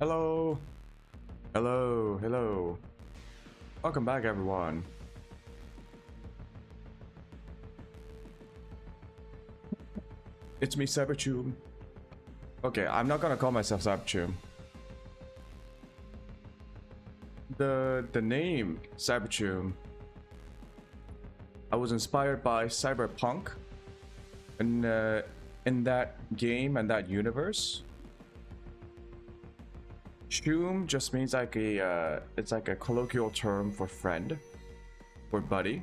Hello, hello. Welcome back, everyone. It's me, Choom. Okay, I'm not gonna call myself Choom. The name Choom, I was inspired by Cyberpunk, and in that game and that universe, Choom just means like it's like a colloquial term for friend, or buddy,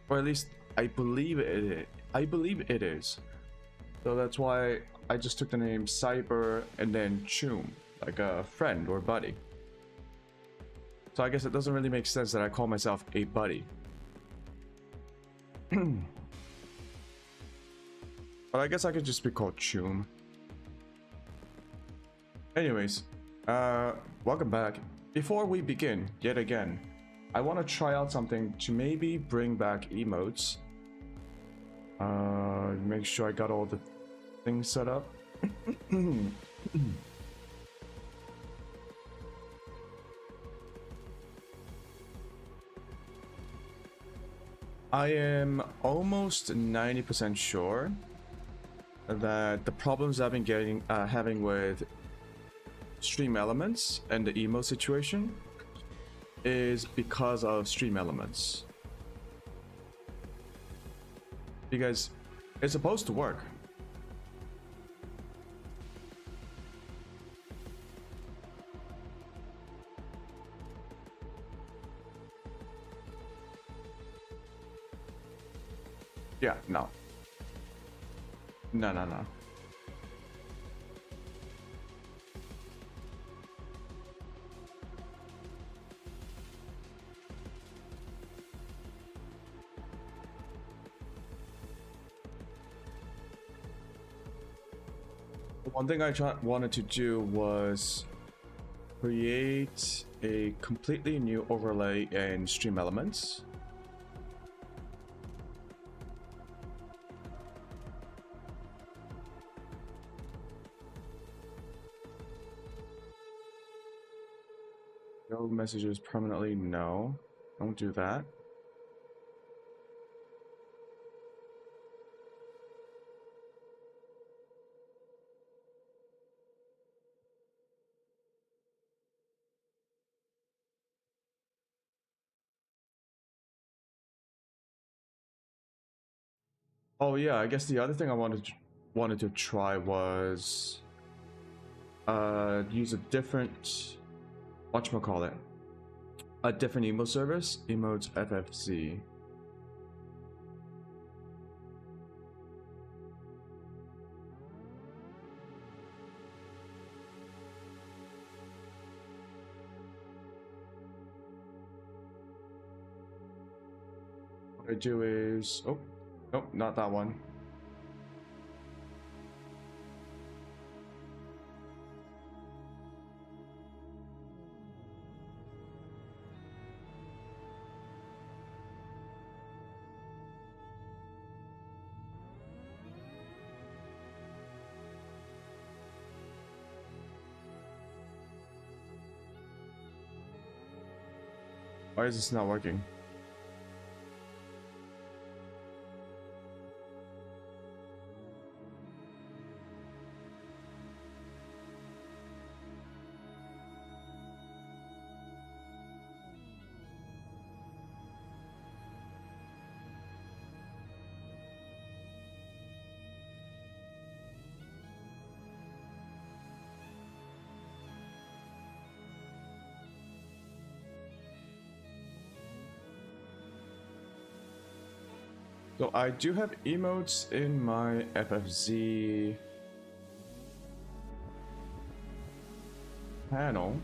or at least I believe it is. So that's why I just took the name Cyber and then Choom, like a friend or buddy. So I guess it doesn't really make sense that I call myself a buddy. But I guess I could just be called Choom. Anyways, welcome back. Before we begin, yet again, I want to try out something to maybe bring back emotes. Make sure I got all the things set up. I am almost 90% sure that the problems I've been having with Stream Elements and the emo situation is because of Stream Elements. Because it's supposed to work. Yeah, no. No. One thing I wanted to do was create a completely new overlay in Stream Elements. No messages permanently, no. Don't do that. Oh yeah, I guess the other thing I wanted to try was use a different whatchamacallit, a different emo service, Emotes FFZ. What I do is, oh, nope, not that one. Why is this not working? So I do have emotes in my FFZ panel.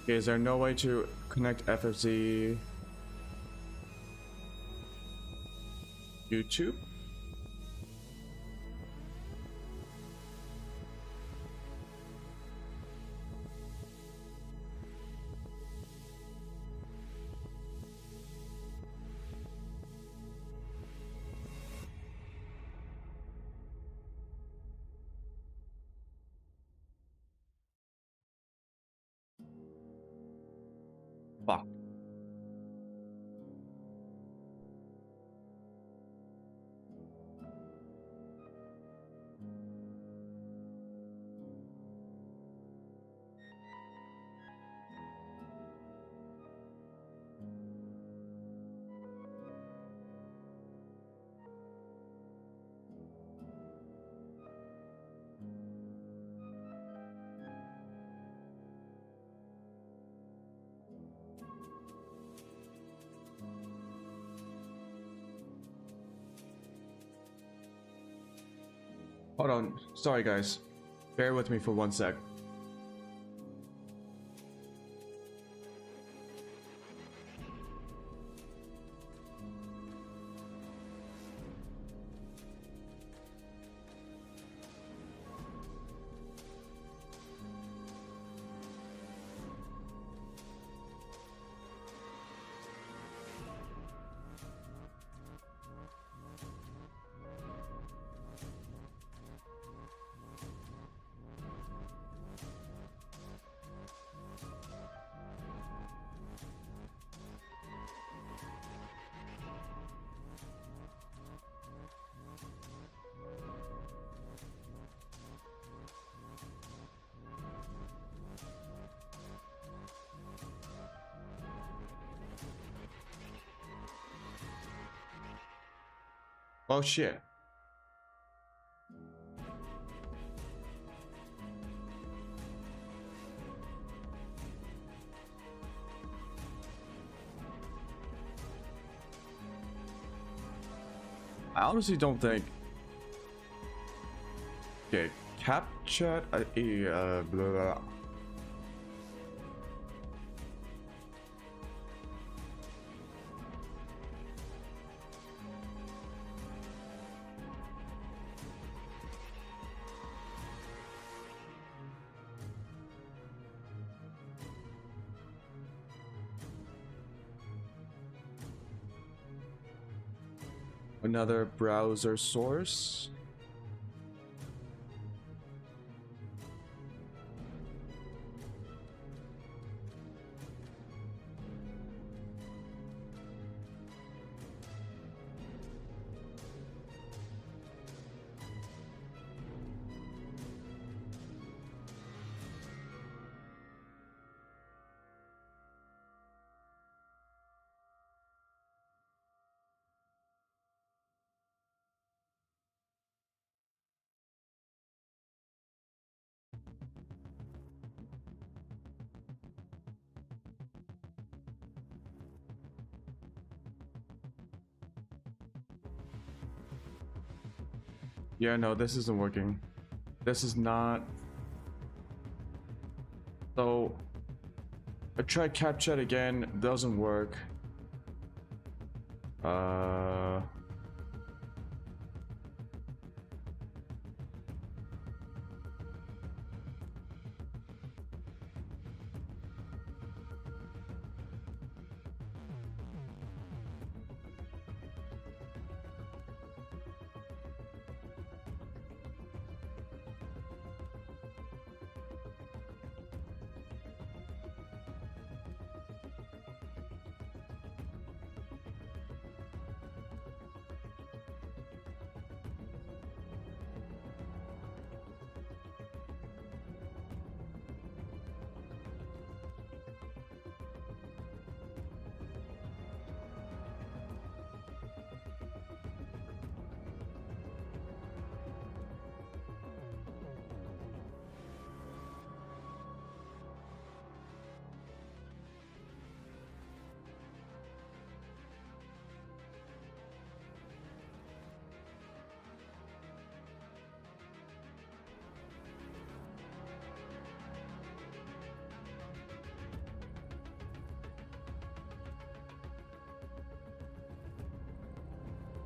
Okay, is there no way to connect FFZ YouTube? Fuck. Hold on. Sorry, guys. Bear with me for 1 sec. Oh shit. I honestly don't think. Okay, cap chat. Blah, blah. Another browser source. Yeah, no, this isn't working. This is not. So I tried CapChat again, doesn't work.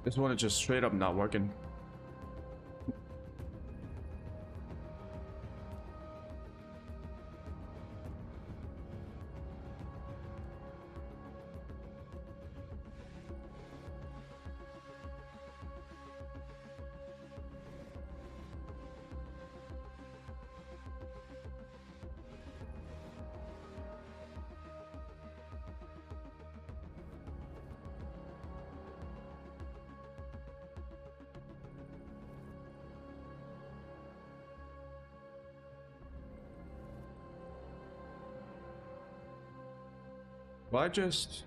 This one is just straight up not working. Why just...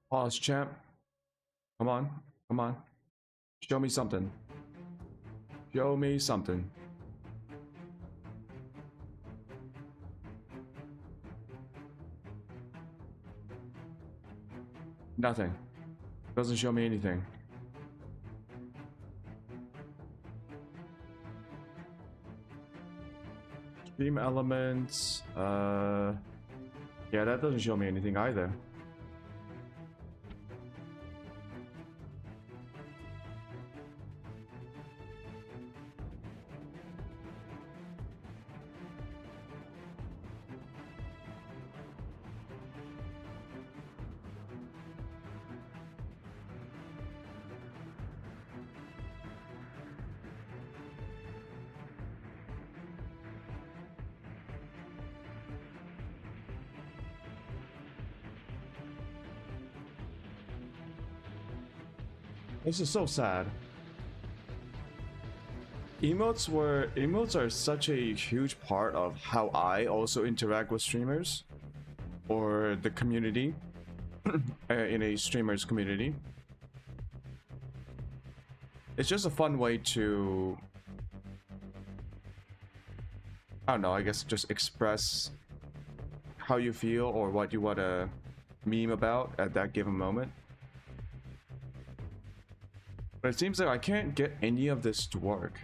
Pause, champ. Come on. Come on. Show me something. Show me something. Nothing. Doesn't show me anything. Stream elements. Yeah, that doesn't show me anything either. This is so sad. Emotes are such a huge part of how I also interact with streamers or the community in a streamer's community. It's just a fun way to, I don't know, I guess just express how you feel or what you want to meme about at that given moment. But it seems like I can't get any of this to work.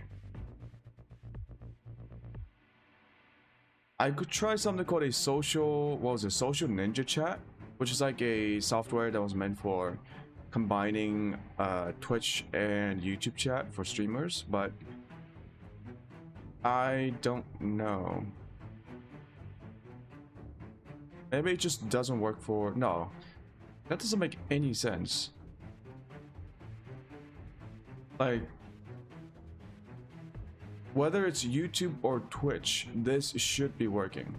I could try something called a social, what was it, social ninja chat, which is like a software that was meant for combining Twitch and YouTube chat for streamers, but I don't know. Maybe it just doesn't work for, no, that doesn't make any sense. Like, whether it's YouTube or Twitch, this should be working.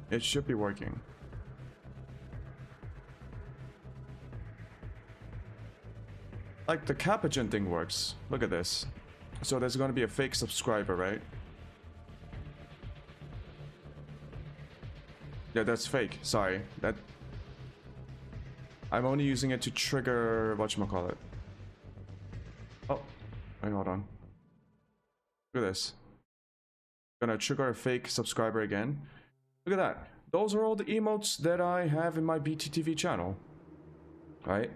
It should be working. Like, the Capuchin thing works. Look at this. So there's gonna be a fake subscriber, right? Yeah, that's fake. Sorry. That I'm only using it to trigger whatchamacallit. Oh, wait, hold on. Look at this. Gonna trigger a fake subscriber again. Look at that. Those are all the emotes that I have in my BTTV channel. Right?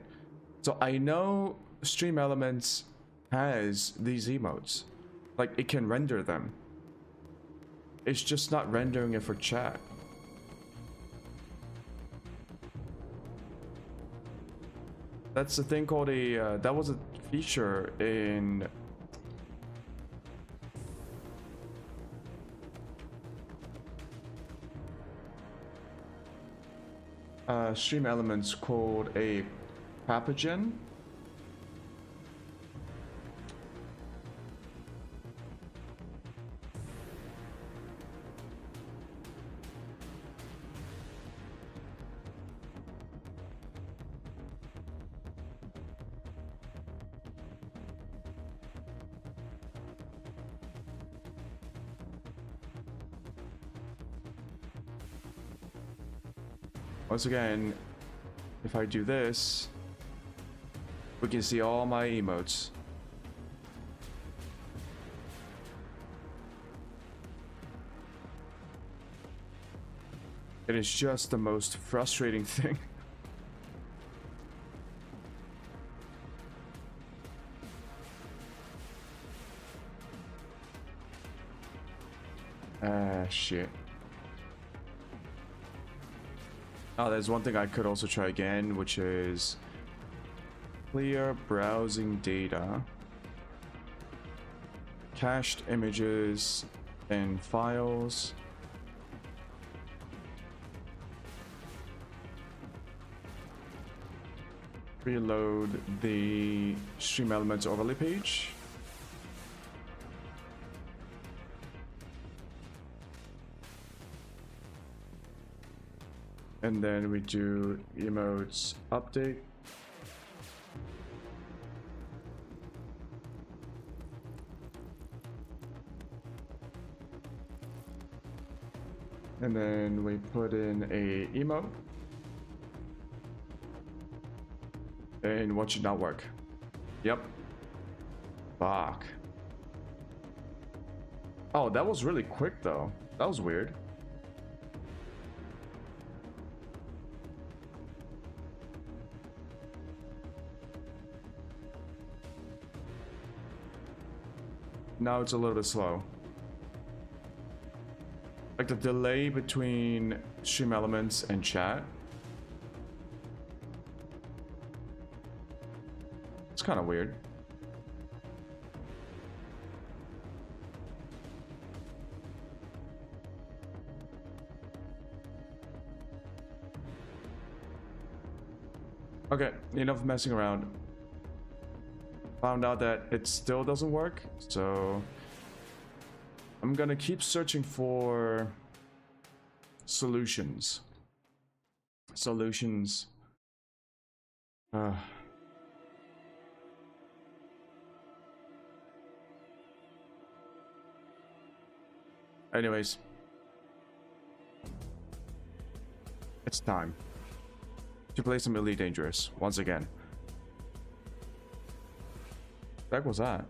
So I know Stream Elements has these emotes. Like, it can render them. It's just not rendering it for chat. That's the thing called a, that was a feature in Stream Elements called a pathogen. Once again, if I do this, we can see all my emotes. It is just the most frustrating thing. Shit. Oh, there's one thing I could also try again, which is clear browsing data, cached images and files. Reload the stream elements overlay page. And then we do emotes update. And then we put in a emote. And what should not work? Yep. Fuck. Oh, that was really quick though. That was weird. Now it's a little bit slow. Like the delay between stream elements and chat. It's kind of weird. Okay, enough messing around. Found out that it still doesn't work, so I'm gonna keep searching for solutions. Solutions. Anyways, it's time to play some Elite Dangerous once again. The heck was that?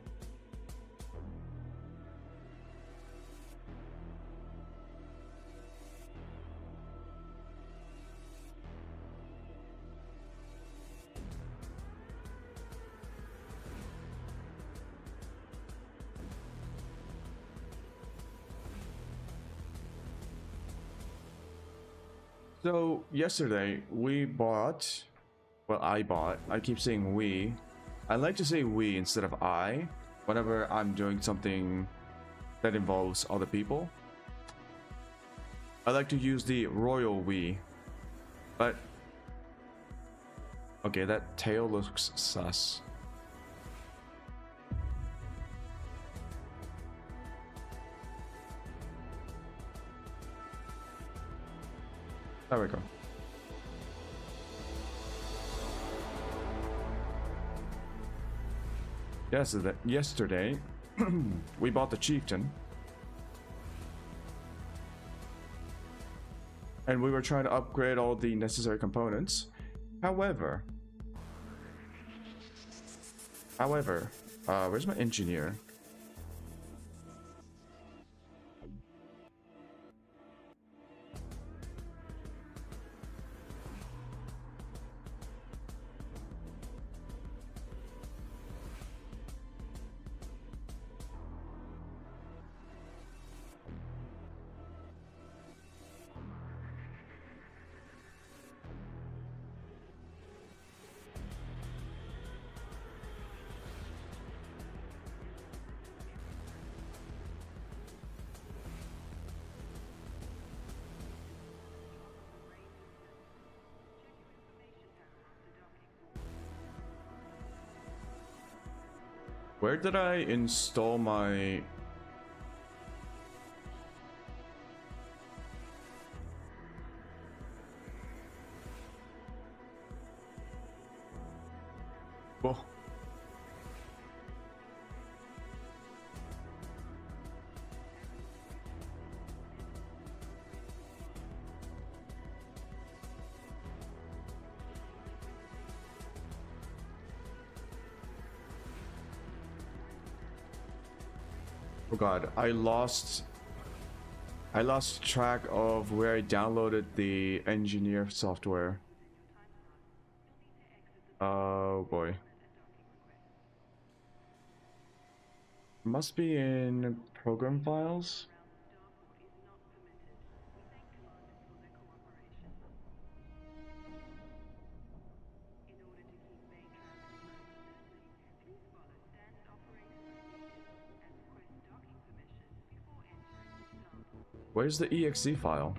So yesterday we bought, well, I keep saying we. I like to say we instead of I whenever I'm doing something that involves other people. I like to use the royal we, but okay, that tail looks sus. There we go. Yesterday, we bought the chieftain. And we were trying to upgrade all the necessary components. However, where's my engineer? Where did I install my... Whoa. Oh god, I lost track of where I downloaded the engineer software. Oh boy. Must be in program files. Where's the exe file?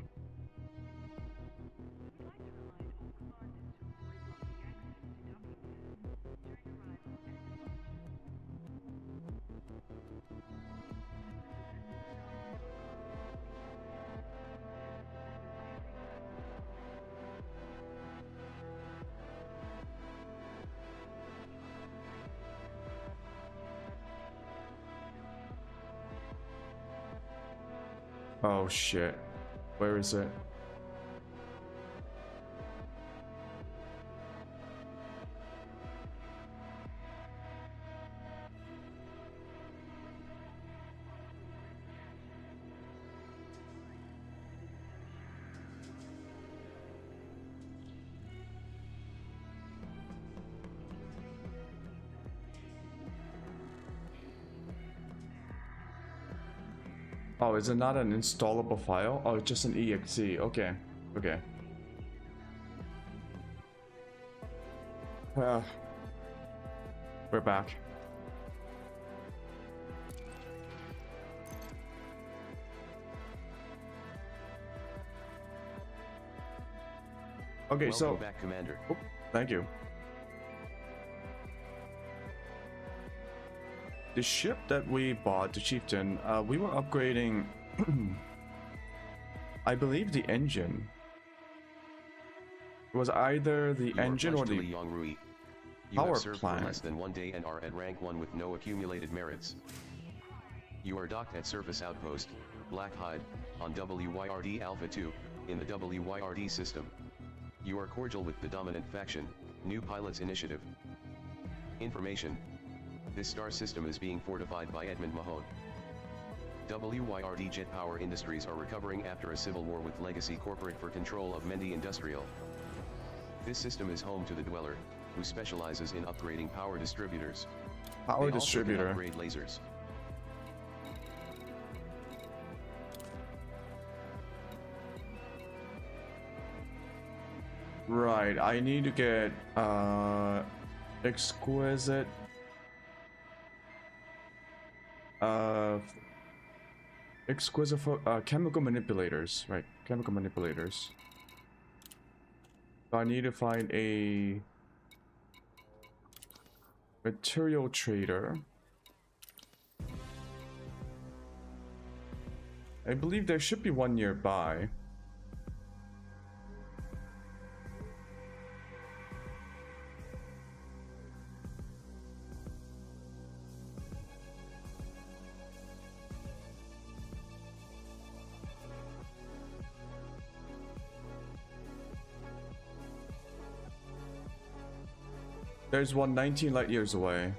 Oh shit. Where is it? Oh, is it not an installable file? Oh, it's just an exe. Okay. Okay. We're back. Okay, so back, Commander. Oh, thank you. The ship that we bought, the Chieftain, we were upgrading, I believe, the engine. It was either the engine or the power served plant. for less than 1 day and are at rank 1 with no accumulated merits. You are docked at Surface Outpost, Black Hide, on WYRD Alpha 2, in the WYRD system. You are cordial with the dominant faction, New Pilots Initiative. Information. This star system is being fortified by Edmund Mahone. WYRD Jet Power Industries are recovering after a civil war with Legacy Corporate for control of Mendi Industrial. This system is home to the Dweller, who specializes in upgrading power distributors. Power They also can distributor. upgrade lasers. Right, I need to get exquisite chemical manipulators, right? Chemical manipulators. So I need to find a material trader. I believe there should be one nearby. There's one 19 light years away.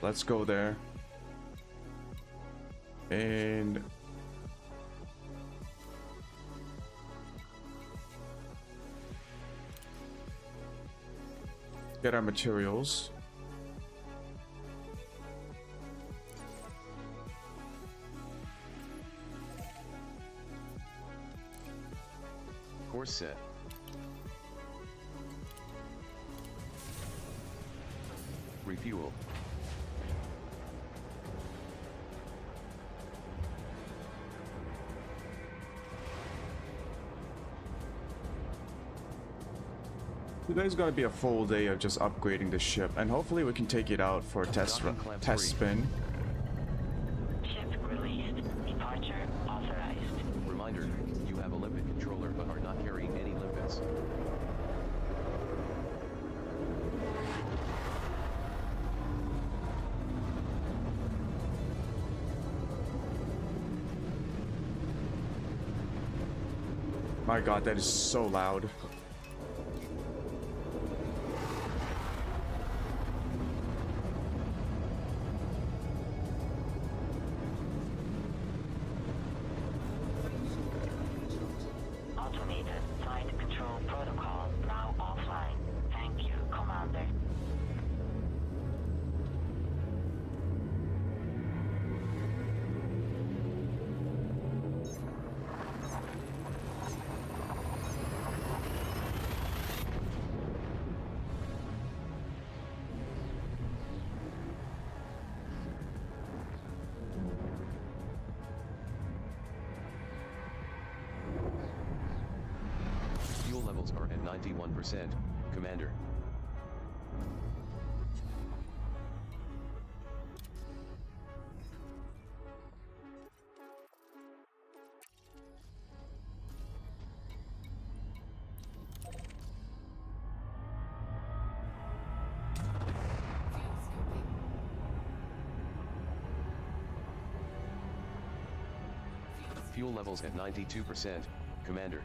Let's go there. And get our materials. Course set. Refuel. Today's gonna be a full day of just upgrading the ship, and hopefully we can take it out for a test spin. Ship released. Departure authorized. Reminder, you have a limpet controller but are not carrying any limpets. My god, that is so loud. Automated flight control protocol now offline. Thank you, Commander. results are at 91%, Commander. Fuel levels at 92%, Commander.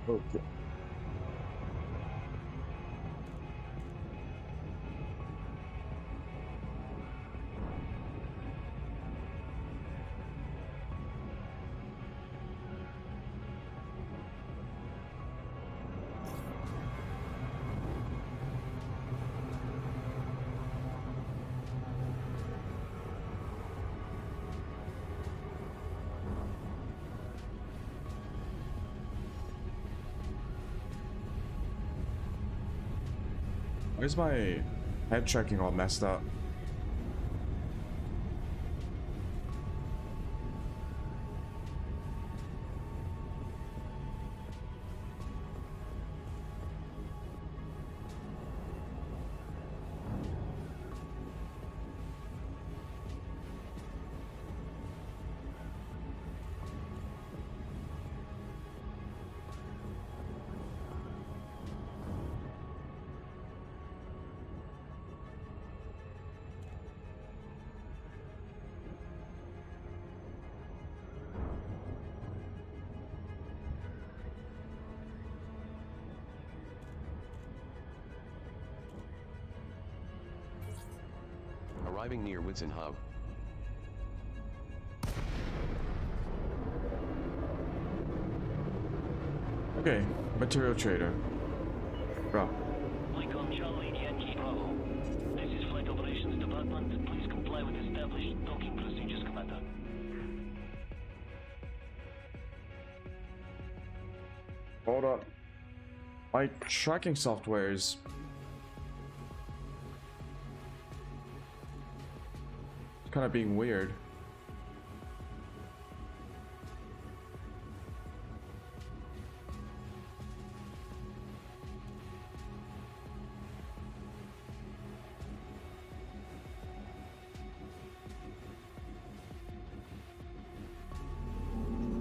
Okay. Why is my head tracking all messed up? Arriving near Whitson Hub. Okay, material trader. Bro. Lincoln Charlie, Yankee Bravo. This is Flight Operations Department. Please comply with established docking procedures, Commander. Hold up. My tracking software is kind of being weird.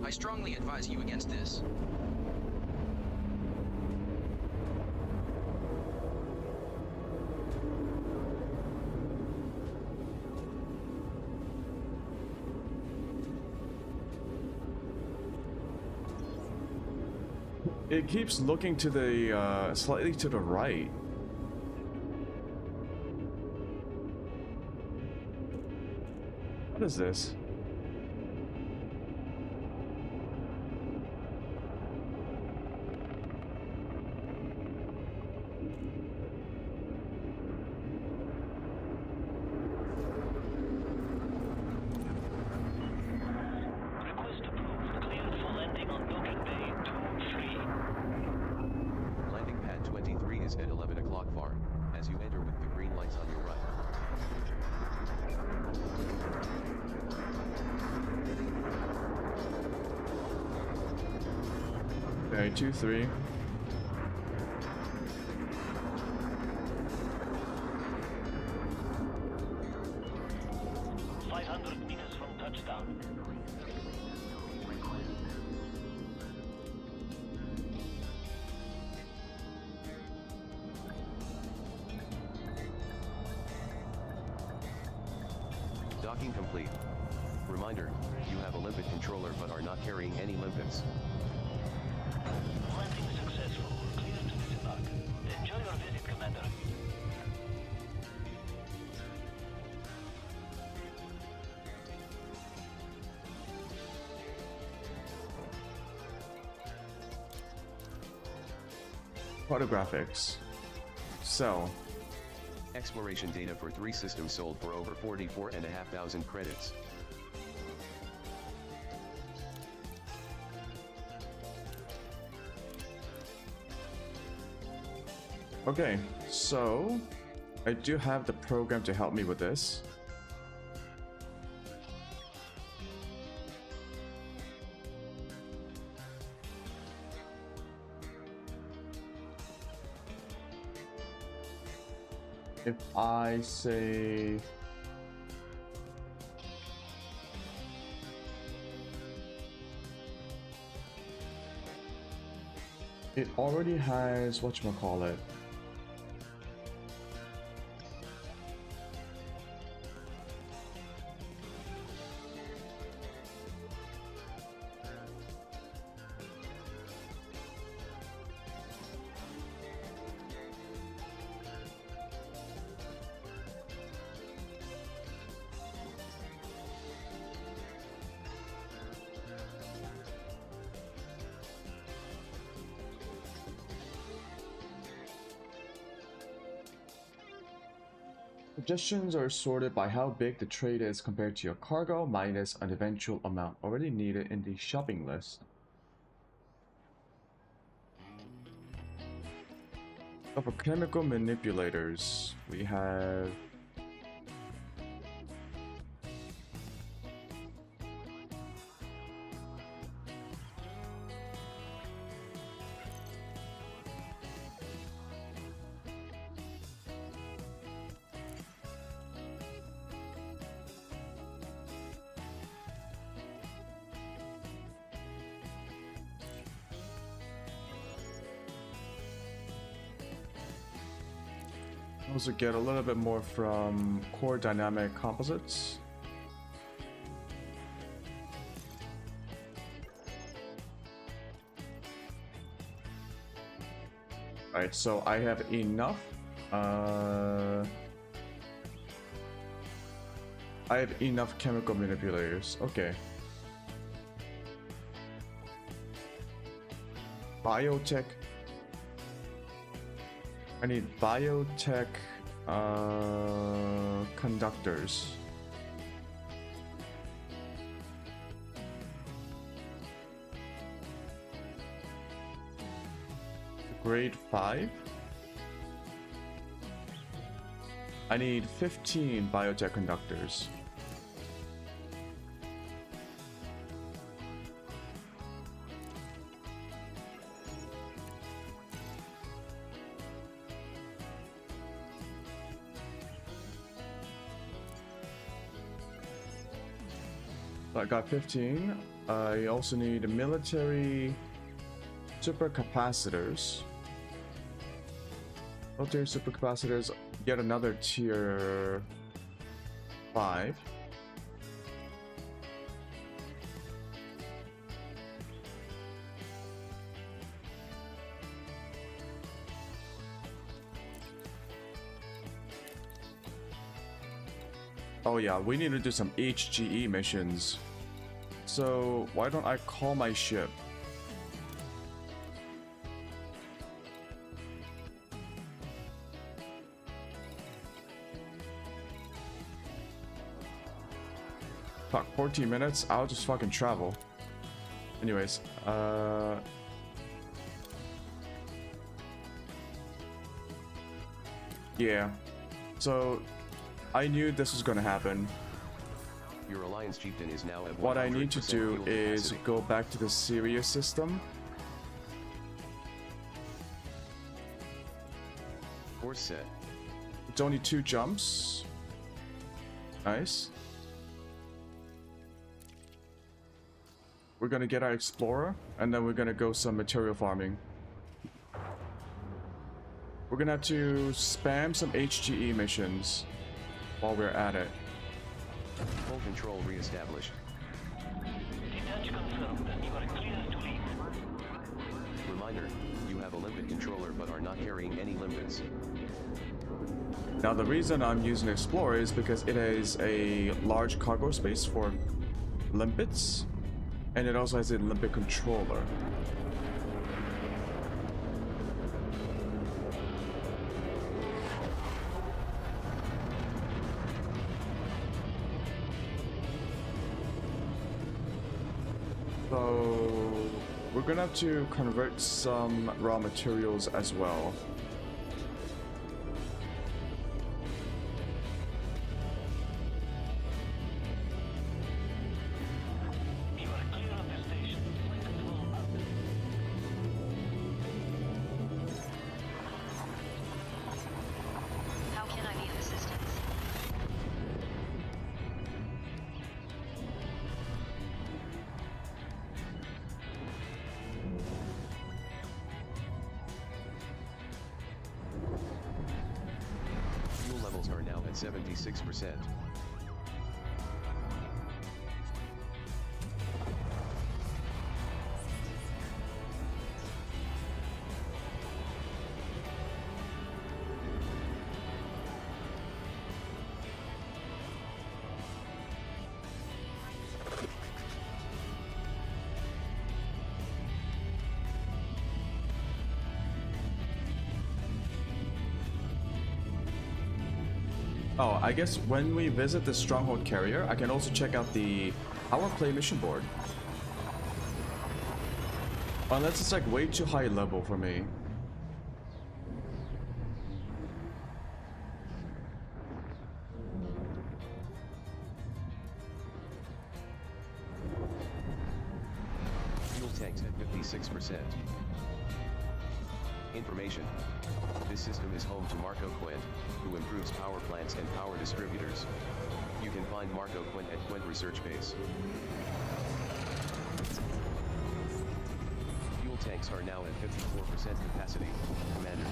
I strongly advise you against this. It keeps looking to the slightly to the right. What is this? Request approved. Cleared for landing on Docking Bay 2-3. Landing pad 23 is at 11 o'clock far, as you enter with the green lights on your right. Okay, 2-3. Meters from touchdown. Docking complete. Reminder, you have a limpet controller but are not carrying any limpets. Landing successful. Clear to disembark. Enjoy your visit, Commander. Photographics. Sell. Exploration data for 3 systems sold for over 44,500 credits. Okay, so I do have the program to help me with this. If I say it already has whatchamacallit. Suggestions are sorted by how big the trade is compared to your cargo minus an eventual amount already needed in the shopping list. So for chemical manipulators, we have also get a little bit more from core dynamic composites. Alright, so I have enough. I have enough chemical manipulators. Okay. Biotech. I need biotech conductors. Grade 5. I need 15 biotech conductors. I got 15. I also need military supercapacitors. Military supercapacitors, get another tier 5. Oh yeah, we need to do some HGE missions. So why don't I call my ship? Fuck, 14 minutes? I'll just fucking travel. Anyways, yeah. So I knew this was gonna happen. Your Alliance Chieftain is now at What I need to 100% do fuel is capacity. go back to the Syria system. Course set. It's only 2 jumps. Nice. We're gonna get our explorer, and then we're gonna go some material farming. We're gonna have to spam some HGE missions while we're at it. Full control reestablished. Detach confirmed. You are clear to leave. Reminder, you have a limpet controller but are not carrying any limpets. Now the reason I'm using Explorer is because it is a large cargo space for limpets, and it also has a limpet controller. So we're gonna have to convert some raw materials as well. 76%. Oh, I guess when we visit the Stronghold Carrier, I can also check out the Power Play mission board. Unless it's like way too high level for me. Fuel tanks at 56%. Information. This system is home to Marco Quent, who improves power plants and power distributors. You can find Marco Quent at Quent Research Base. Fuel tanks are now at 54% capacity, Commander.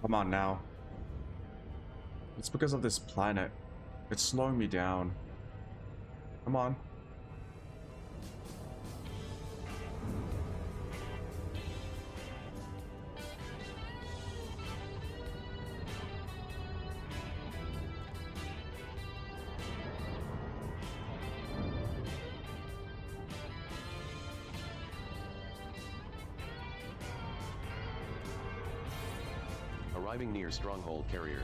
Come on now. It's because of this planet. It's slowing me down. Come on. Arriving near Stronghold Carrier.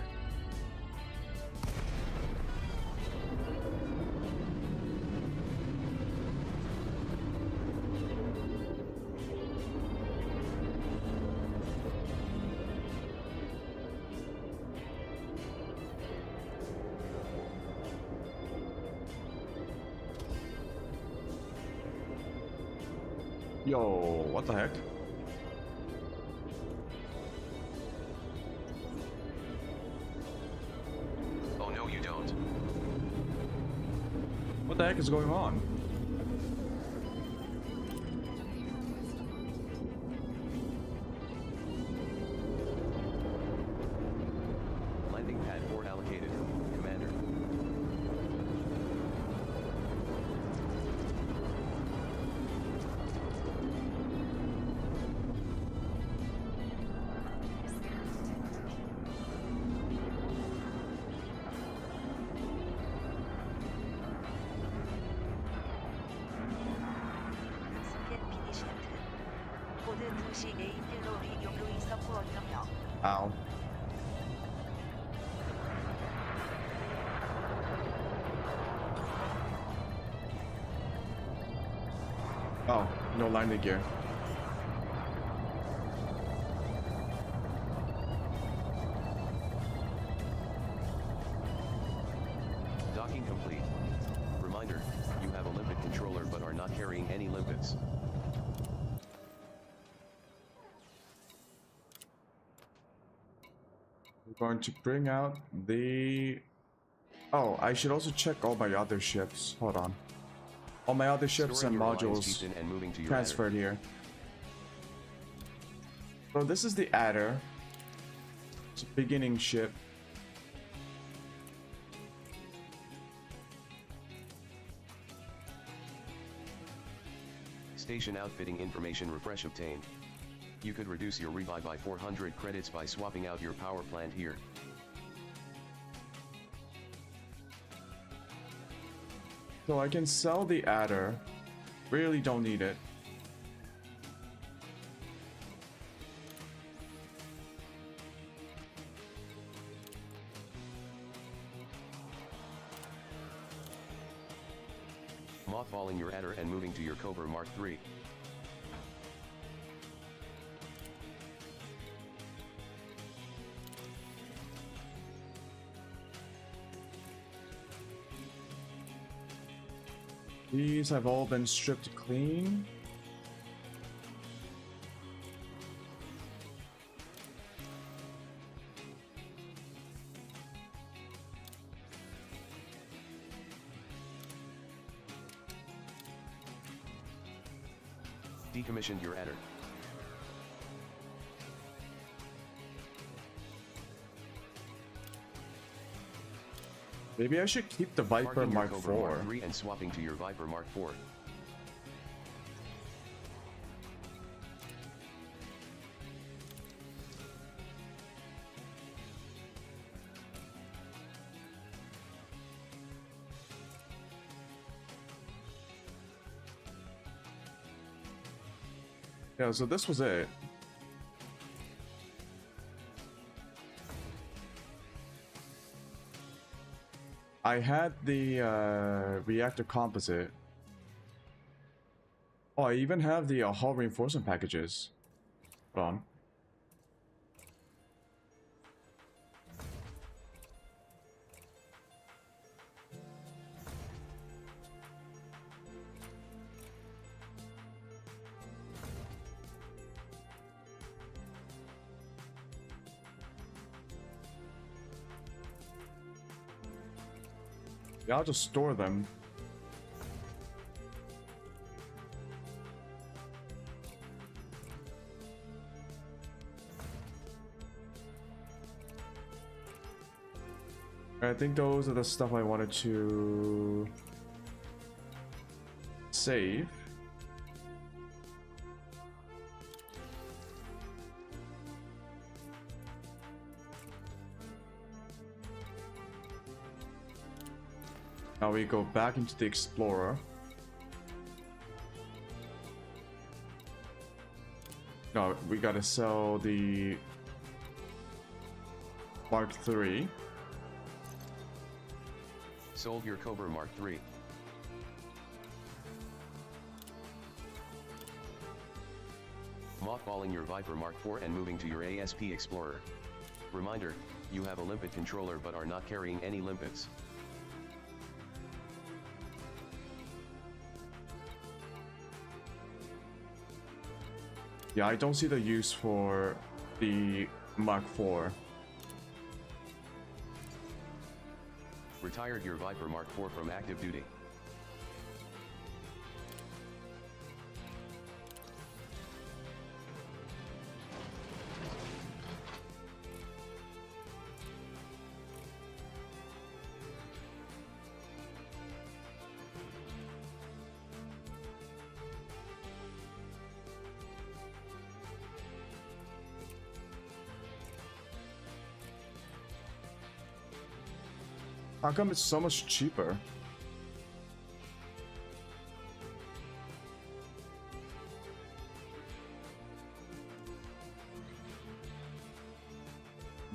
Yo, what the heck? Oh no, you don't. What the heck is going on? Landing pad 4 allocated, Commander. Ow. Oh, no landing gear. Docking complete. Reminder, you have a limpet controller but are not carrying any limpets. We're going to bring out the... Oh, I should also check all my other ships. Hold on. All my other ships Storing and your alliance modules chieftain and moving to your transferred here. So this is the adder. It's a beginning ship. Station outfitting information refresh obtained. You could reduce your rebuy by 400 credits by swapping out your power plant here. So I can sell the adder. Really don't need it. Mothballing your adder and moving to your Cobra Mark III. These have all been stripped clean. Decommissioned your adder. Maybe I should keep the Viper Parking your Mark Cobra IV. Mark III and swapping to your Viper Mark IV. Yeah, so this was it. I had the reactor composite. Oh, I even have the hull reinforcement packages. Hold on. Yeah, I'll just store them. I think those are the stuff I wanted to save. Now we go back into the Explorer. No, we gotta sell the Mark III. Sold your Cobra Mark III. Mothballing your Viper Mark IV and moving to your ASP Explorer. Reminder, you have a limpet controller but are not carrying any limpets. Yeah, I don't see the use for the Mark IV. Retired your Viper Mark IV from active duty. How come it's so much cheaper?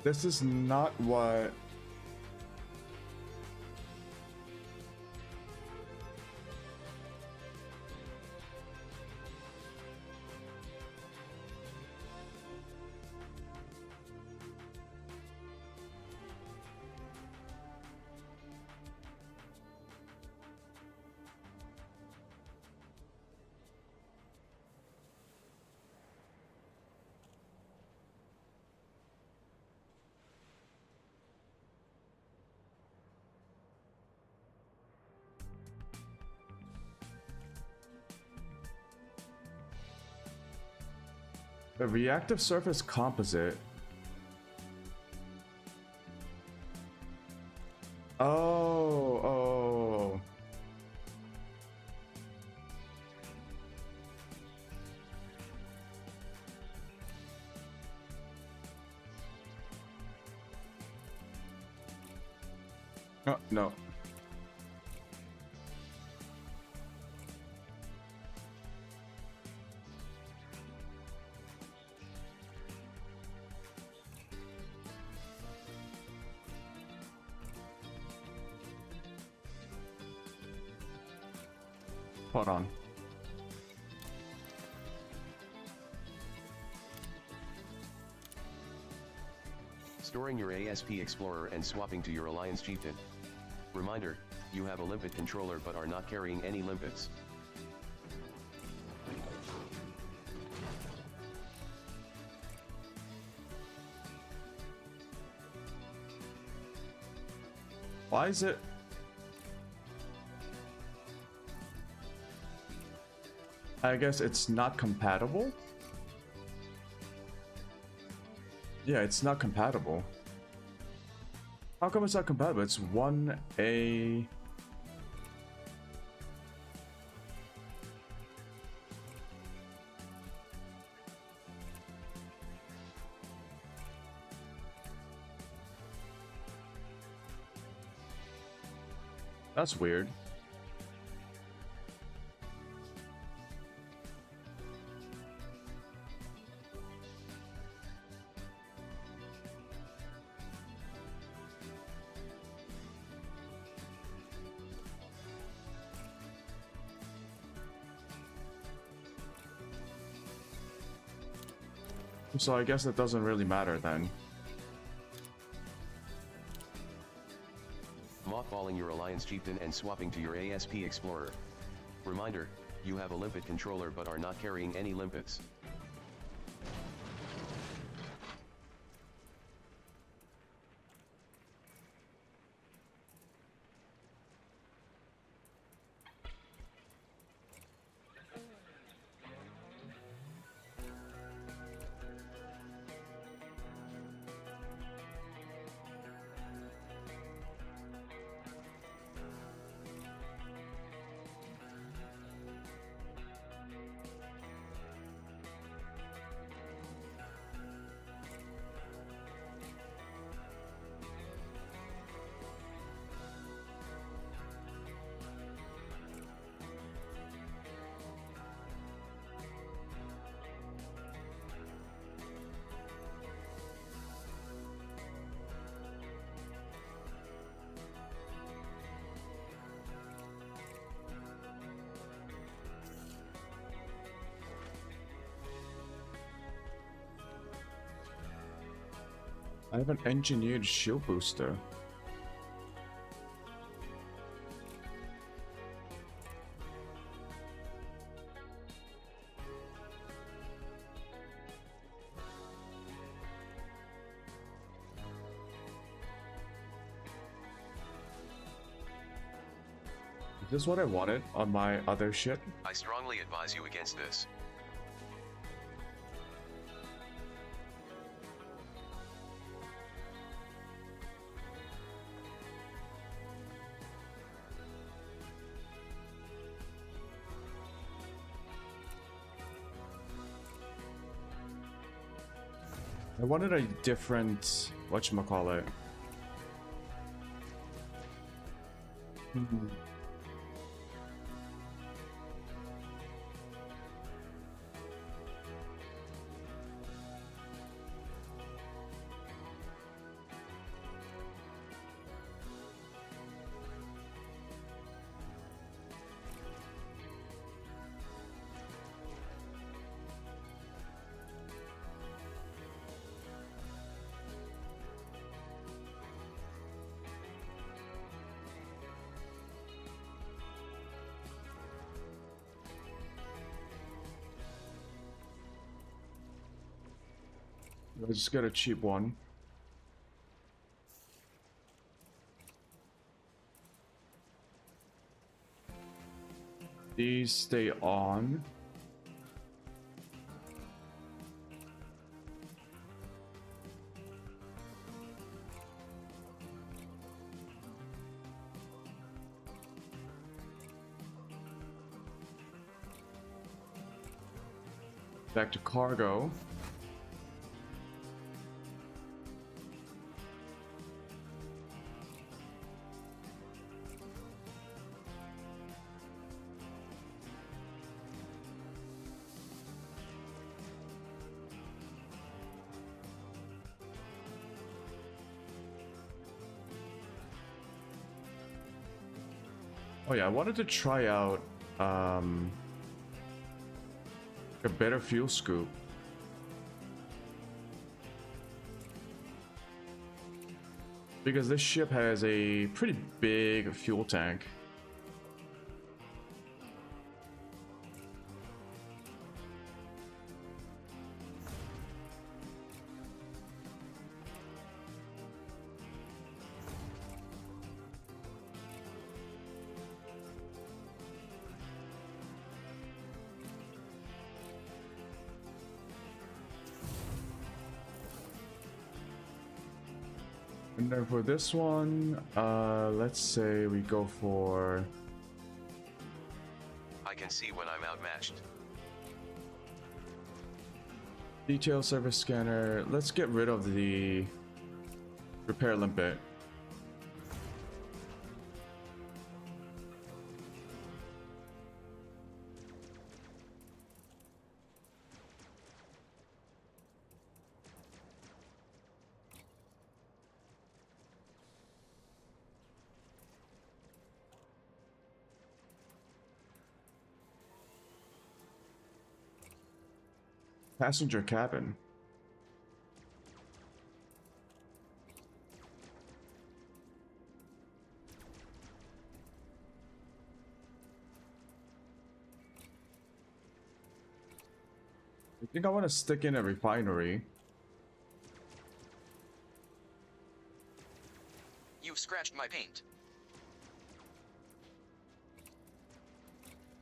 This is not what... A reactive surface composite. Oh. Oh, no. Hold on. Storing your ASP Explorer and swapping to your Alliance Chieftain. Reminder, you have a limpet controller but are not carrying any limpets. Why is it? I guess it's not compatible? Yeah, it's not compatible. How come it's not compatible? It's 1A. That's weird. So I guess it doesn't really matter then. Mothballing your Alliance Chieftain and swapping to your ASP Explorer. Reminder, you have a limpet controller but are not carrying any limpets. I have an engineered shield booster. Is this what I wanted on my other ship? I strongly advise you against this. I wanted a different whatchamacallit. Let's just get a cheap one. These stay on. Back to cargo. Oh yeah, I wanted to try out a better fuel scoop. Because this ship has a pretty big fuel tank. And then for this one, let's say we go for... I can see when I'm outmatched. Detail service scanner. Let's get rid of the repair limpet. Passenger cabin. I think I want to stick in a refinery. You've scratched my paint.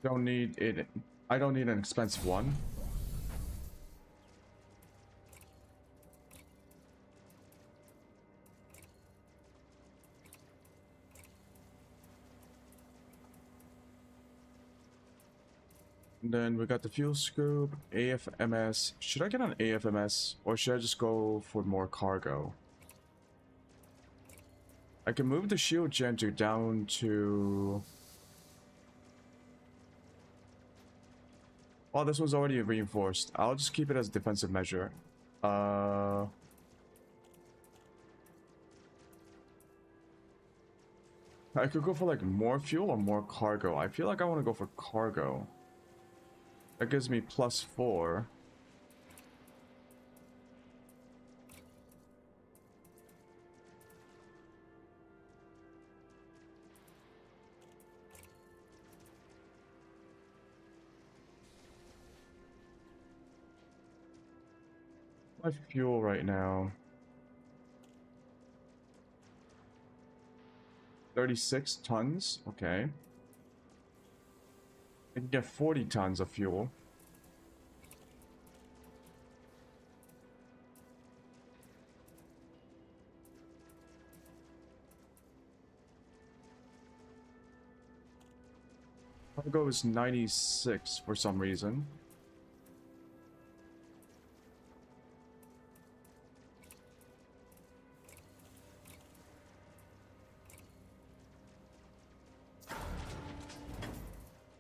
Don't need it. I don't need an expensive one. And then we got the fuel scoop, AFMS. Should I get an AFMS or should I just go for more cargo? I can move the shield gen down to... Oh, this was already reinforced. I'll just keep it as a defensive measure. I could go for like more fuel or more cargo. I feel like I want to go for cargo. That gives me +4. My fuel right now. 36 tons. Okay. I can get 40 tons of fuel. Cargo is 96 for some reason.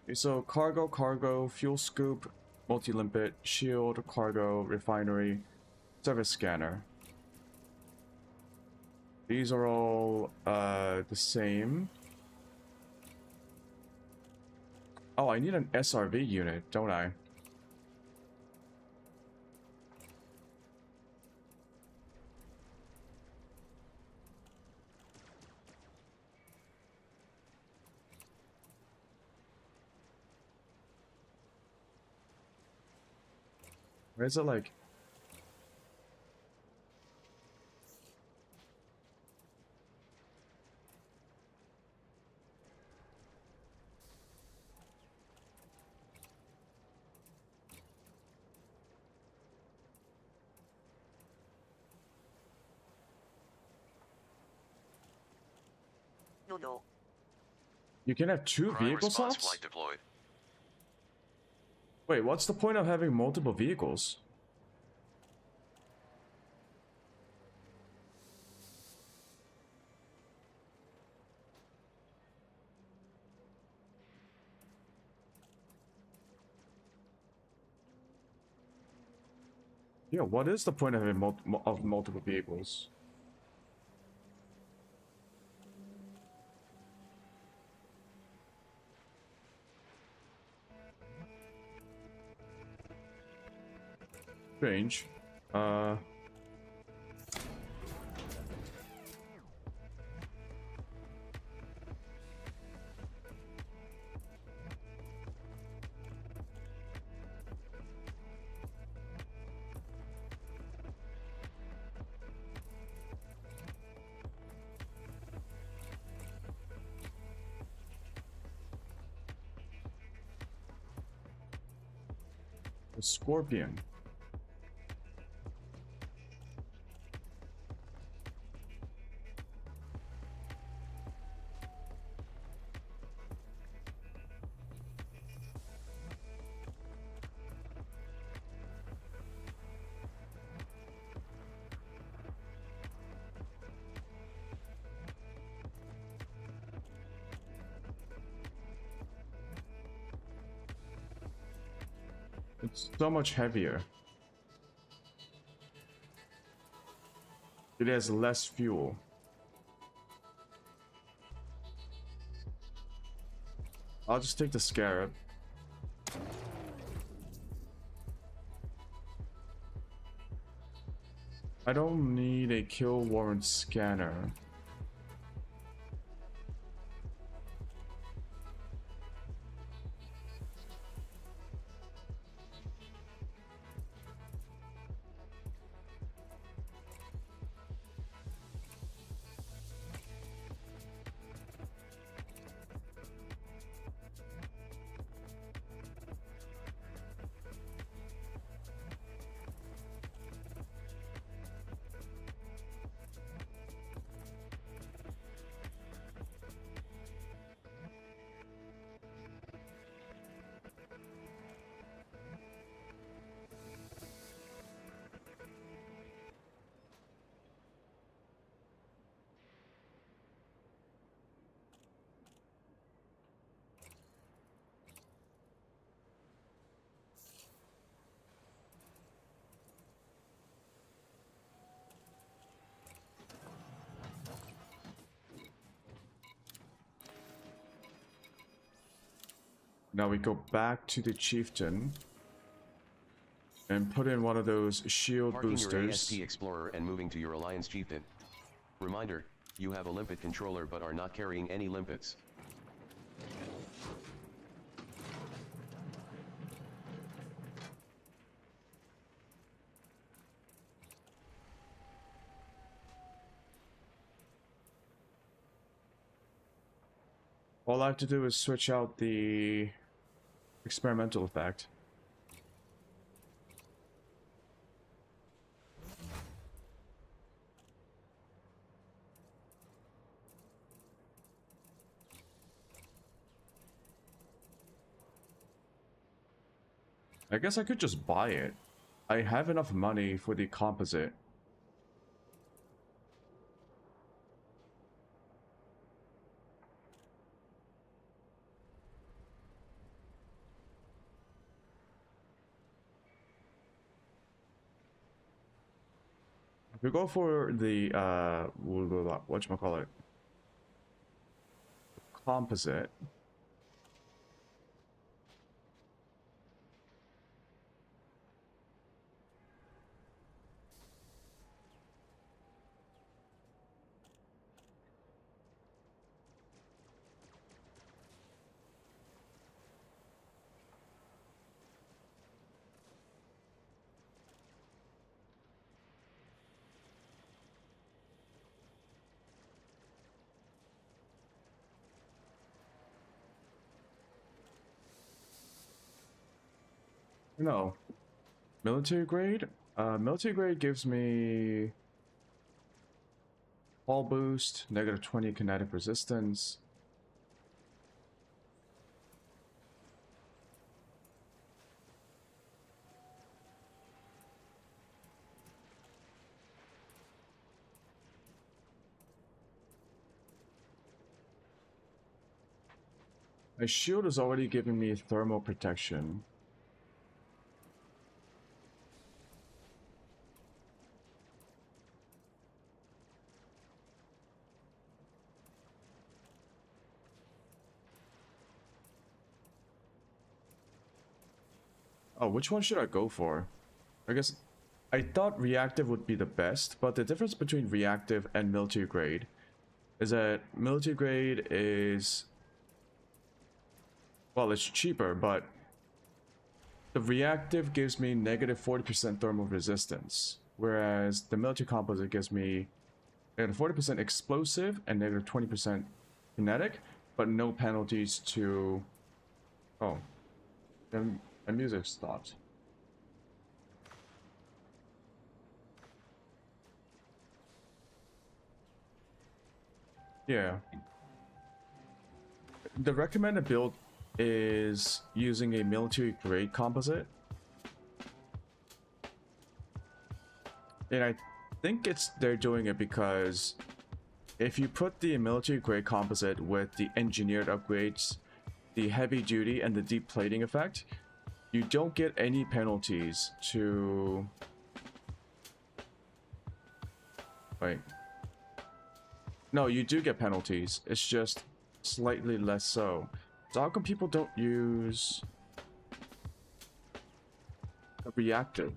Okay, so cargo, fuel scoop, multi-limpet, shield, cargo, refinery, service scanner. These are all the same. Oh, I need an SRV unit, don't I? Where is it like? No. You can have two Prime vehicle response slots? flight deployed. Wait, what's the point of having multiple vehicles? Yeah, what is the point of having multiple vehicles? Strange. The Scorpion. It's so much heavier. It has less fuel. I'll just take the Scarab. I don't need a kill warrant scanner. Now we go back to the Chieftain and put in one of those shield Parking boosters. your ASP Explorer and moving to your Alliance Chieftain. Reminder, you have a limpet controller but are not carrying any limpets. All I have to do is switch out the experimental effect. I guess I could just buy it. I have enough money for the composite. If we go for the whatchamacallit, composite. No. Military grade? Military grade gives me fall boost, -20 kinetic resistance. My shield is already giving me thermal protection. Oh, which one should I go for? I guess I thought reactive would be the best, but the difference between reactive and military grade is that military grade is, well, it's cheaper, but the reactive gives me negative 40% thermal resistance, whereas the military composite gives me negative 40% explosive and negative 20% kinetic, but no penalties to... Oh, then my music stopped. Yeah. The recommended build is using a military grade composite. And I think they're doing it because if you put the military grade composite with the engineered upgrades, the heavy duty and the deep plating effect, you don't get any penalties to... Wait. No, you do get penalties. It's just slightly less so. So how come people don't use a reactive?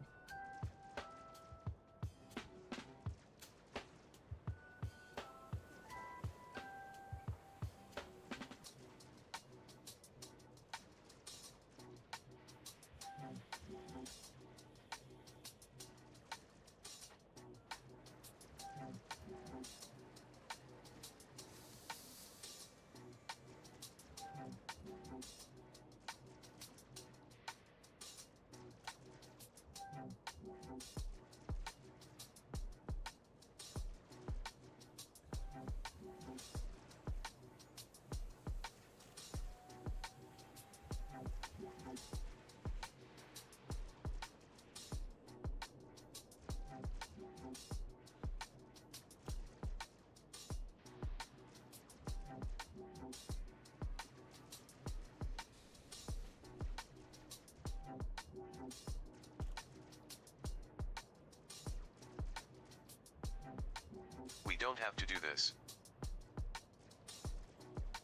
We don't have to do this.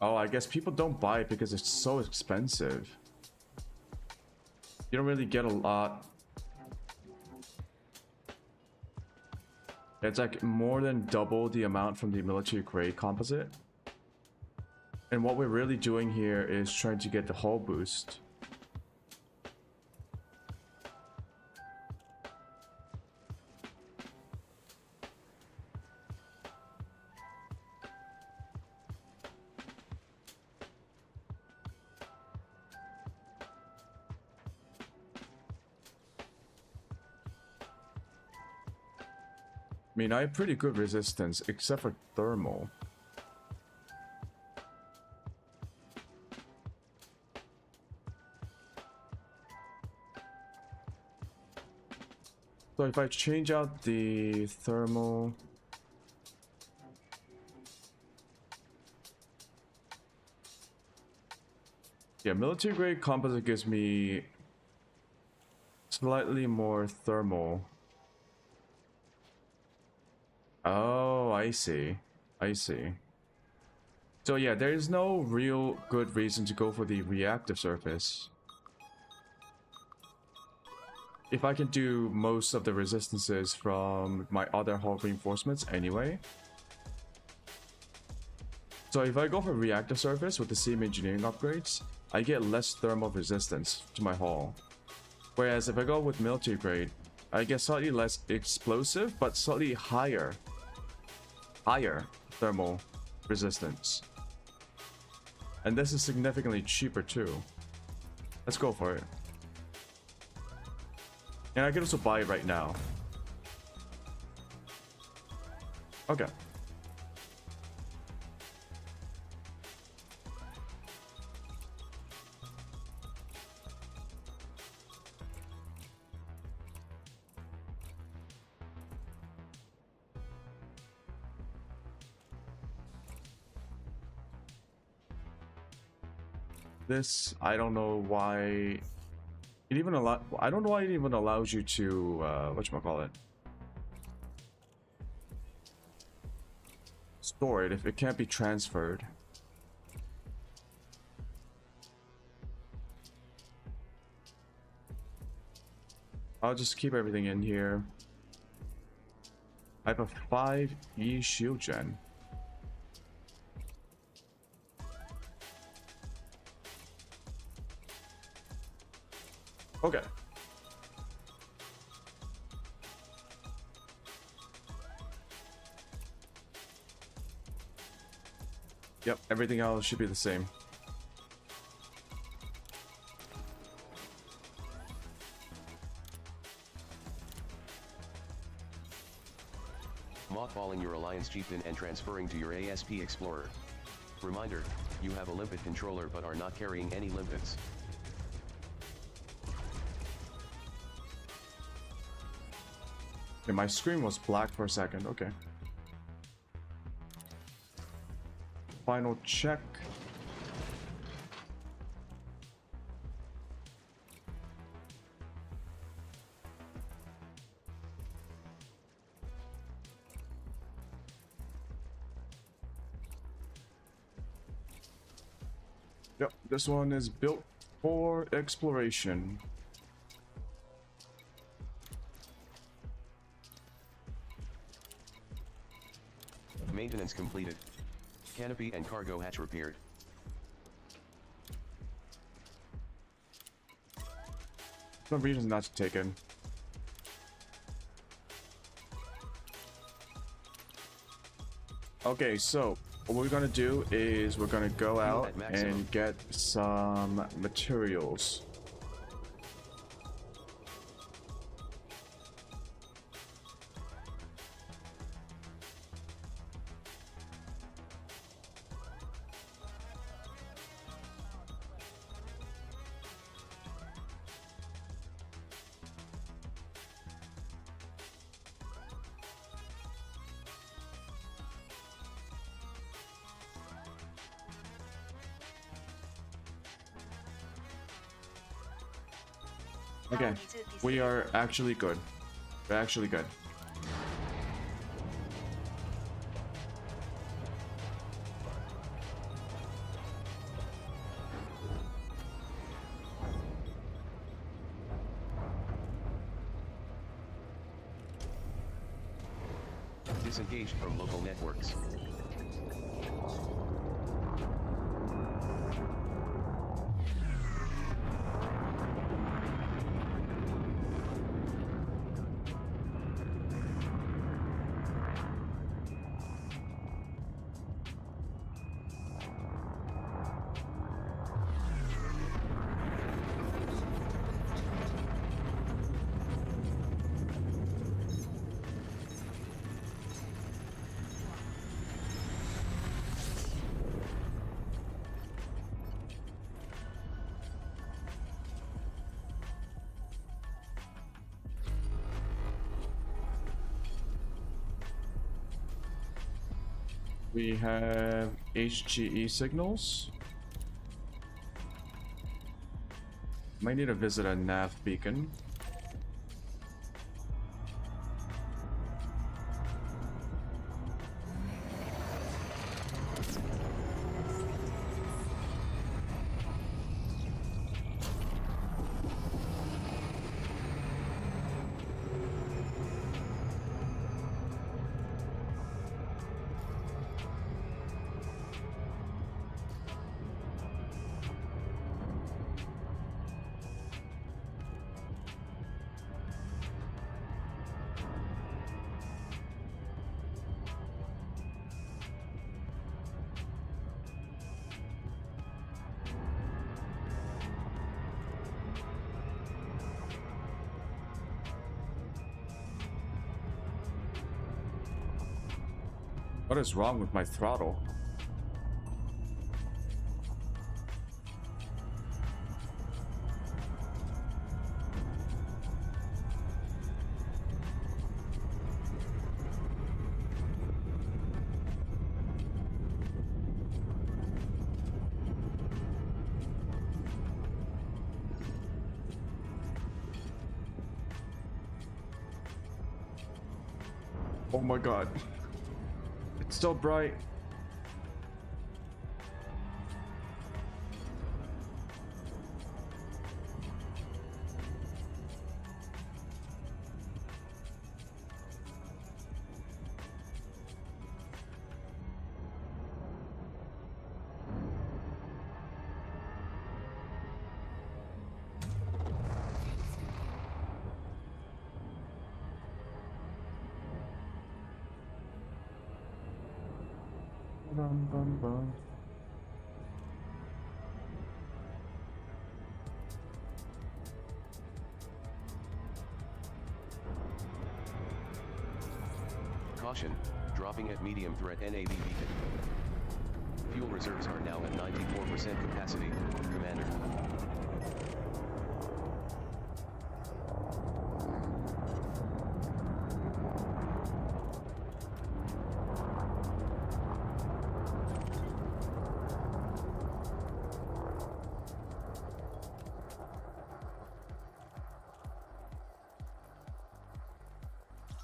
Oh, I guess people don't buy it because it's so expensive. You don't really get a lot. It's like more than double the amount from the military grade composite. And what we're really doing here is trying to get the hull boost. I mean, I have pretty good resistance, except for thermal. So if I change out the thermal... Yeah, military grade composite gives me slightly more thermal. Oh, I see. I see. So yeah, there is no real good reason to go for the reactive surface. If I can do most of the resistances from my other hull reinforcements anyway. So if I go for reactive surface with the same engineering upgrades, I get less thermal resistance to my hull. Whereas if I go with military grade, I get slightly less explosive, but slightly higher thermal resistance. And this is significantly cheaper too. Let's go for it. And I can also buy it right now. Okay. This, I don't know why it even I don't know why it even allows you to whatchamacallit, store it if it can't be transferred. I'll just keep everything in here. I have a 5E shield gen. Okay. Yep, everything else should be the same. Mothballing your Alliance Chieftain and transferring to your ASP Explorer. Reminder, you have a limpet controller but are not carrying any limpets. Okay, my screen was black for a second, okay. Final check. Yep, this one is built for exploration. Maintenance completed. Canopy and cargo hatch repaired. No reason not to take in. Okay, so what we're gonna do is we're gonna go out and get some materials. Okay, we are actually good. We're actually good. Disengaged from local networks. We have HGE signals. Might need to visit a nav beacon. What is wrong with my throttle? Oh my god. It's so bright. Bum, bum, bum. Caution, dropping at medium threat NAV beacon. Fuel reserves are now at 94% capacity, Commander.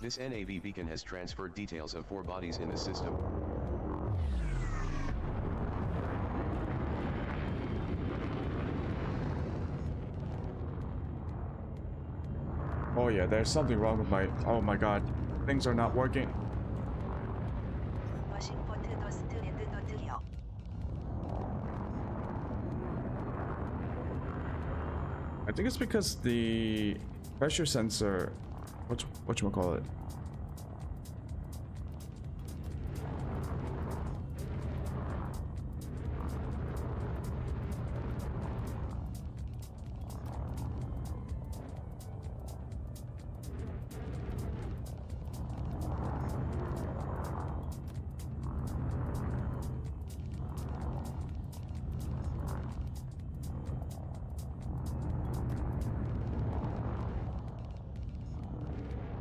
This NAV beacon has transferred details of 4 bodies in the system. Oh yeah, there's something wrong with my... Oh my god. Things are not working. 워싱포트 더스트 앤드 노트 히어. I think it's because the pressure sensor... Whatchamacallit?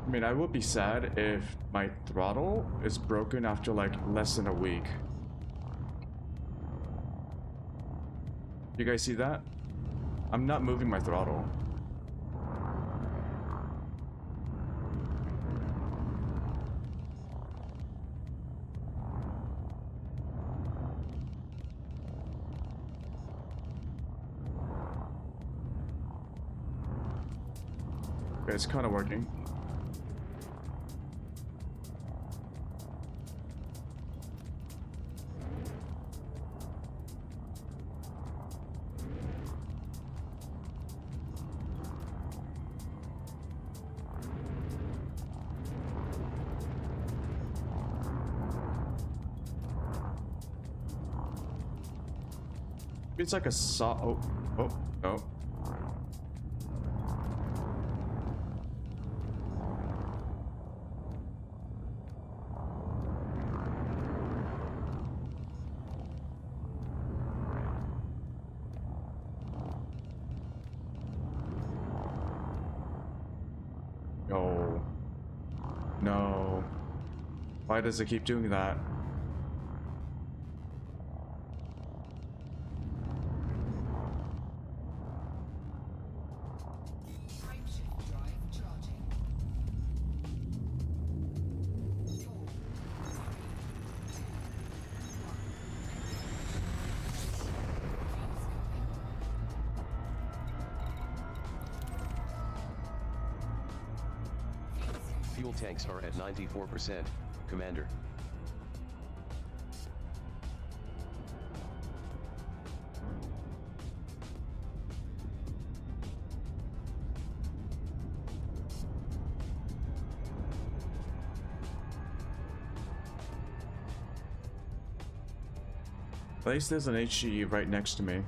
I mean, I would be sad if my throttle is broken after like less than a week. You guys see that? I'm not moving my throttle. Okay, it's kind of working. It's like a saw. Oh, no. No. No. Why does it keep doing that? Fuel tanks are at 94%, Commander. At least there's an HE right next to me.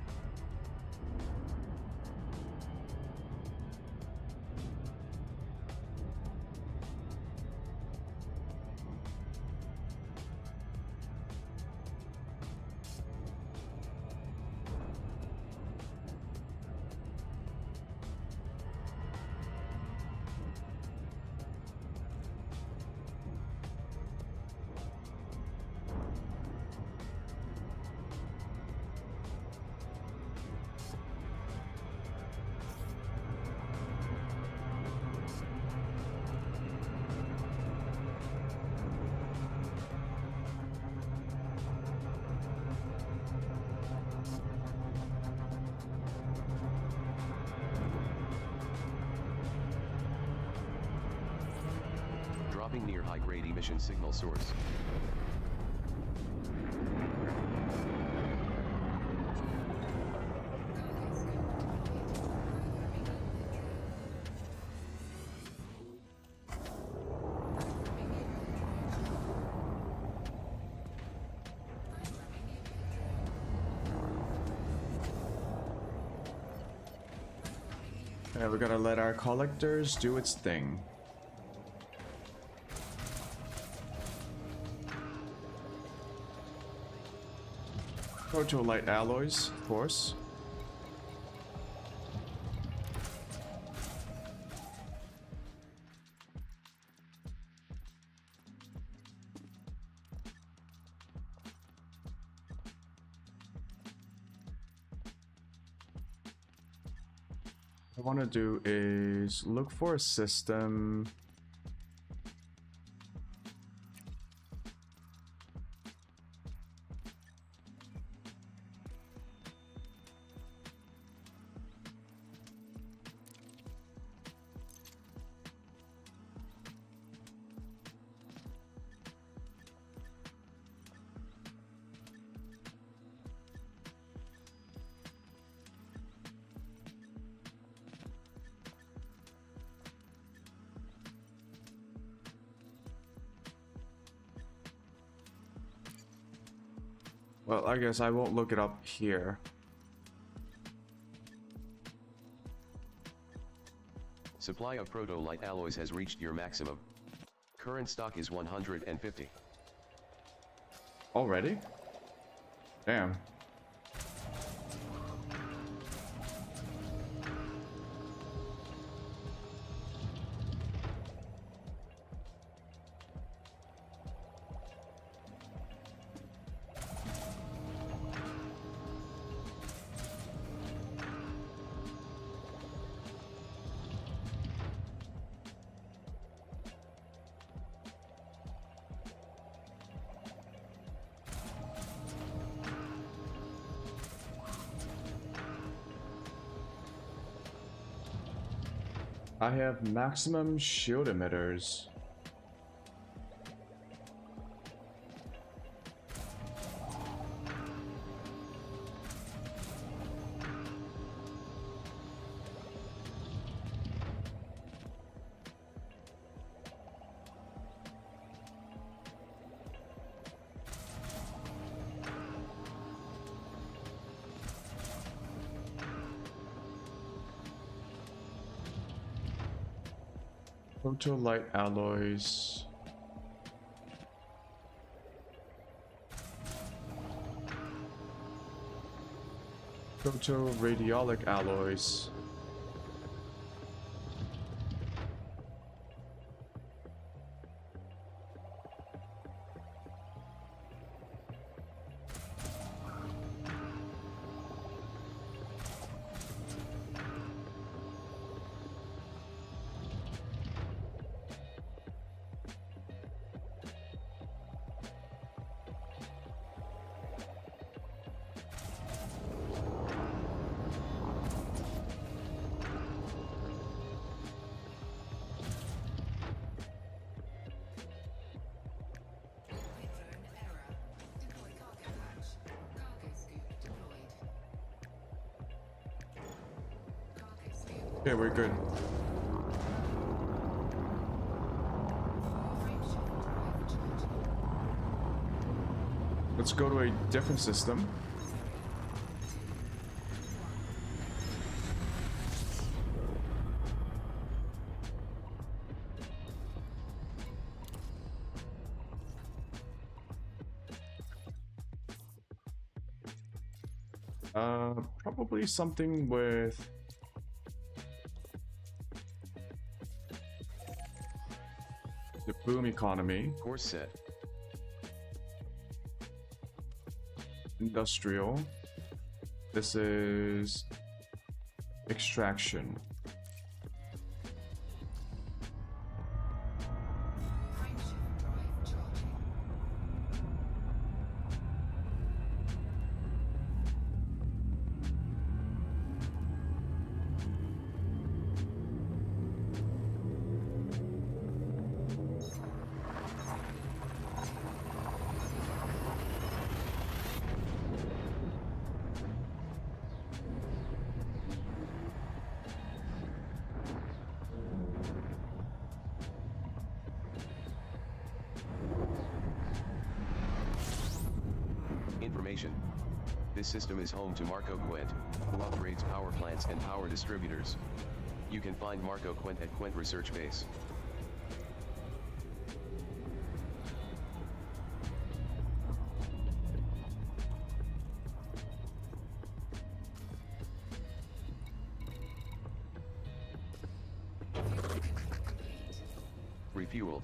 dropping near high-grade emission signal source. Yeah, we gotta let our collectors do its thing. Proto-light alloys, of course. What I want to do is look for a system. Well, I guess I won't look it up here. Supply of proto-light alloys has reached your maximum. Current stock is 150. Already? Damn. I have maximum shield emitters. Proto-light alloys. Proto-radiolic alloys. Okay, we're good. Let's go to a different system. Probably something with the boom economy. Course set. Industrial. This is extraction. information. This system is home to Marco Quent, who operates power plants and power distributors. You can find Marco Quent at Quent Research Base. Refueled.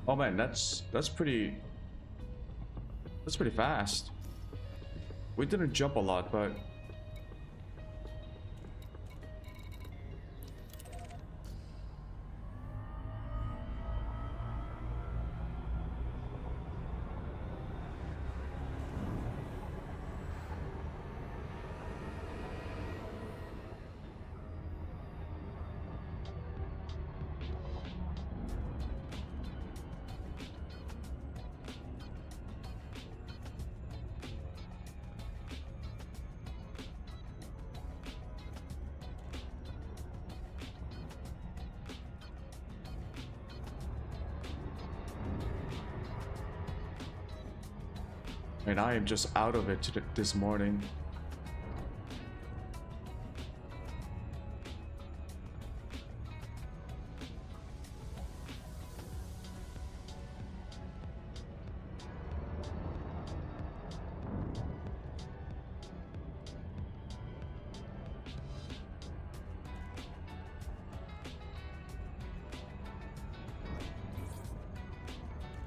Oh man, that's pretty fast. We didn't jump a lot, but and I am just out of it this morning.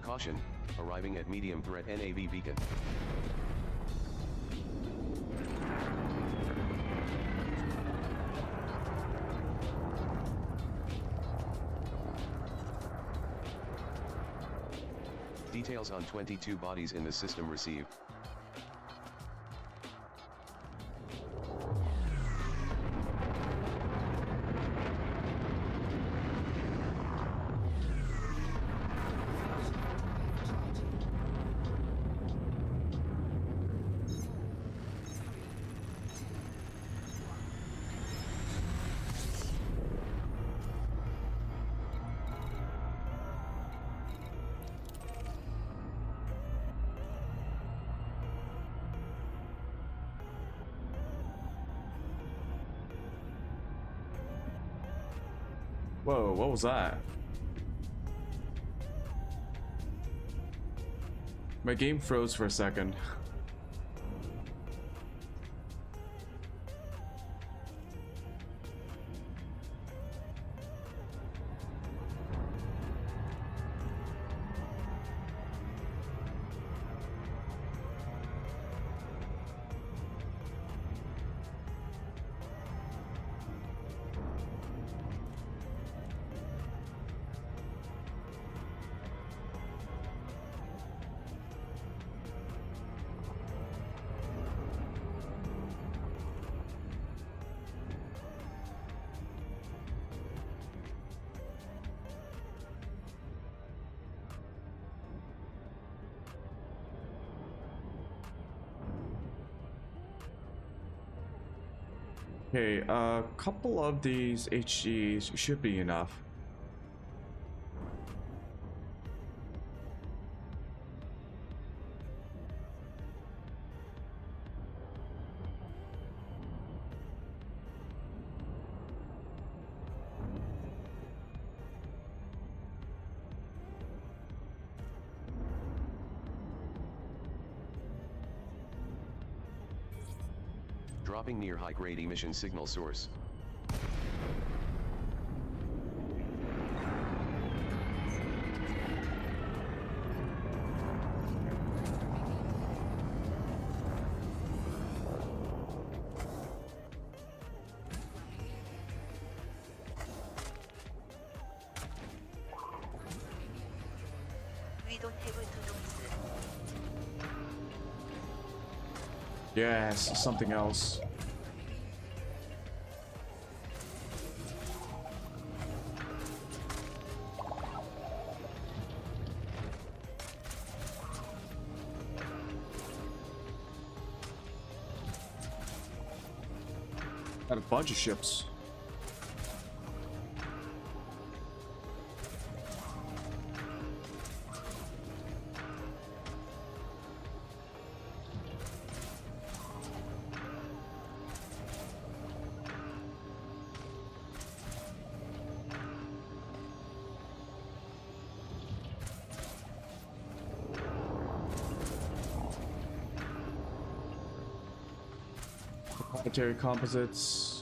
Caution, arriving at medium threat NAV beacon. Details on 22 bodies in the system received. Whoa, what was that? My game froze for a second. Okay, a couple of these HGs should be enough. Dropping near high-grade emission signal source. We don't have to do Yes, something else. Got a bunch of ships. Material composites.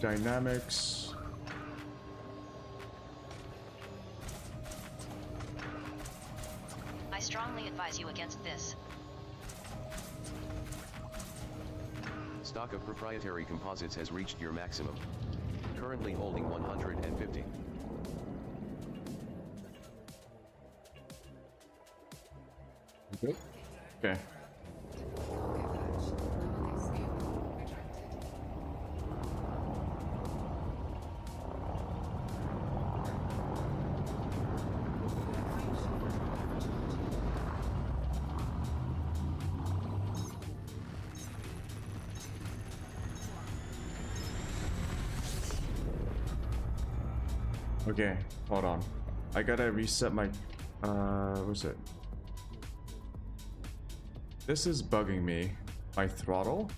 Dynamics. I strongly advise you against this. Stock of proprietary composites has reached your maximum. Currently holding 150. Okay. Okay. Okay, hold on. I gotta reset my what's it? This is bugging me. My throttle?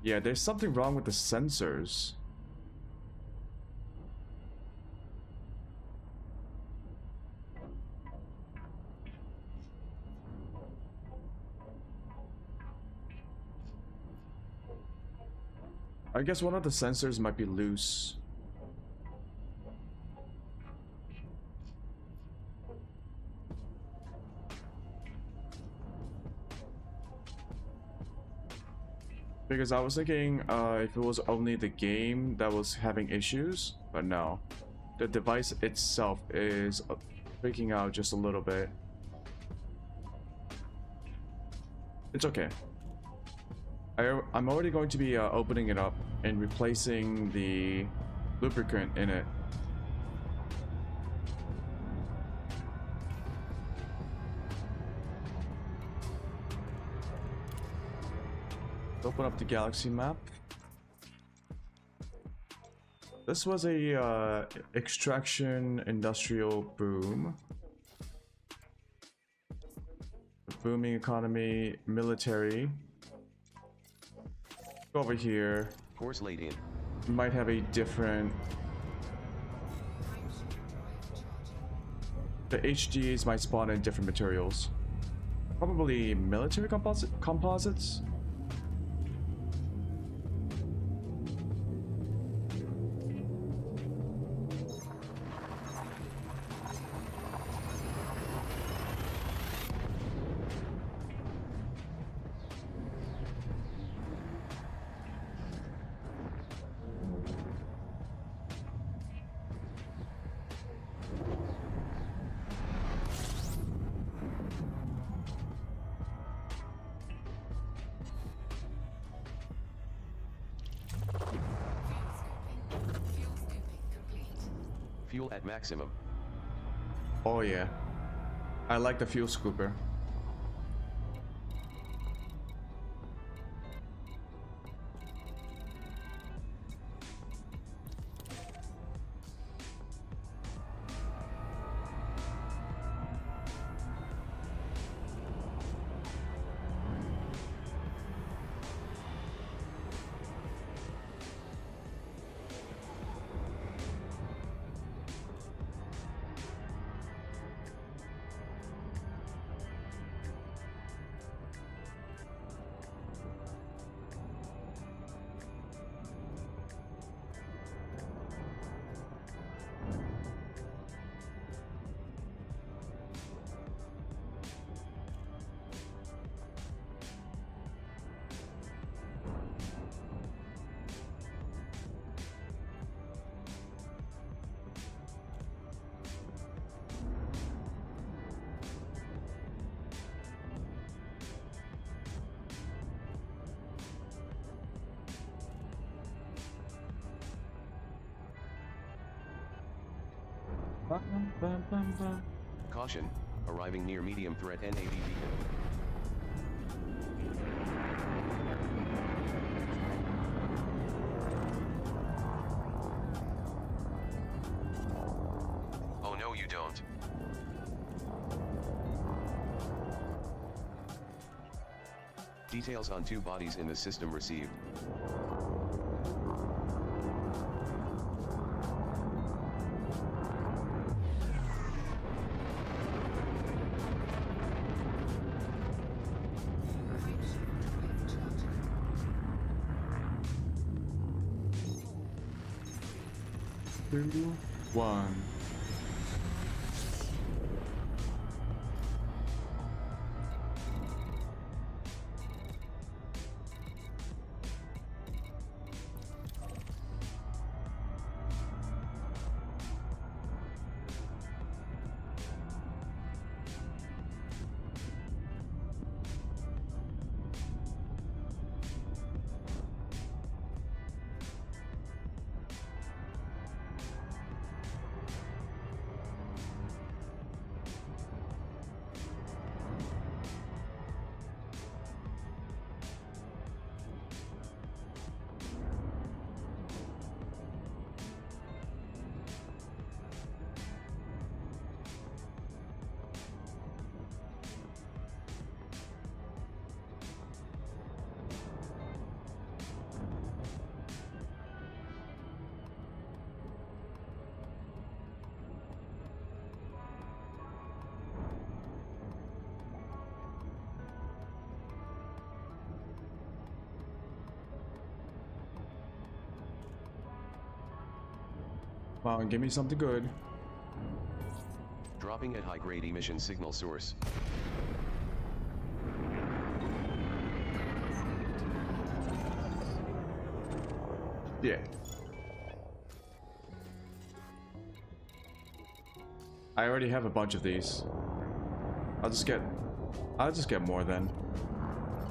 Yeah, there's something wrong with the sensors. I guess one of the sensors might be loose. Because I was thinking if it was only the game that was having issues, but no. The device itself is freaking out just a little bit. It's okay. I'm already going to be opening it up and replacing the lubricant in it. Open up the galaxy map. This was a extraction industrial boom. Booming economy, military. Go over here. Course laid in. Might have a different. The HDs might spawn in different materials. Probably military composites. Fuel at maximum. Oh yeah. I like the fuel scooper. Bum, bum, bum, bum. Caution, arriving near medium threat NAV beacon. Oh no you don't. Details on 2 bodies in the system received. Two, one. Wow, and give me something good. Dropping at high-grade emission signal source. Yeah. I already have a bunch of these. I'll just get more then.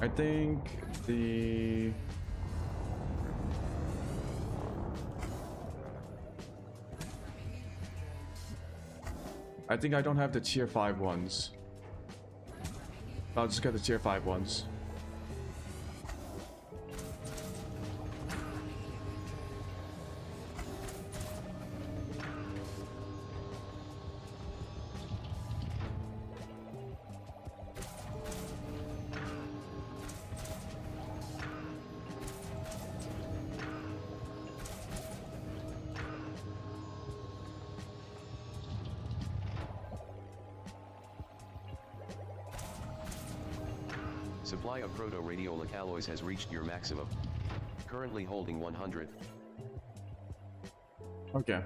I think the I think I don't have the tier 5 ones. I'll just get the tier 5 ones. Supply of proto-radiolic alloys has reached your maximum. Currently holding 100. Okay.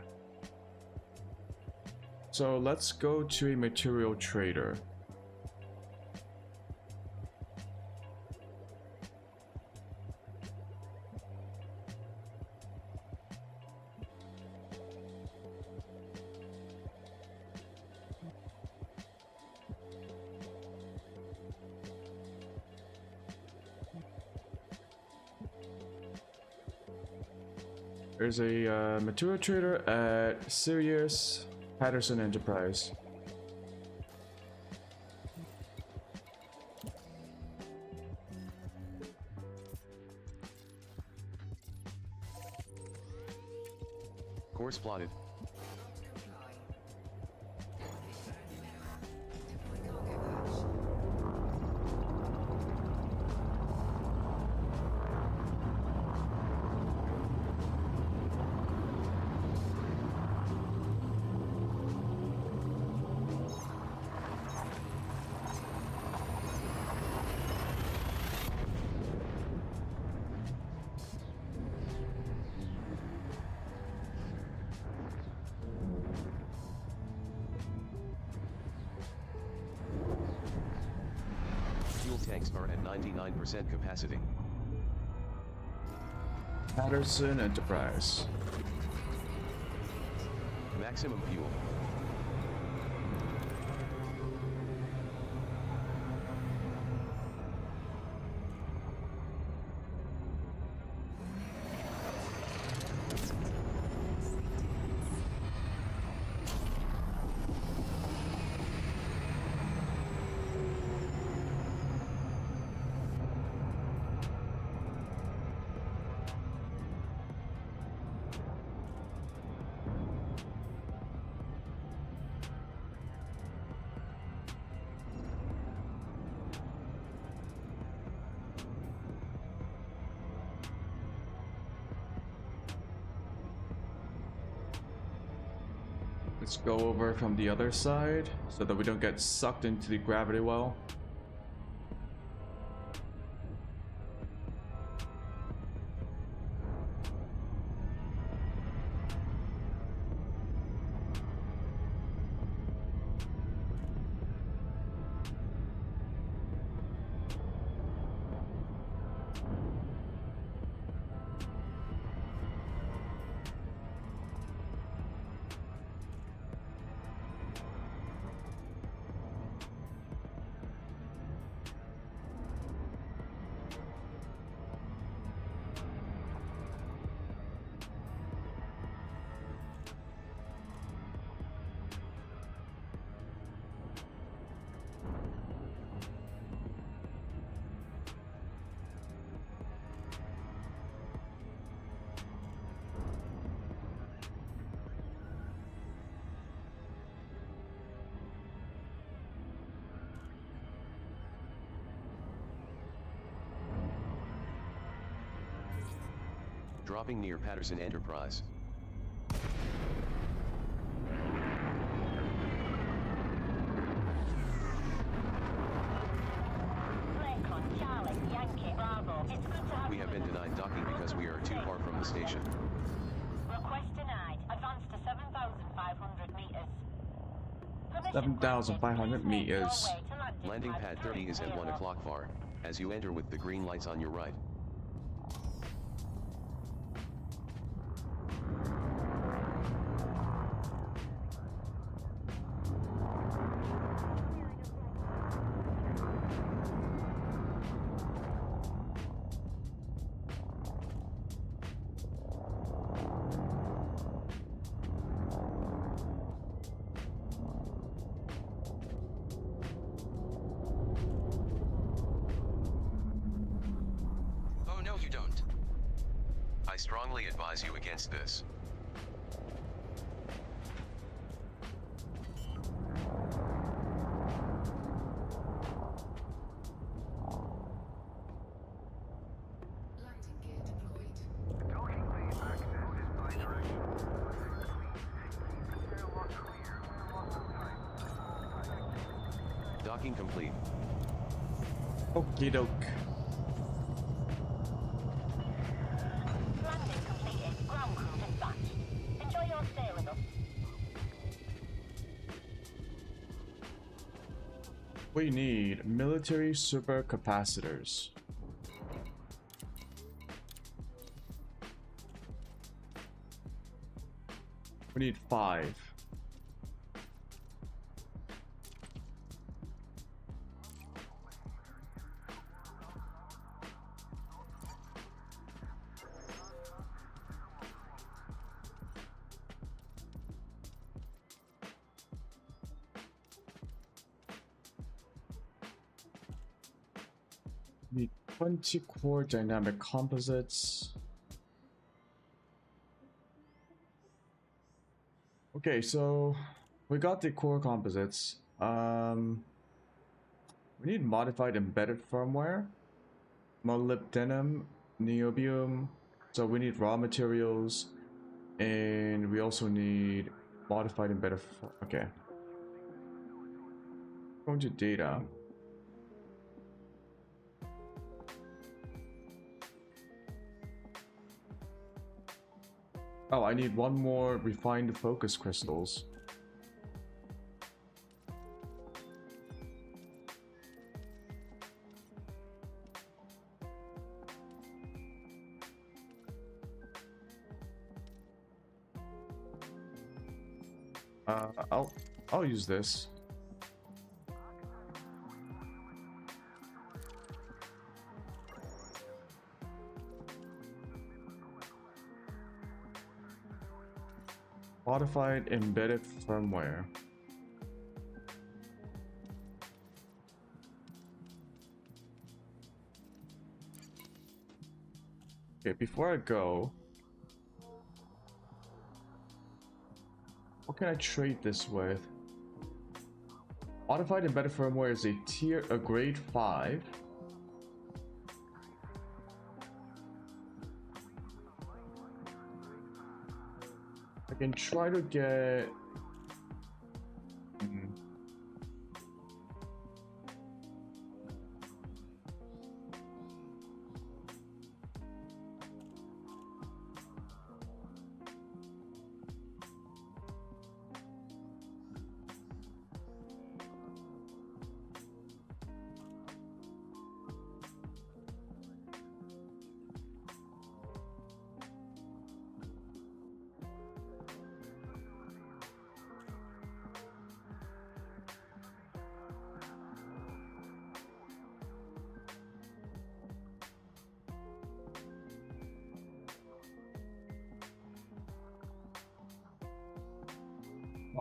So let's go to a material trader. There's a material trader at Sirius Patterson Enterprise. Course plotted. Fuel tanks are at 99% capacity. Patterson Enterprise. Maximum fuel. Let's go over from the other side so that we don't get sucked into the gravity well. Dropping near Patterson Enterprise. We have been denied docking because we are too far from the station. Request denied. Advance to 7,500 meters. 7,500 meters. Landing pad 30 is at 1 o'clock far, as you enter with the green lights on your right. Oh no you don't. I strongly advise you against this. Docking complete. Okie doke. Landing completed. Ground crew dispatched. Enjoy your stay with us. We need military supercapacitors. We need 5. Need 20 core dynamic composites. Okay, so we got the core composites. We need modified embedded firmware, molybdenum, niobium. So we need raw materials, and we also need modified embedded. Okay. Going to data. Oh, I need one more refined focus crystals. I'll use this. Modified embedded firmware. Okay, before I go, what can I trade this with? Modified embedded firmware is a grade 5. I can try to get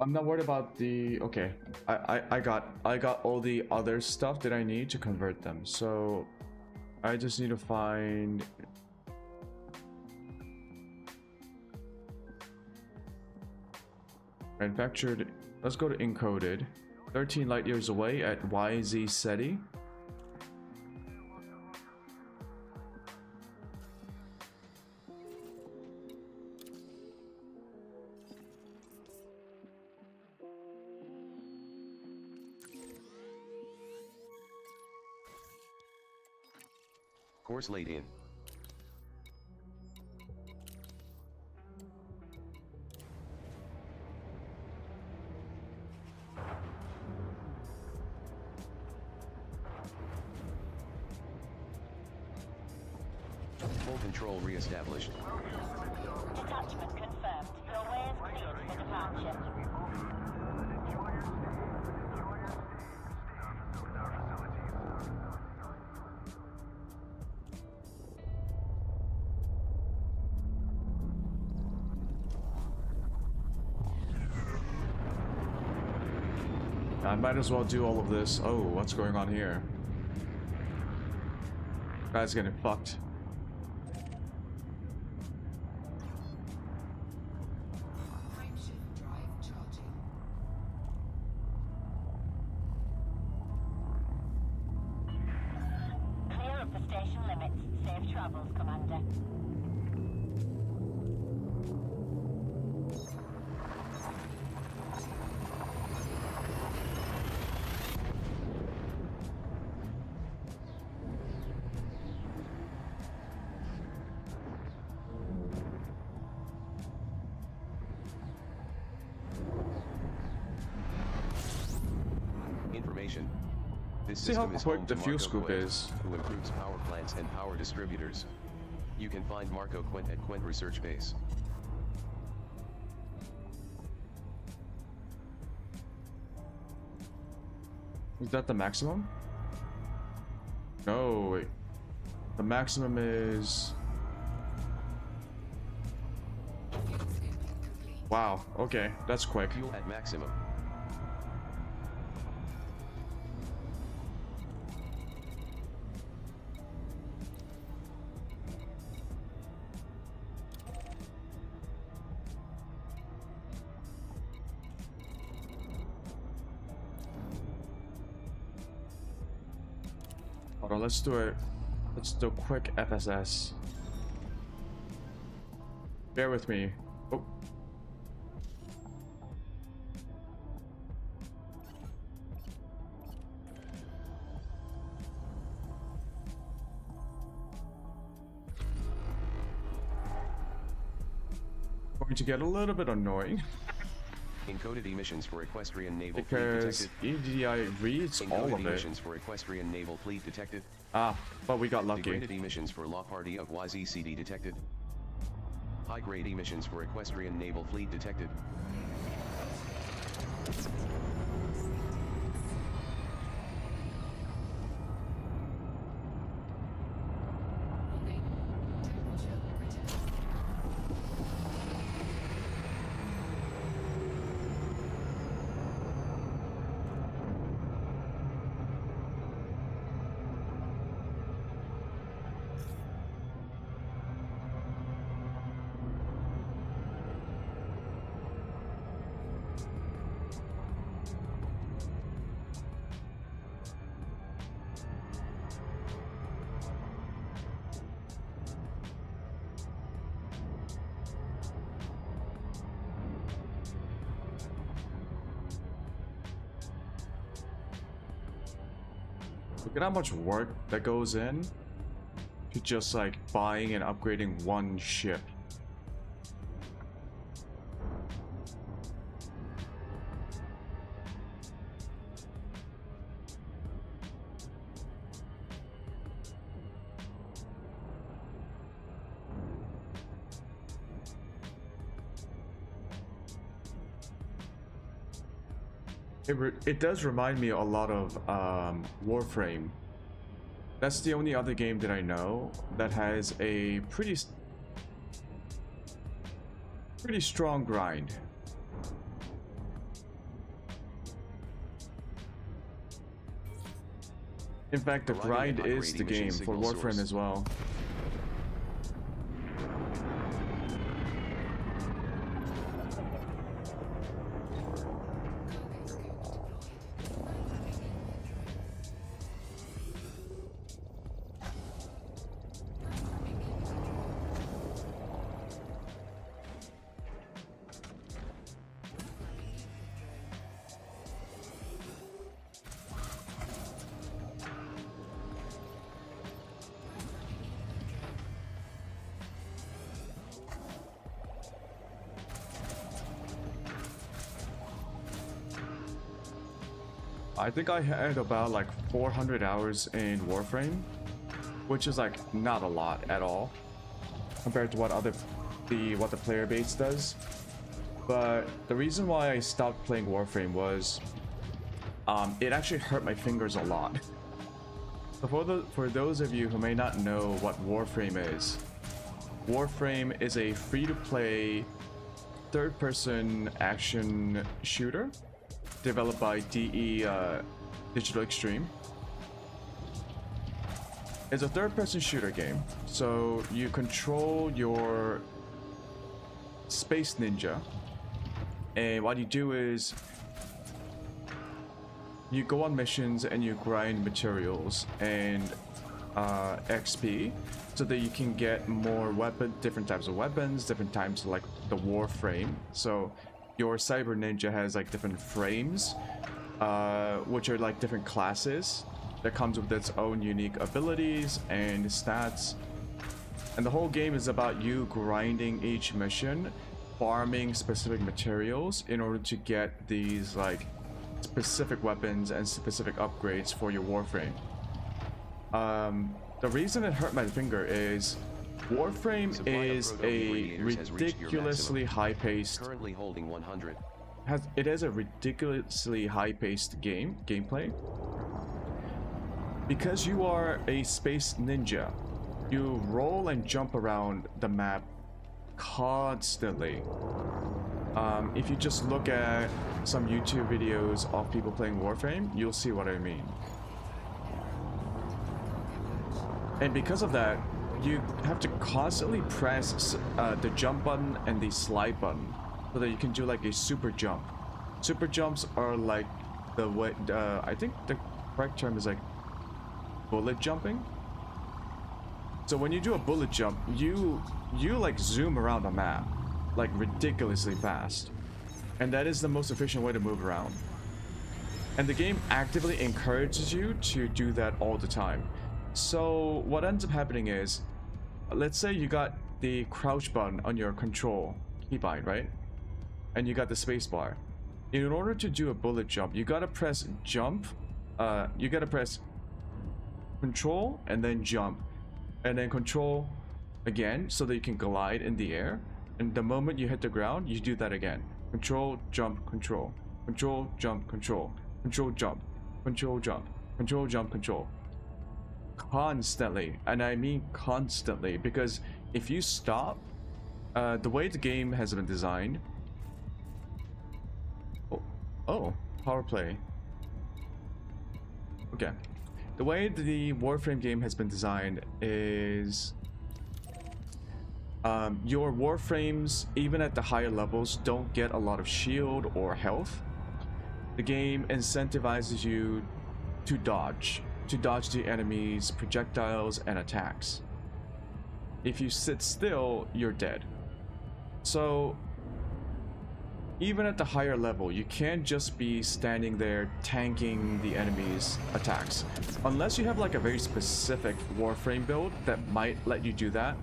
I'm not worried about the... Okay, I got all the other stuff that I need to convert them. So I just need to find... Manufactured. Let's go to encoded. 13 light years away at YZ SETI. Course laid in. Full control re-established. Detachment confirmed. Your way is cleared for departure. I might as well do all of this. Oh, what's going on here? Guy's getting fucked. Clear of the station limits. Safe travels, Commander. Information. This See how system is quick home the to fuel Marco scoop Quint, is. who improves power plants and power distributors. You can find Marco Quint at Quint Research Base. Is that the maximum? No, wait. The maximum is... Wow, okay, that's quick. Fuel at maximum. Hold on, let's do it. Let's do a quick FSS. Bear with me. Oh. Going to get a little bit annoying Encoded emissions for Equestrian Naval because Fleet detected. EDI reads all Encoded of it. emissions for Equestrian Naval Fleet detected. Ah, but we got lucky. Degraded emissions for La Party of YZCD detected. High-grade emissions for Equestrian Naval Fleet detected. Look at how much work that goes in to just like buying and upgrading one ship. It does remind me a lot of Warframe. That's the only other game that I know that has a pretty strong grind. In fact, the Arriving grind at is the operating mission game for signal Warframe source. as well. I think I had about like 400 hours in Warframe, which is like not a lot at all compared to what the player base does. But the reason why I stopped playing Warframe was it actually hurt my fingers a lot. So for those of you who may not know what Warframe is a free-to-play third-person action shooter developed by Digital Extreme. It's a third-person shooter game, so you control your space ninja, and what you do is you go on missions and you grind materials and XP so that you can get more different types of weapons, different types of like the Warframe. So your cyber ninja has like different frames, which are like different classes that comes with its own unique abilities and stats. And the whole game is about you grinding each mission, farming specific materials in order to get these like specific weapons and specific upgrades for your Warframe. The reason it hurt my finger is Warframe is a ridiculously high-paced. Currently holding 100. It has a ridiculously high-paced gameplay. Because you are a space ninja, you roll and jump around the map constantly. If you just look at some YouTube videos of people playing Warframe, you'll see what I mean. And because of that, you have to constantly press the jump button and the slide button so that you can do like a super jump. Super jumps are like the way, I think the correct term is like bullet jumping. So when you do a bullet jump, you like zoom around the map like ridiculously fast. And that is the most efficient way to move around. And the game actively encourages you to do that all the time. So what ends up happening is, let's say you got the crouch button on your control keybind, right? And you got the space bar. In order to do a bullet jump, you gotta press jump, you gotta press control and then jump. And then control again so that you can glide in the air. And the moment you hit the ground, you do that again. Control, jump, control. Control, jump, control. Control, jump. Control, jump. Control, jump, control. Constantly, and I mean constantly, because if you stop, the way the game has been designed. Oh, power play. Okay, the way the Warframe game has been designed is your Warframes, even at the higher levels, don't get a lot of shield or health. The game incentivizes you to dodge the enemy's projectiles and attacks. If you sit still, you're dead. So even at the higher level, you can't just be standing there tanking the enemy's attacks. Unless you have like a very specific Warframe build that might let you do that.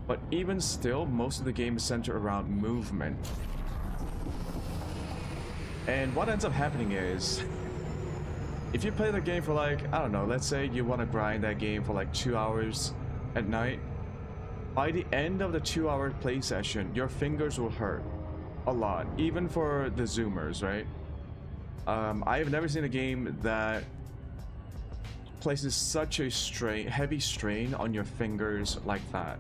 But even still, most of the game is centered around movement. And what ends up happening is, if you play the game for like, I don't know, let's say you want to grind that game for like 2 hours at night. By the end of the 2-hour play session, your fingers will hurt a lot, even for the zoomers, right? I've never seen a game that places such a heavy strain on your fingers like that.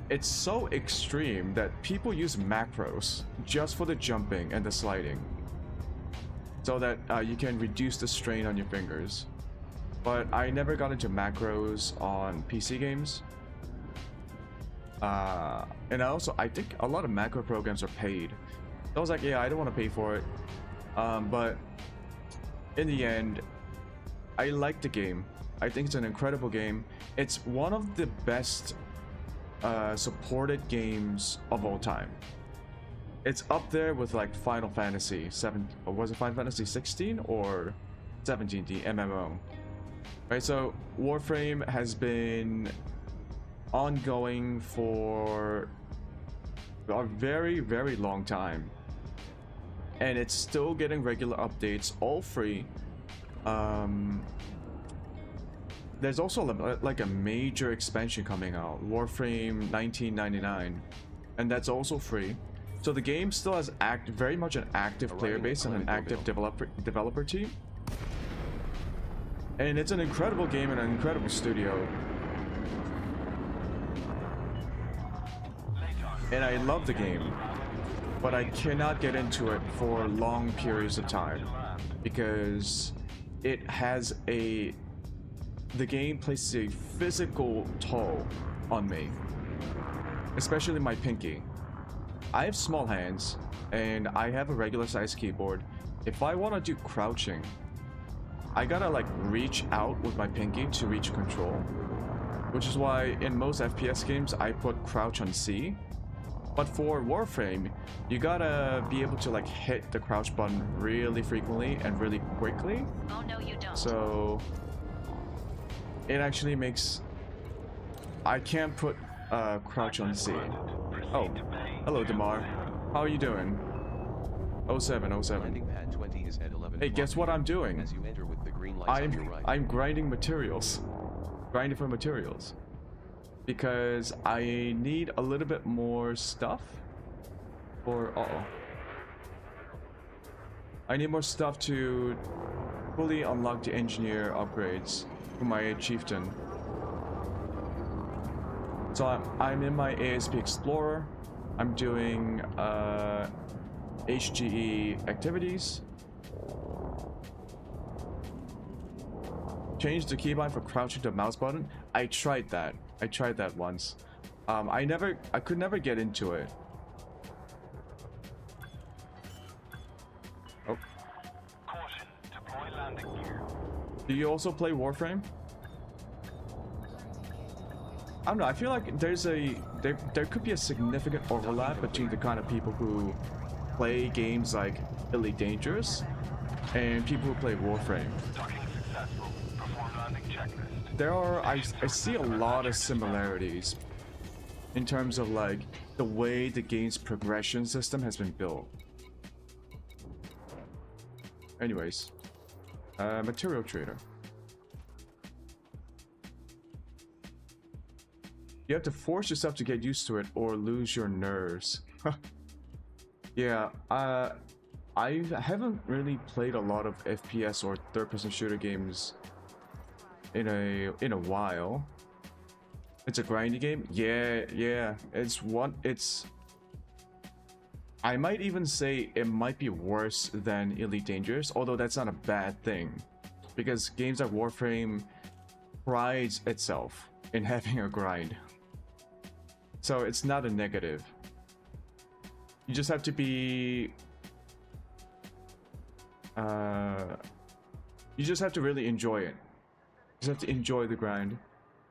It's so extreme that people use macros just for the jumping and the sliding, so that you can reduce the strain on your fingers. but I never got into macros on PC games. And I think a lot of macro programs are paid. So I was like, yeah, I don't want to pay for it. But in the end, I like the game. I think it's an incredible game. It's one of the best supported games of all time. It's up there with like Final Fantasy 7, or was it Final Fantasy 16 or 17, the MMO? Right, so Warframe has been ongoing for a very, very long time. And it's still getting regular updates, all free. There's also like a major expansion coming out, Warframe 1999, and that's also free. So the game still has very much an active player base and an active developer team. And it's an incredible game and an incredible studio. And I love the game, but I cannot get into it for long periods of time because it has the game places a physical toll on me, especially my pinky. I have small hands and I have a regular size keyboard. If I want to do crouching, I gotta like reach out with my pinky to reach control, which is why in most FPS games I put crouch on C. But for Warframe, you gotta be able to like hit the crouch button really frequently and really quickly. Oh no, you don't. So it actually makes I can't put crouch on C. Oh, hello Damar. How are you doing? 0707. Landing pad 20 is at 11. Hey, guess what I'm doing? As you enter with the green lights on your right. I'm grinding materials. Grinding for materials. Because I need a little bit more stuff for I need more stuff to fully unlock the engineer upgrades for my chieftain. So I'm in my ASP Explorer. I'm doing HGE activities. Change the keybind for crouching to mouse button. I tried that once. I could never get into it. Oh. Caution, deploy landing gear. Do you also play Warframe? I don't know, I feel like there could be a significant overlap between the kind of people who play games like Elite Dangerous and people who play Warframe. Docking successful. Perform landing checklist. I see a lot of similarities in terms of like the way the game's progression system has been built. Anyways, material trader. You have to force yourself to get used to it or lose your nerves. Yeah, I haven't really played a lot of FPS or third-person shooter games in a while. It's a grindy game. Yeah. I might even say it might be worse than Elite Dangerous, although that's not a bad thing, because games like Warframe prides itself in having a grind. So it's not a negative. You just have to be you just have to really enjoy it. You just have to enjoy the grind.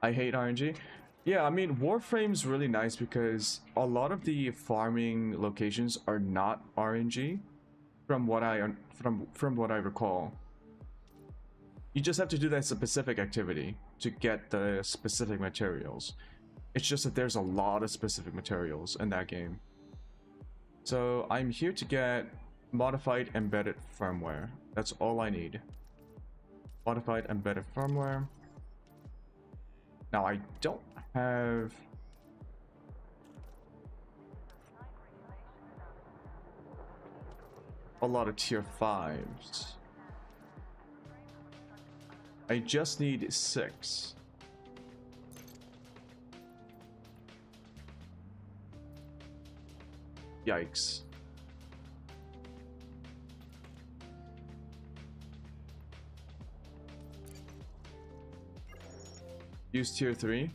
I hate RNG. Yeah, I mean Warframe's really nice because a lot of the farming locations are not RNG from what I recall. You just have to do that specific activity to get the specific materials. It's just that there's a lot of specific materials in that game. So I'm here to get modified embedded firmware. That's all I need. Modified embedded firmware. Now I don't have a lot of tier 5s. I just need 6. Yikes. Use tier 3.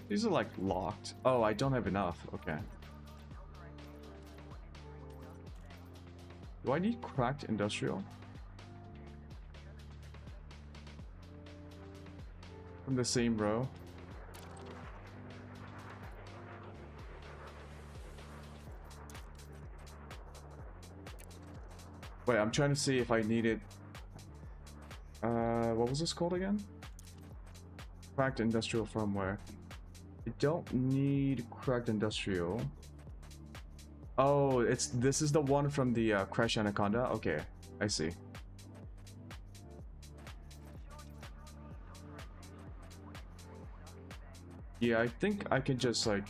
These are like locked. Oh, I don't have enough. Okay. Do I need cracked industrial? From the same row? Wait, I'm trying to see if I needed... what was this called again? Cracked industrial firmware. I don't need cracked industrial. Oh, this is the one from the Crash Anaconda? Okay, I see. Yeah, I think I can just like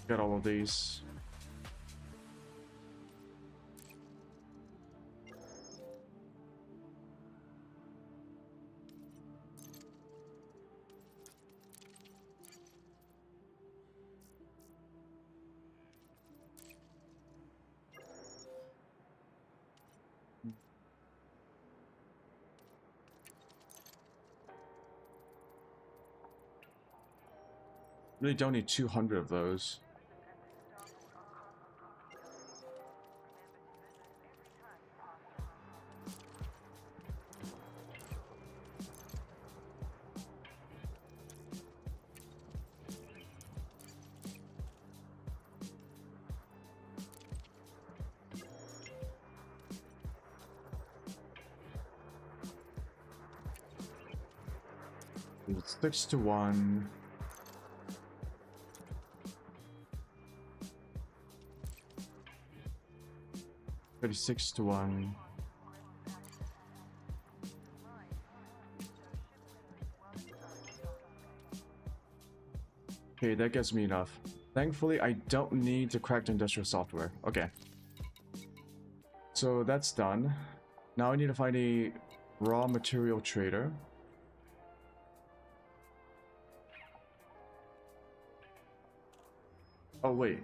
get all of these. Really don't need 200 of those. It's 6-1. Six to 1. Okay, that gets me enough. Thankfully, I don't need the cracked industrial software. Okay. So that's done. Now I need to find a raw material trader. Oh, wait.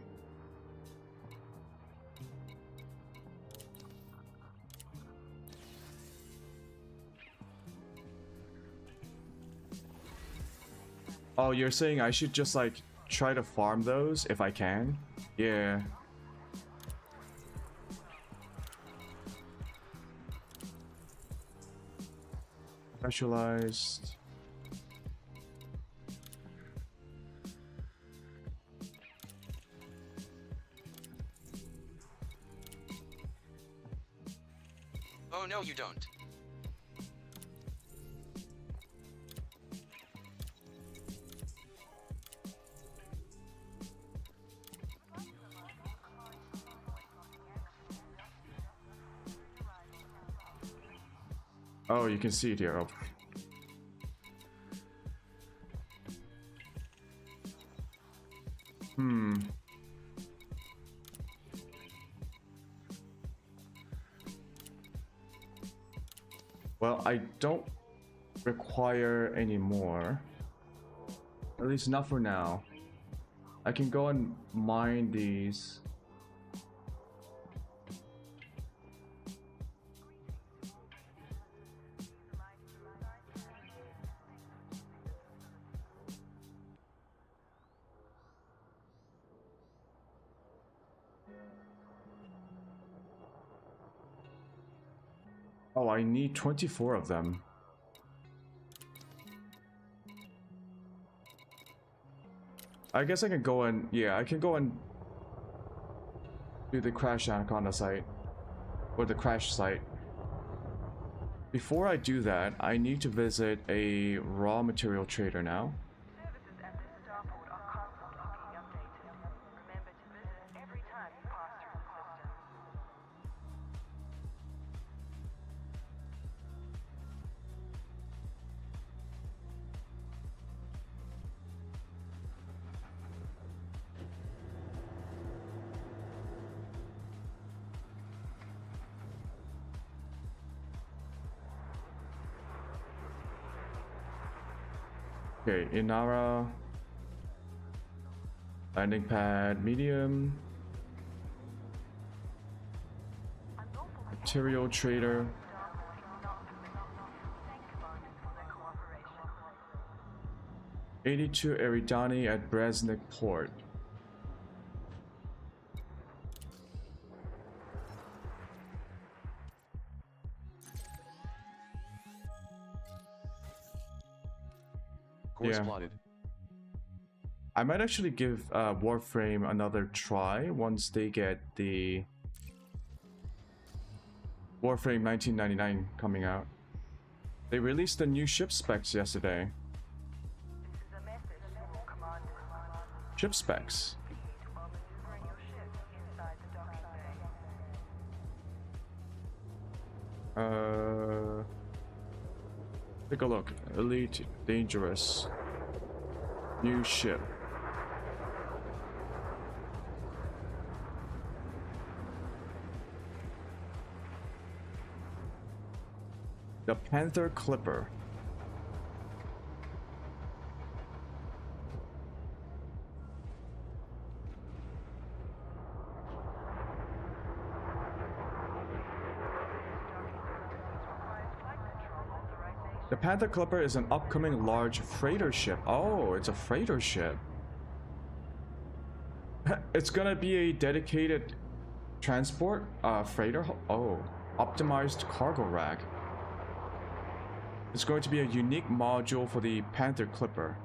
Oh, you're saying I should just like try to farm those if I can? Yeah. Specialized. Oh no, you don't. Oh, you can see it here. Oh. Well, I don't require any more. At least not for now. I can go and mine these. Oh, I need 24 of them. I guess I can go and... yeah, I can go and do the Crash Anaconda site. Or the Crash site. Before I do that, I need to visit a raw material trader now. Services at this starport are constantly being updated. Remember to visit every time you pass through the system. Okay, Inara. Landing pad, medium. material trader. Thank commanders for their cooperation. 82 Eridani at Bresnik Port. Course Yeah. plotted. I might actually give Warframe another try once they get the Warframe 1999 coming out. They released the new ship specs yesterday. This is a message to all commanders. Ship specs. While maneuvering your ship inside the docking bay. Take a look. Elite, dangerous. New ship. The Panther Clipper. The Panther Clipper is an upcoming large freighter ship. Oh, it's a freighter ship. It's gonna be a dedicated transport freighter. Oh, optimized cargo rack. It's going to be a unique module for the Panther Clipper.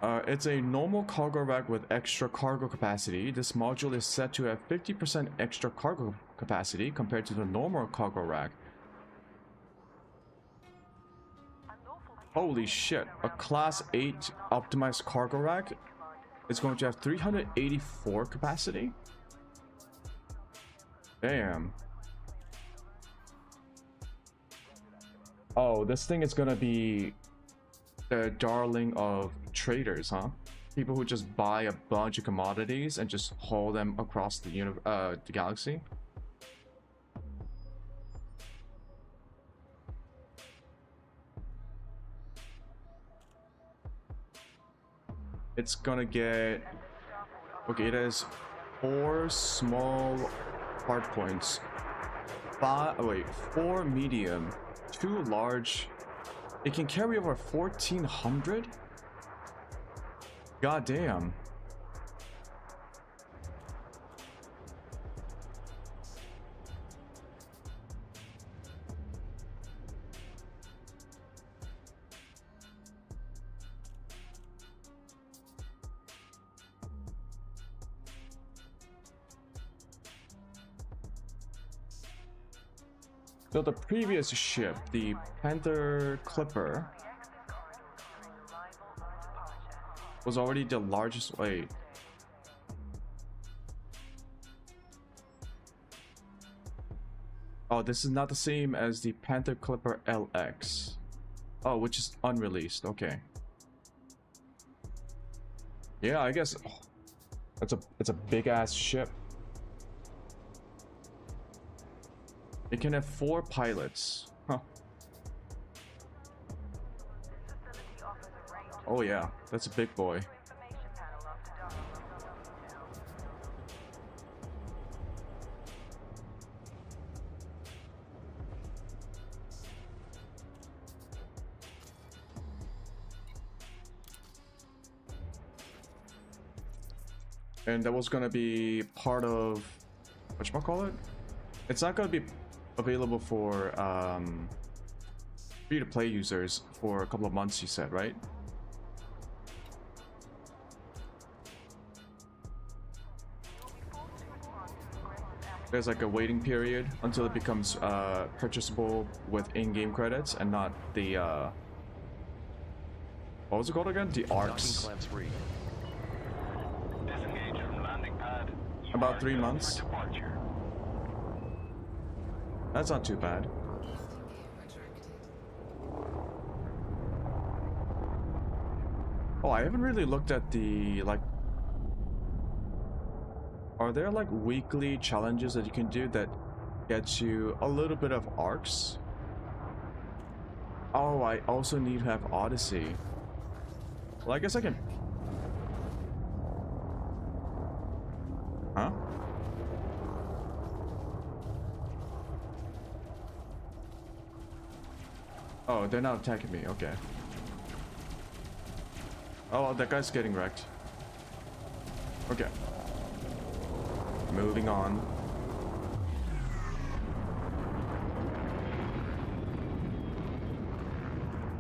It's a normal cargo rack with extra cargo capacity. This module is set to have 50% extra cargo capacity compared to the normal cargo rack. Holy shit, a class 8 optimized cargo rack is going to have 384 capacity? Damn. Oh, this thing is gonna be the darling of traders, huh? People who just buy a bunch of commodities and just haul them across the galaxy. It's gonna get... Okay, it has 4 small hard points. 4 medium. 2 large. It can carry over 1,400? God damn. So the previous ship, the Panther Clipper, was already the largest. Wait. Oh, this is not the same as the Panther Clipper LX. Oh, which is unreleased. Okay. Yeah, I guess it's a big ass ship. It can have 4 pilots. Huh. Oh yeah, that's a big boy. And that was gonna be part of whatchamacallit? It's not gonna be available for free-to-play users for a couple of months, you said, right? There's like a waiting period until it becomes purchasable with in-game credits and not the what was it called again? The arcs. Docking clamps free. Disengage from the landing pad. You About are 3 set months. for departure. That's not too bad. Oh, I haven't really looked at the, like... Are there, like, weekly challenges that you can do that gets you a little bit of arcs? Oh, I also need to have Odyssey. Well, I guess I can... Huh? Oh, they're not attacking me. Okay. Oh, well, that guy's getting wrecked. Okay. Moving on.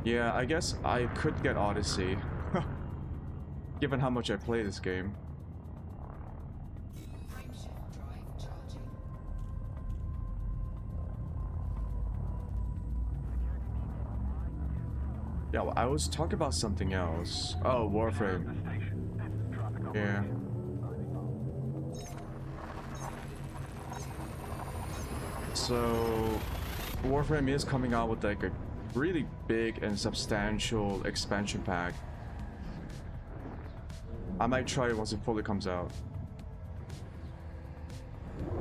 Yeah, I guess I could get Odyssey. Given how much I play this game. Yeah, well, I was talking about something else. Oh, Warframe. Yeah. So, Warframe is coming out with like a really big and substantial expansion pack. I might try it once it fully comes out.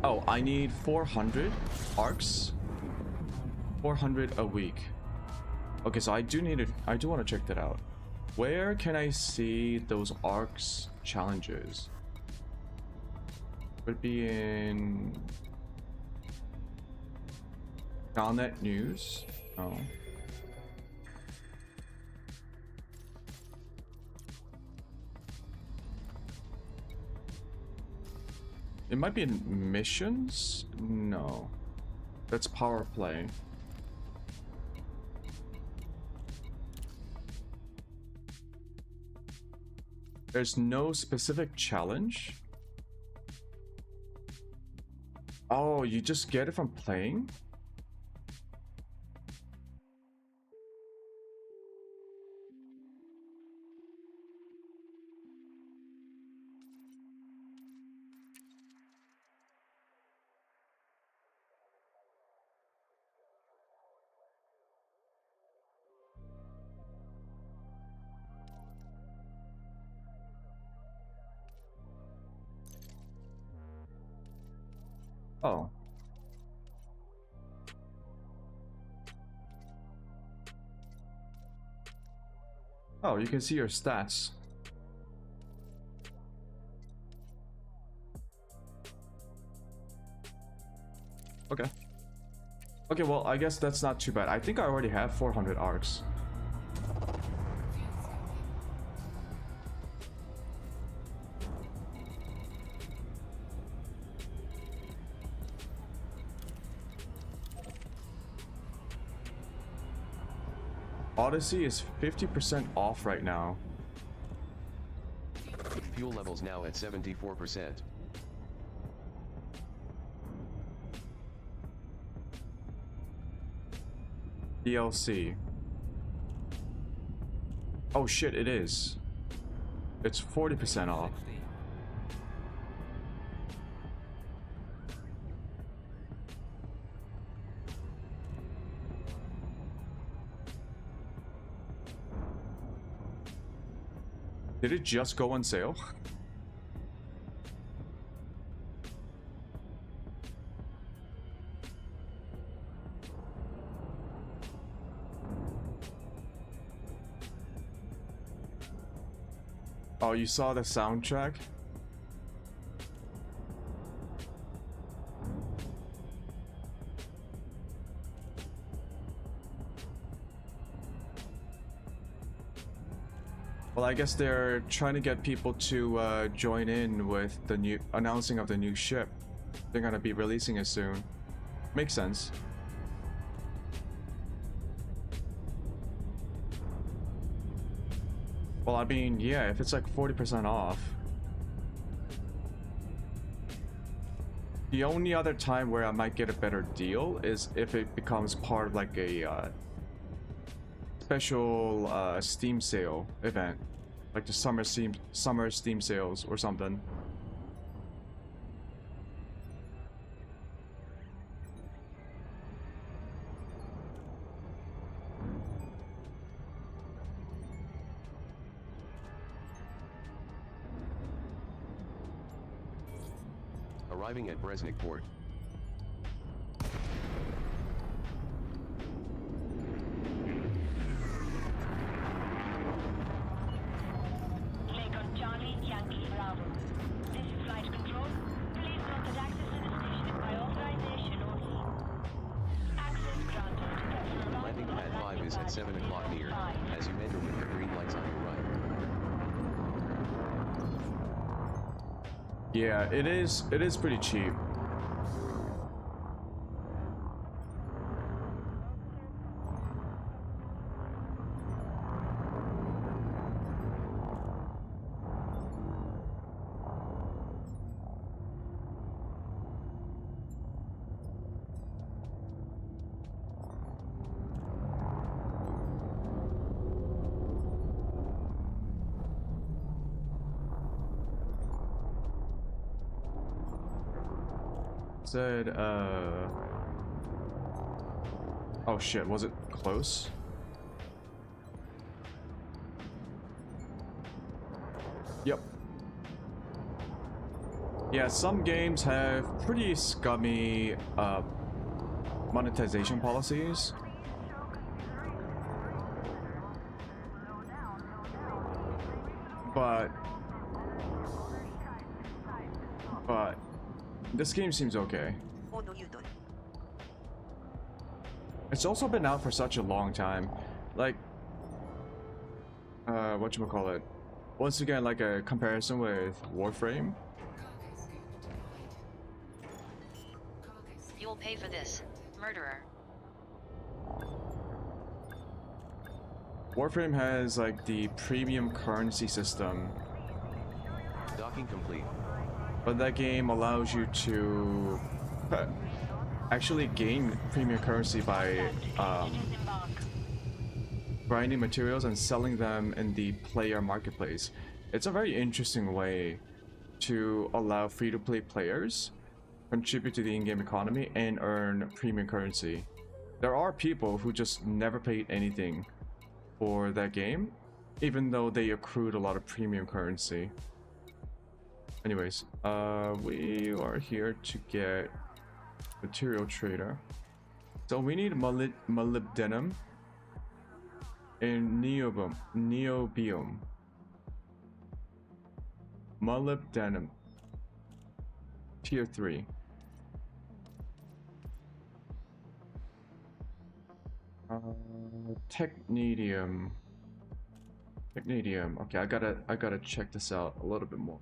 Oh, I need 400 arcs. 400 a week. Okay, so I do want to check that out. Where can I see those arcs challenges? Would it be in Galnet News? No. It might be in missions? No. That's power play. There's no specific challenge? Oh, you just get it from playing? Oh. Oh, you can see your stats. Okay. Okay, well, I guess that's not too bad. I think I already have 400 arcs. Odyssey is 50% off right now. Fuel levels now at 74%. DLC. Oh shit, it is. It's 40% off. Did it just go on sale? Oh, you saw the soundtrack? Well, I guess they're trying to get people to join in with the new announcing of the new ship. They're gonna be releasing it soon. Makes sense. Well, I mean, yeah, if it's like 40% off. The only other time where I might get a better deal is if it becomes part of like a special Steam sale event, like the summer Steam sales or something. Arriving at Bresnik Port. Lincoln Charlie, Yankee Bravo. This is flight control. Please note that access to the station is by authorization only. Access granted. Landing pad 5 is is at 7 o'clock near, as you enter with the green lights on your right. Yeah, it is pretty cheap. Said, oh shit, was it close? Yep. Yeah, some games have pretty scummy, monetization policies. But this game seems okay. Oh no, you don't. It's also been out for such a long time. Like, whatchamacallit? Once again, like a comparison with Warframe. You will pay for this, murderer. Warframe has like the premium currency system, Docking complete. but that game allows you to actually gain premium currency by grinding materials and selling them in the player marketplace. It's a very interesting way to allow free-to-play players contribute to the in-game economy and earn premium currency. There are people who just never paid anything for that game, even though they accrued a lot of premium currency. Anyways, we are here to get material trader. So we need molybdenum and neobium. Molybdenum. Tier 3. Technetium. Okay, I gotta check this out a little bit more.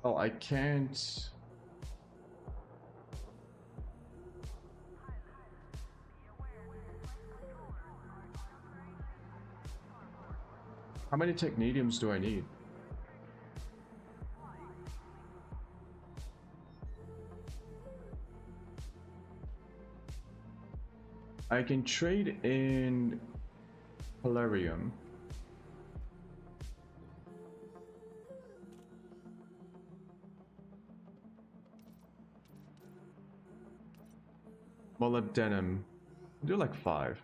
Oh, I can't. How many technetiums do I need? I can trade in Polarium. Molybdenum. Do like 5.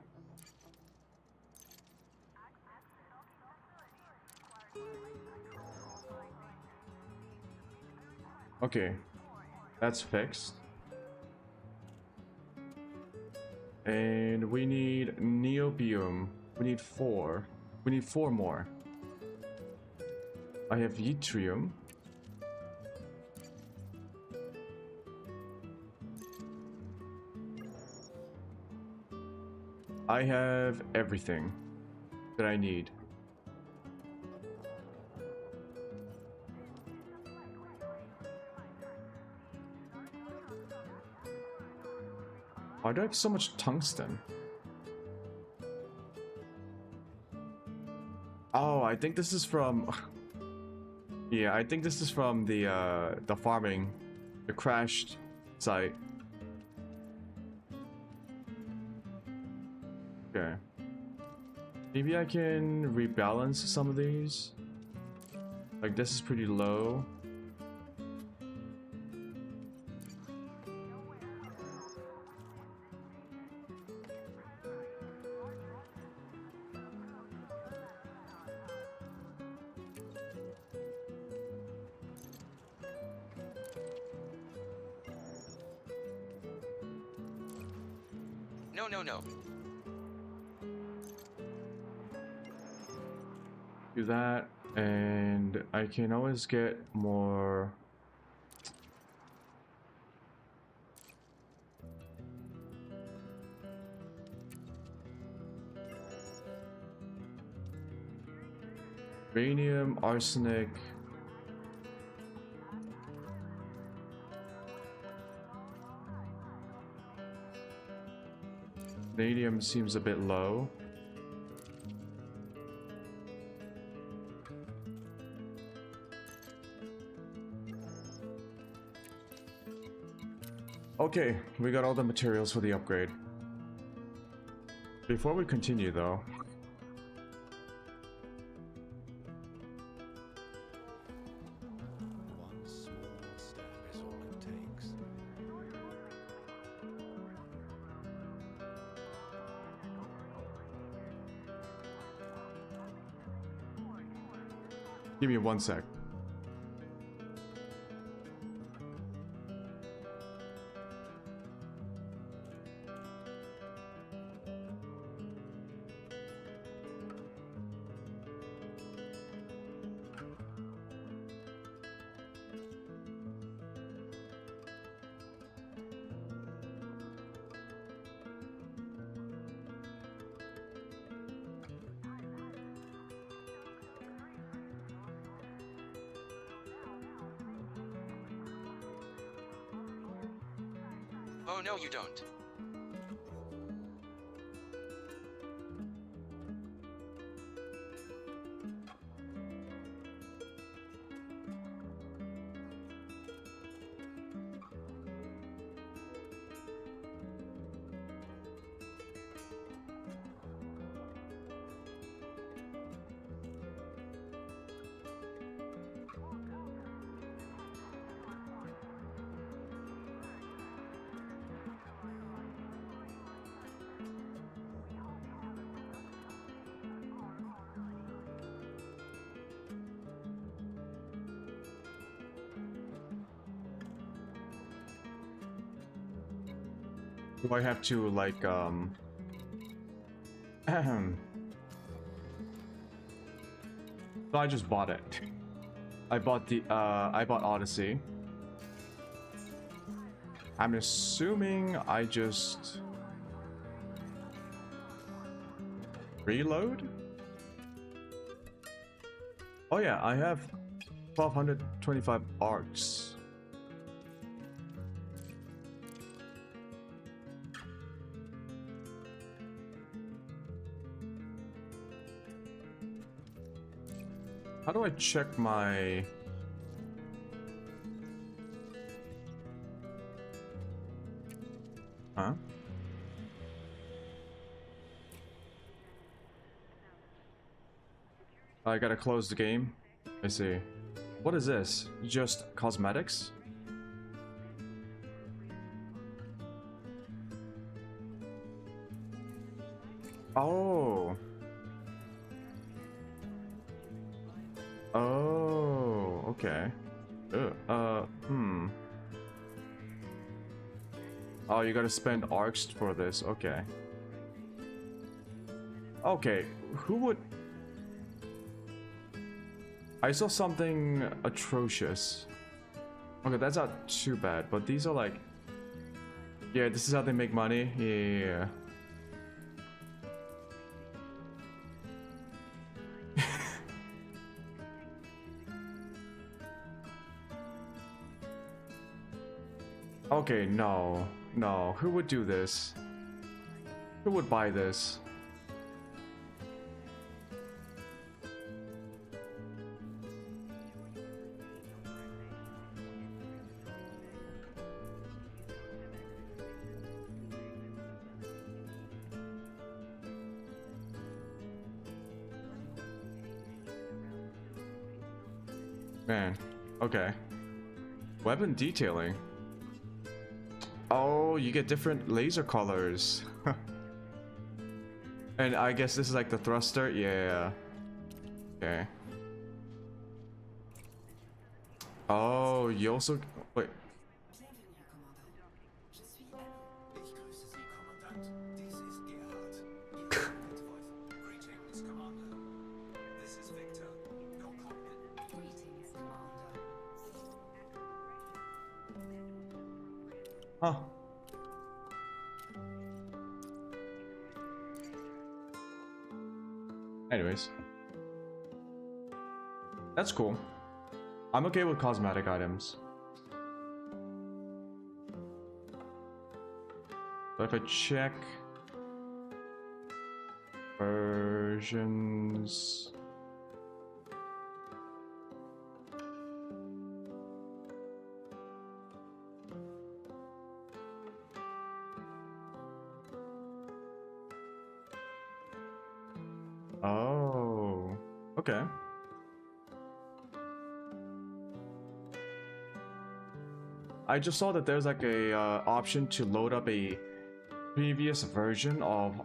Okay, that's fixed. And we need neobium. We need 4. We need 4 more. I have yttrium. I have everything that I need. Why do I have so much tungsten? Oh, I think this is from... Yeah, I think this is from the farming, the crashed site. Okay. Maybe I can rebalance some of these. Like this is pretty low. No, no, no. Do that, and I can always get more. Uranium, arsenic. Vanadium seems a bit low. Okay, we got all the materials for the upgrade. Before we continue though, One small step is all it takes. give me 1 sec. Oh no, you don't. Do I have to like So I just bought it. I bought Odyssey. I'm assuming I just reload? Oh yeah, I have 1225 arcs. How do I check my... Huh? I gotta close the game. I see. What is this? Just cosmetics? Oh. Oh, okay. Oh, you gotta spend arcs for this. Okay. Okay, who would... I saw something atrocious. Okay, that's not too bad, but these are like... Yeah, this is how they make money. Yeah. Okay, no. No, who would do this? Who would buy this? Man, okay. Weapon detailing. Oh, you get different laser colors. And I guess this is like the thruster? Yeah. Okay. Oh, you also... Wait. Huh. Anyways. That's cool. I'm okay with cosmetic items. So if I check versions, oh, okay. I just saw that there's like a option to load up a previous version of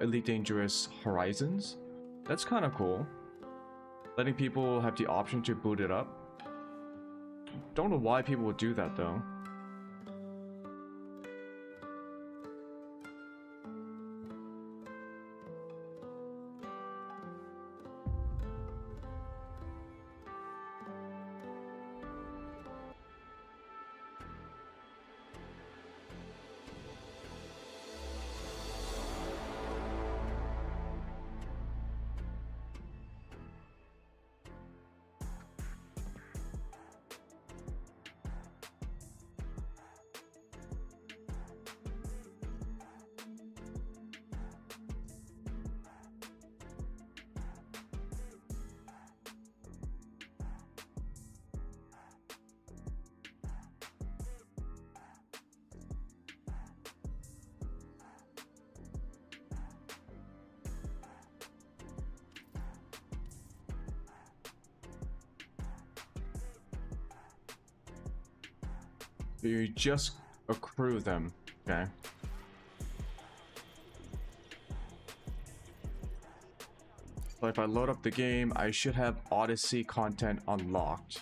Elite Dangerous Horizons. That's kind of cool. Letting people have the option to boot it up. Don't know why people would do that though. You just accrue them, okay? So if I load up the game, I should have Odyssey content unlocked.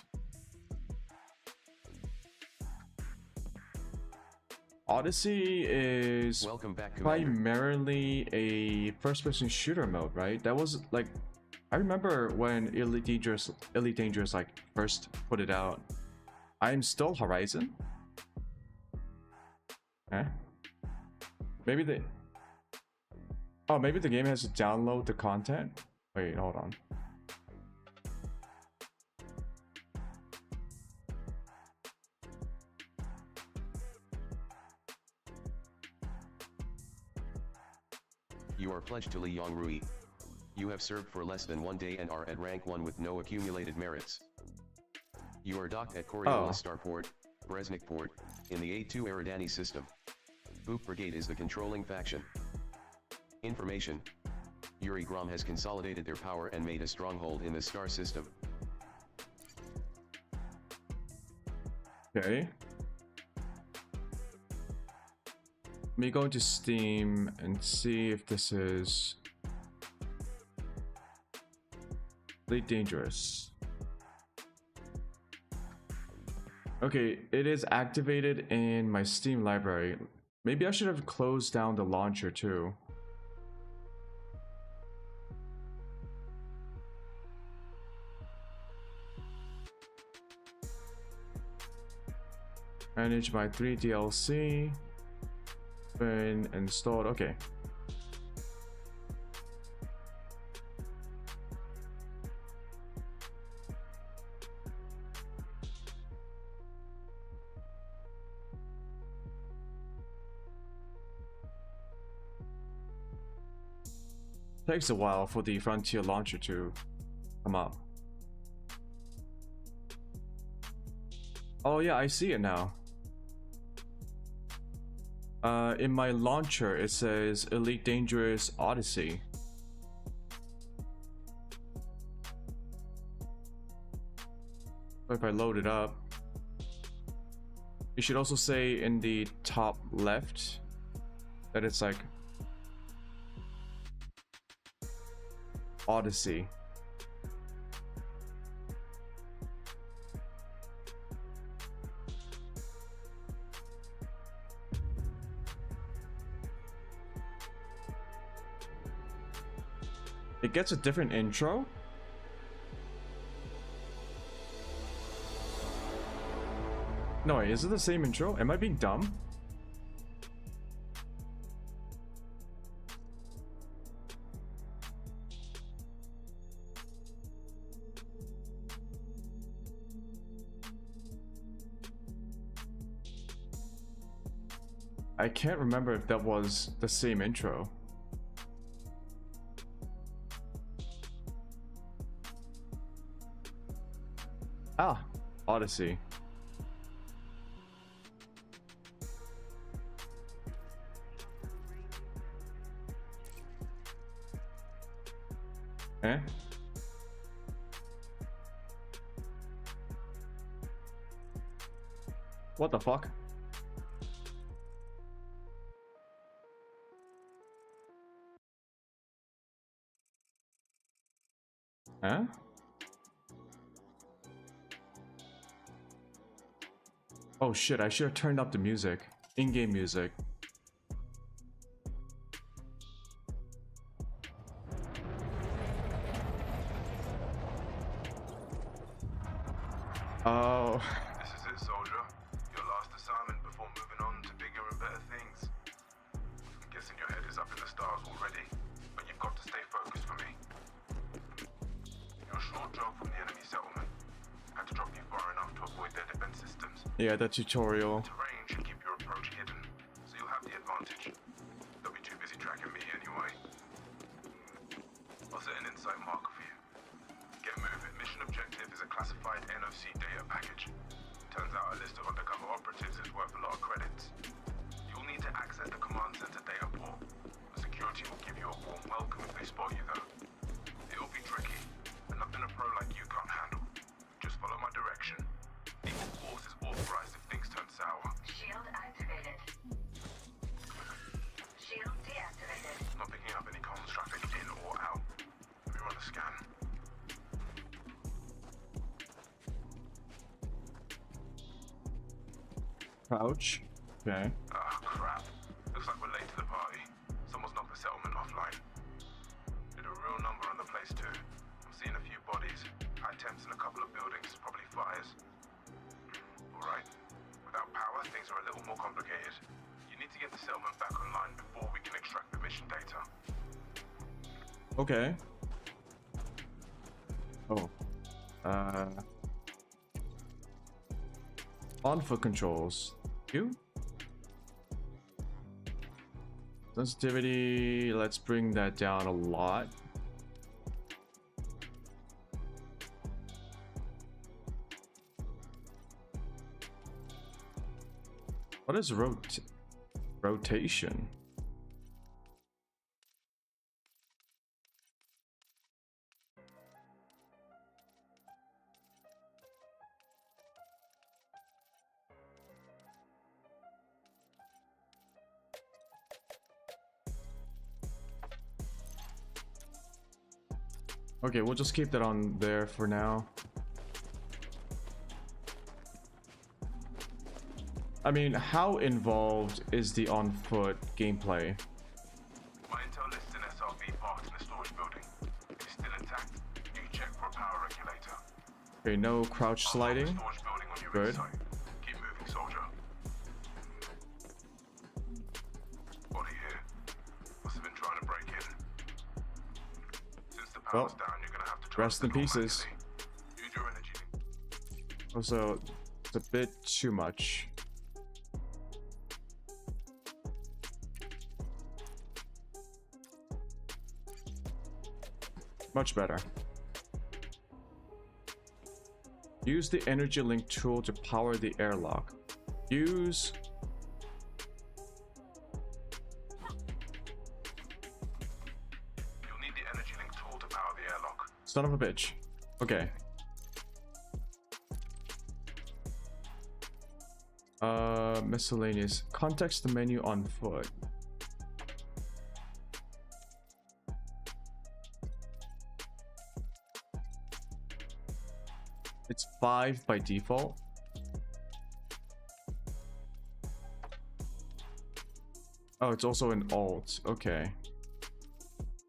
Odyssey is Welcome back, Commander. primarily a first-person shooter mode, right? That was like, I remember when Elite Dangerous like first put it out. I'm still Horizon. Okay. Maybe the maybe the game has to download the content. Wait, hold on. You are pledged to Li Yongrui. You have served for less than 1 day and are at rank 1 with no accumulated merits. You are docked at Coriolis Starport, Breznikport, in the A2 Eridani system. Boop Brigade is the controlling faction. Information. Yuri Grom has consolidated their power and made a stronghold in the star system. Okay. Let me go into Steam and see if this is Elite Dangerous. Okay, it is activated in my Steam library. Maybe I should have closed down the launcher too. Managed by 3 DLC. Been installed. Okay. Takes a while for the Frontier launcher to come up. Oh yeah, I see it now. In my launcher, it says Elite Dangerous Odyssey. So if I load it up, it should also say in the top left that it's like Odyssey. It gets a different intro. No, wait, is it the same intro? Am I being dumb? I can't remember if that was the same intro. Ah, Odyssey. Eh? What the fuck? Huh? Oh shit, I should have turned up the music. In-game music. Oh. This is it, soldier. Your last assignment before moving on to bigger and better things. I'm guessing your head is up in the stars already, but you've got to stay focused for me. You're a short jog from the enemy settlement. Had to drop you far enough to avoid their defense systems. Yeah, the tutorial. Terrain should keep your approach hidden, so you'll have the advantage. They'll be too busy tracking me anyway. I'll set an insight marker for you. Get moving. Mission objective is a classified NOC data package. Turns out a list of undercover operatives is worth a lot of credits. You'll need to access the command center data port. The security will give you a warm welcome if they spot you though. It'll be tricky, and nothing a pro like you can't handle. Just follow my direction. Equal force is authorized if things turn sour. Shield activated. Shield deactivated. Not picking up any comms traffic in or out. Let me run a scan. Crouch. Okay. Ah, crap. Looks like we're late to the party. Someone's knocked the settlement offline. Did a real number on the place too. I'm seeing a few bodies. High temps in a couple of buildings, probably fires. Alright. Without power, things are a little more complicated. You need to get the settlement back online before we can extract the mission data. Okay. Oh. On foot controls. You? Sensitivity, let's bring that down a lot. What is rotation? Okay, we'll just keep that on there for now. I mean, how involved is the on-foot gameplay? My intel lists an SRV parked in the storage building. If it's still intact, you check for a power regulator. Okay, no crouch sliding. Storage building on your Good. insight. Keep moving, soldier. Body here. Must have been trying to break in. Since the power's Well, down, you're gonna have to try rest to in pieces. manually. Use your energy. Also, it's a bit too much. Much better. Use the energy link tool to power the airlock. Use. You'll need the energy link tool to power the airlock. Son of a bitch. Okay. Miscellaneous. Context the menu on foot. It's 5 by default. Oh, it's also an alt. Okay.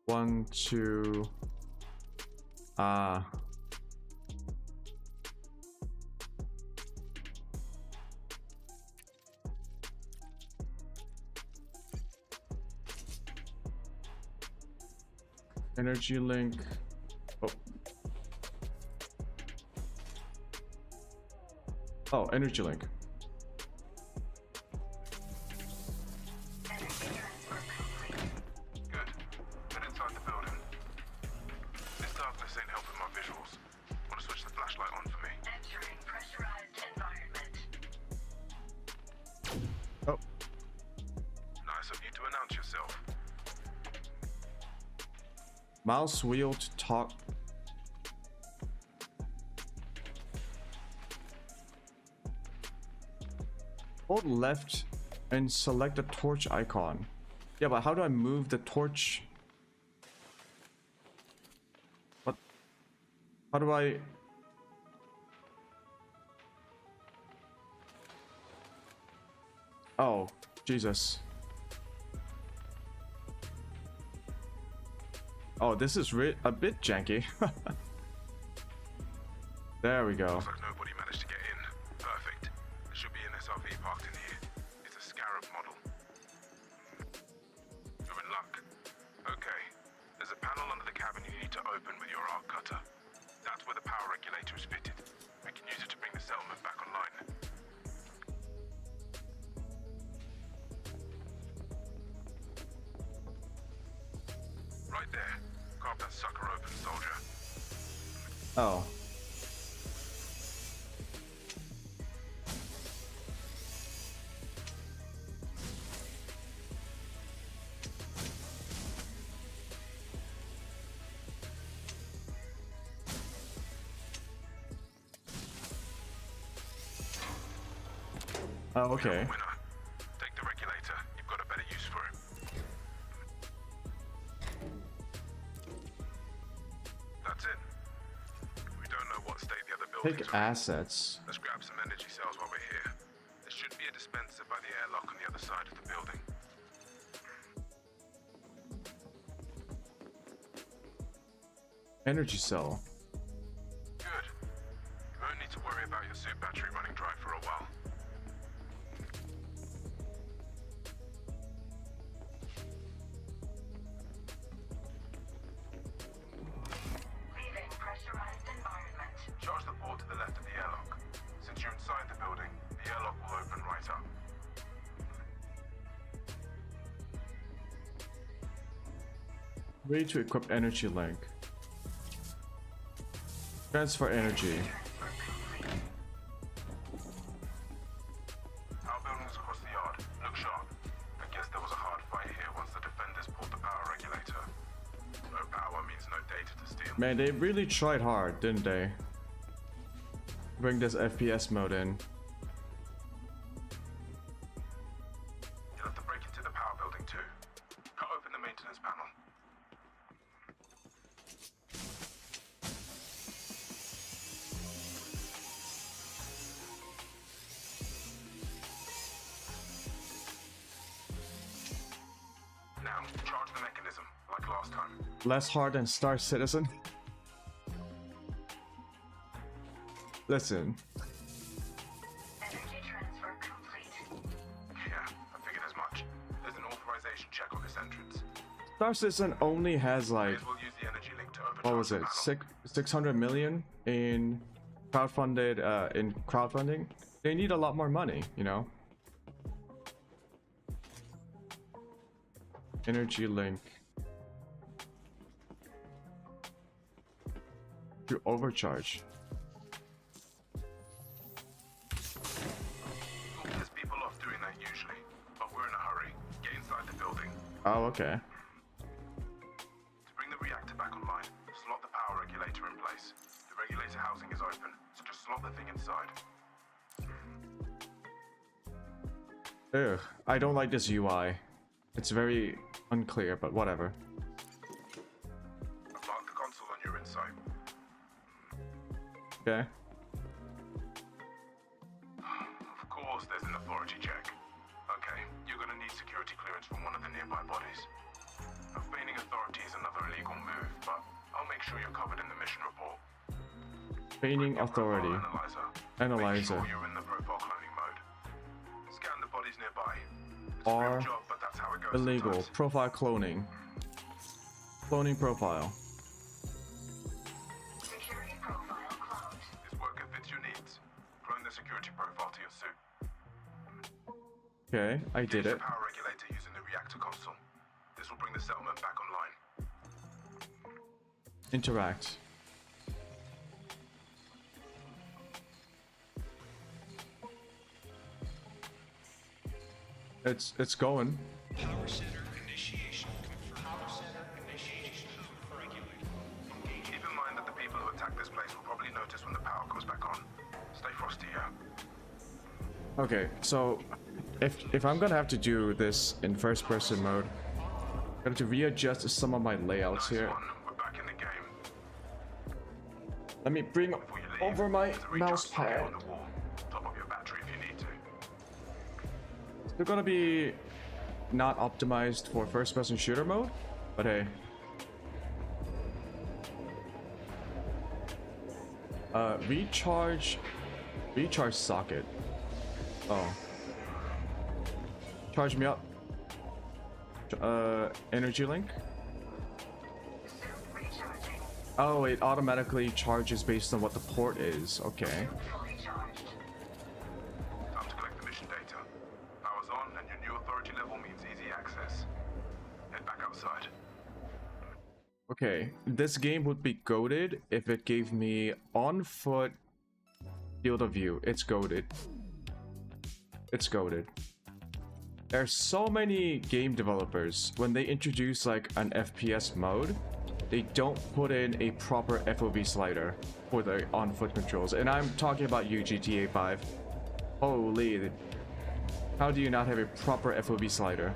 1, 2. Ah. Energy link. Oh. Oh, energy link. to announce yourself. Mouse wheel to talk. Hold left and select the torch icon. Yeah, but how do I move the torch? What? How do I? Oh, Jesus. Oh, this is a bit janky. There we go. Looks like nobody managed to get in. Perfect. There should be an SRV parked in here. It's a Scarab model. You're in luck. Okay. There's a panel under the cabin you need to open with your arc cutter. That's where the power regulator is fitted. We can use it to bring the settlement back online. Right there. Carve that sucker open, soldier. Oh. Oh, okay. Winner. Take the regulator. You've got a better use for it. That's it. We don't know what state the other buildings Pick are in. assets. Let's grab some energy cells while we're here. There should be a dispenser by the airlock on the other side of the building. Energy cell. Good. You won't need to worry about your suit battery running dry for a while. Leaving pressurized environment. Charge the port to the left of the airlock. Since you're inside the building, the airlock will open right up. Ready to equip energy link. Transfer energy. Our building's across the yard. Look sharp. I guess there was a hard fight here once the defenders pulled the power regulator. No power means no data to steal. Man, they really tried hard, didn't they? Bring this FPS mode in. You'll have to break into the power building too. Cut open the maintenance panel. Now, charge the mechanism, like last time. Less hard than Star Citizen. Listen, Energy transfer complete. Yeah, I figured as much. There's an authorization check on this entrance. Star Citizen only has May like, as well use the energy link to overcharge what was the it, panel. 600 million in crowdfunding. They need a lot more money, you know. Energy link to overcharge. There's people off doing that usually, but we're in a hurry. Get inside the building. Oh, okay. To bring the reactor back online, slot the power regulator in place. The regulator housing is open, so just slot the thing inside. Ugh, I don't like this UI. It's very unclear, but whatever. I've marked the console on your insight. Okay. Of course, there's an authority check. Okay, you're gonna need security clearance from one of the nearby bodies. Now, feigning authority is another illegal move, but I'll make sure you're covered in the mission report. Feigning Your profile authority. Analyzer. Analyzer. Make sure you're in the profile cloning mode. Scan the bodies nearby. It's a Are real job, but that's how it goes illegal. sometimes. Profile cloning. Cloning profile. Security profile cloned. This worker fits your needs. Clone the security profile to your suit. Okay, I did Use it. the power regulator using the reactor console. This will bring the settlement back online. Interact. It's going. Power center initiation confirmed. Power center initiation regulated. Keep in mind that the people who attack this place will probably notice when the power comes back on. Stay frosty, yeah? Okay, so if I'm gonna have to do this in first person mode, I'm gonna have to readjust some of my layouts here. We're back in the game. Let me bring over my mouse pad. On the wall. Top up your battery if you need to. They're gonna be not optimized for first person shooter mode, but hey. Recharge socket. Oh. Charge me up. Energy link. Oh, it automatically charges based on what the port is. Okay. Time to collect the mission data. Power's on and your new authority level means easy access. Head back outside. Okay. This game would be goated if it gave me on foot field of view. It's goated. It's goated. There's so many game developers, when they introduce like an FPS mode, they don't put in a proper FOV slider for the on-foot controls. And I'm talking about you, GTA 5. Holy, how do you not have a proper FOV slider?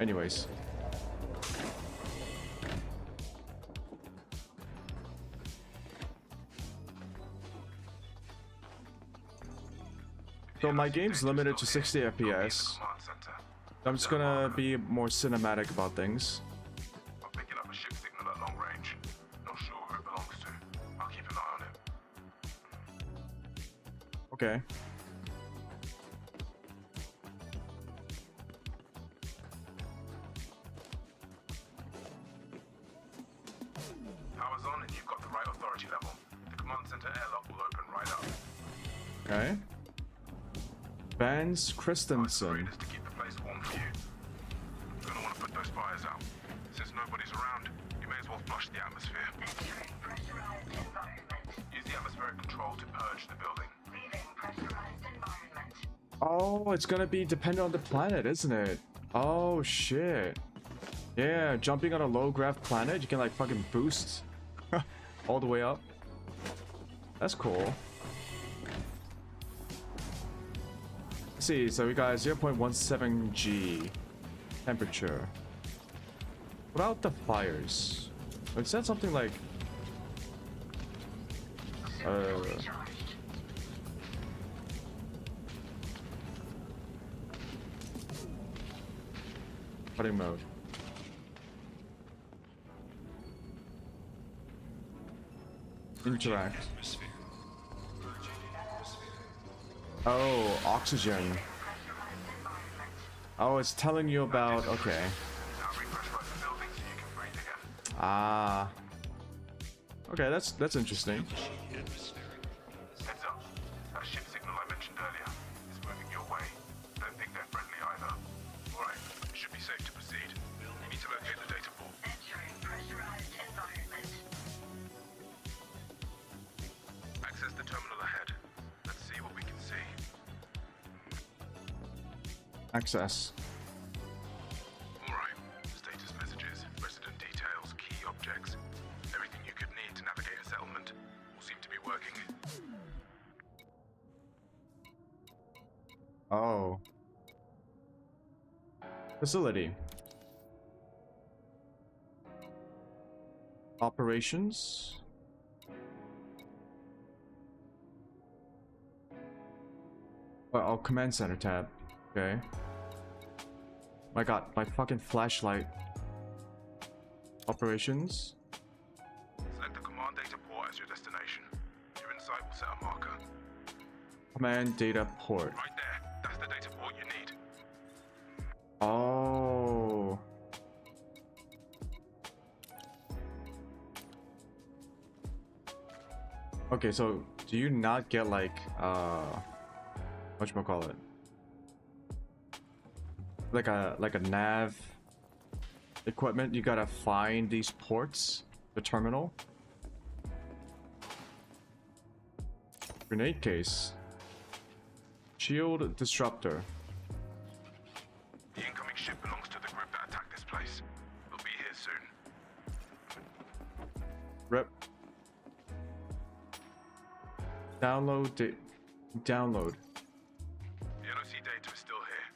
Anyways. So my game's limited to 60 FPS. I'm just gonna be more cinematic about things. I'm picking up a ship signal at long range. Not sure who it belongs to. I'll keep an eye on it. Okay. Power's on and you've got the right authority level. The command center airlock will open right up. Okay. Vance Christensen. To keep the place warm for you. You're gonna want to put those fires out. Since nobody's around, you may as well flush the atmosphere. Entering pressurized environment. Use the atmospheric control to purge the building. Leaving pressurized environment. Oh, it's gonna be dependent on the planet, isn't it? Oh, shit. Yeah, jumping on a low grav planet, you can like fucking boost all the way up. That's cool. Let's see, so we got 0.17 G temperature. Without the fires. It said something like cutting mode. Interact. Oh, oxygen. Oh, it's telling you about, okay. Ah. Okay, that's interesting. Heads up. That ship signal I mentioned earlier is moving your way. Don't think they're friendly either. Alright, it should be safe to proceed. You need to locate the data port. Entering pressurized environment. Access the terminal ahead. Let's see what we can see. Access. Alright. Status messages, resident details, key objects. Everything you could need to navigate a settlement will seem to be working. Oh. Facility. Operations. Oh, command center tab. Okay. My god, my fucking flashlight. Operations. Select the command data port as your destination. Your insight will set a marker. Command data port. Right there. That's the data port you need. Oh. Okay, so do you not get like whatchamacallit? Like a nav equipment? You gotta find these ports, the terminal. Grenade case. Shield disruptor. The incoming Download. Download. The NOC data is still here.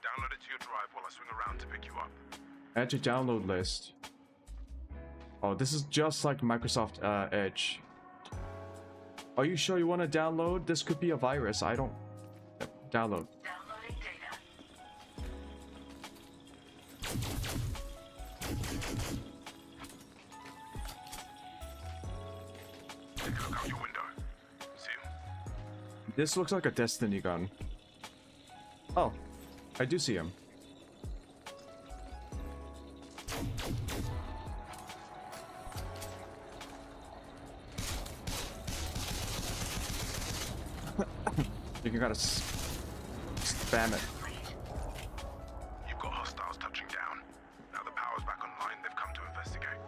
Download it to your drive while I swing around to pick you up. Add to download list. Oh, this is just like Microsoft Edge. Are you sure you want to download? This could be a virus. I don't... Download. Downloading data. Take a look out your window. See him? This looks like a Destiny gun. Oh, I do see him. You can gotta spam it. You've got hostiles touching down. Now the power's back online, they've come to investigate.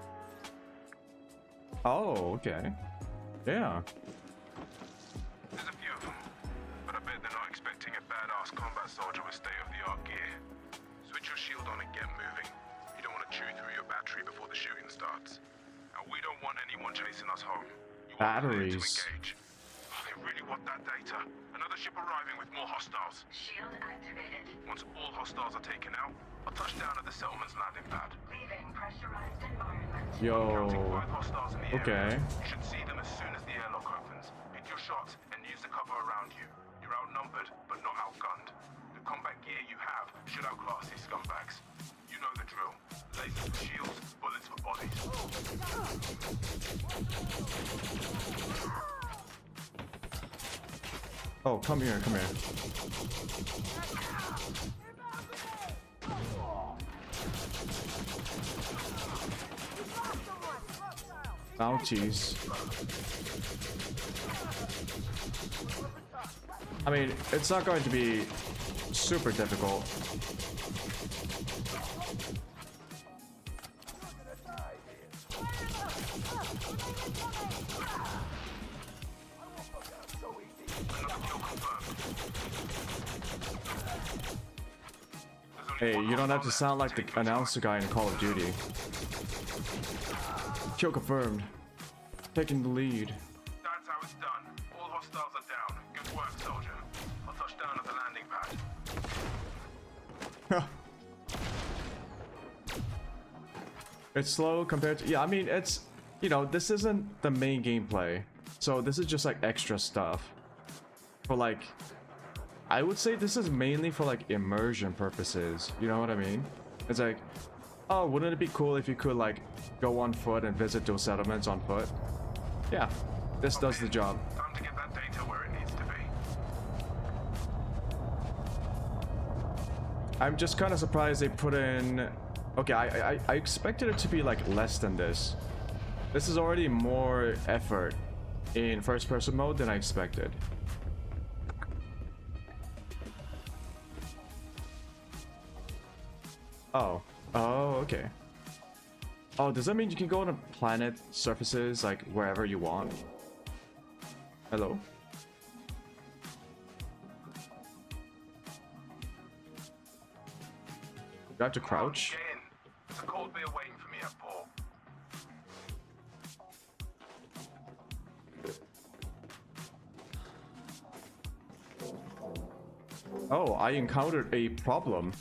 Oh, okay. Yeah. There's a few of them, but I bet they're not expecting a badass combat soldier with state-of-the-art gear. Switch your shield on and get moving. You don't want to chew through your battery before the shooting starts. And we don't want anyone chasing us home. You want Batteries. to engage. Oh, they really want that data. Another ship arriving with more hostiles. Shield activated. Once all hostiles are taken out, I'll touch down at the settlement's landing pad. Leaving pressurized environment. Counting Yo. 5 hostiles in the Okay. area. You should see them as soon as the airlock opens. Pick your shots and use the cover around you. You're outnumbered, but not outgunned. The combat gear you have should outclass these scumbags. You know the drill. Lasers for shields, bullets for bodies. Oh, come here, come here. Bounties. I mean, it's not going to be super difficult. Hey, you don't have to sound like the announcer guy in Call of Duty. Kill confirmed. Taking the lead. That's how it's done. All hostiles are down. Good work, soldier. I'll touch down at the landing pad. It's slow compared to... Yeah, I mean, it's... You know, this isn't the main gameplay. So this is just like extra stuff. For like... I would say this is mainly for like immersion purposes. You know what I mean? It's like... Oh, wouldn't it be cool if you could like go on foot and visit those settlements on foot? Yeah, this does the job. Time to get that data where it needs to be. I'm just kind of surprised they put in... Okay, I expected it to be like less than this. This is already more effort in first-person mode than I expected. Oh. Oh, okay. Oh, does that mean you can go on planet surfaces, like, wherever you want? Hello? Do I have to crouch? Get in. There's a cold beer waiting for me at port. Oh, I encountered a problem.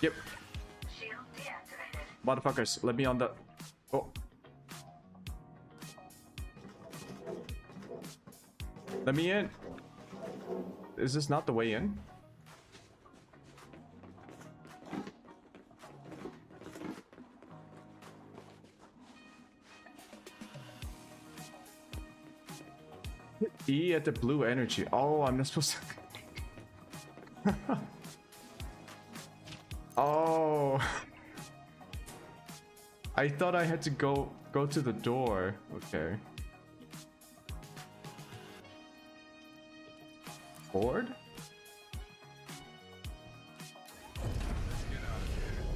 Yep. Shield deactivated. Motherfuckers, let me on the... Oh. Let me in. Is this not the way in? E at the blue energy. Oh, I'm not supposed to... Oh. I thought I had to go to the door. Okay. Board?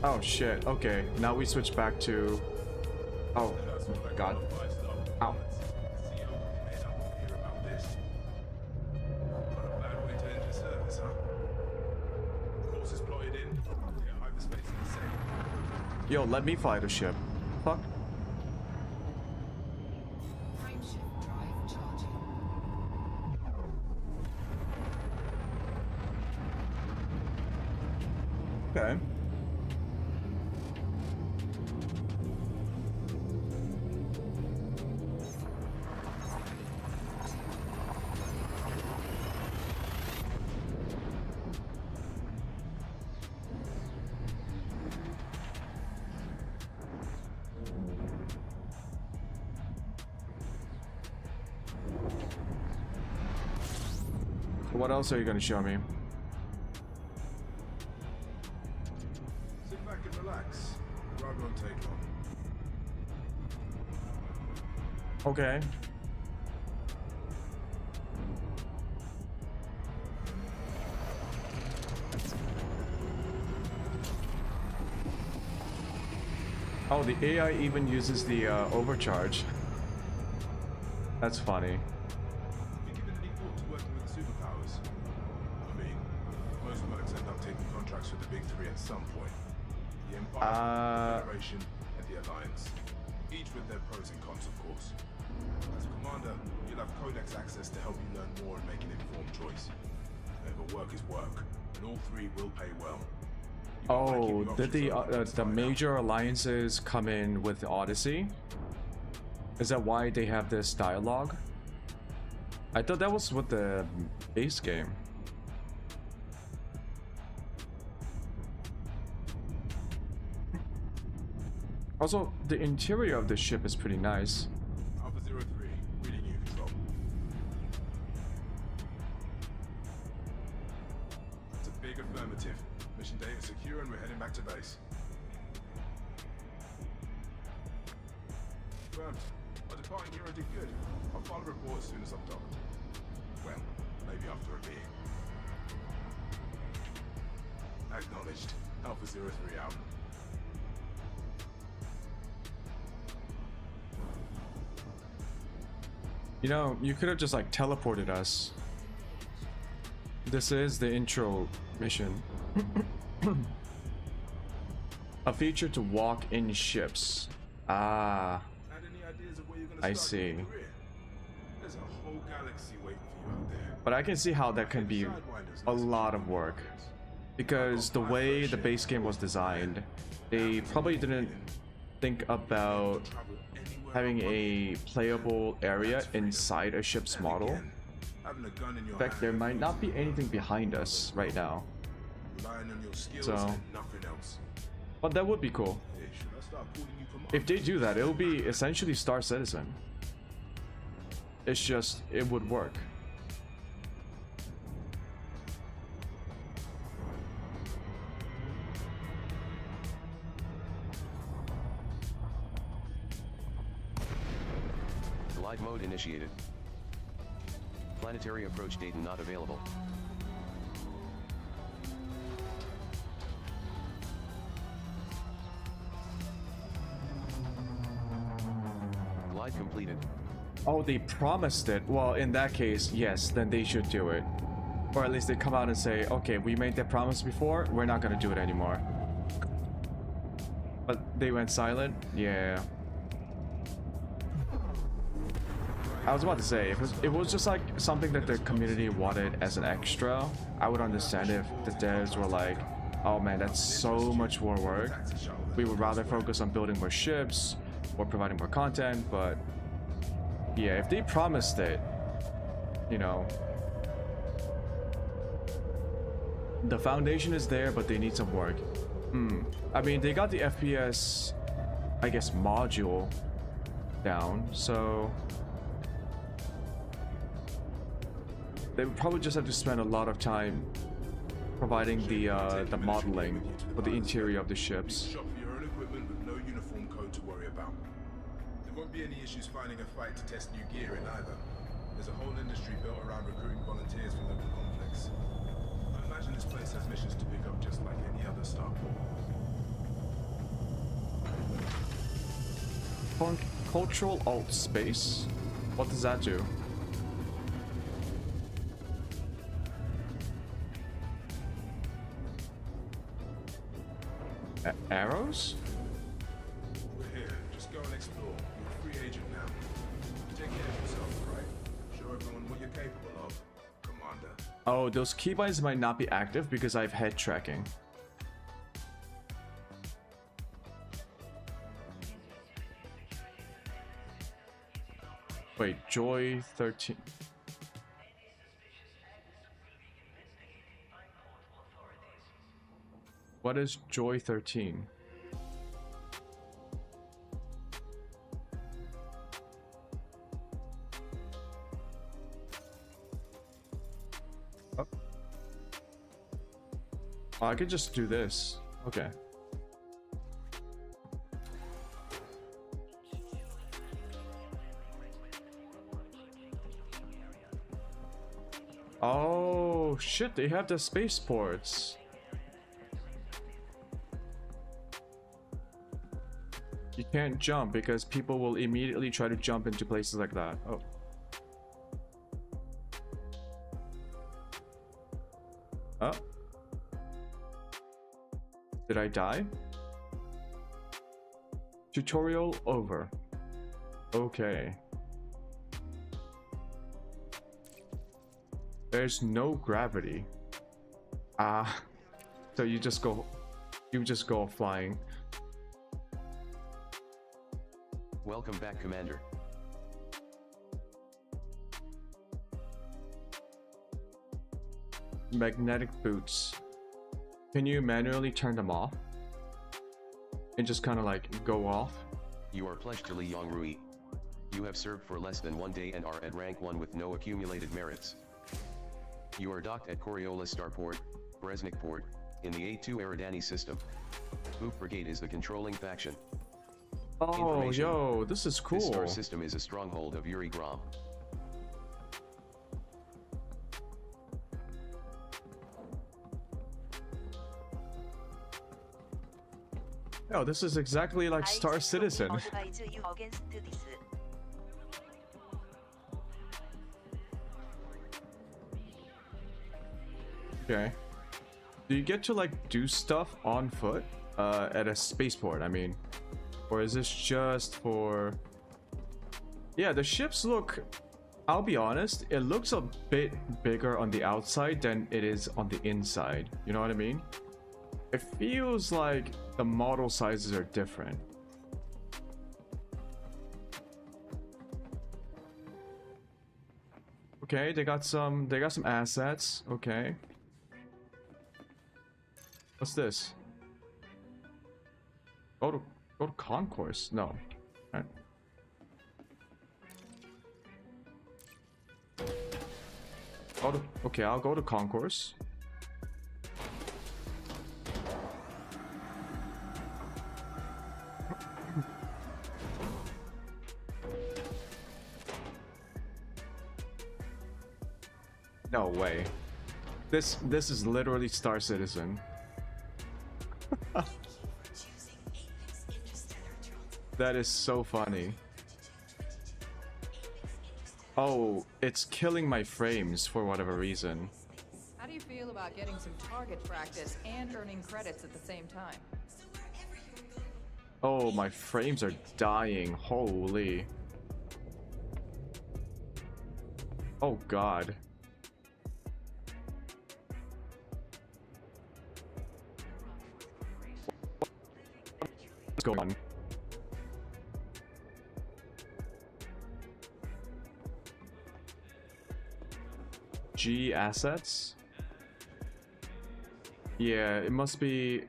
Oh shit. Okay. Now we switch back to... Oh god. Ow. Yo, let me fly the ship. Fuck. Okay. What else are you going to show me? Sit back and relax. Ride won't take long. Okay. Oh, the AI even uses the overcharge. That's funny. Have you given any thought to working with the superpowers? I mean, most mercs end up taking contracts with the big three at some point. The Empire, the Federation, and the Alliance. Each with their pros and cons, of course. As a commander, you'll have Codex access to help you learn more and make an informed choice. But work is work, and all three will pay well. Oh, did the major alliances come in with the Odyssey? Is that why they have this dialogue? I thought that was with the base game. Also, the interior of the ship is pretty nice. Alpha 03, reading you, Control. That's a big affirmative. Mission data secure and we're heading back to base. Confirmed. Our departing hero did good. I'll file a report as soon as I'm docked. Well, maybe after a beer. Acknowledged. Alpha 03 out. You know, you could have just like teleported us. This is the intro mission. A feature to walk in ships. Ah, I see. There's a whole galaxy waiting for you out there. But I can see how that can be a lot of work. Because the way the base game was designed, they probably didn't think about having a playable area inside a ship's model. In fact, there might not be anything behind us right now. So, but that would be cool. If they do that, it'll be essentially Star Citizen. It's just, it would work. Glide mode initiated. Planetary approach data not available. Glide completed. Oh, they promised it. Well, in that case, yes, then they should do it. Or at least they come out and say, okay, we made that promise before, we're not gonna do it anymore. But they went silent? Yeah. I was about to say, if it was just like something that the community wanted as an extra, I would understand if the devs were like, oh man, that's so much more work. We would rather focus on building more ships or providing more content, but yeah, if they promised it, you know, the foundation is there, but they need some work. I mean, they got the FPS, I guess, module down, so they would probably just have to spend a lot of time providing the modeling for the interior of the ships. Shop for your own equipment with no uniform code to worry about. There won't be any issues finding a fight to test new gear in either. There's a whole industry built around recruiting volunteers from local conflicts. I imagine this place has missions to pick up just like any other starport. Cultural alt space. What does that do? Arrows? We're here. Just go and explore. You're a free agent now. Take care of yourself, right? Show everyone what you're capable of, Commander. Oh, those keybinds might not be active because I have head tracking. Wait, Joy 13. What is Joy 13? Oh. Oh, I could just do this. Okay. Oh shit, they have the spaceports. You can't jump because people will immediately try to jump into places like that. Oh. Oh. Did I die? Tutorial over. Okay. There's no gravity. Ah. So you just go flying. Welcome back, Commander. Magnetic boots. Can you manually turn them off? And just kind of like go off? You are pledged to Li Yongrui. You have served for less than 1 day and are at rank 1 with no accumulated merits. You are docked at Coriolis Starport, Breznik Port, in the A2 Eridani system. Boop Brigade is the controlling faction. Oh, yo, this is cool. This star system is a stronghold of Yuri Grom. Yo, this is exactly like Star Citizen. advise you against this. Okay. Do you get to like do stuff on foot? At a spaceport, I mean. Or is this just for... Yeah, the ships look... I'll be honest, it looks a bit bigger on the outside than it is on the inside. You know what I mean? It feels like the model sizes are different. Okay, they got some assets. Okay. What's this? Go to concourse. No. All right. Okay, I'll go to concourse. No way. This is literally Star Citizen. That is so funny. Oh, it's killing my frames for whatever reason. How do you feel about getting some target practice and earning credits at the same time? Oh, my frames are dying. Holy. Oh god. What's going on? G assets? Yeah, it must be...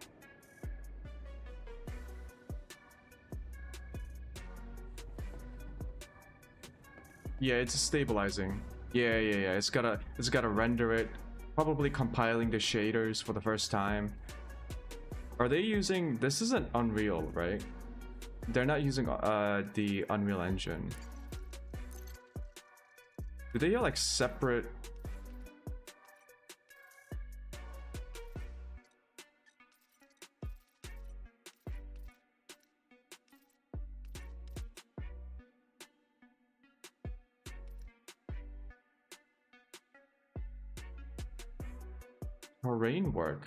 Yeah, it's stabilizing. Yeah. It's gotta render it. Probably compiling the shaders for the first time. Are they using... This isn't Unreal, right? They're not using the Unreal Engine. Do they have like separate... terrain work?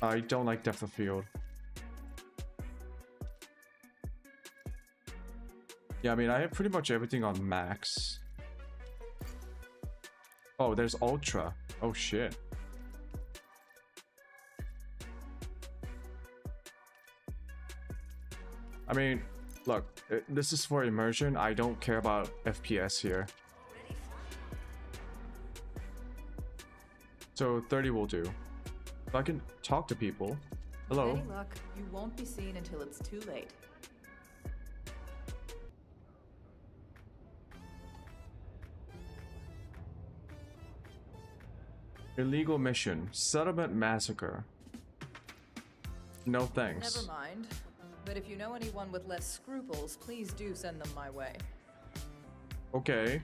I don't like depth of field. Yeah, I mean, I have pretty much everything on max. Oh, there's Ultra. Oh shit. I mean, look, this is for immersion. I don't care about FPS here. So 30 will do. So I can talk to people. Hello. Any luck, you won't be seen until it's too late. Illegal mission. Settlement massacre. No thanks. Never mind. But if you know anyone with less scruples, please do send them my way. Okay.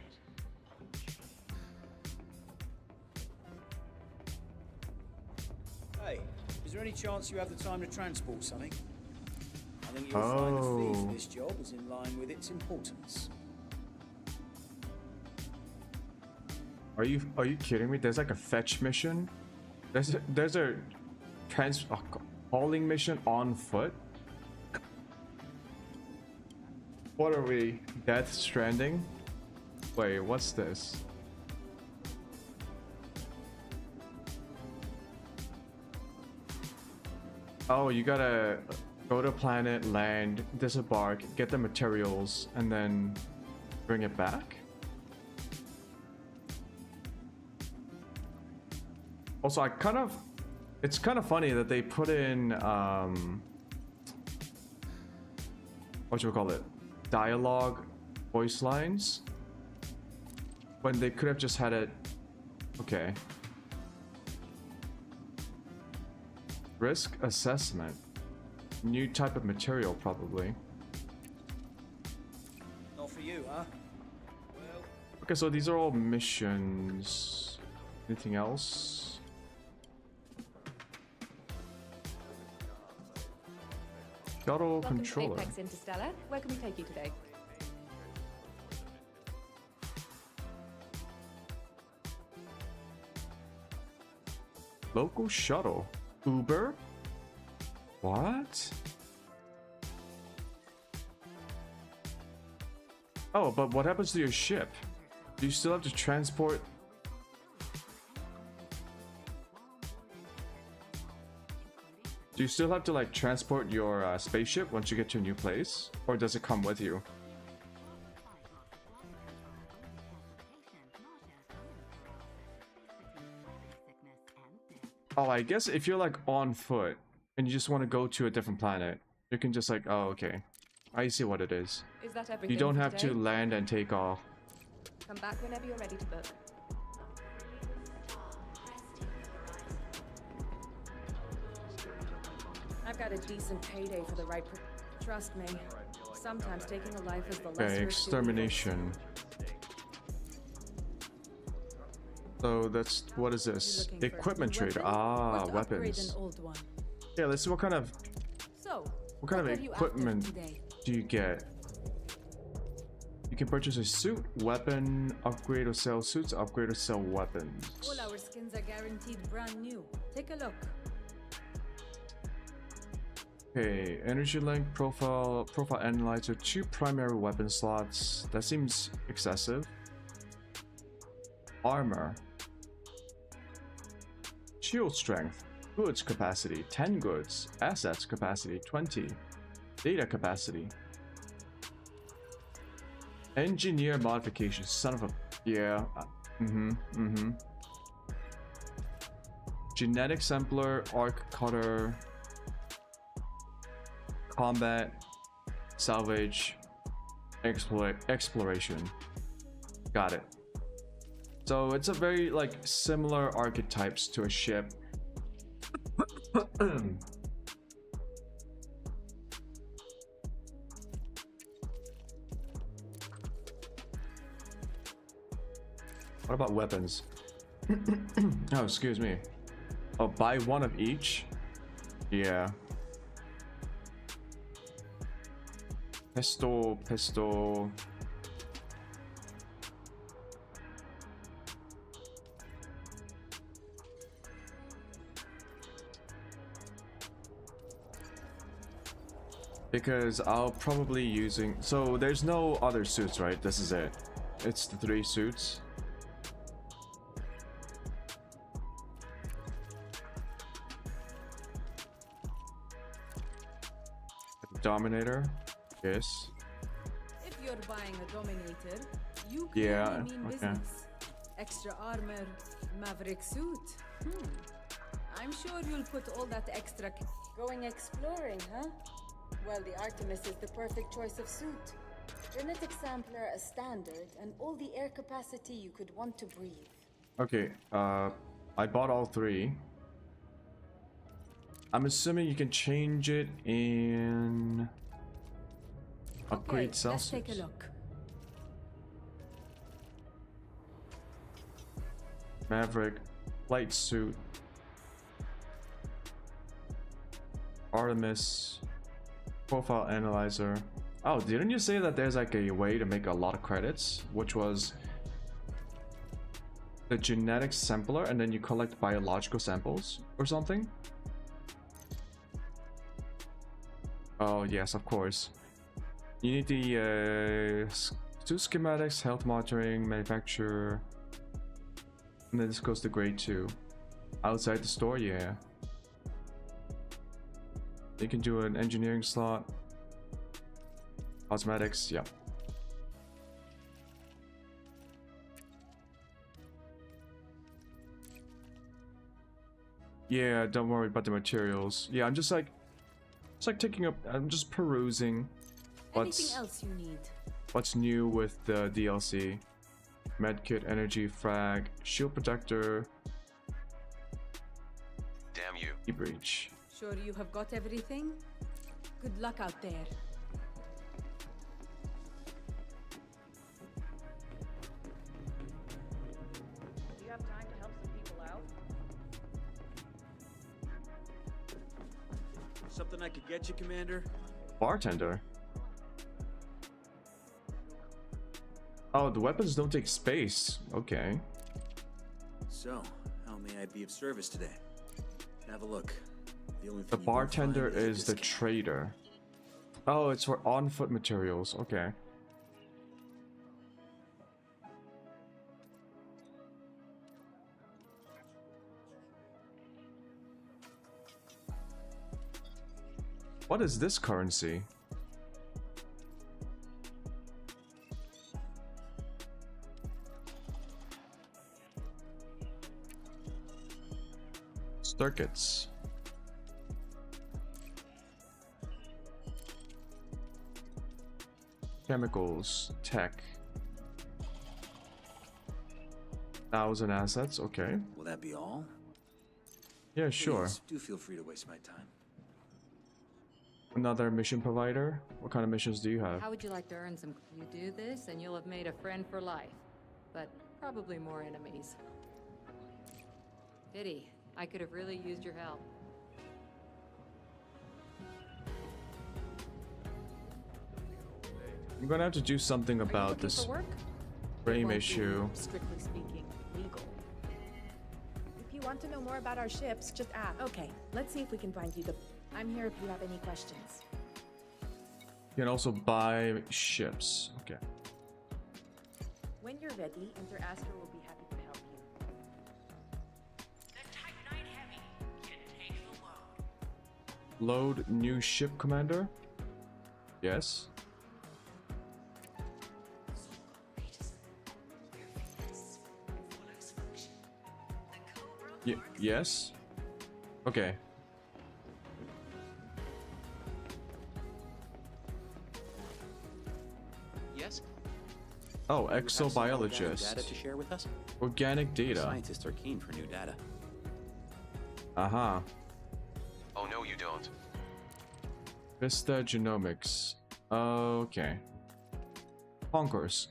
Hey, is there any chance you have the time to transport something? I think you'll find the fee for this job is in line with its importance. Are you kidding me? There's like a fetch mission. There's a hauling mission on foot. What are we? Death Stranding? Wait, what's this? Oh, you gotta go to planet, land, disembark, get the materials, and then bring it back? Also, it's kind of funny that they put in, what should we call it? Dialogue voice lines when they could have just had it. Okay. Risk assessment. New type of material, probably. Not for you, huh? Well. Okay, so these are all missions. Anything else? Shuttle controller. Apex Interstellar. Where can we take you today? Local shuttle. Uber? What? Oh, but what happens to your ship? Do you still have to transport? Do you still have to like transport your spaceship once you get to a new place? Or does it come with you? Oh, I guess if you're like on foot and you just want to go to a different planet, you can just like, oh, okay. I see what it is. Is that everything? You don't for have today? to land and take off. Come back whenever you're ready to book. I've got a decent payday for the right. Trust me. Sometimes taking a life is the lesser. Okay, extermination. So that's, what is this? Equipment trader. Ah, weapons. Yeah, let's see what kind of equipment do you get. You can purchase a suit, weapon, upgrade or sell suits, upgrade or sell weapons. All our skins are guaranteed brand new. Take a look. Okay, energy link, profile analyzer, 2 primary weapon slots. That seems excessive. Armor. Shield strength. Goods capacity, 10 goods. Assets capacity, 20. Data capacity. Engineer modification, son of a... Yeah. Genetic sampler, arc cutter. Combat, salvage, exploration. Got it. So it's a very like similar archetypes to a ship. What about weapons? Oh, excuse me. Oh, buy one of each? Yeah. Pistol. Because I'll probably using... So there's no other suits, right? This is it. It's the 3 suits. Dominator. Yes. If you're buying a Dominator, you Yeah, clearly mean okay. business. Extra armor, maverick suit. I'm sure you'll put all that extra. Going exploring, huh? Well, the Artemis is the perfect choice of suit. Genetic sampler a standard, and all the air capacity you could want to breathe. Okay, I bought all three. I'm assuming you can change it in upgrade Okay, Celsius. let's take a look. Maverick, light suit, Artemis, profile analyzer. Oh, didn't you say that there's like a way to make a lot of credits, which was the genetic sampler, and then you collect biological samples or something? Oh yes, of course. You need the two schematics, health monitoring, manufacturer, and then this goes to grade 2. Outside the store, yeah. You can do an engineering slot. Cosmetics, yeah. Yeah, don't worry about the materials. Yeah, I'm just like taking up. I'm just perusing. Anything else you need? What's new with the DLC? Medkit, energy frag, shield protector. Damn you. Breach. Sure you have got everything? Good luck out there. Do you have time to help some people out? Something I could get you, Commander? Bartender. Oh, the weapons don't take space. Okay. So, how may I be of service today? Have a look. The only The thing you won't find bartender a is the discount. trader. Oh, it's for on-foot materials. Okay. What is this currency? Circuits. Chemicals, tech. 1,000 assets, okay. Will that be all? Yeah, sure. Please, do feel free to waste my time. Another mission provider? What kind of missions do you have? How would you like to earn some? You do this and you'll have made a friend for life. But probably more enemies. Pity. I could have really used your help. I'm gonna have to do something about this frame issue. Strictly speaking, legal. If you want to know more about our ships, just ask. Okay, let's see if we can find you the. I'm here if you have any questions. You can also buy ships. Okay. When you're ready, Enter Astra will be happy to help you. Load new ship, Commander? Yes. Yes. Okay. Yes? Oh, You have some organic exobiologist. data to share with us? Organic data. Scientists are keen for new data. Uh-huh. Oh no, you don't. Vista Genomics. Okay. Concourse.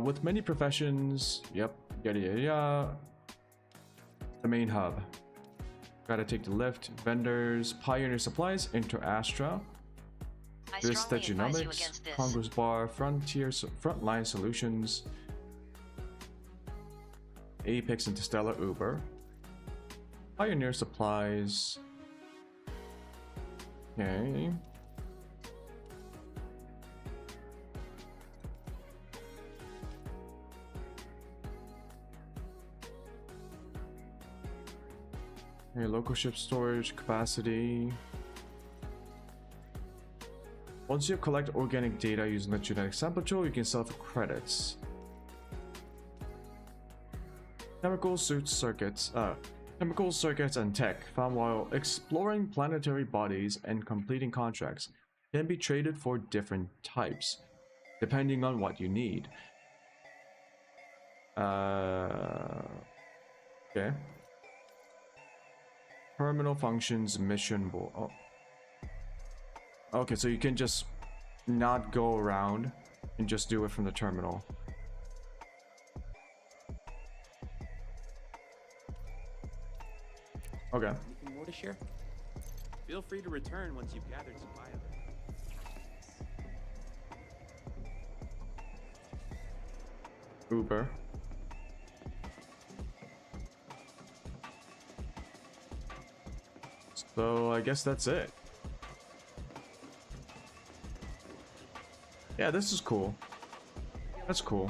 With many professions. Yep. Yada yada yada. The main hub. Gotta take the lift. Vendors. Pioneer Supplies. Enter Astra. I Vista strongly advise you Genomics. against this. Congress Bar. Frontline Solutions. Apex Interstellar Uber. Pioneer Supplies. Okay. Okay, local ship storage capacity. Once you collect organic data using the genetic sample tool, you can sell for credits. Chemical circuits and tech found while exploring planetary bodies and completing contracts can be traded for different types, depending on what you need. Okay. Terminal functions mission board. Oh. Okay, so you can just not go around and just do it from the terminal. Okay. Anything more to share? Feel free to return once you've gathered some bio. Uber. So I guess that's it. Yeah, this is cool. That's cool.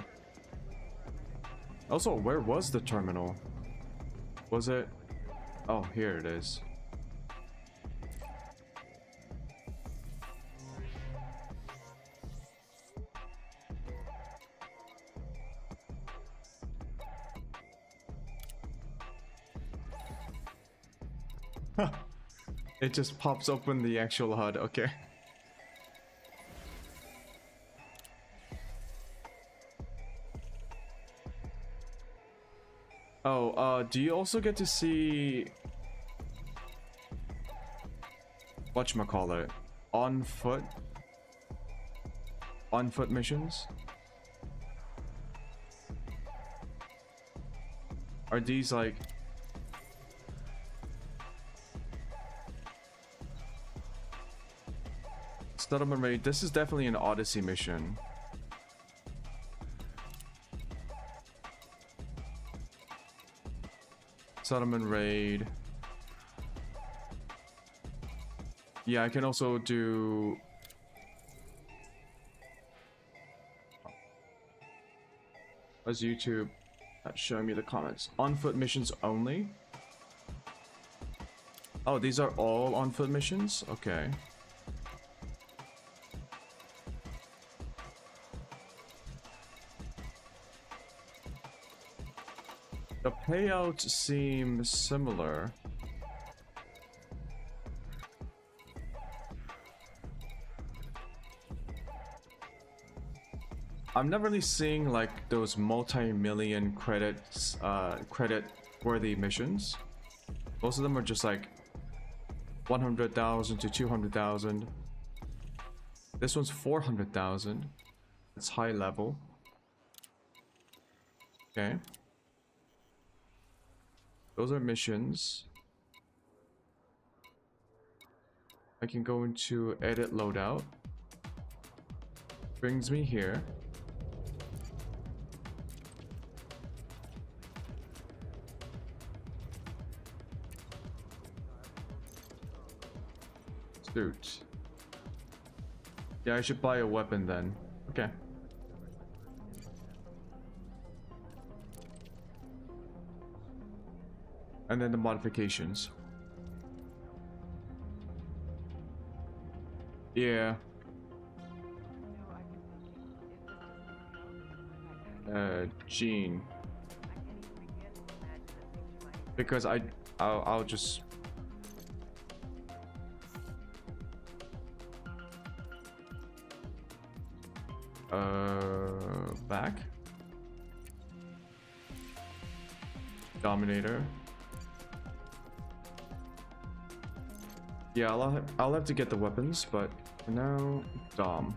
Also, where was the terminal? Was it? Oh, here it is. Huh. It just pops open the actual HUD, okay. Oh, do you also get to see whatchamacallit? On foot missions? Are these like settlement raid? This is definitely an Odyssey mission. Settlement raid. Yeah, I can also do as YouTube showing me the comments. On foot missions only. Oh, these are all on foot missions? Okay. The payouts seem similar. I'm not really seeing like those multi-million credits, credit-worthy missions. Most of them are just like 100,000 to 200,000. This one's 400,000. It's high level. Okay. Those are missions. I can go into edit loadout. Brings me here. Suit. Yeah, I should buy a weapon then. Okay. And then the modifications. Yeah. Gene. Because I'll just back. Dominator. Yeah, I'll have to get the weapons, but for now, Dom.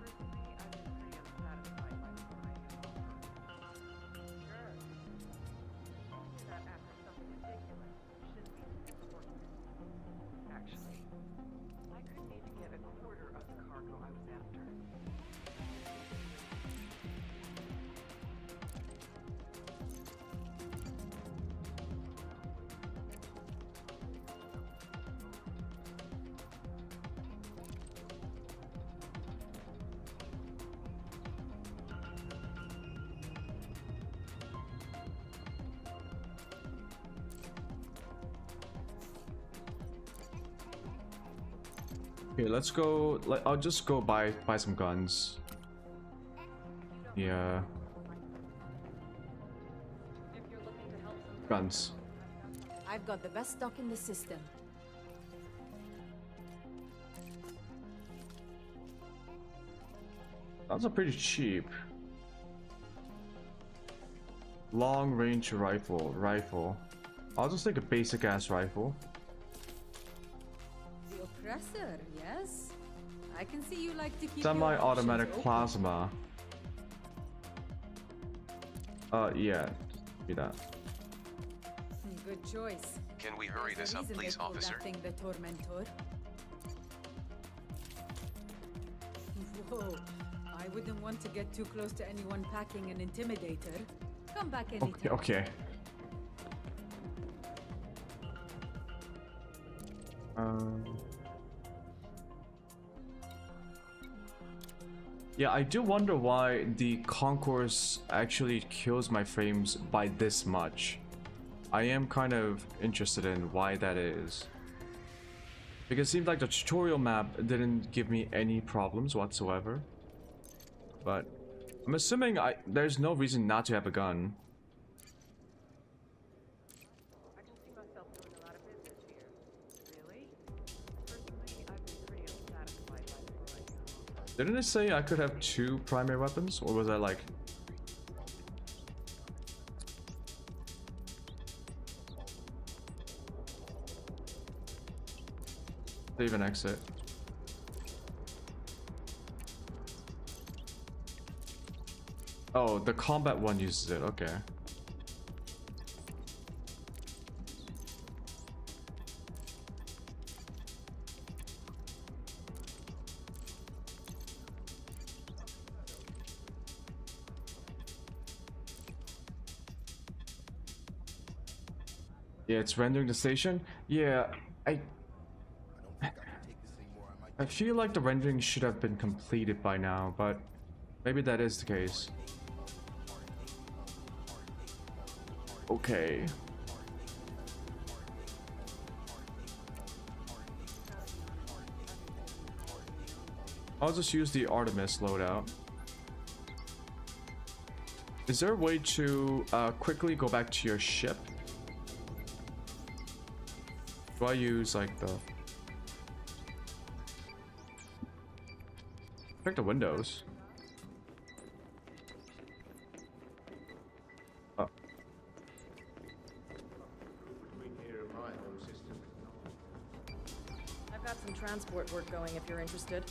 Okay, let's go. I'll just go buy some guns. Yeah. Guns. I've got the best stock in the system. Those are pretty cheap. Long range rifle. I'll just take a basic ass rifle. The oppressor, yes? I can see you like to keep Semi-automatic your options plasma. Yeah, do that. open. Good choice. Can we hurry There's this a up, reason they please, call officer? that thing the Tormentor. Whoa, I wouldn't want to get too close to anyone packing an intimidator. Come back anytime. Okay. Yeah, I do wonder why the concourse actually kills my frames by this much. I am kind of interested in why that is. Because it seems like the tutorial map didn't give me any problems whatsoever. But I'm assuming there's no reason not to have a gun. Didn't it say I could have 2 primary weapons, or was that like... Save and exit. Oh, the combat one uses it, okay. Yeah, it's rendering the station. Yeah, I feel like the rendering should have been completed by now, but maybe that is the case. Okay. I'll just use the Artemis loadout. Is there a way to quickly go back to your ship? Do I use like the... Check the windows. Oh. I've got some transport work going if you're interested.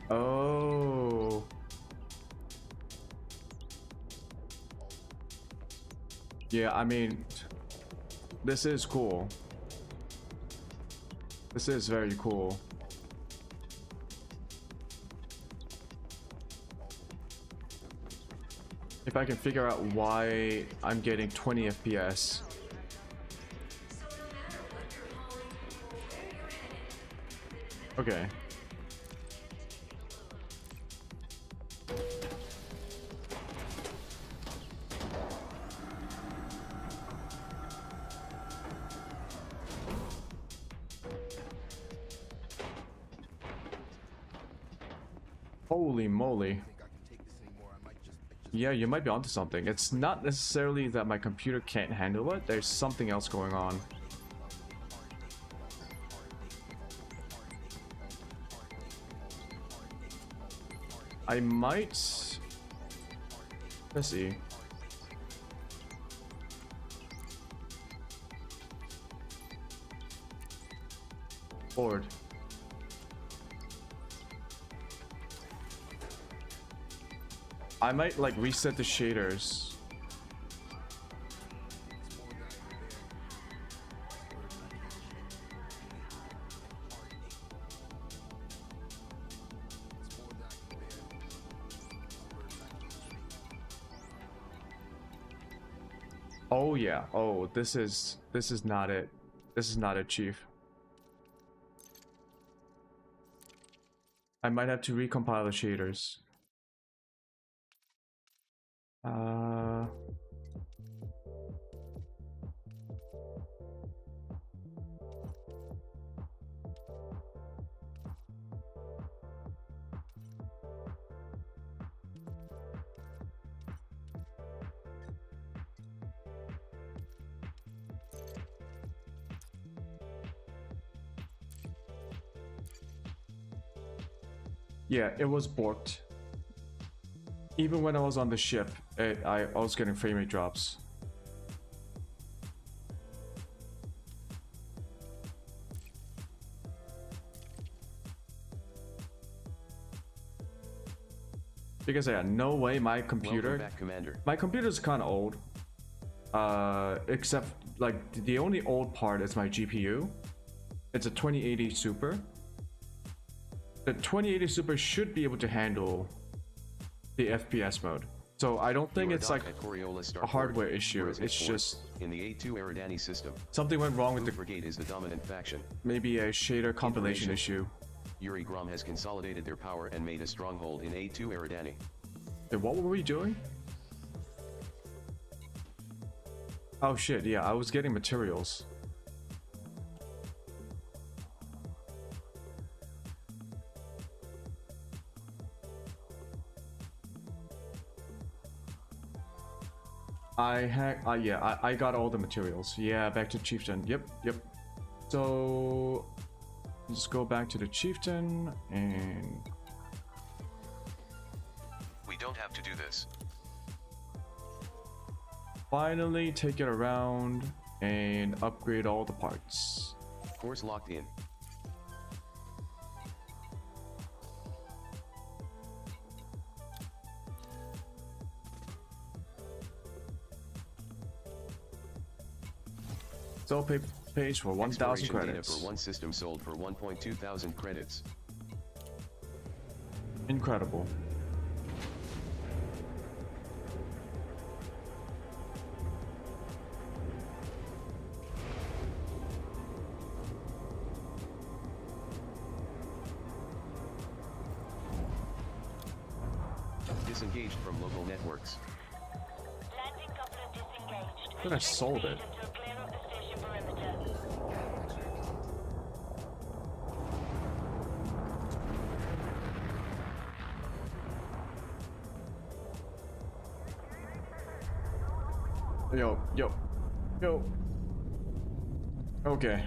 Oh. Yeah, I mean, this is cool. This is very cool. If I can figure out why I'm getting 20 FPS. Okay. Holy moly. Yeah, you might be onto something. It's not necessarily that my computer can't handle it. There's something else going on. I might... Let's see. Board. I might like reset the shaders. Oh yeah. Oh, this is not it. This is not it, Chief. I might have to recompile the shaders. Yeah, it was borked. Even when I was on the ship, I was getting frame rate drops. Because yeah, no way my computer. Welcome back, Commander. My computer's kind of old. Except like the only old part is my GPU. It's a 2080 Super. The 2080 Super should be able to handle the FPS mode. So I don't think it's like a hardware issue. It's just in the A2 Eridani system. Something went wrong with the brigade is the dominant faction. Maybe a shader compilation issue. Yuri Grom has consolidated their power and made a stronghold in A2 Eridani. Hey, what were we doing? Oh shit, yeah, I was getting materials. I got all the materials. Yeah, back to Chieftain. Yep. So let's go back to the Chieftain and we don't have to do this. Finally take it around and upgrade all the parts. Course locked in. So page for 1,000 credits. For one system sold for 1.2 thousand credits. Incredible. Disengaged from local networks. Landing coupler disengaged. I think I sold it. Yo. Okay.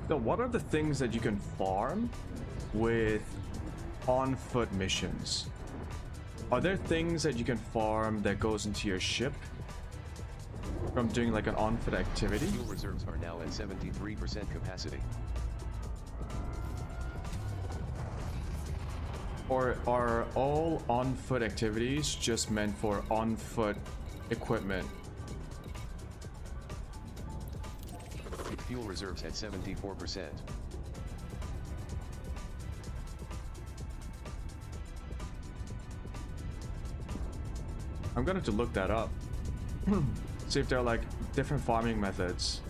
So what are the things that you can farm with on-foot missions? Are there things that you can farm that goes into your ship from doing like an on-foot activity? Fuel reserves are now at 73% capacity. Or are all on-foot activities just meant for on-foot equipment? Fuel reserves at 74%. I'm gonna have to look that up. See if there are like different farming methods.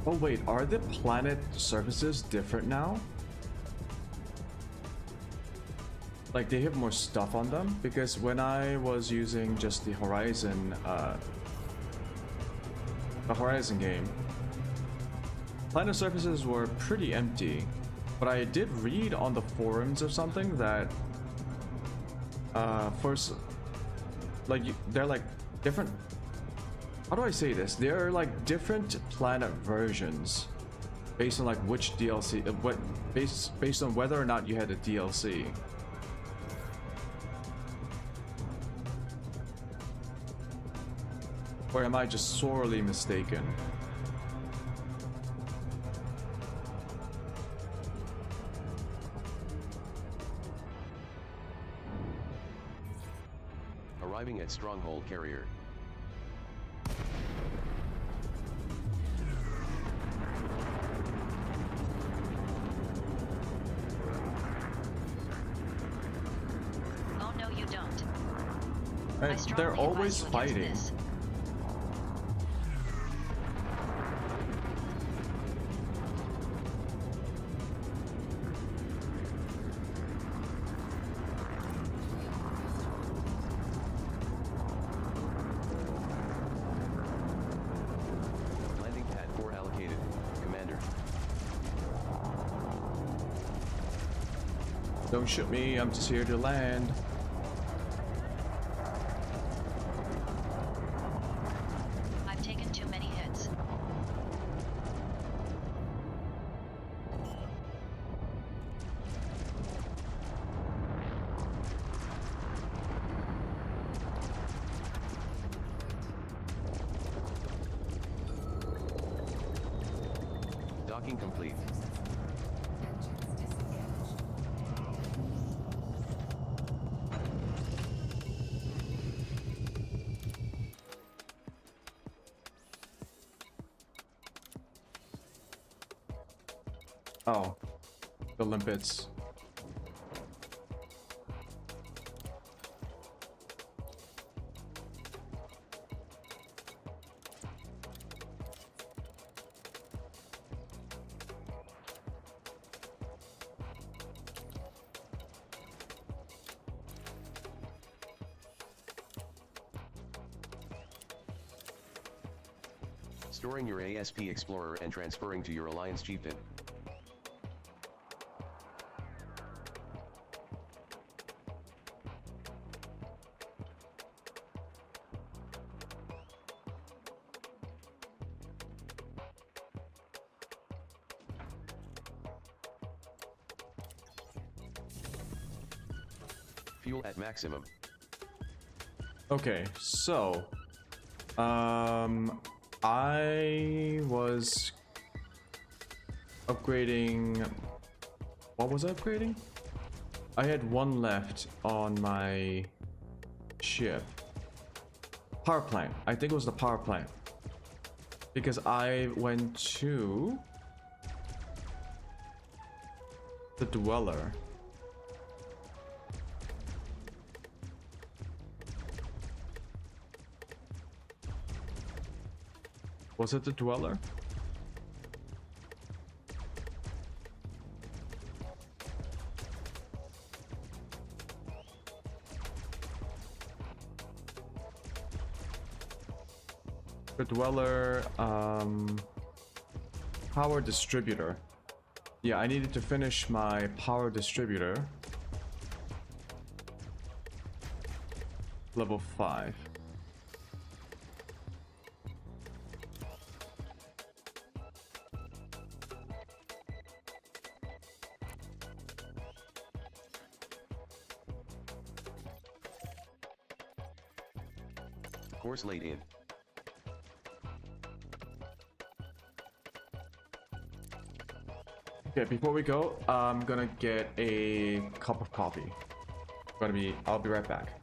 Oh wait, are the planet surfaces different now? Like they have more stuff on them? Because when I was using just the Horizon game, planet surfaces were pretty empty. But I did read on the forums or something that first, like they're like different. How do I say this? They're like different planet versions, based on like which DLC, based on whether or not you had a DLC. Or am I just sorely mistaken? Arriving at Stronghold Carrier. Oh no, you don't. They're always fighting. Landing pad 4 allocated. Commander. Don't shoot me, I'm just here to land. I've taken too many hits. Docking complete. Oh, the limpets. Storing your ASP Explorer and transferring to your Alliance Chieftain. Fuel at maximum. Okay, so I was upgrading. What was I upgrading? I had one left on my ship. Power plant. I think it was the power plant. Because I went to the Dweller. Was it the Dweller? The Dweller, power distributor. Yeah, I needed to finish my power distributor. Level 5. Course laid in. Okay, before we go, I'm gonna get a cup of coffee. I'll be right back.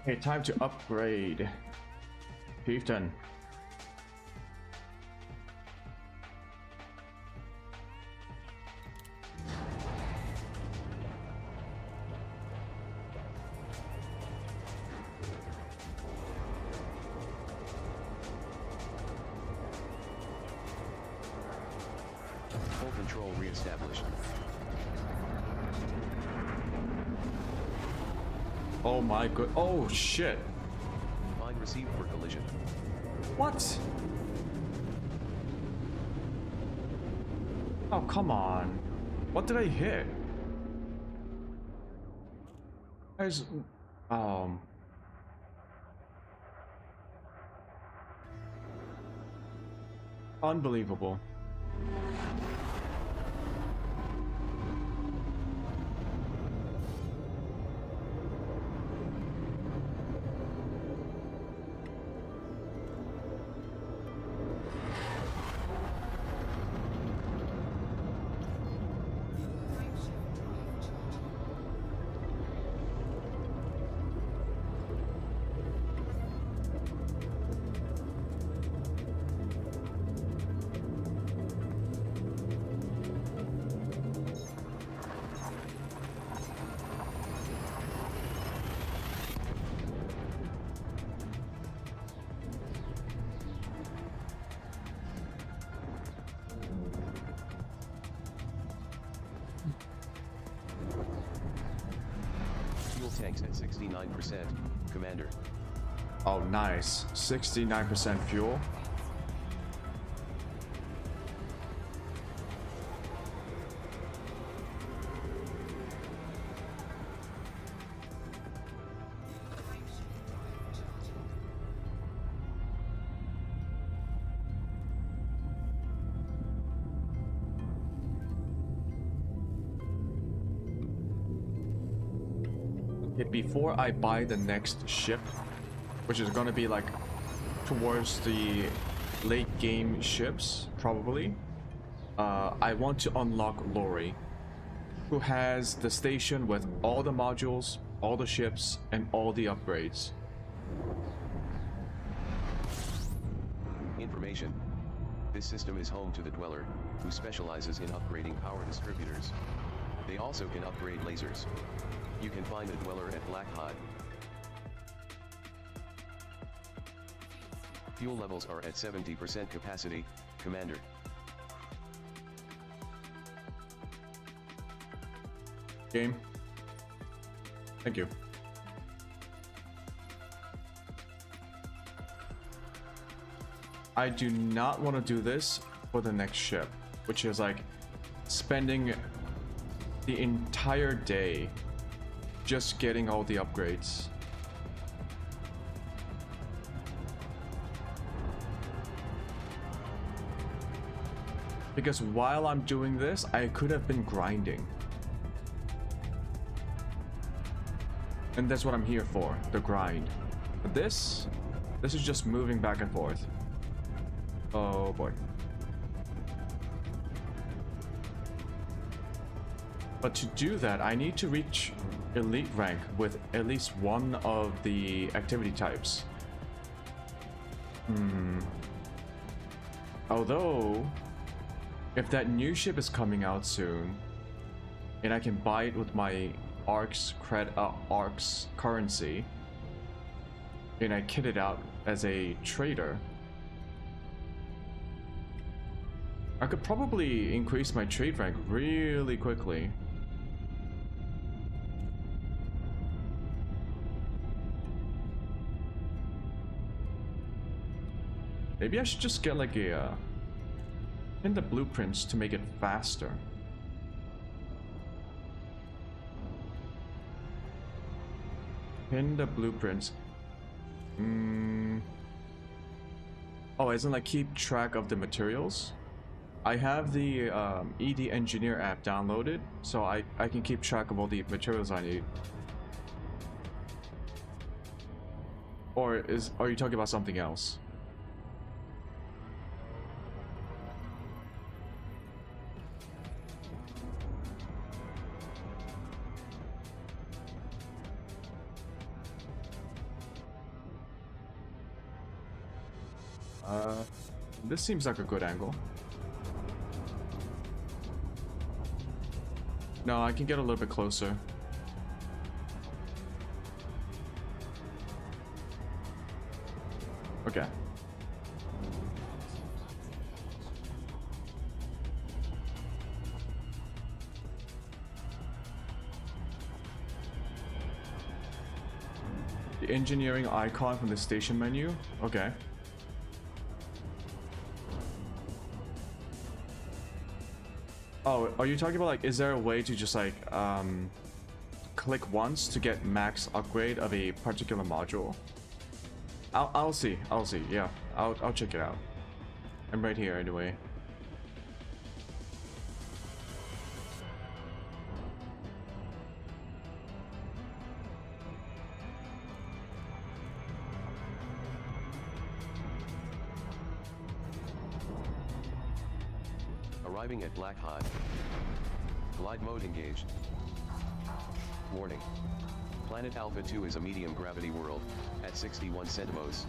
Okay, time to upgrade. Chieftain. Full control reestablished. Oh my god. Oh shit. Find received for collision. What? Oh, come on. What did I hit? There's... Unbelievable. Fuel tanks at 69%, Commander. Oh, nice. 69% fuel. Okay, before I buy the next ship, which is gonna be like towards the late game ships, probably, I want to unlock Lori, who has the station with all the modules, all the ships, and all the upgrades. Information. This system is home to the Dweller, who specializes in upgrading power distributors. They also can upgrade lasers. You can find the Dweller at Black Hide. Fuel levels are at 70% capacity, Commander. Game. Thank you. I do not want to do this for the next ship, which is like spending the entire day just getting all the upgrades. Because while I'm doing this, I could have been grinding. And that's what I'm here for, the grind. But this is just moving back and forth. Oh boy. But to do that, I need to reach elite rank with at least one of the activity types. Although, if that new ship is coming out soon, and I can buy it with my Arcs currency, and I kit it out as a trader, I could probably increase my trade rank really quickly. Maybe I should just get like a in the blueprints to make it faster. In the blueprints. Oh, isn't like keep track of the materials? I have the ED Engineer app downloaded, so I can keep track of all the materials I need. Or are you talking about something else? This seems like a good angle. No, I can get a little bit closer. Okay. The engineering icon from the station menu. Okay. Oh, are you talking about like, is there a way to just like, click once to get max upgrade of a particular module? I'll see, yeah. I'll check it out. I'm right here anyway. Arriving at Black Hide. Glide mode engaged. Warning. Planet Alpha 2 is a medium gravity world, at 61 centimos.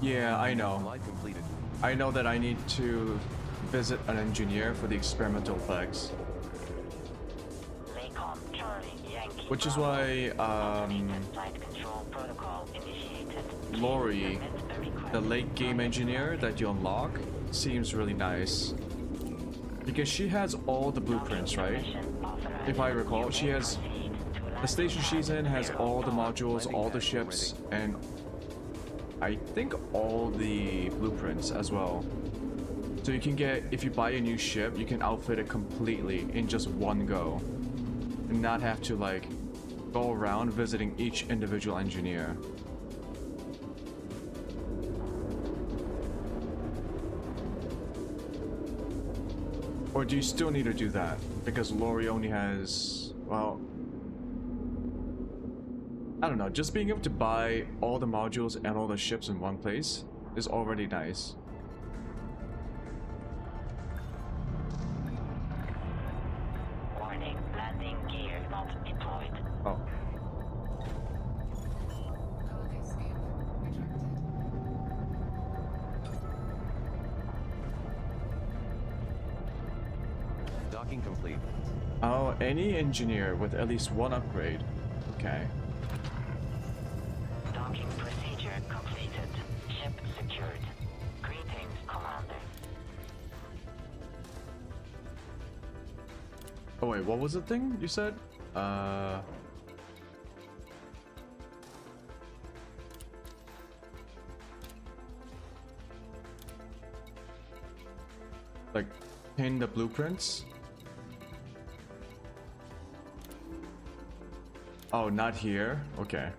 Yeah, I know. Glide completed. I know that I need to visit an engineer for the experimental effects. Which is why, Lori, the late game engineer that you unlock, seems really nice. Because she has all the blueprints, right? If I recall, she has... The station she's in has all the modules, all the ships, and I think all the blueprints as well. So you can get, if you buy a new ship, you can outfit it completely in just one go. And not have to like, go around visiting each individual engineer. Or do you still need to do that? Because Lori only has, well, I don't know, just being able to buy all the modules and all the ships in one place is already nice. Warning, landing gear not deployed. Oh. Docking complete. Oh, any engineer with at least one upgrade. Okay. Docking procedure completed. Ship secured. Greetings, Commander. Oh wait, what was the thing you said? Like, pin the blueprints? Oh, not here? Okay.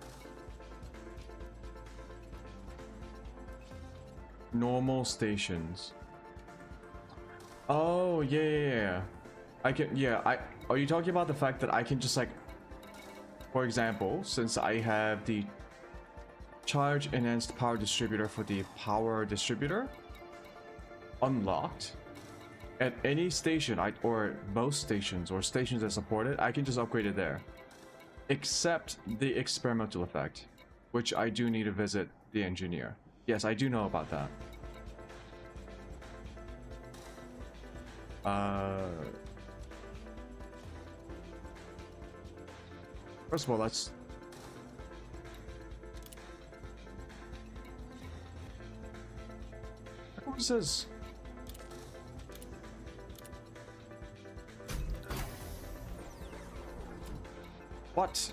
Normal stations. Oh, yeah. I can, yeah, are you talking about the fact that I can just like, for example, since I have the charge enhanced power distributor for the power distributor unlocked, at any station, or most stations, or stations that support it, I can just upgrade it there. Except the experimental effect, which I do need to visit the engineer. Yes, I do know about that. First of all, let's... What says... What?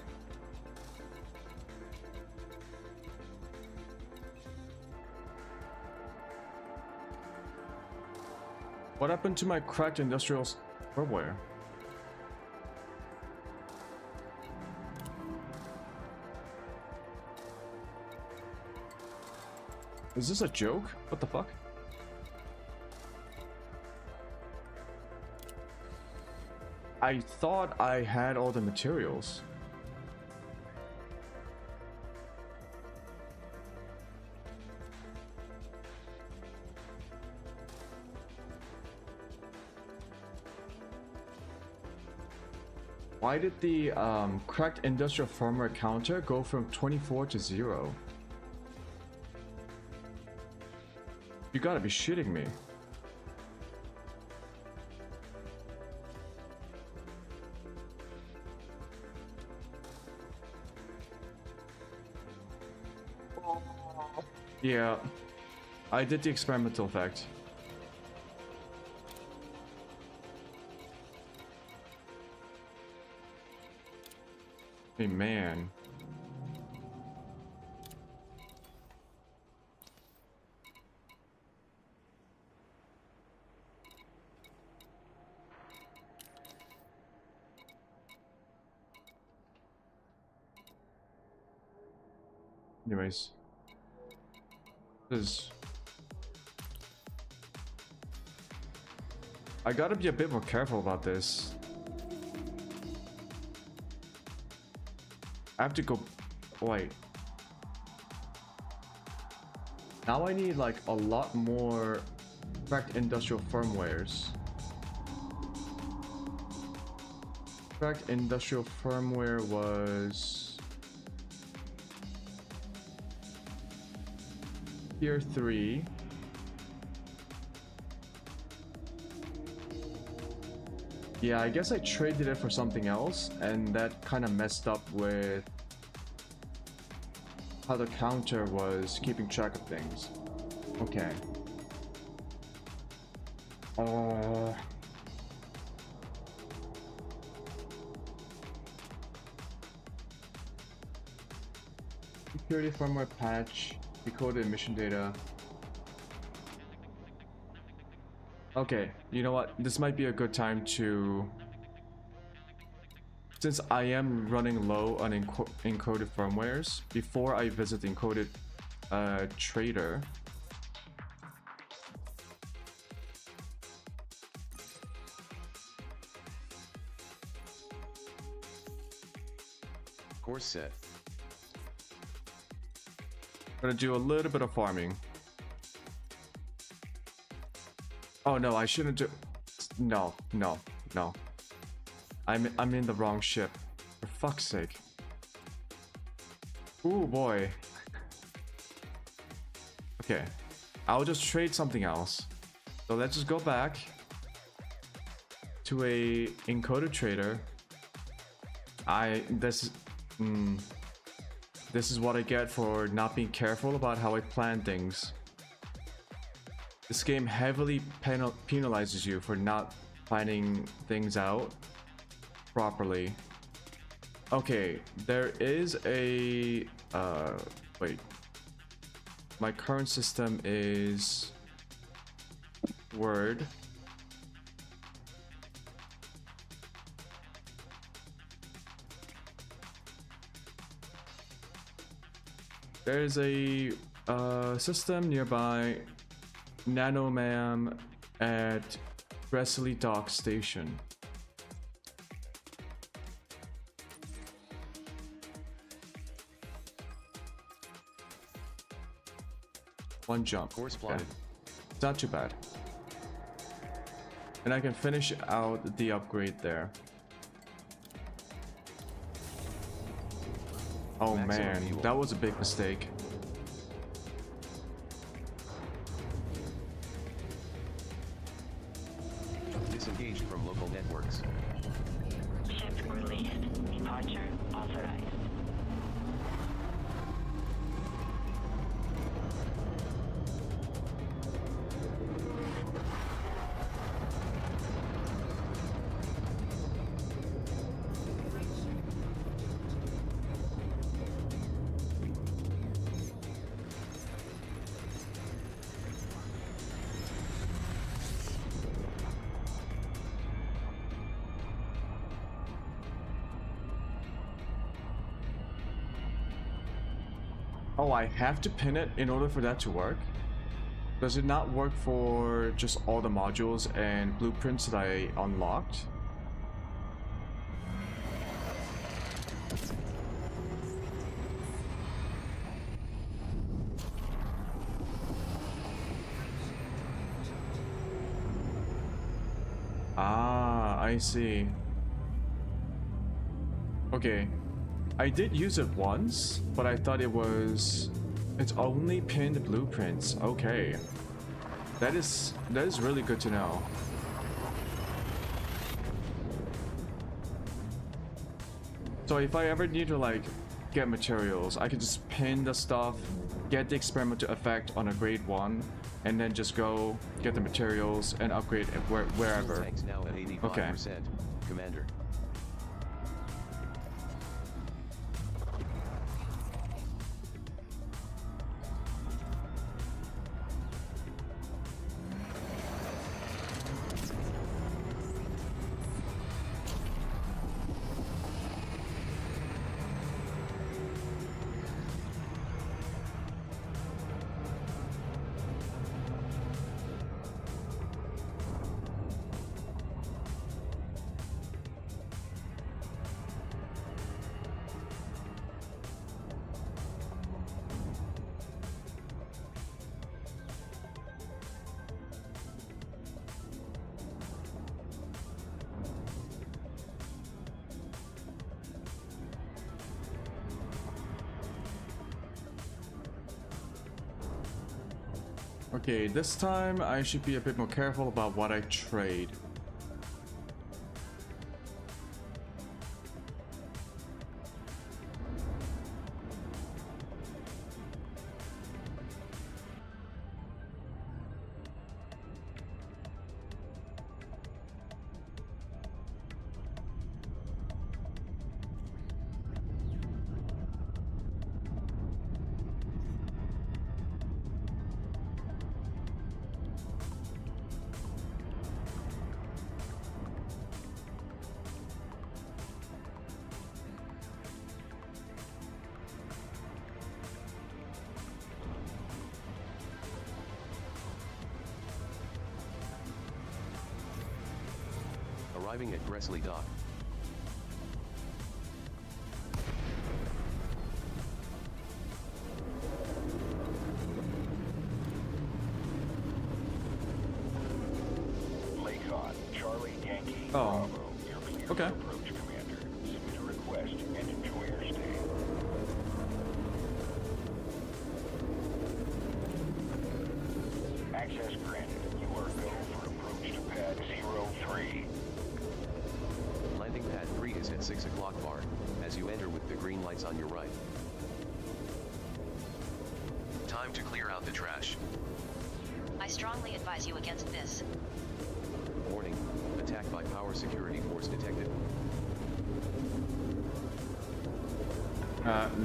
What happened to my cracked industrial firmware? Is this a joke? What the fuck? I thought I had all the materials. Why did the cracked industrial firmware counter go from 24 to 0? You gotta be shitting me. Yeah, I did the experimental effect. Hey, man. Anyways. I gotta be a bit more careful about this. I have to go. Wait. Now I need like a lot more cracked industrial firmwares. Cracked industrial firmware was tier 3. Yeah, I guess I traded it for something else, and that kind of messed up with how the counter was keeping track of things. Okay. Security firmware patch, decoded emission data. Okay, you know what? This might be a good time to... Since I am running low on encoded firmwares, before I visit the encoded trader... Course set. Gonna do a little bit of farming. Oh no, I shouldn't do... No. I'm in the wrong ship. For fuck's sake. Ooh boy. Okay. I'll just trade something else. So let's just go back to a encoded trader. This is what I get for not being careful about how I plan things. This game heavily penalizes you for not planning things out properly. Okay, there is a... wait. My current system is... Word. There's a system nearby, Nanomam at Bresley Dock Station. One jump. Course plotted. Okay. It's not too bad. And I can finish out the upgrade there. Oh man, that was a big mistake. Disengaged from local networks. Ship released. Departure authorized. Oh, I have to pin it in order for that to work? Does it not work for just all the modules and blueprints that I unlocked? Ah, I see. Okay, I did use it once, but I thought it's only pinned blueprints. Okay, that is really good to know. So if I ever need to like get materials, I can just pin the stuff, get the experimental effect on a grade 1, and then just go get the materials and upgrade it wherever. Tanks now at 85%, okay. Commander. Okay, this time I should be a bit more careful about what I trade. Arriving at Gressley Dock. Lakon, Charlie Yankee, oh. Bravo. You're clear okay. to approach, Commander. Submit a request and enjoy your stay. Access granted. You are go for approach to pad 03. Landing pad 3 is at 6 o'clock bar, as you enter with the green lights on your right. Time to clear out the trash. I strongly advise you against this. Warning, attack by power security force detected.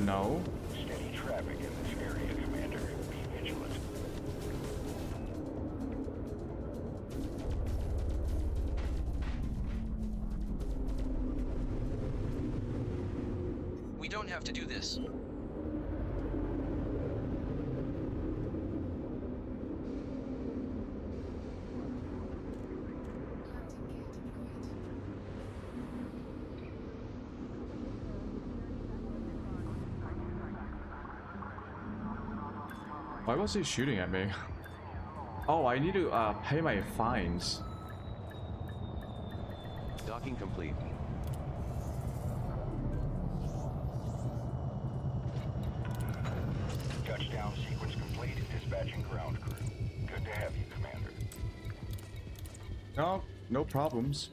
No. Steady traffic in this area, Commander. Be vigilant. We don't have to do this. Why was he shooting at me? Oh, I need to pay my fines. Docking complete. Touchdown sequence complete. Dispatching ground crew. Good to have you, Commander. No, no problems.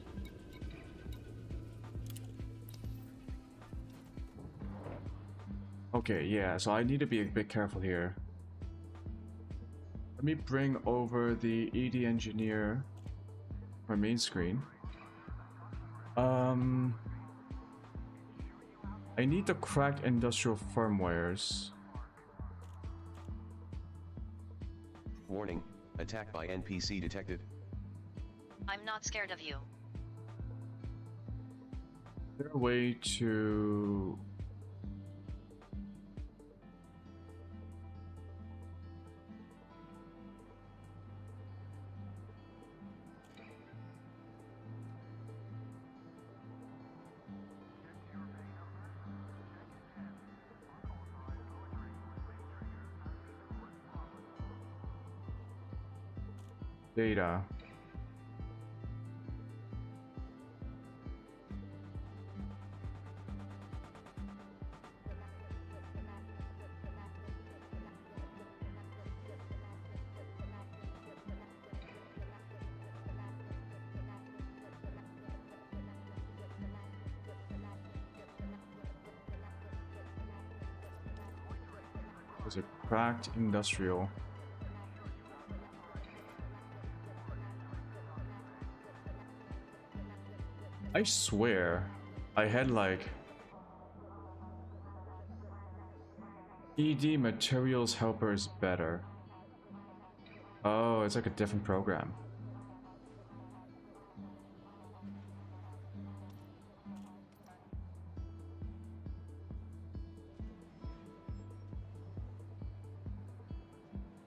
Okay, yeah, so I need to be a bit careful here. Let me bring over the ED engineer, my main screen. I need the cracked industrial firmwares. Warning, attack by NPC detected. I'm not scared of you. Is there a way to... data. Was a cracked industrial. I swear, I had like ED materials helper is better. Oh, it's like a different program.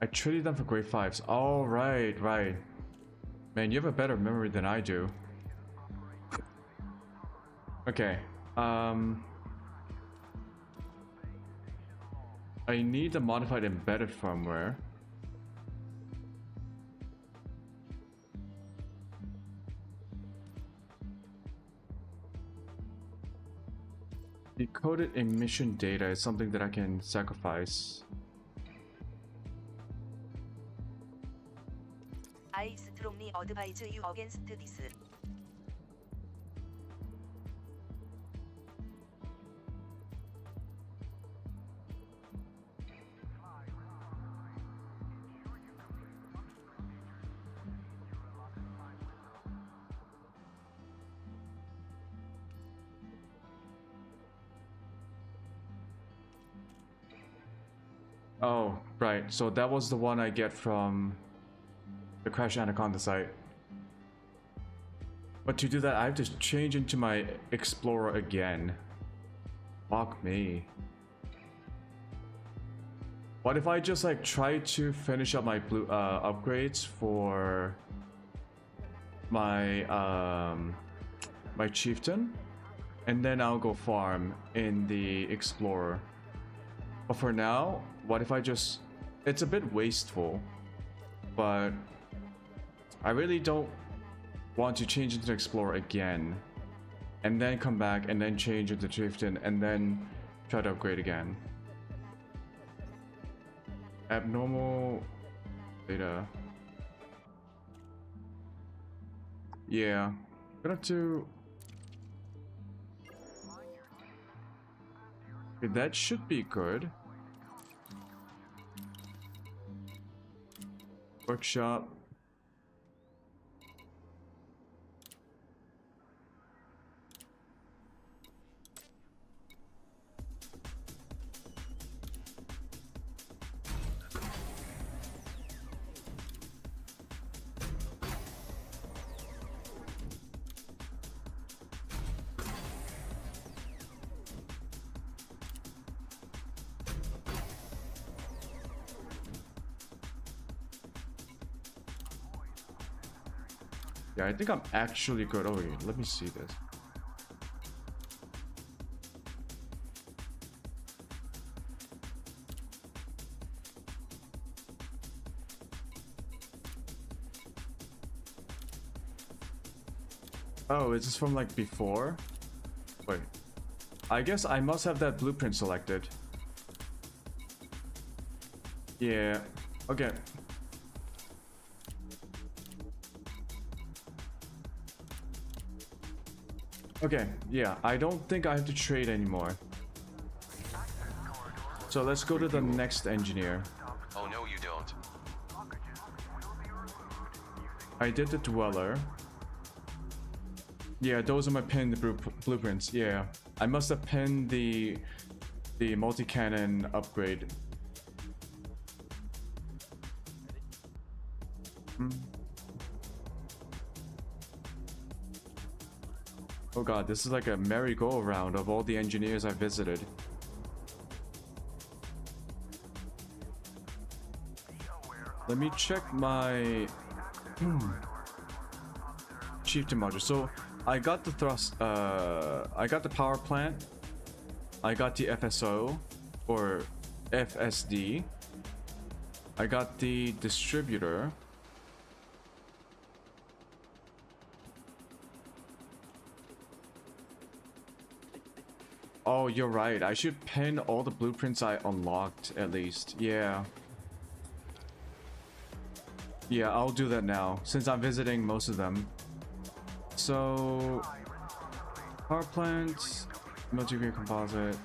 I traded them for grade 5s. Oh, right. Man, you have a better memory than I do. Okay. I need the modified embedded firmware. Decoded emission data is something that I can sacrifice. I strongly advise you against this. Oh, right. So that was the one I get from the Crash Anaconda site. But to do that, I have to change into my Explorer again. Fuck me. What if I just like try to finish up my blue upgrades for my my chieftain, and then I'll go farm in the Explorer. But for now, what if I just... It's a bit wasteful, but I really don't want to change into Explorer again, and then come back and then change into Chieftain and then try to upgrade again. Abnormal data. Yeah, I'm gonna have to... Okay, that should be good. Workshop. Yeah, I think I'm actually good. Oh, wait, let me see this. Oh, is this from like before? Wait. I guess I must have that blueprint selected. Yeah. Okay. Okay, yeah, I don't think I have to trade anymore. So let's go to the next engineer. Oh no, you don't. I did the Dweller. Yeah, those are my pinned blueprints. Yeah, I must have pinned the multi-cannon upgrade. Oh god, this is like a merry-go-round of all the engineers I visited. Let me check my chieftain module. So I got the thrust, I got the power plant, I got the FSO or FSD, I got the distributor. Oh, you're right. I should pin all the blueprints I unlocked at least. Yeah. Yeah, I'll do that now since I'm visiting most of them. So, power plant, multi-grade composite.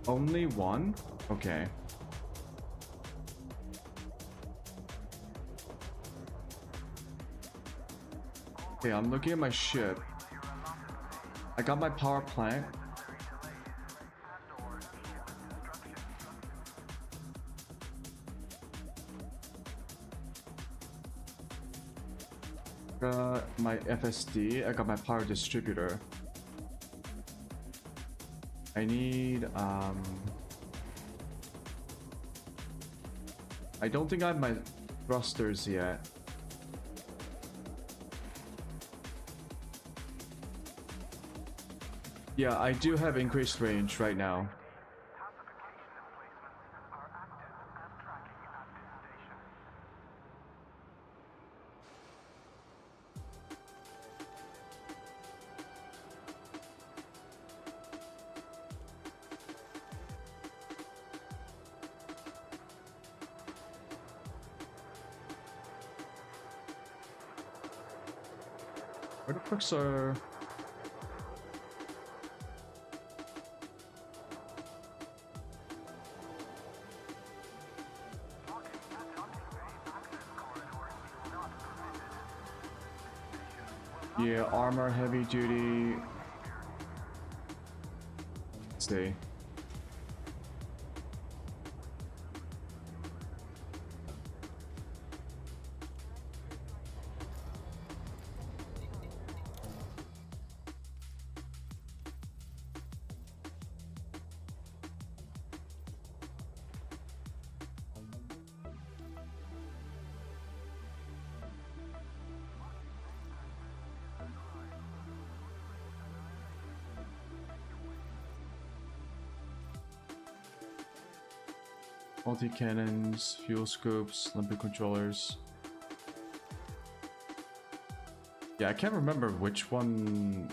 Only one? Okay. Okay, I'm looking at my ship. I got my power plant. Got my FSD. I got my power distributor. I need I don't think I have my thrusters yet. Yeah, I do have increased range right now. Where the fucks are... Yeah, armor, heavy duty. Let's see. Multi-cannons, fuel scoops, limpet controllers. Yeah, I can't remember which one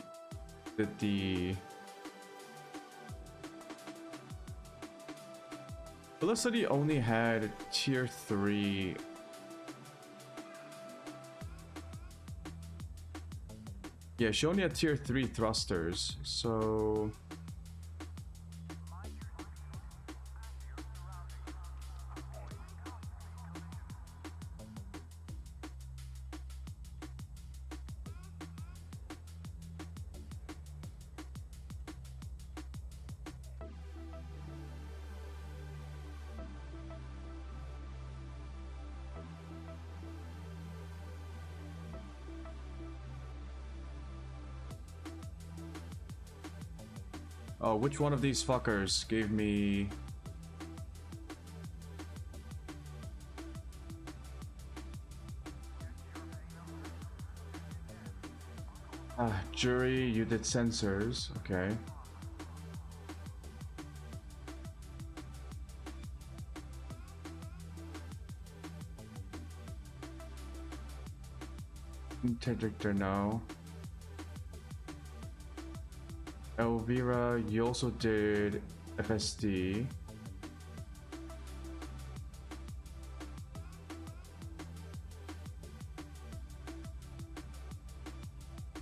did the... Felicity only had tier 3. Yeah, she only had tier 3 thrusters, so... Oh, which one of these fuckers gave me... Jury, you did sensors, okay. Interdictor, no. Elvira, you also did FSD.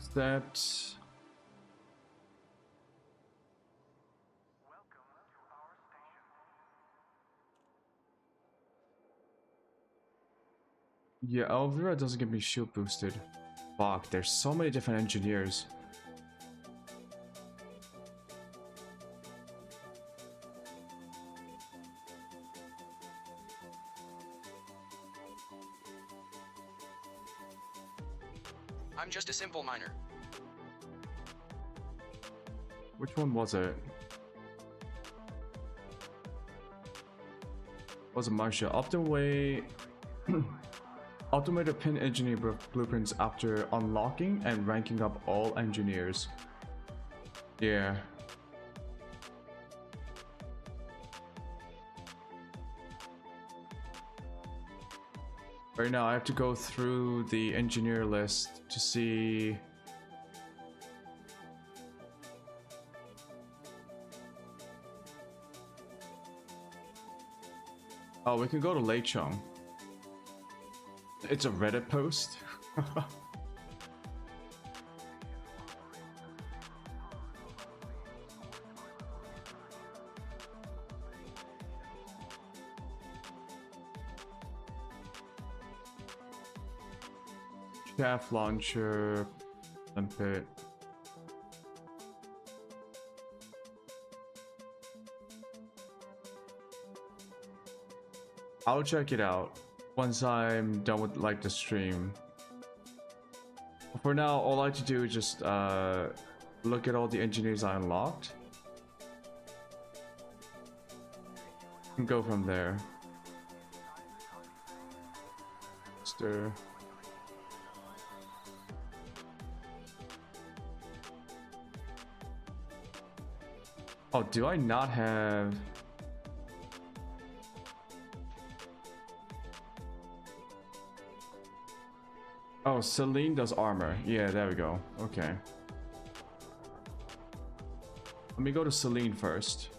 Steps. Yeah, Elvira doesn't get me shield boosted. Fuck, there's so many different engineers. I'm just a simple miner. Which one was it? Was it Marcia? Optimway. Automate the pin engineer blueprints after unlocking and ranking up all engineers. Yeah. Right now I have to go through the engineer list to see... Oh, we can go to Lechong. It's a Reddit post. Shaft launcher, limpet. I'll check it out once I'm done with like the stream. For now, all I have to do is just look at all the engineers I unlocked and go from there. Stir. Oh, do I not have? Oh, Celine does armor. Yeah, there we go. Okay. Let me go to Celine first.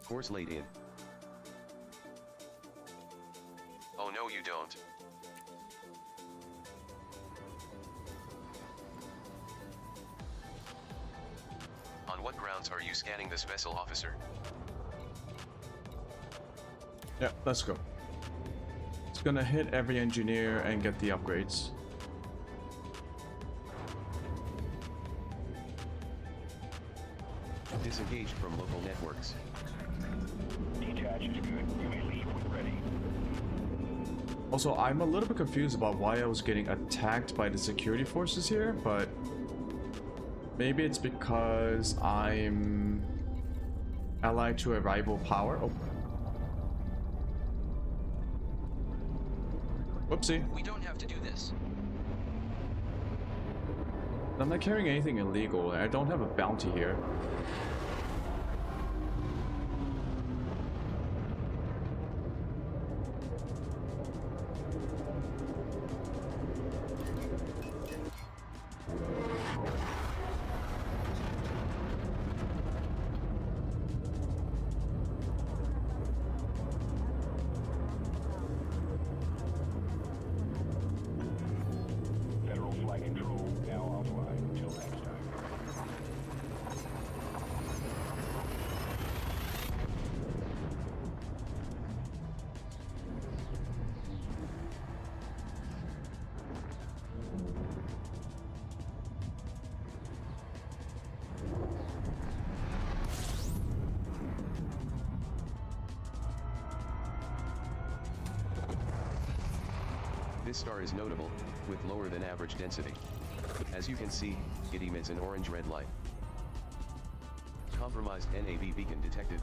Course laid in. Oh no, you don't. On what grounds are you scanning this vessel, officer? Yeah, let's go. It's gonna hit every engineer and get the upgrades. Disengaged from local networks. Detach is good. You may leave when ready. Also, I'm a little bit confused about why I was getting attacked by the security forces here, but maybe it's because I'm allied to a rival power. Oh. Whoopsie. We don't have to do this. I'm not carrying anything illegal. I don't have a bounty here. Federal flight control now offline until next time. This star is notable, with lower than average density. As you can see, it emits an orange-red light. Compromised NAV beacon detected.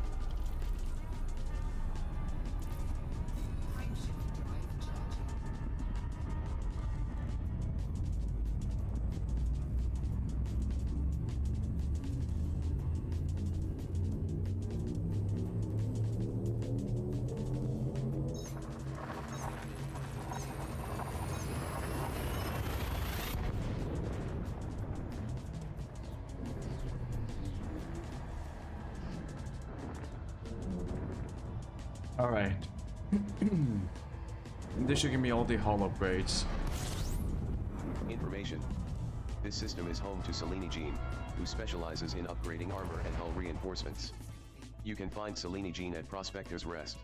Alright. This should give me all the hull upgrades. Information. This system is home to Selene Jean, who specializes in upgrading armor and hull reinforcements. You can find Selene Jean at Prospector's Rest.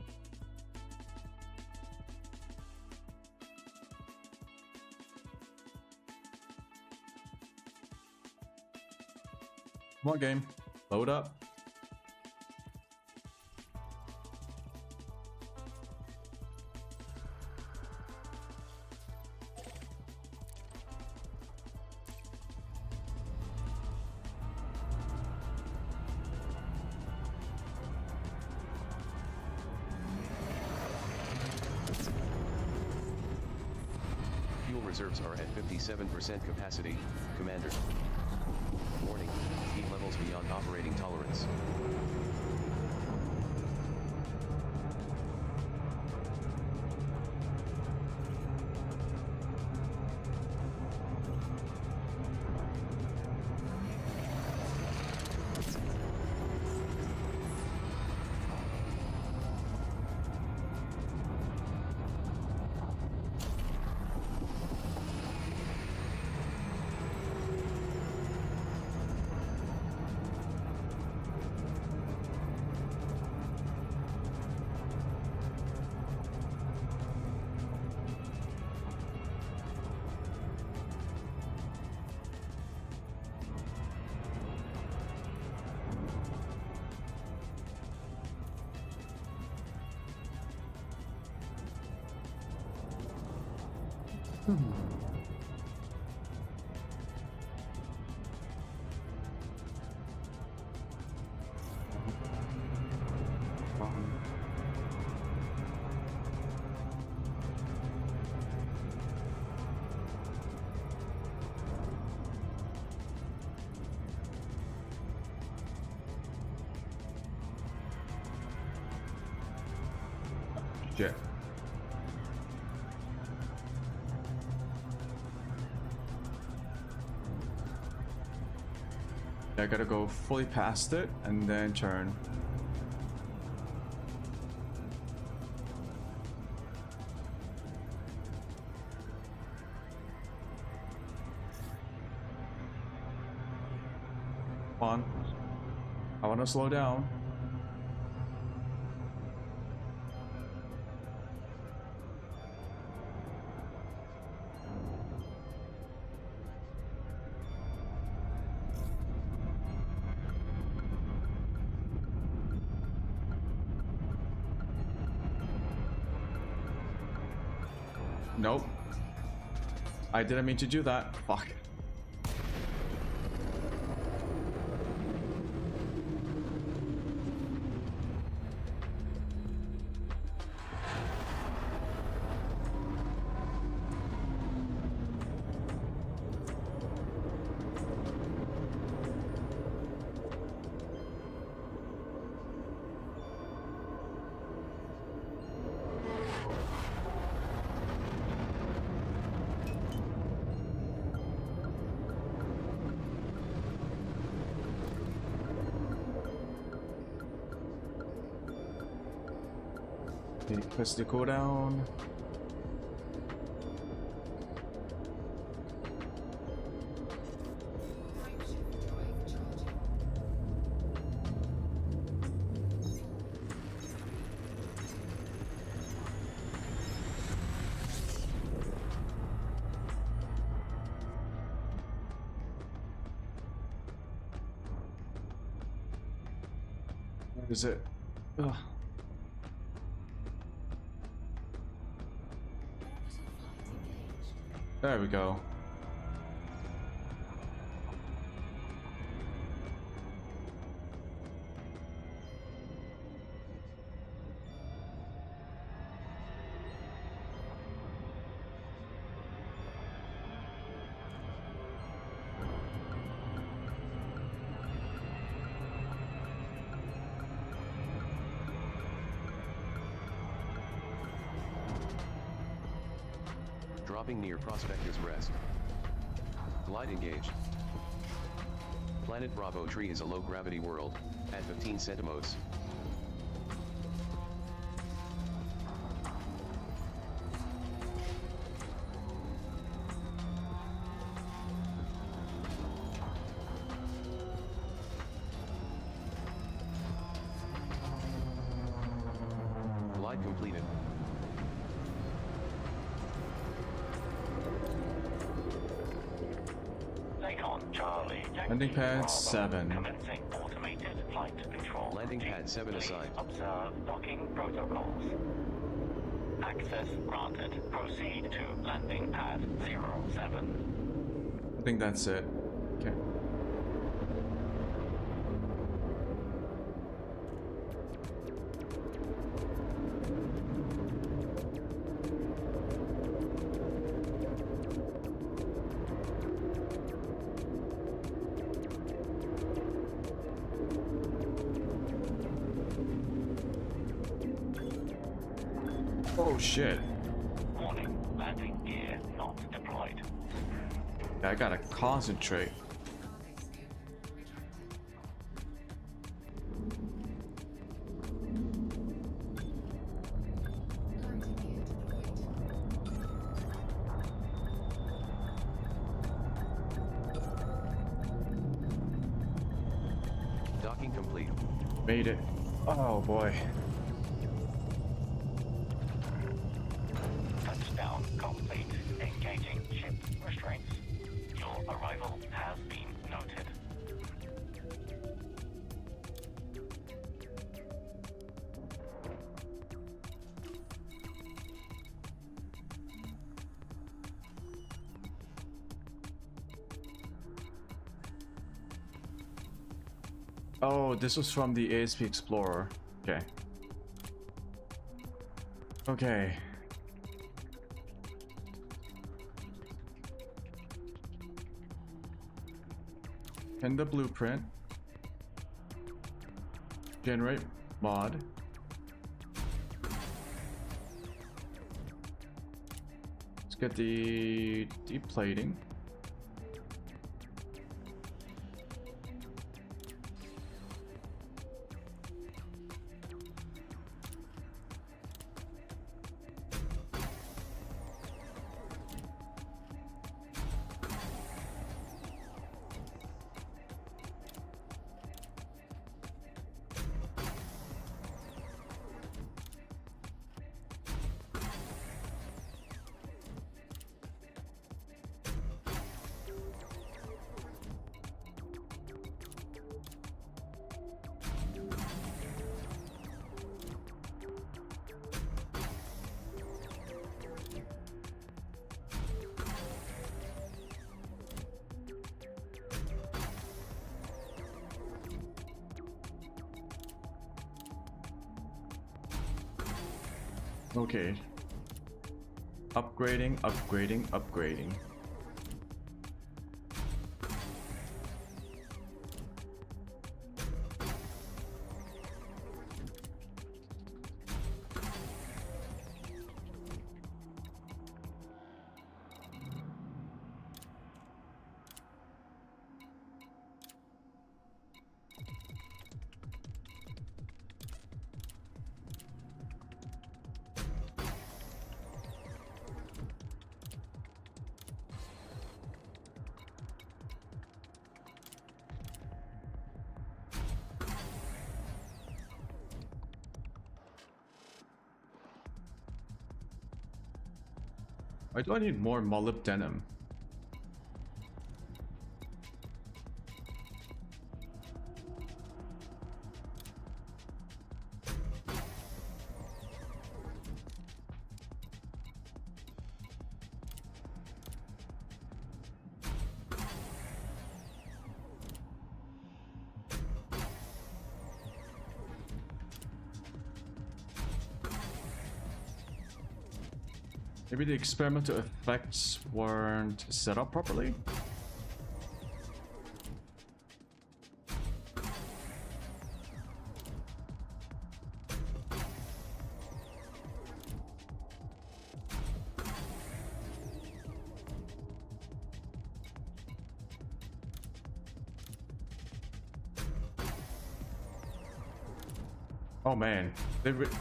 Come on, game. Load up. Fuel reserves are at 57% capacity, Commander. Warning, heat levels beyond operating tolerance. Shit. I gotta go fully past it and then turn. Come on. I wanna slow down. Nope. I didn't mean to do that. Fuck. Okay, press the cooldown. Where is it? Ugh. There we go. Dropping near Prospector's Rest. Glide engaged. Planet Bravo Tree is a low-gravity world, at 15 centimos. Glide completed. Charlie. Landing pad 7. Commencing automated flight control. Landing pad 7 assigned. Observe docking protocols. Access granted. Proceed to landing pad 07. I think that's it. Okay. Oh shit. Warning, landing gear not deployed. I gotta concentrate. Docking complete. Made it. Oh boy. Touchdown complete. Engaging ship restraints. Your arrival has been noted. Oh, this was from the ASP Explorer. Okay. Okay. And the blueprint. Generate mod. Let's get the deep plating. Okay. Upgrading, upgrading, upgrading. Why do I need more molybdenum? Maybe the experimental effects weren't set up properly? Oh man,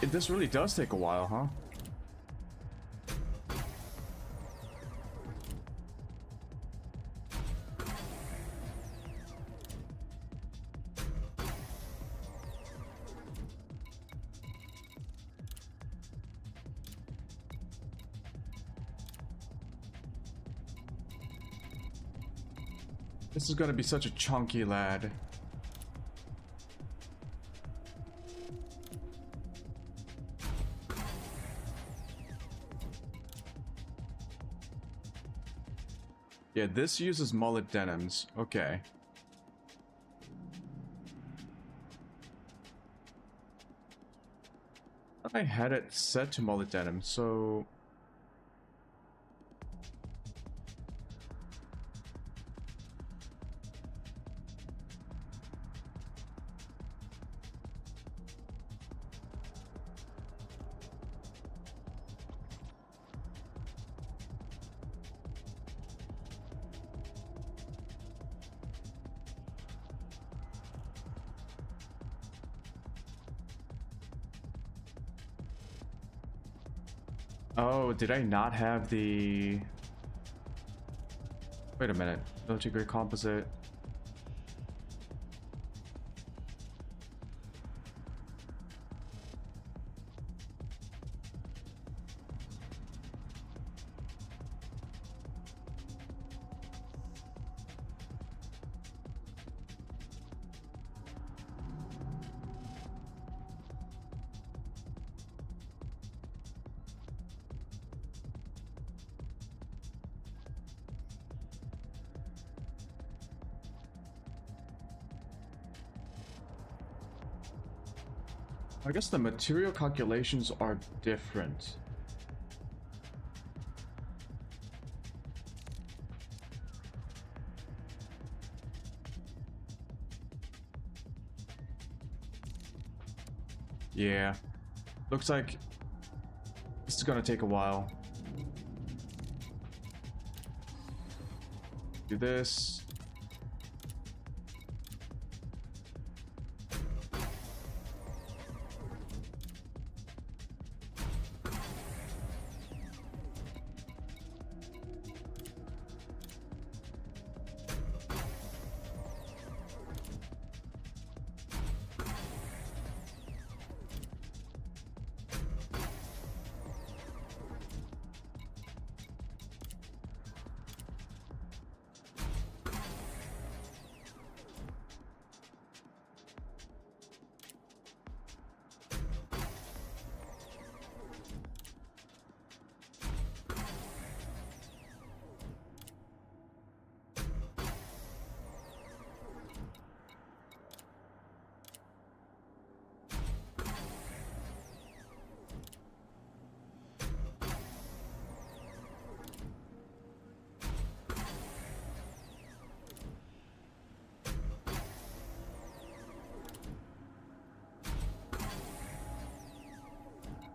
this really does take a while, huh? This is gonna be such a chunky lad. Yeah, this uses molybdenums. Okay. I had it set to molybdenum, so... Oh, did I not have the... Wait a minute. Military grade composite. I guess the material calculations are different. Yeah. Looks like this is gonna take a while. Do this.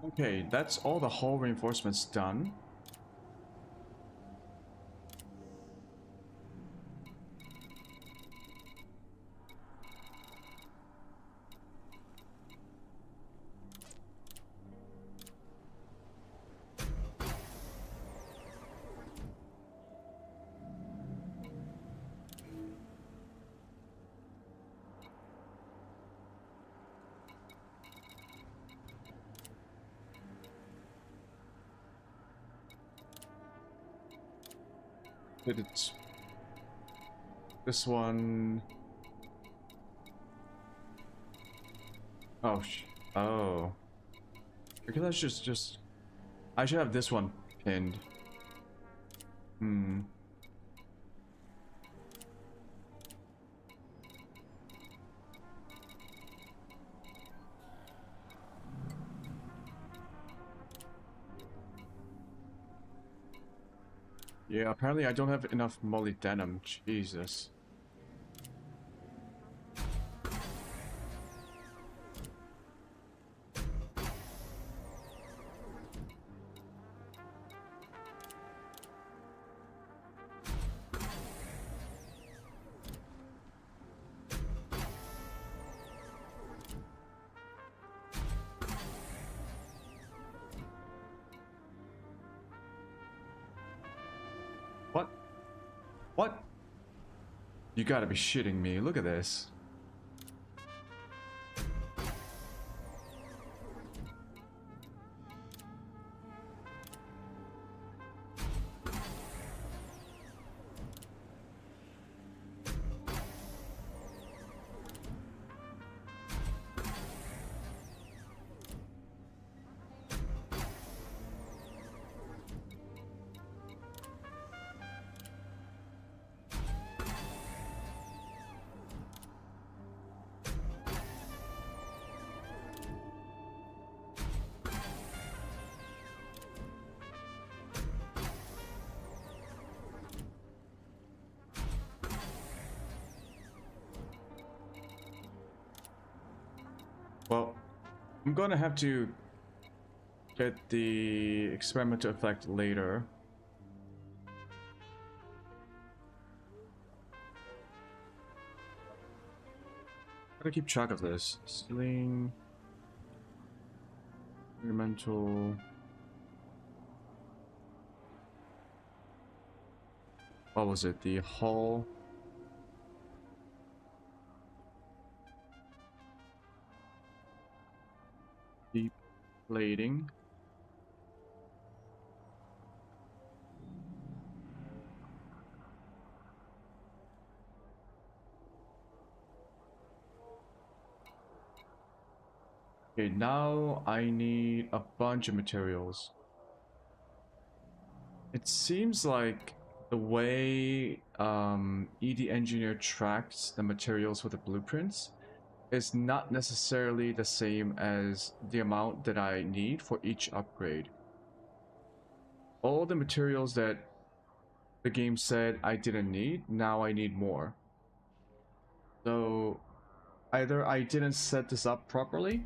Okay, that's all the hull reinforcements done. Did it? This one. Oh, oh. Okay, let's just. I should have this one pinned. Hmm. Yeah, apparently I don't have enough molybdenum. Jesus. What? What? You gotta be shitting me. Look at this. Well, I'm gonna have to get the experimental effect later. Gotta keep track of this. Ceiling, experimental. What was it? The hull. Deep plating. Okay, now I need a bunch of materials. It seems like the way ED Engineer tracks the materials for the blueprints is not necessarily the same as the amount that I need for each upgrade. All the materials that the game said I didn't need, now I need more. So either I didn't set this up properly,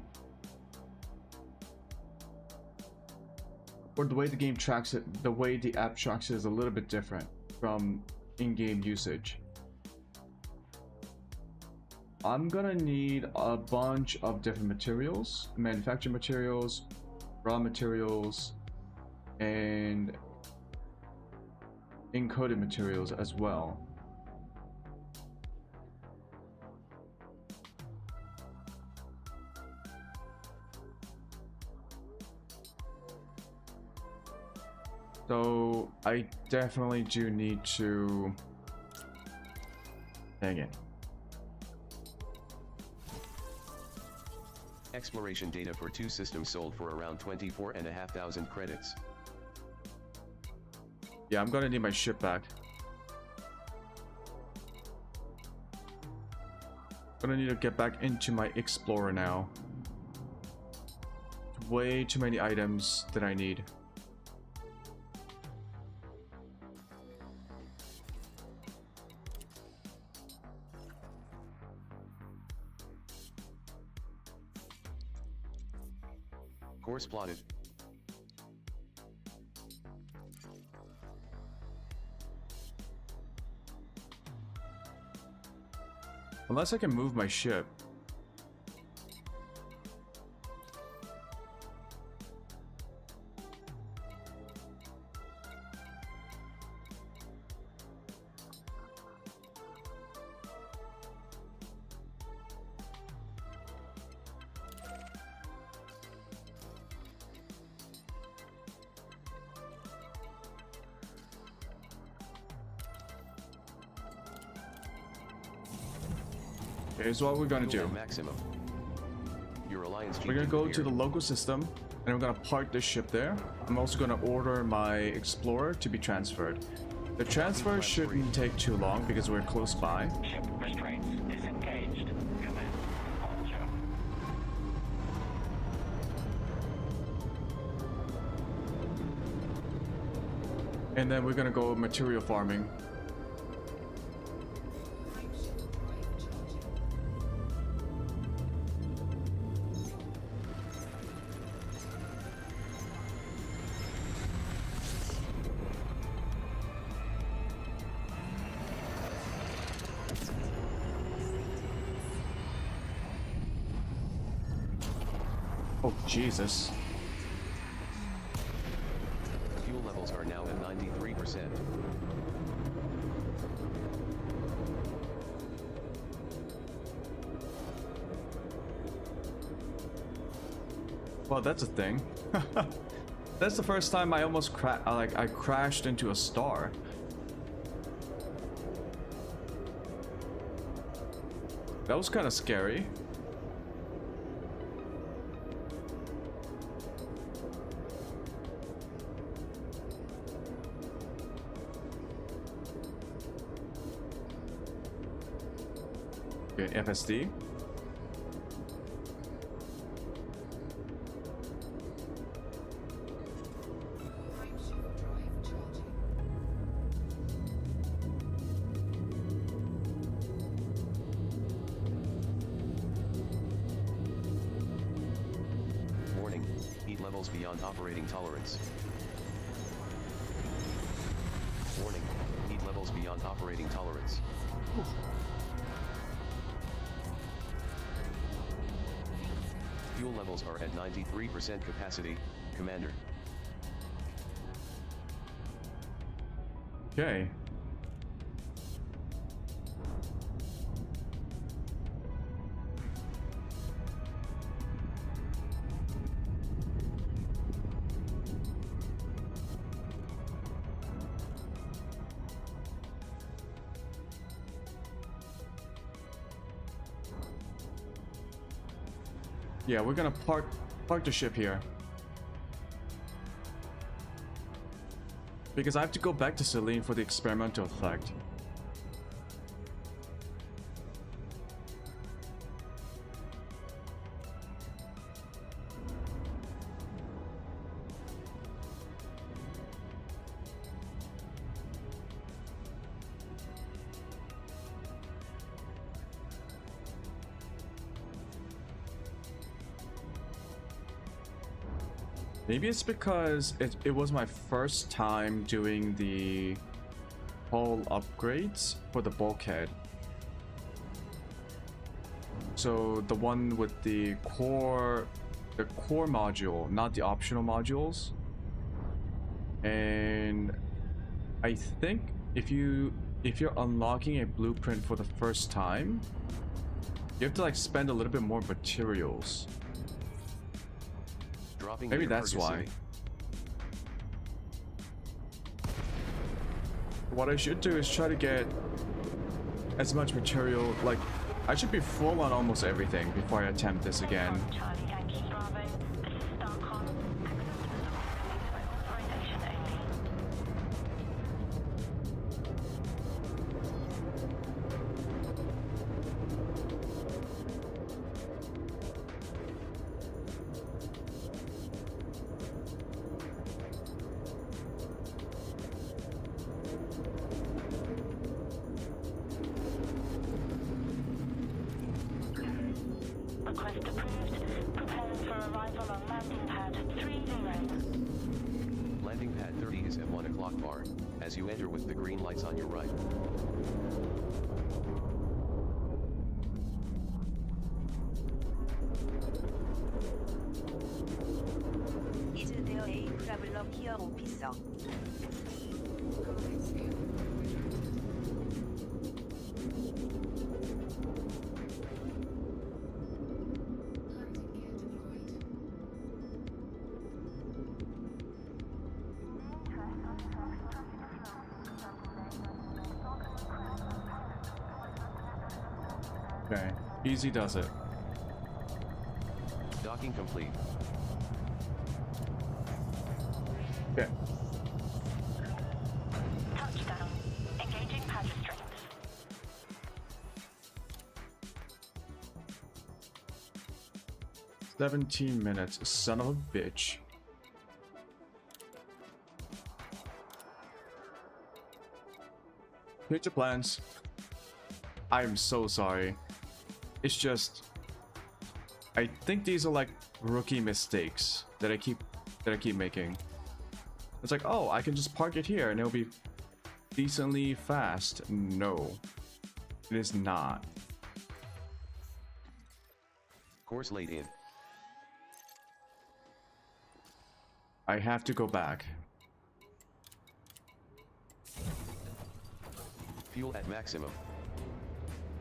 or the way the game tracks it, the way the app tracks it is a little bit different from in-game usage. I'm gonna need a bunch of different materials, manufactured materials, raw materials, and encoded materials as well. So I definitely do need to... Dang it. Exploration data for 2 systems sold for around 24,500 credits. Yeah, I'm gonna need my ship back. Gonna need to get back into my Explorer now. Way too many items that I need. Course plotted. Unless I can move my ship. Here's what we're gonna do. We're gonna go to the local system and we're gonna park this ship there. I'm also gonna order my Explorer to be transferred. The transfer shouldn't take too long because we're close by. Ship restraints disengaged. Command. On job. And then we're gonna go material farming. Oh, Jesus. Fuel levels are now at 93%. Well, that's a thing. That's the first time I almost I crashed into a star. That was kind of scary. Okay, FSD. Warning, heat levels beyond operating tolerance. Warning, heat levels beyond operating tolerance. Fuel levels are at 93% capacity, Commander. Okay. Yeah, we're gonna park the ship here. Because I have to go back to Celine for the experimental effect. Maybe it's because it was my first time doing the hull upgrades for the bulkhead. So the one with the core module, not the optional modules. And I think if you're unlocking a blueprint for the first time, you have to like spend a little bit more materials. Dropping Maybe near that's Ferguson. why. What I should do is try to get as much material, like I should be full on almost everything before I attempt this again. Charlie Yankee Bravo. This is Starcom. Access to the Request approved. Preparing for arrival on landing pad 30. Landing pad 30 is at 1 o'clock bar, as you enter with the green lights on your right. Is there a problem here, officer? Okay, easy does it. Docking complete. Okay. Touchdown. Engaging pad restraints. "17 minutes, son of a bitch." Future plans. I'm so sorry. It's just, I think these are like rookie mistakes that I keep making. It's like, oh, I can just park it here and it'll be decently fast. No, it is not. Course laid in. I have to go back. Fuel at maximum.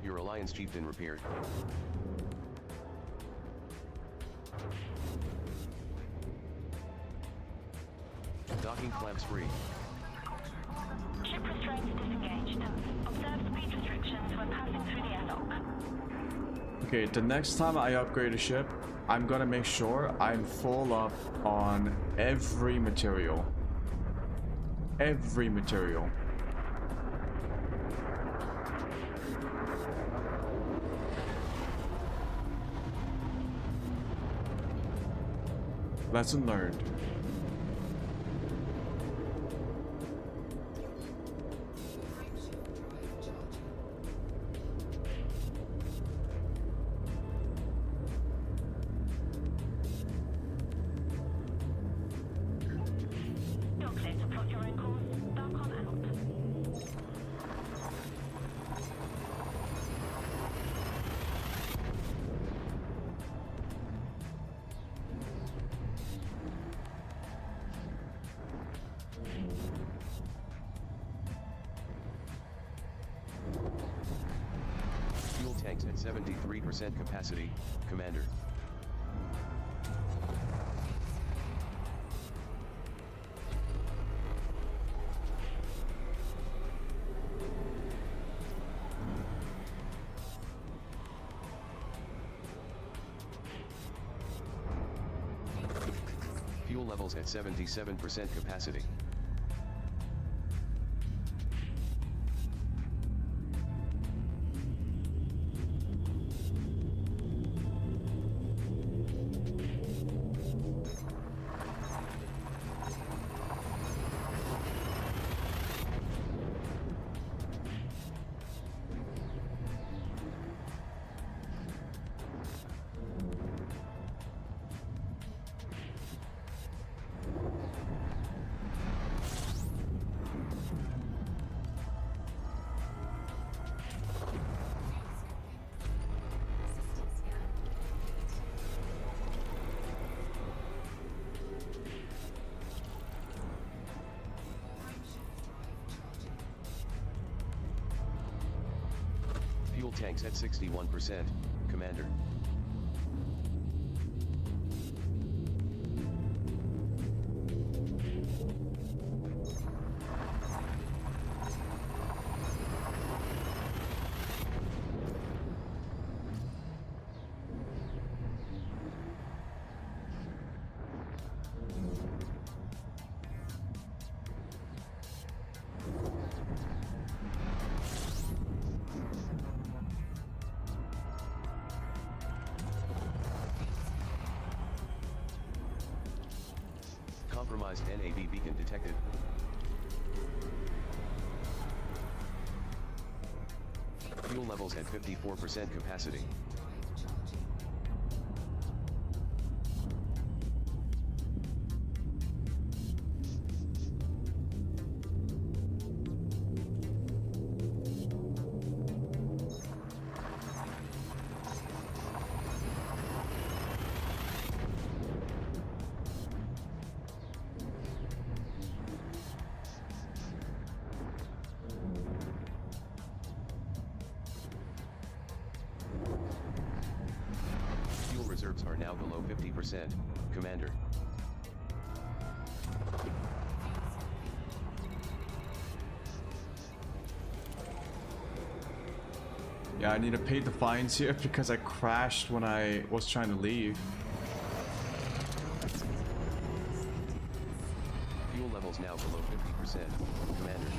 Your Alliance Chieftain repaired. Docking clamps free. Ship restraints disengaged. Observe speed restrictions when passing through the airlock. Okay, the next time I upgrade a ship, I'm gonna make sure I'm full up on every material. Every material. Lesson learned. You're clear to plot your own course. Starcom out. Fuel tanks at 73% capacity, Commander. Fuel levels at 77% capacity. tanks at 61%, Commander. Compromised NAV beacon detected. Fuel levels at 54% capacity. Reserves are now below 50%, Commander. Yeah, I need to pay the fines here because I crashed when I was trying to leave. Fuel levels now below 50%, Commander.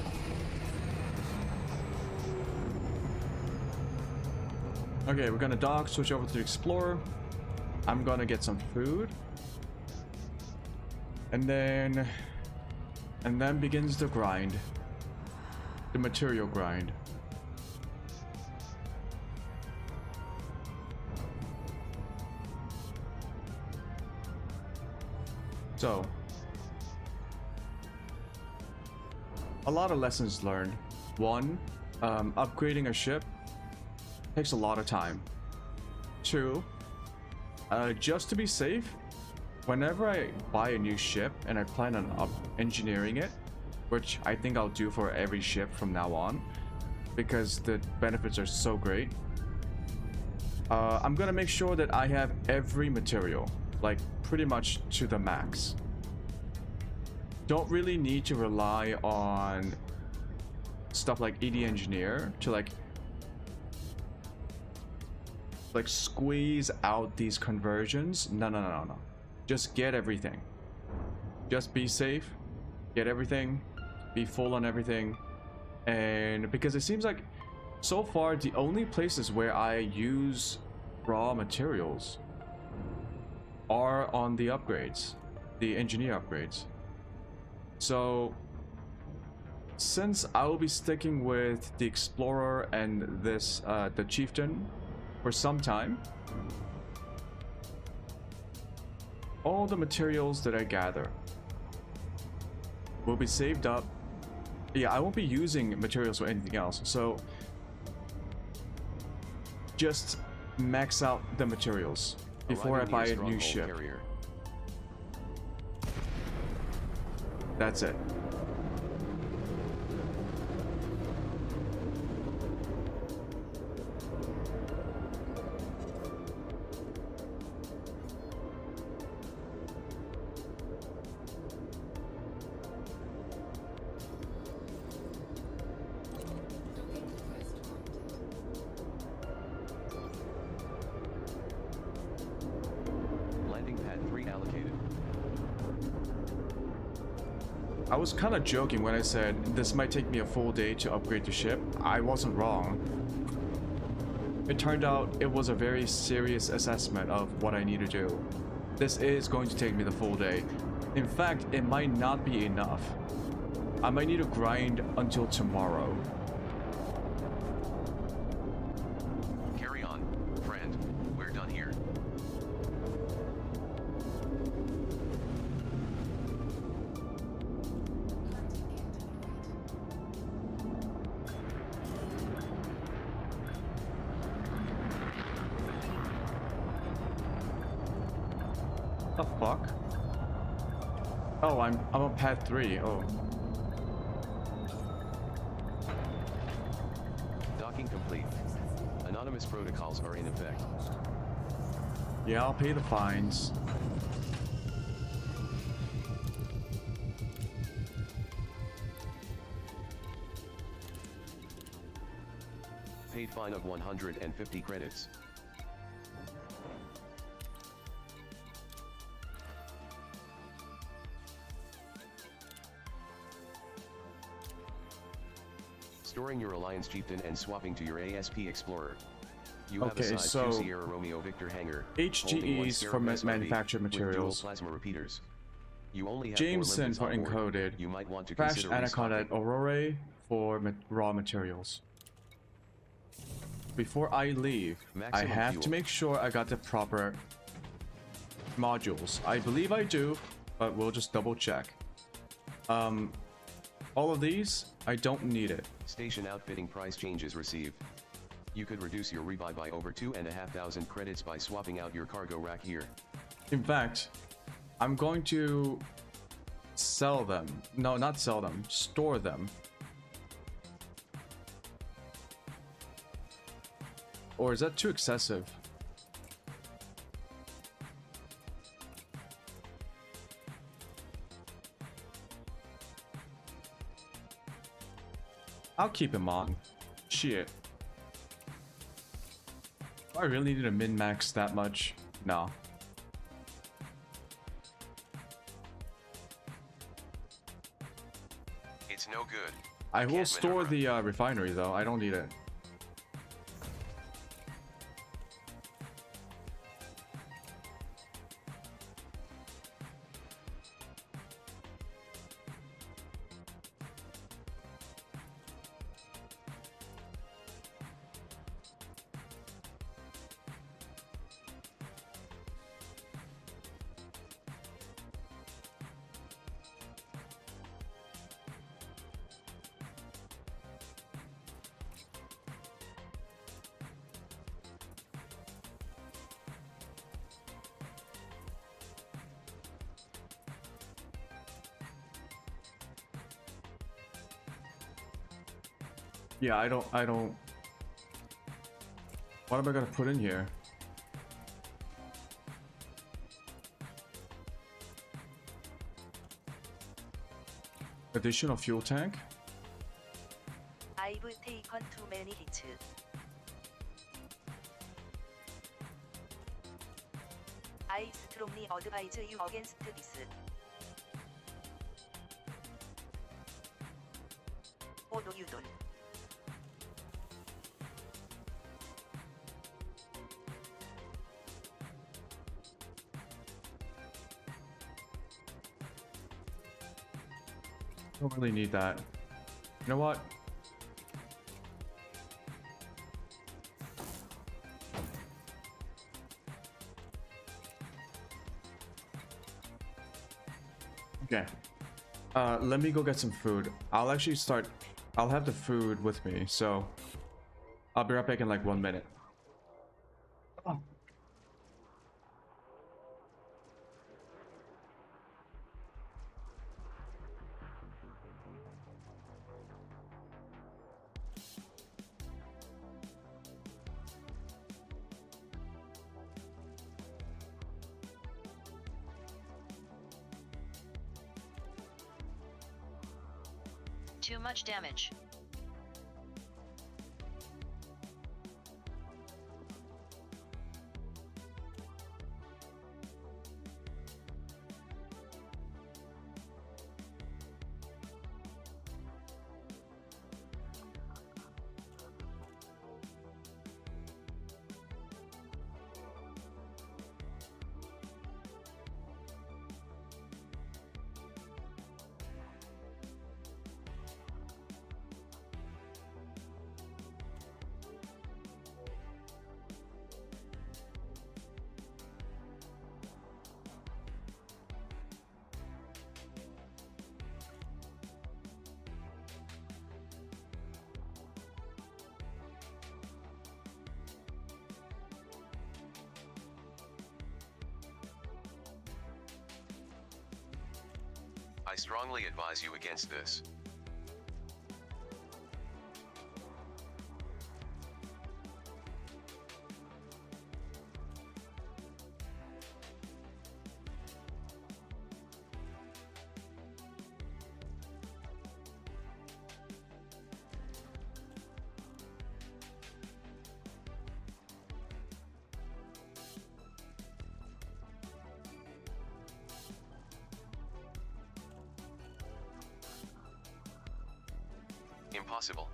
Okay, we're gonna dock, switch over to the Explorer. I'm gonna get some food. And then begins the grind. The material grind. So, a lot of lessons learned. One, upgrading a ship takes a lot of time. Two, just to be safe, whenever I buy a new ship and I plan on engineering it, which I think I'll do for every ship from now on, because the benefits are so great, I'm gonna make sure that I have every material, like pretty much to the max. Don't really need to rely on stuff like ED Engineer to like squeeze out these conversions. No. Just get everything. Just be safe, get everything, be full on everything. And because it seems like so far the only places where I use raw materials are on the upgrades, the engineer upgrades. So since I will be sticking with the Explorer and this the Chieftain for some time, all the materials that I gather will be saved up. Yeah, I won't be using materials for anything else, so just max out the materials before I buy a new ship. Carrier. That's it. Landing pad 3 allocated. I was kind of joking when I said this might take me a full day to upgrade the ship. I wasn't wrong. It turned out it was a very serious assessment of what I need to do. This is going to take me the full day. In fact, it might not be enough. I might need to grind until tomorrow. Carry on, friend. We're done here. The fuck? Oh, I'm on pad 3. Oh. Docking complete. Anonymous protocols are in effect. Yeah, I'll pay the fines. Paid fine of 150 credits. Storing your Alliance Chieftain and swapping to your ASP Explorer. You have Okay, a size so 2 Sierra Romeo Victor hangar. HGEs for manufactured materials. Plasma repeaters. You only have Jameson for on board. encoded. You might want to Crash consider Anaconda at restocking. Aurora for raw materials. Before I leave, I Maximum have fuel. to make sure I got the proper modules. I believe I do, but we'll just double check. All of these, I don't need it. Station outfitting price changes received. You could reduce your rebuy by over 2,500 credits by swapping out your cargo rack here. In fact, I'm going to sell them. No, not sell them. Store them. Or is that too excessive? I'll keep him on. Shit. Do I really need to min-max that much? No. It's no good. I will store the refinery though. I don't need it. Yeah, I don't... What am I gonna put in here? Additional fuel tank? I've taken too many hits. I strongly advise you against this. Oh no you don't. Don't really need that. You know what? Okay. Let me go get some food. I'll actually start... I'll have the food with me, so... I'll be right back in like 1 minute. Oh. Too much damage. I strongly advise you against this. Impossible.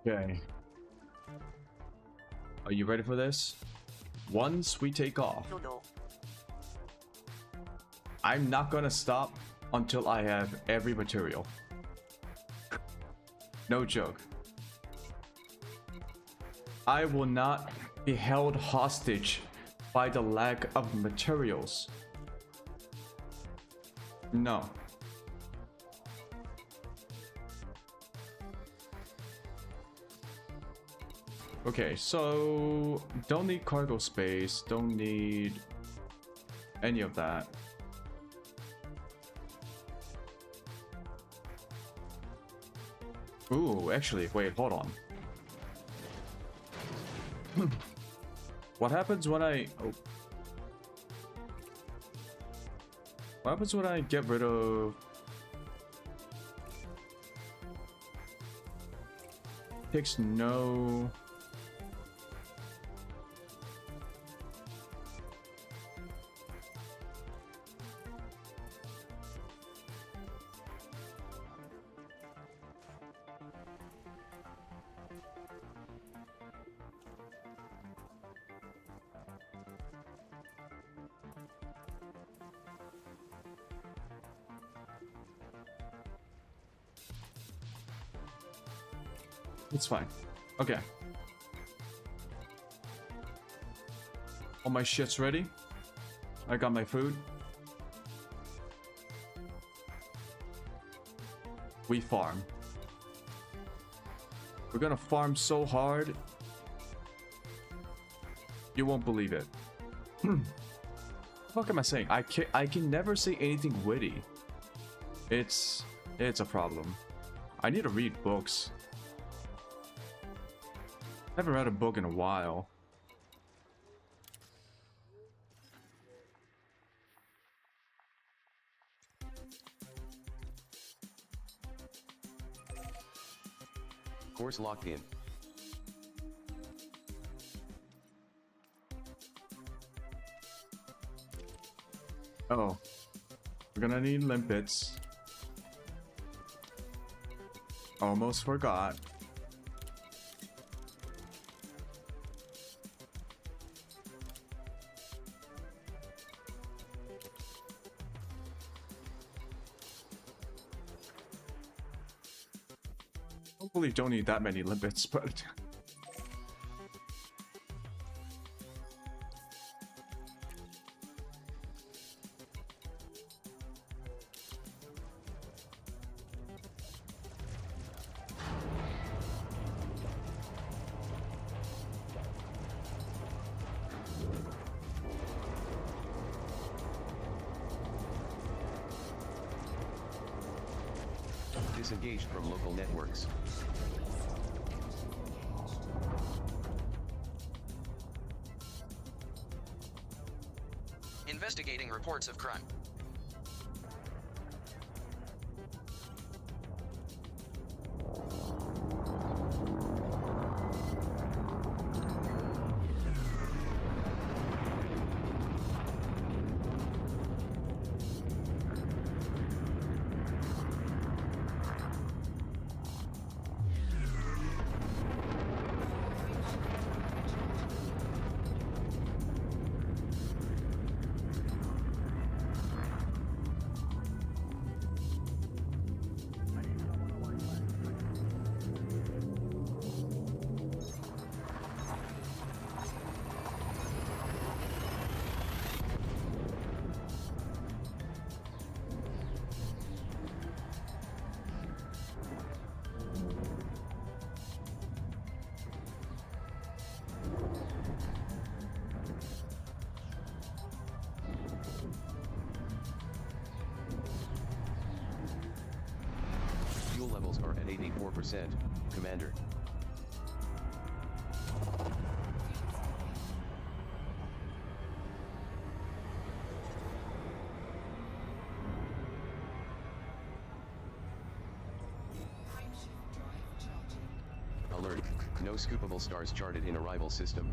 Okay. Are you ready for this? Once we take off, I'm not gonna stop until I have every material. No joke. I will not be held hostage by the lack of materials. No. Okay, so don't need cargo space, don't need any of that. Ooh, actually, wait, hold on. What happens when I... Oh. What happens when I get rid of... Takes no... It's fine. Okay. All my shit's ready. I got my food. We farm. We're gonna farm so hard. You won't believe it. What the fuck am I saying? I can never say anything witty. It's a problem. I need to read books. I haven't read a book in a while. Course locked in. Oh. We're gonna need limpets. Almost forgot. Hopefully don't need that many limpets, but... Disengaged from local networks. Investigating reports of crime. levels are at 84%, Commander. Alert, no scoopable stars charted in arrival system.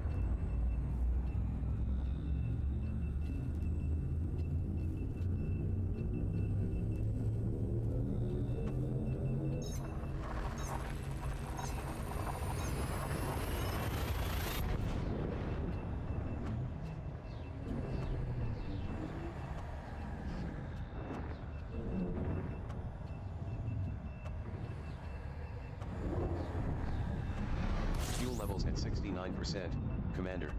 Fuel levels at 69%, Commander.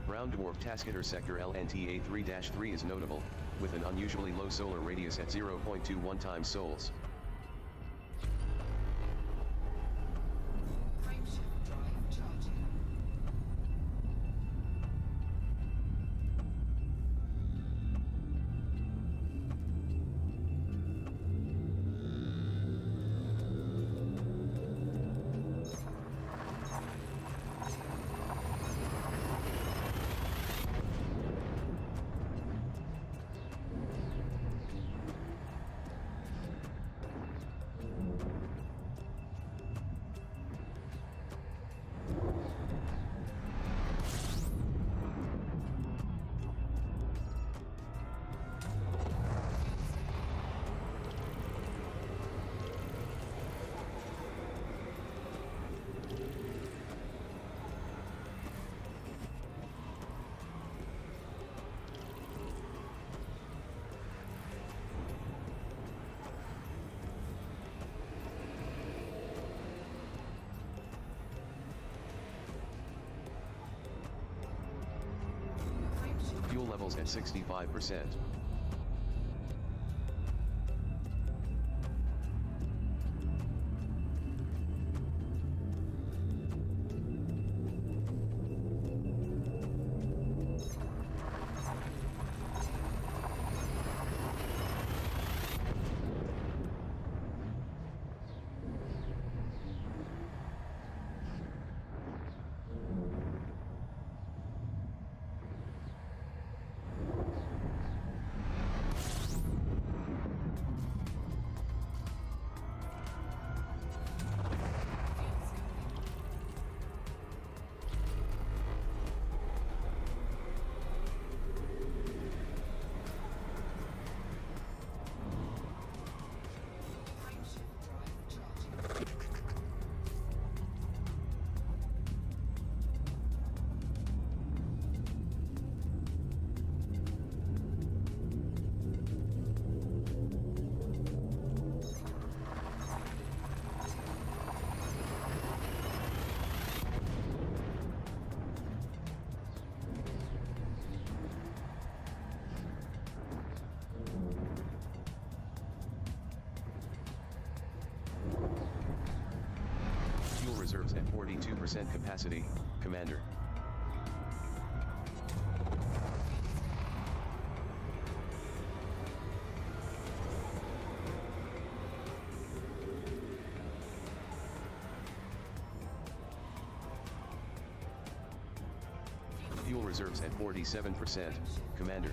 Brown dwarf task intersector LNTA3-3 is notable, with an unusually low solar radius at 0.21 times sols. Fuel levels at 65%. Reserves at 42% capacity, Commander. Fuel reserves at 47%, Commander.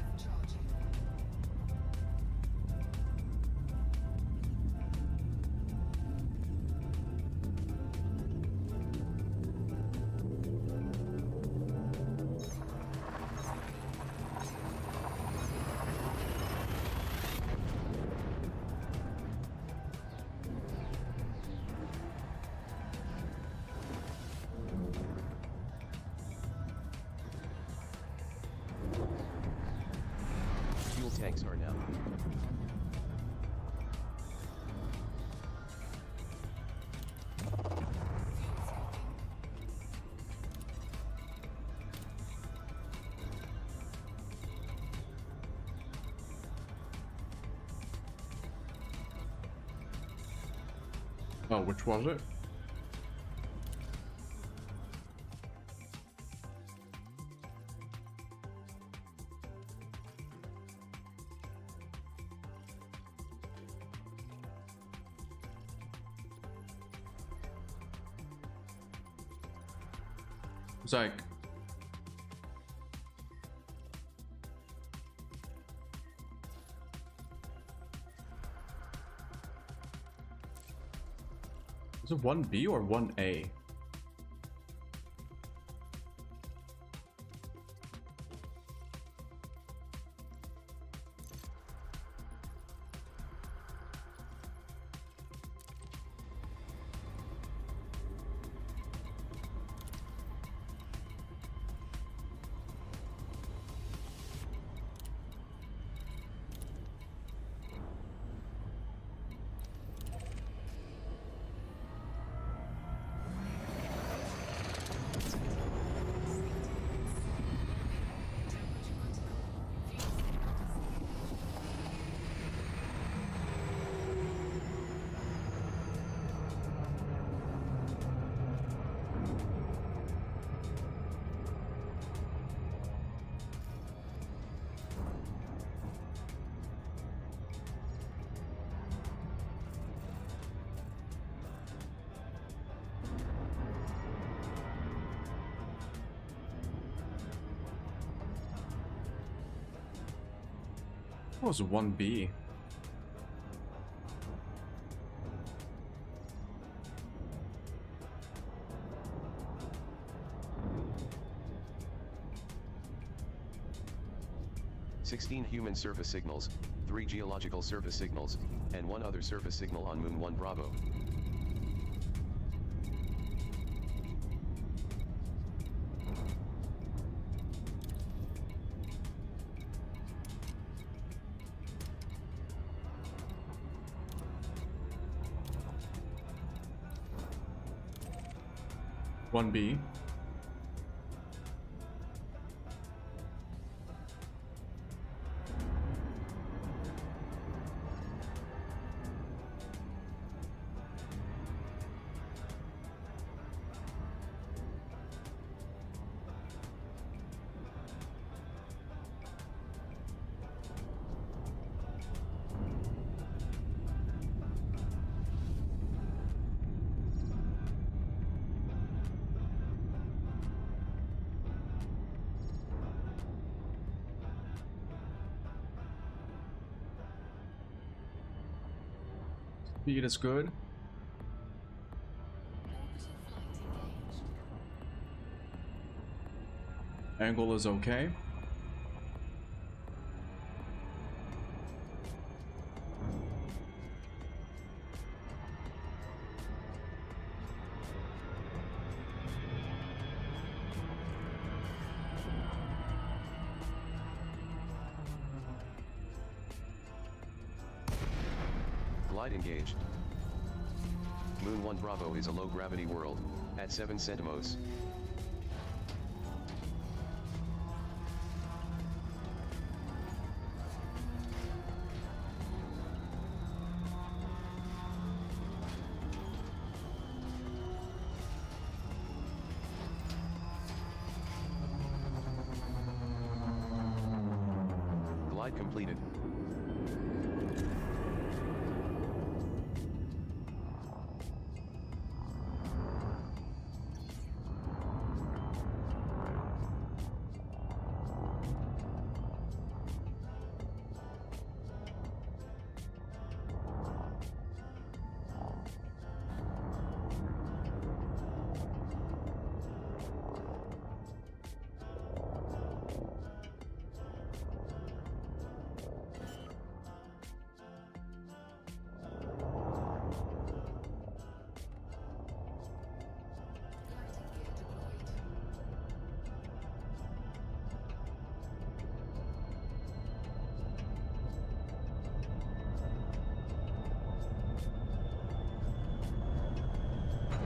Tanks are now. Oh, which was it? It's like... Is it 1B or 1A? What was 1B? "16 human surface signals, 3 geological surface signals, and 1 other surface signal on Moon 1 Bravo." One B. Speed is good. Angle is okay. Glide engaged. Moon 1 Bravo is a low-gravity world, at 7 centimos. Glide completed.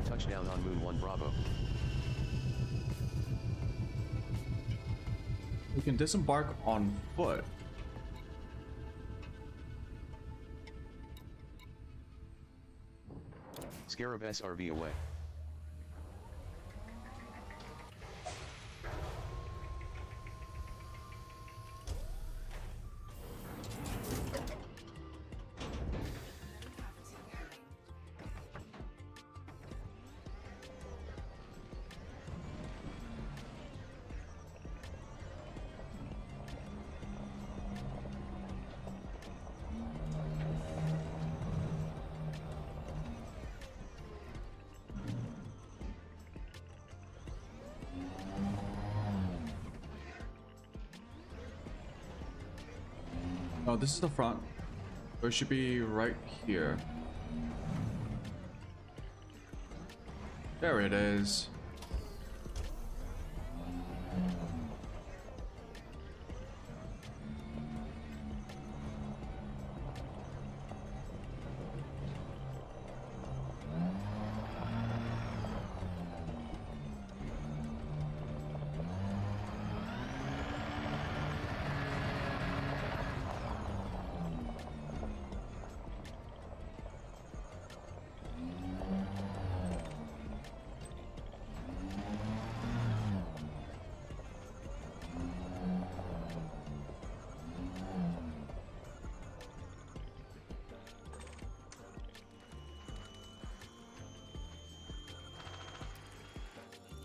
Touchdown on Moon 1 Bravo. We can disembark on foot. Scarab SRV away. Oh, this is the front. So it should be right here. There it is.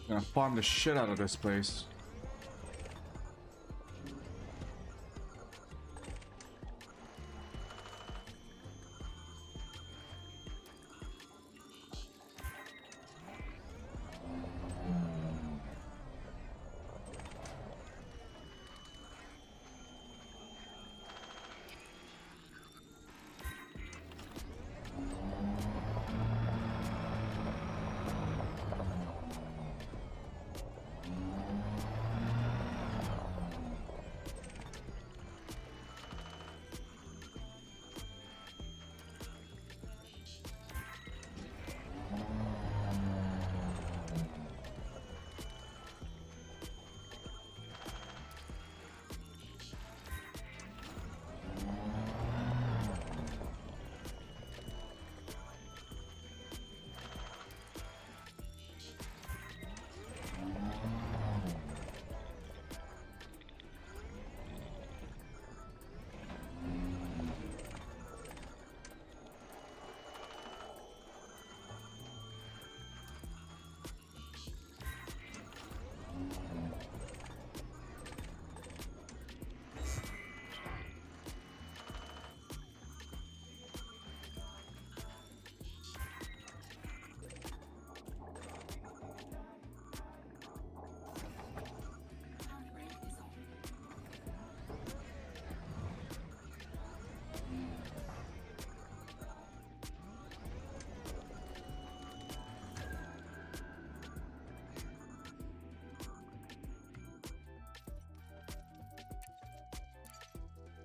Gonna farm the shit out of this place.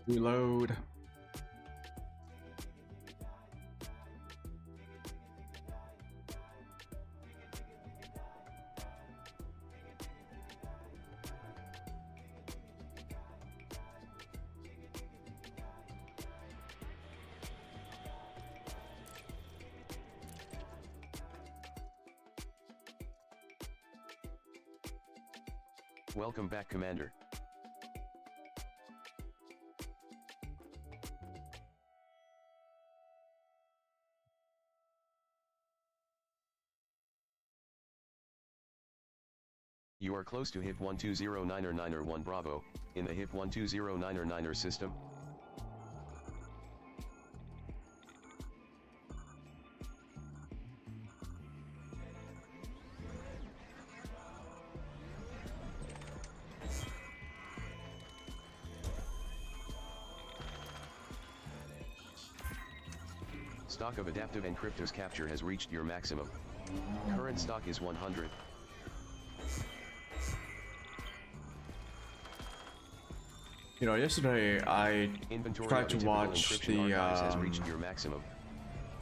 Reload. Welcome back, Commander. You are close to HIP 1209er Bravo, in the HIP 1209er system. Stock of adaptive and Cryptos capture has reached your maximum. Current stock is 100. You know, yesterday I tried to watch the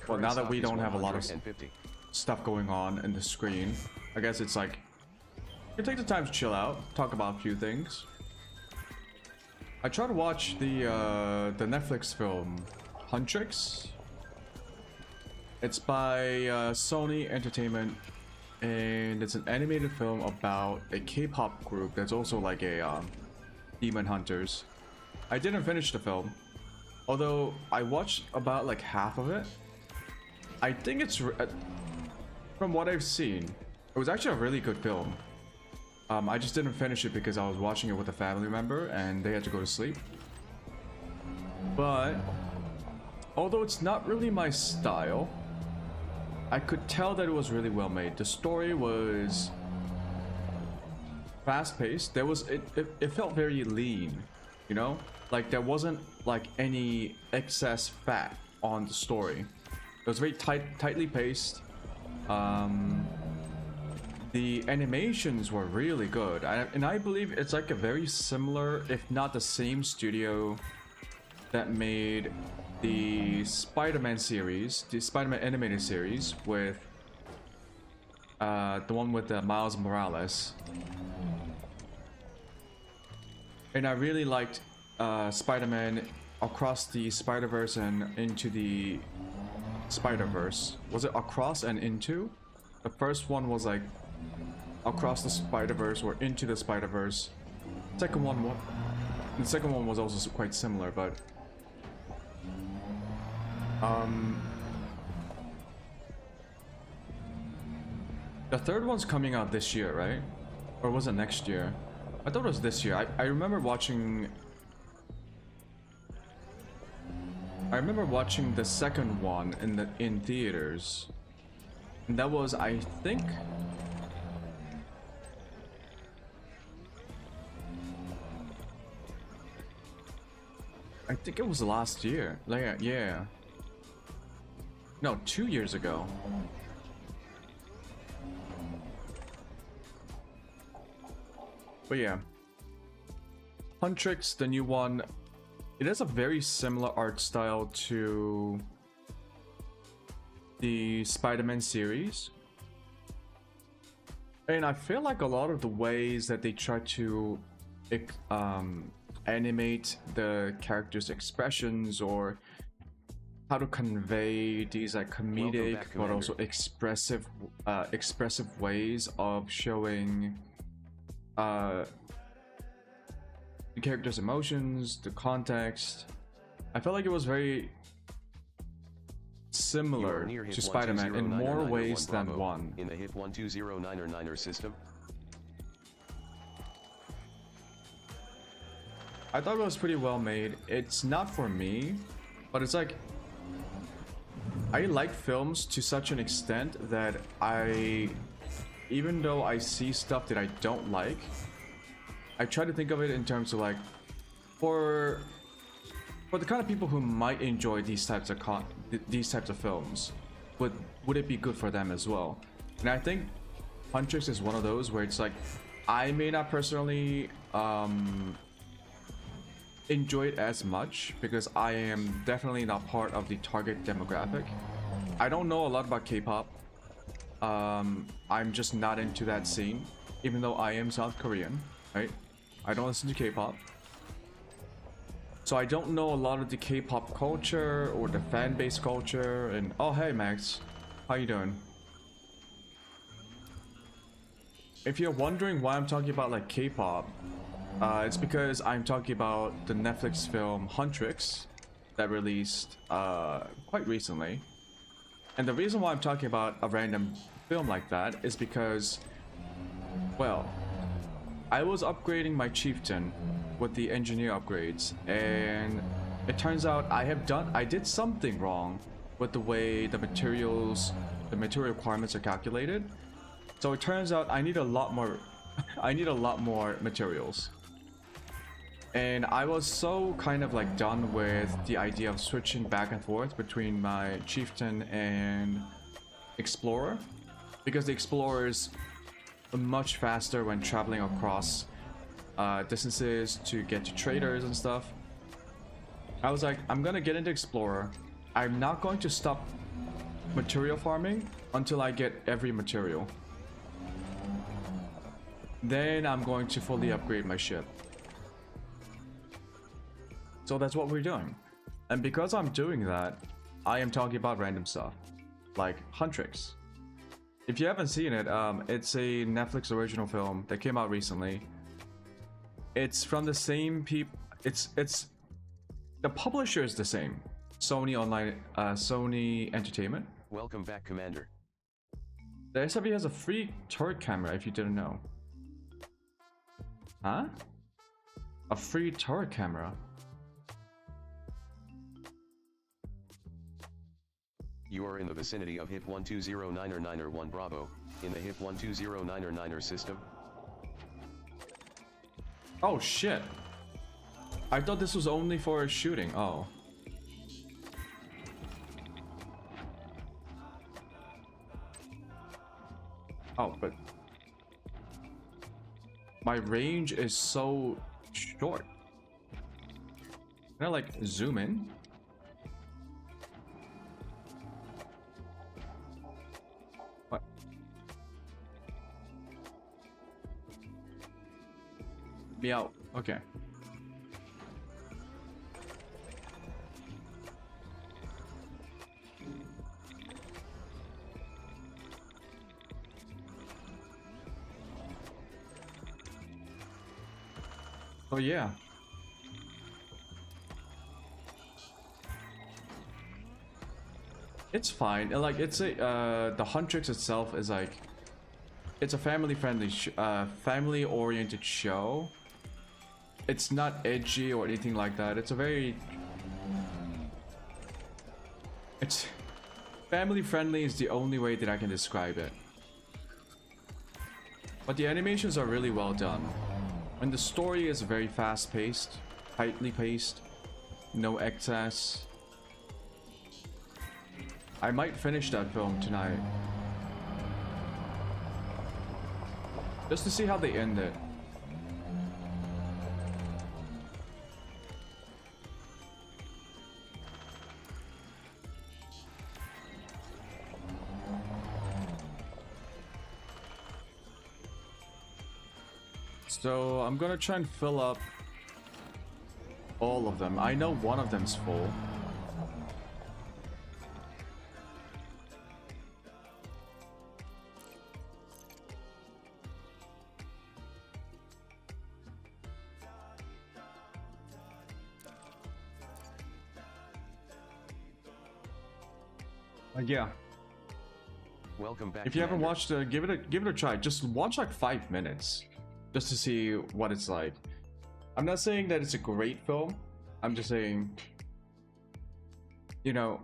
well, now that we don't have a lot of stuff going on in the screen, I guess it's like you can take the time to chill out, talk about a few things. I tried to watch the Netflix film Huntrix. It's by Sony Entertainment, and it's an animated film about a K-pop group that's also like a demon hunters. I didn't finish the film, although I watched about like half of it. I think it's from what I've seen, it was actually a really good film. I just didn't finish it because I was watching it with a family member and they had to go to sleep. But although it's not really my style, I could tell that it was really well made. The story was fast-paced. There was it felt very lean, you know, like there wasn't like any excess fat on the story. It was very tightly paced. The animations were really good, and I believe it's like a very similar, if not the same studio that made the Spider-Man series, the Spider-Man animated series with the one with Miles Morales. And I really liked Spider-Man Across the Spider-Verse and Into the Spider-Verse. Was it Across and Into? The first one was like Across the Spider-Verse or Into the Spider-Verse. The second one was also quite similar, but the third one's coming out this year, right? Or was it next year? I thought it was this year. I remember watching the second one in theaters. And that was, I think, it was last year. Like, yeah. No, 2 years ago. But yeah. Huntrix, the new one, it has a very similar art style to the Spider-Man series. And I feel like a lot of the ways that they try to animate the characters' expressions or how to convey these like comedic but also expressive ways of showing the characters' emotions, the context. I felt like it was very similar to Spider-Man in more ways than one. In the HIP 12099er system. I thought it was pretty well made. It's not for me, but it's like I like films to such an extent that even though I see stuff that I don't like, I try to think of it in terms of like for the kind of people who might enjoy these types of films, would it be good for them as well? And I think Huntrix is one of those where it's like I may not personally enjoy it as much because I am definitely not part of the target demographic. I don't know a lot about K-pop. I'm just not into that scene, even though I am South Korean, right? I don't listen to K-pop. So I don't know a lot of the K-pop culture or the fan base culture. And oh, hey Max, how you doing? If you're wondering why I'm talking about like K-pop, it's because I'm talking about the Netflix film Huntrix that released quite recently. And the reason why I'm talking about a random film like that is because, well, I was upgrading my chieftain with the engineer upgrades, and it turns out I did something wrong with the way the material requirements are calculated. So it turns out I need a lot more materials. And I was so kind of like done with the idea of switching back and forth between my chieftain and explorer, because the explorer is much faster when traveling across distances to get to traders and stuff. I was like, I'm gonna get into explorer. I'm not going to stop material farming until I get every material. Then I'm going to fully upgrade my ship. So that's what we're doing. And because I'm doing that, I am talking about random stuff like Huntrix. If you haven't seen it, it's a Netflix original film that came out recently. It's from the same people. It's the publisher is the same. Sony Entertainment. Welcome back, Commander. The SRV has a free turret camera, if you didn't know. Huh? A free turret camera? You are in the vicinity of HIP 1209er 1 Bravo, in the HIP 1209er system. Oh shit. I thought this was only for shooting. Oh. Oh, but my range is so short. Can I like zoom in? What? Meow. Okay. Oh yeah. It's fine. Like it's a the Huntrix itself is like it's a family-friendly family-oriented show. It's not edgy or anything like that. It's a very it's family-friendly is the only way that I can describe it. But the animations are really well done. And the story is very fast-paced, tightly paced, no excess. I might finish that film tonight. Just to see how they end it. So I'm gonna try and fill up all of them. I know one of them's full. Yeah. Welcome back. If you haven't watched, give it a try. Just watch like 5 minutes, just to see what it's like. I'm not saying that it's a great film. I'm just saying, you know,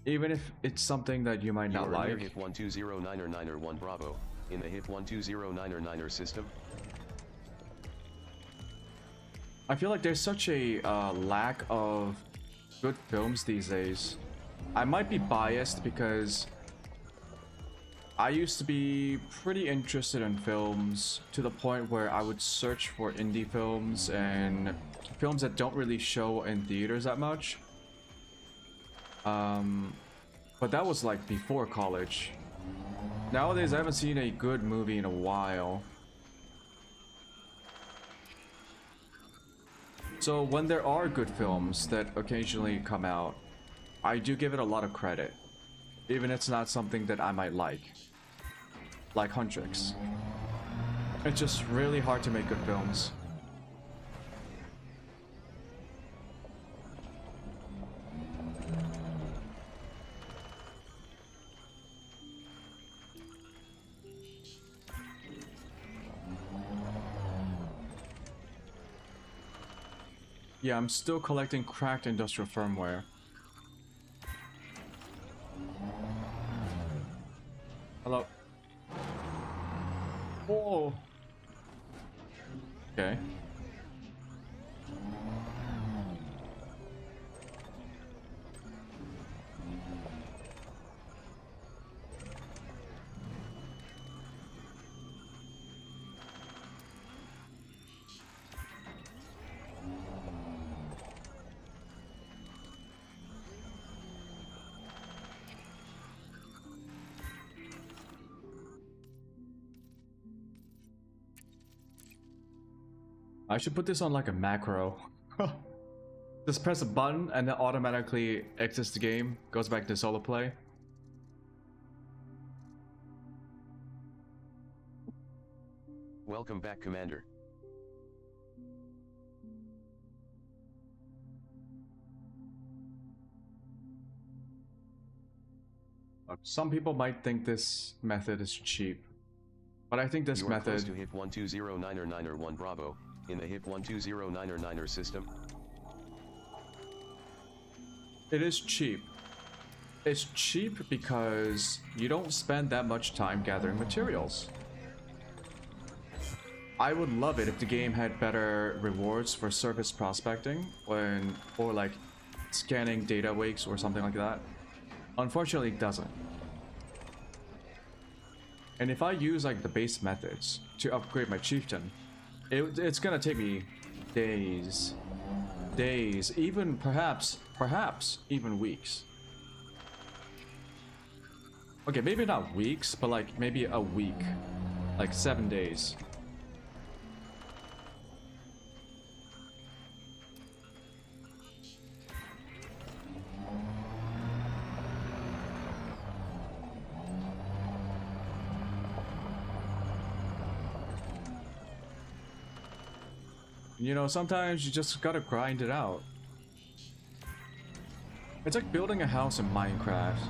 even if it's something that you might not like. HIP 1209er Bravo in the HIP 1209er system. I feel like there's such a lack of good films these days. I might be biased because I used to be pretty interested in films to the point where I would search for indie films and films that don't really show in theaters that much. But that was like before college. Nowadays I haven't seen a good movie in a while. So when there are good films that occasionally come out, I do give it a lot of credit, even if it's not something that I might like Huntrix. It's just really hard to make good films. Yeah, I'm still collecting cracked industrial firmware. Hello. Oh. Okay. I should put this on like a macro. Just press a button and it automatically exits the game, goes back to solo play. Welcome back, Commander. Some people might think this method is cheap, but I think this method... Close to HIP 1209er Bravo in the HIP 1209er system. It is cheap. It's cheap because you don't spend that much time gathering materials. I would love it if the game had better rewards for surface prospecting or like scanning data wakes or something like that. Unfortunately, it doesn't. And if I use like the base methods to upgrade my chieftain, it's gonna take me days, even perhaps even weeks. Okay, maybe not weeks, but like maybe a week, like 7 days. You know, sometimes you just gotta grind it out. It's like building a house in Minecraft.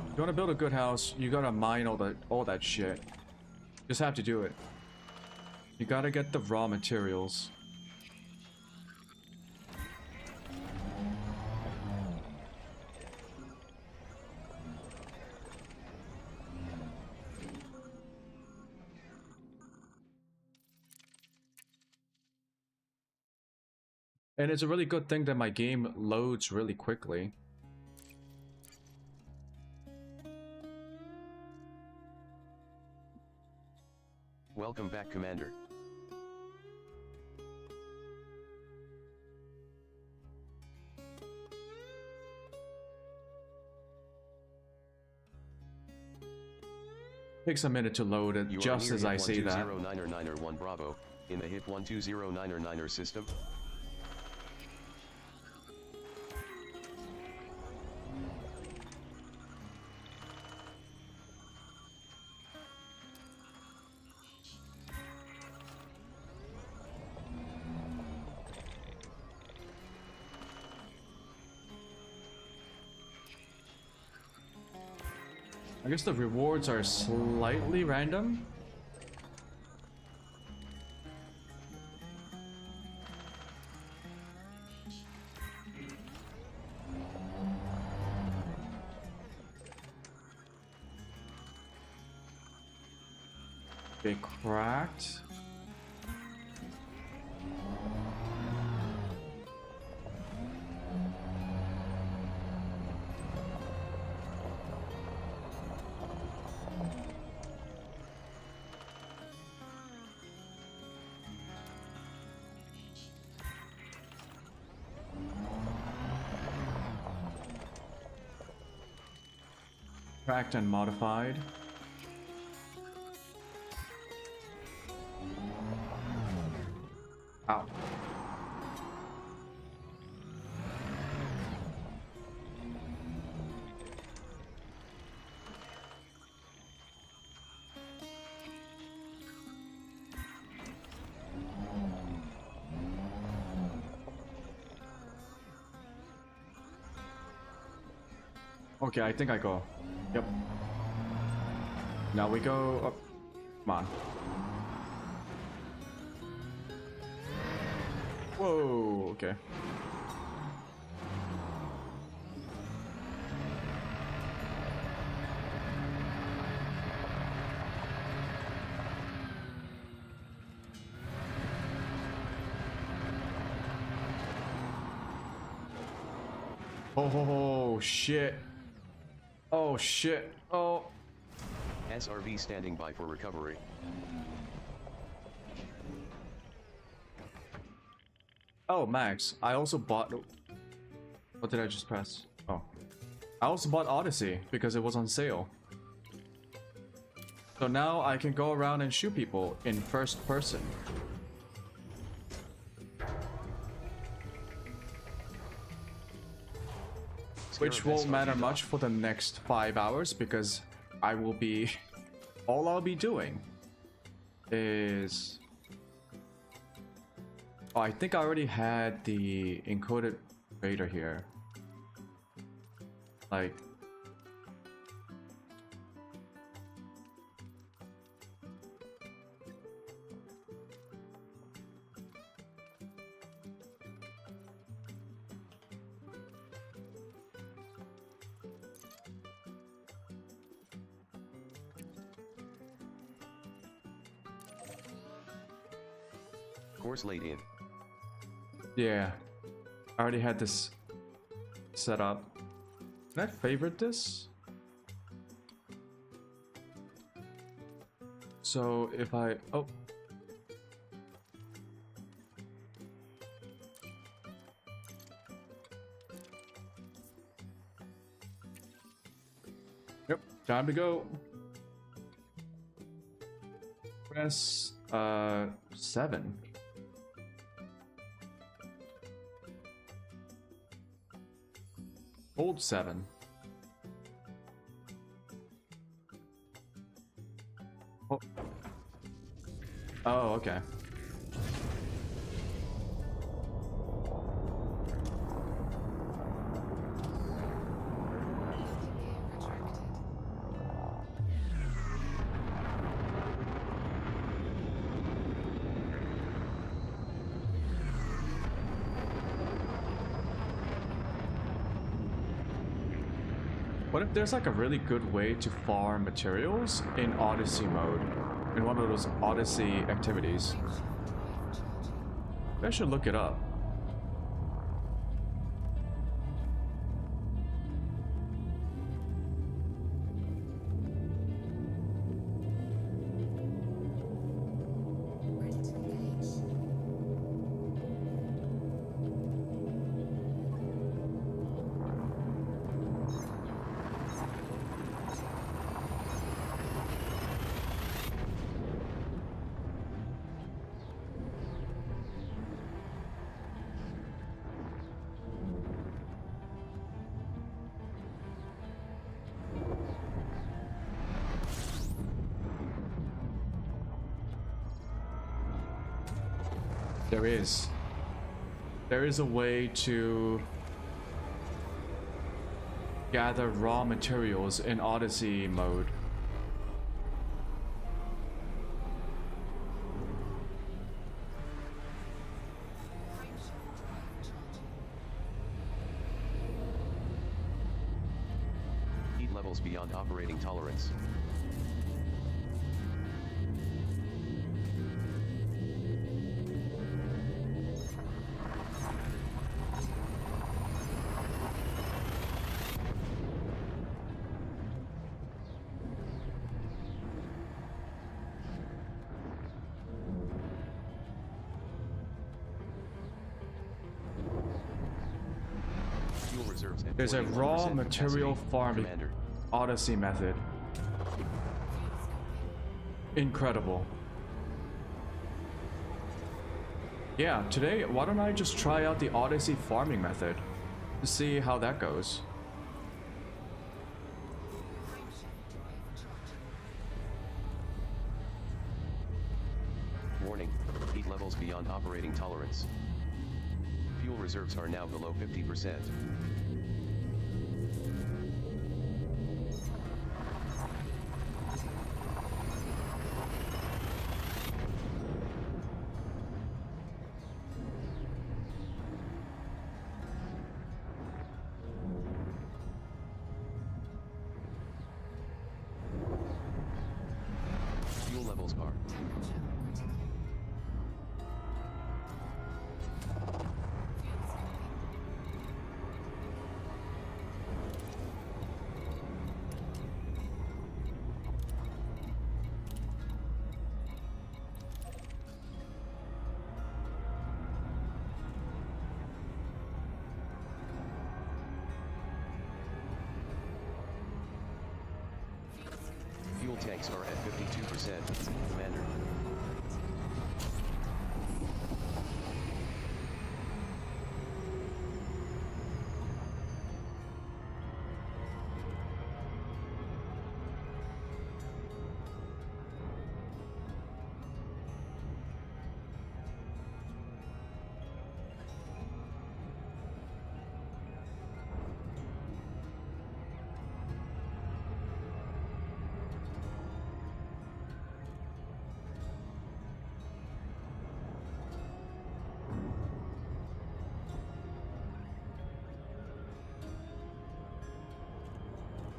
You wanna build a good house, you gotta mine all that shit. Just have to do it. You gotta get the raw materials. And it's a really good thing that my game loads really quickly. Welcome back, Commander. Takes a minute to load it, just as I say that. 12099er1 Bravo, in the HIP 12099er system. I guess the rewards are slightly random. They cracked. Cracked and modified. Ow. Okay, I think I go. Yep. Now we go up. Come on. Whoa, okay. Oh, shit. Oh, shit. Oh. SRV standing by for recovery. Oh, Max, I also bought... What did I just press? Oh. I also bought Odyssey because it was on sale. So now I can go around and shoot people in first person. Which won't matter much for the next 5 hours because I will be... All I'll be doing is... Oh, I think I already had the encoded raider here. Like... course late in. Yeah, I already had this set up. Can I favorite this? So if I... Oh. Yep, time to go. Press 7. Hold 7. Oh. Oh, okay. What if there's like a really good way to farm materials in Odyssey mode? In one of those Odyssey activities? I should look it up. There is a way to gather raw materials in Odyssey mode. Heat levels beyond operating tolerance. There's a raw material farming Odyssey method. Incredible. Yeah, today, why don't I just try out the Odyssey farming method to see how that goes. Warning, heat levels beyond operating tolerance. Fuel reserves are now below 50%. Fuel levels are. Fuel tanks are at 52%, Commander.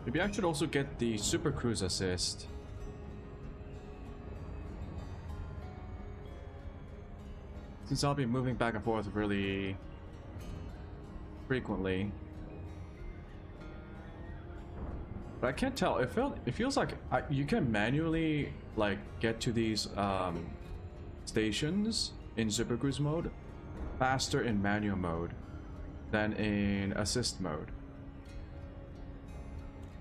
Maybe I should also get the Super Cruise assist. Since I'll be moving back and forth really frequently. But I can't tell. It feels like you can manually like get to these stations in Super Cruise mode faster in manual mode than in assist mode.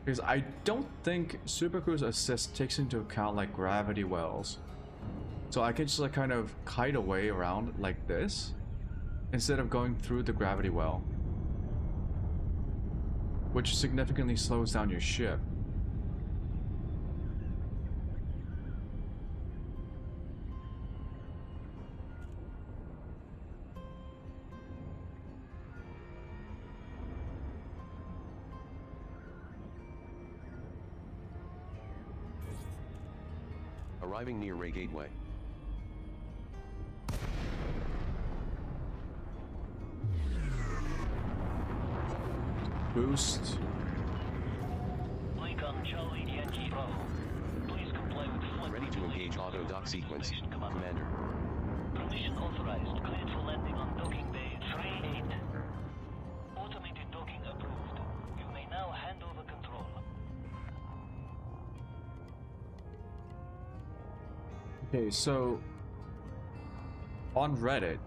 Because I don't think Super Cruise Assist takes into account like gravity wells. So I can just like kind of kite away around like this instead of going through the gravity well, which significantly slows down your ship. Arriving near Ray Gateway. Boost. Lincoln Charlie Yankee Bravo. Please comply with flight. Ready to engage auto dock sequence, Commander. Permission authorized. Cleared for landing on docking bay 38. Automated docking approved. You may now hand over control. Okay, so on Reddit, it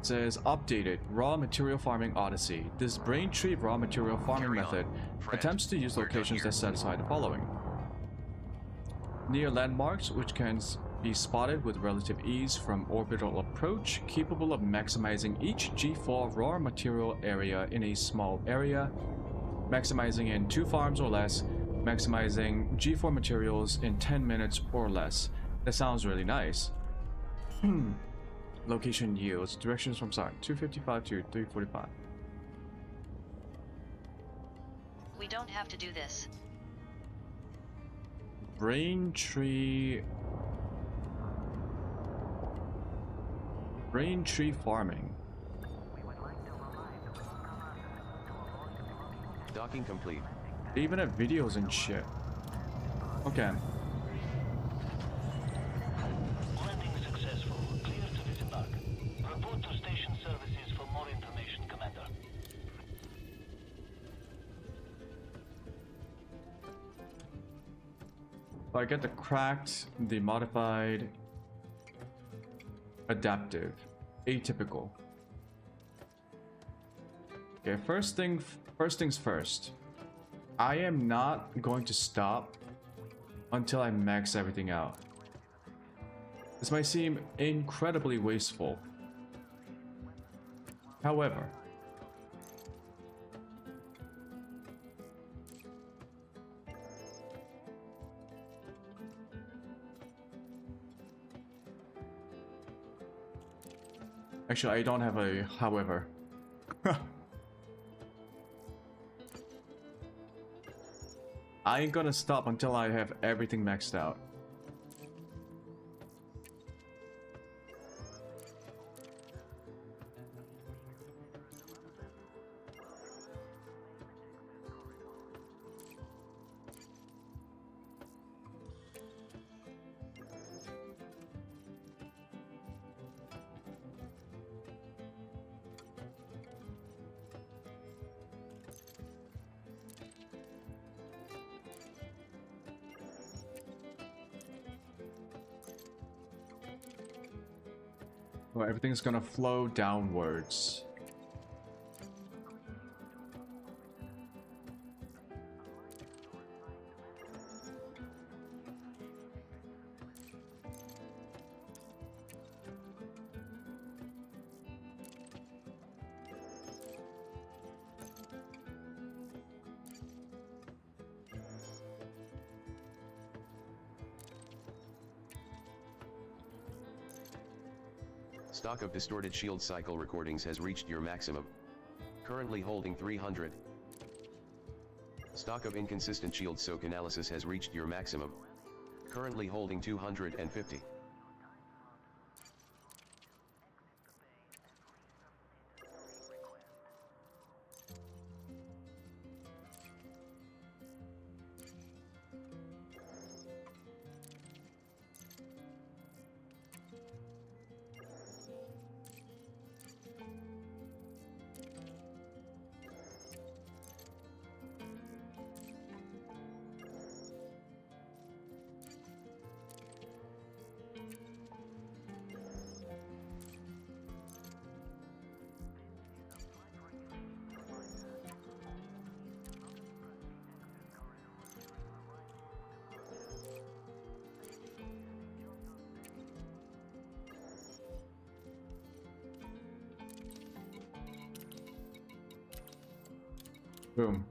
says updated raw material farming odyssey. This Braintree raw material farming method attempts to use locations that satisfy the following: near landmarks which can be spotted with relative ease from orbital approach, capable of maximizing each G4 raw material area in a small area, maximizing in 2 farms or less, maximizing G4 materials in 10 minutes or less. That sounds really nice. Location yields. Directions from site 255 to 345. We don't have to do this. Braintree farming. Docking complete. They even have videos and shit. Okay. Landing successful. Clear to disembark. Report to station services for more information, Commander. So I get the cracked, the modified, adaptive, atypical. Okay, first things first. I am not going to stop until I max everything out. This might seem incredibly wasteful. However, actually, I don't have a however. I ain't gonna stop until I have everything maxed out. Well, everything's gonna flow downwards. Stock of distorted shield cycle recordings has reached your maximum. Currently holding 300. Stock of inconsistent shield soak analysis has reached your maximum. Currently holding 250. Boom.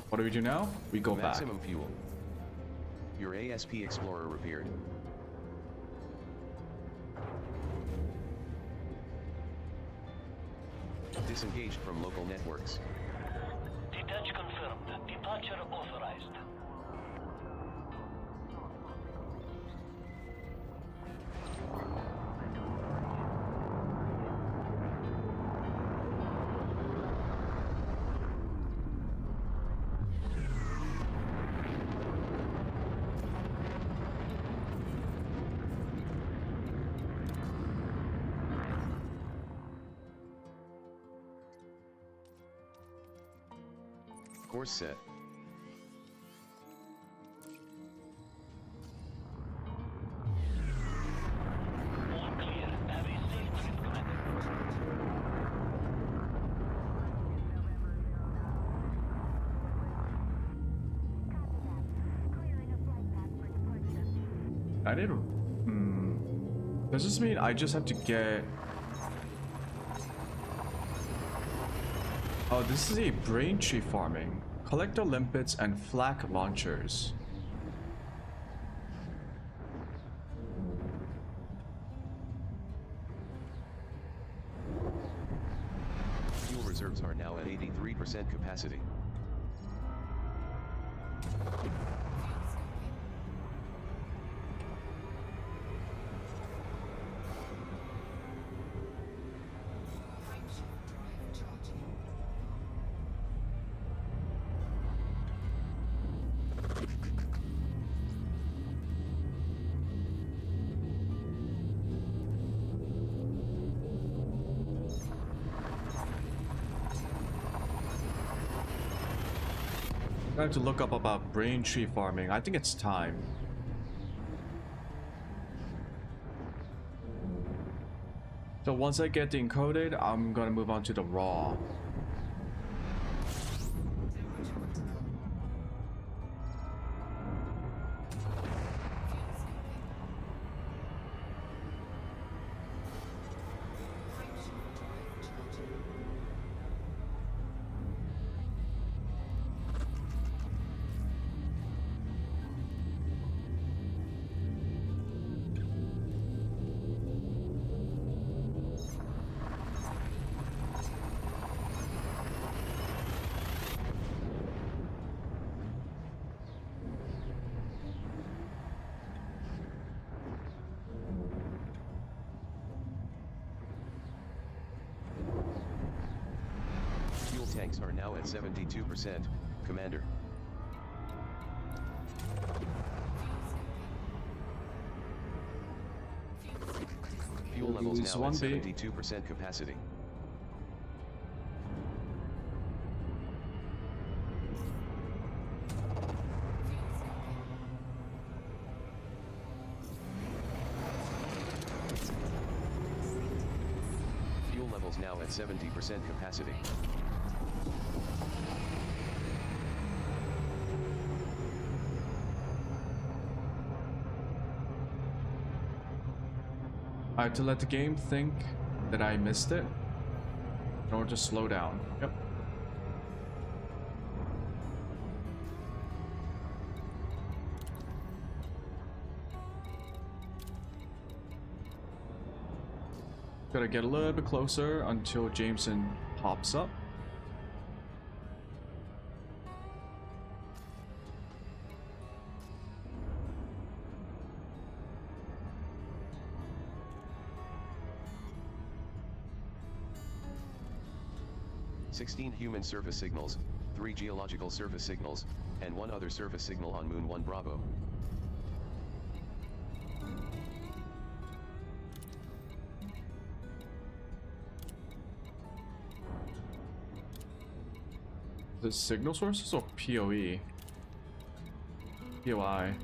What do we do now? We go back. Maximum fuel. Your ASP Explorer repaired. Disengaged from local networks. Detach confirmed. Departure authorized. Course set. All clear. Have a safe trip, Commander. I did. Does this mean I just have to get? Oh, this is a brain tree farming. Collect limpets and flak launchers. Fuel reserves are now at 83% capacity. I have to look up about brain tree farming. I think it's time. So once I get the encoded, I'm gonna move on to the raw. Fuel tanks are now at 72%, Commander. Fuel levels now at 72% capacity. Fuel levels now at 70% capacity. I have to let the game think that I missed it in order to slow down. Yep. Gotta get a little bit closer until Jameson pops up. "16 human surface signals, 3 geological surface signals, and 1 other surface signal on Moon 1 Bravo." The signal sources or POE? POI.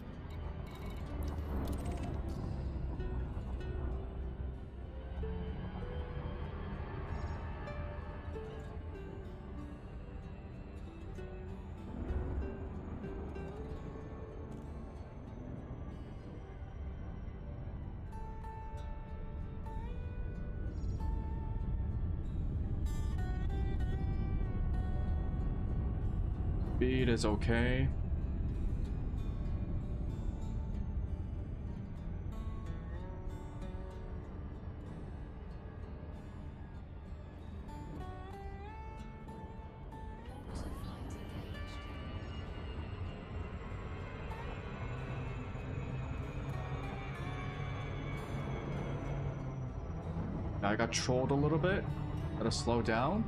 Speed is okay. I got trolled a little bit. Gotta slow down.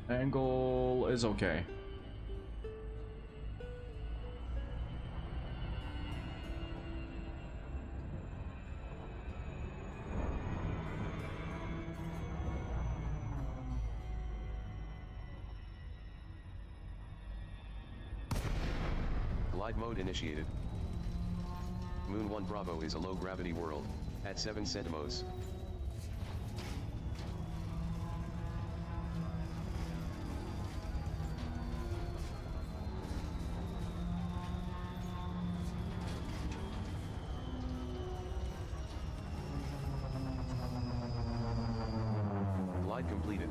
Angle is okay. Glide mode initiated. Moon 1 Bravo is a low-gravity world, at 7 centimos. Glide completed.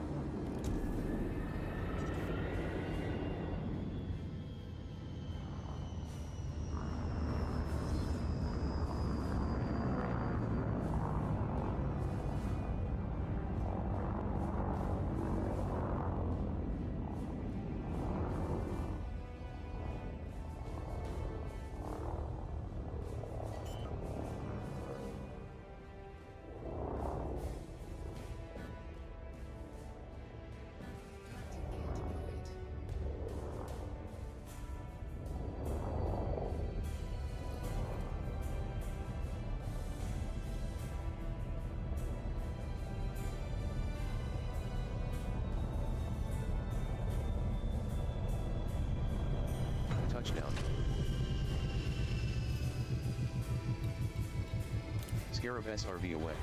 Touchdown. Scarab SRV away.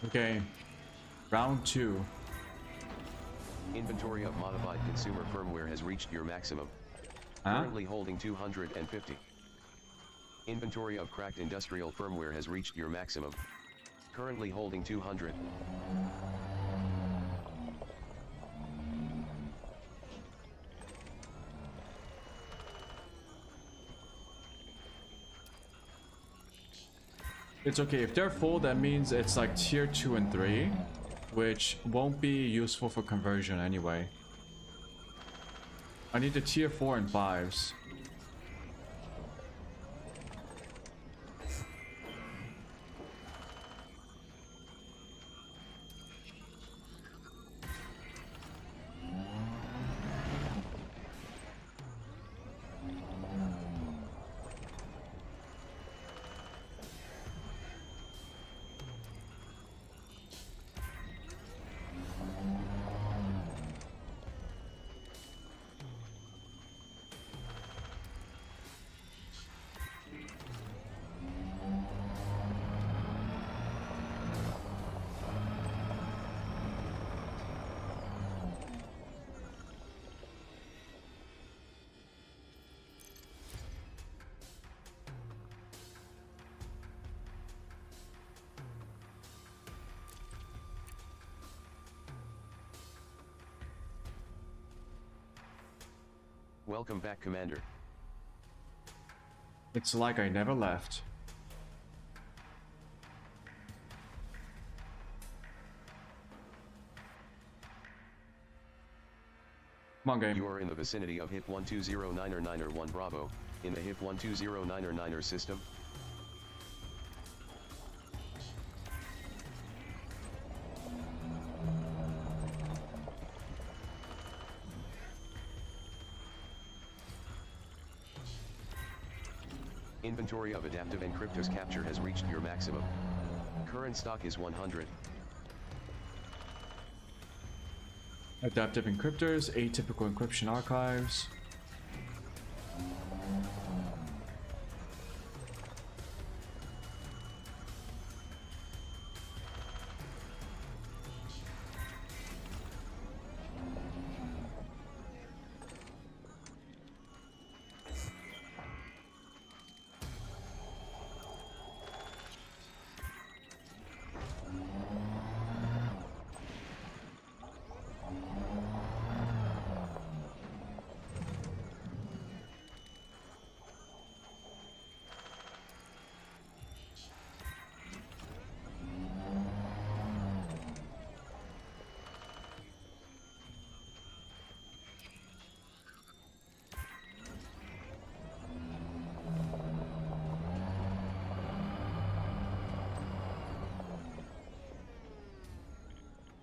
Okay, round 2. Inventory of modified consumer firmware has reached your maximum. Huh? Currently holding 250. Inventory of cracked industrial firmware has reached your maximum. Currently holding 200. It's okay, if they're full, that means it's like tier 2 and 3, which won't be useful for conversion anyway. I need the tier 4 and 5s. Welcome back, Commander. It's like I never left. Come on, game. You are in the vicinity of HIP 1209er Bravo, in the HIP 1209er system. Inventory of adaptive encryptors capture has reached your maximum. Current stock is 100. Adaptive encryptors, atypical encryption archives.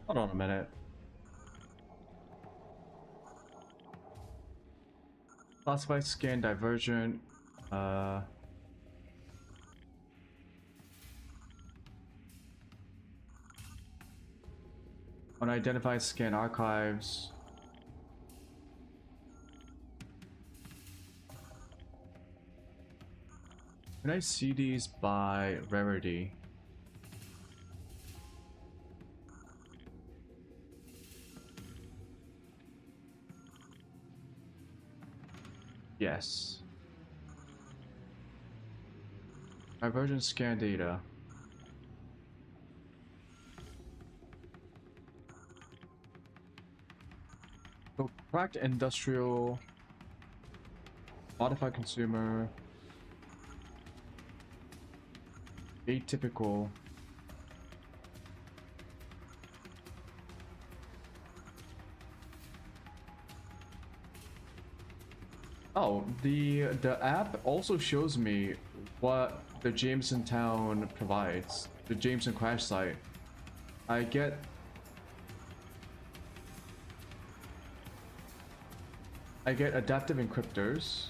Hold on a minute. Classified scan divergent. Unidentified scan archives. Can I see these by rarity? Yes. Divergent scan data. So cracked industrial, modified consumer, atypical. Oh, the app also shows me what the Jamestown provides, the Jameson crash site. I get adaptive encryptors,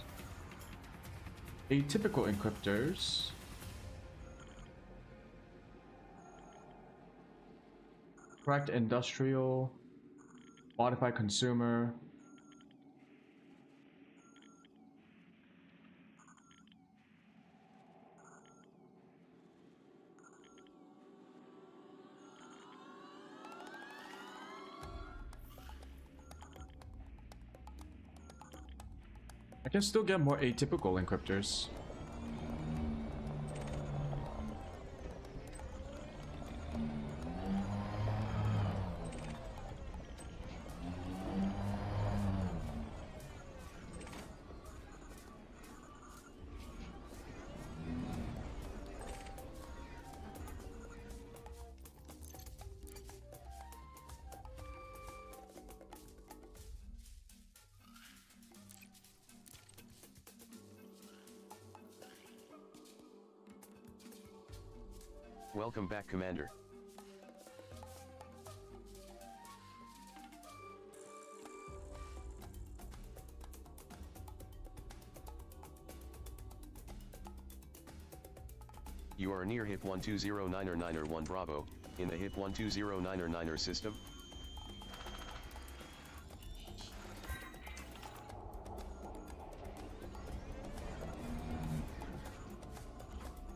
atypical encryptors, cracked industrial, modified consumer. I can still get more atypical encryptors. Welcome back, Commander. You are near HIP 1209er Bravo, in the HIP 1209er system.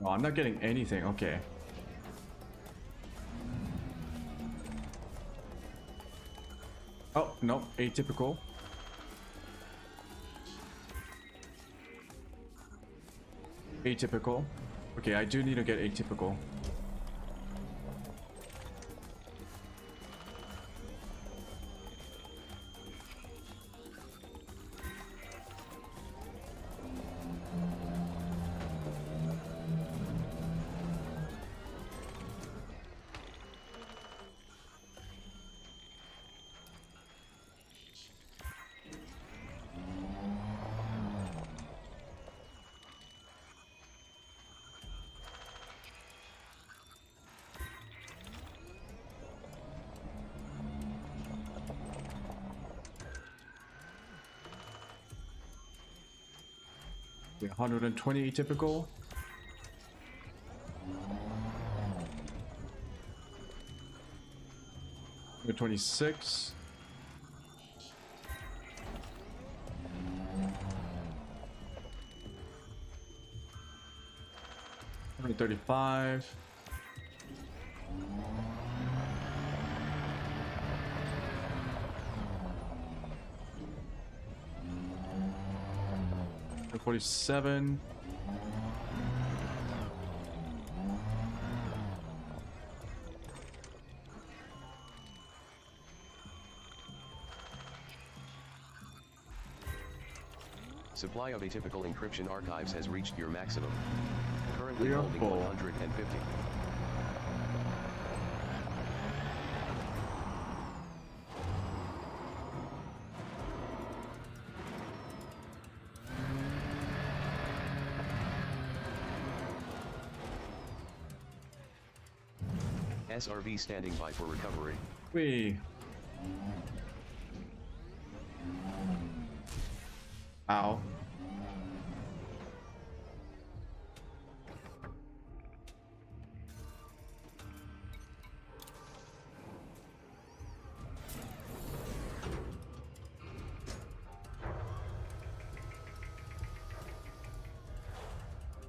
Oh, I'm not getting anything. Okay. Oh, no, atypical. Atypical. Okay, I do need to get atypical. Yeah, 120 typical. We're 26. 135. 47. Supply of atypical encryption archives has reached your maximum. Currently We are holding full. 150. SRV standing by for recovery. Wee. Ow.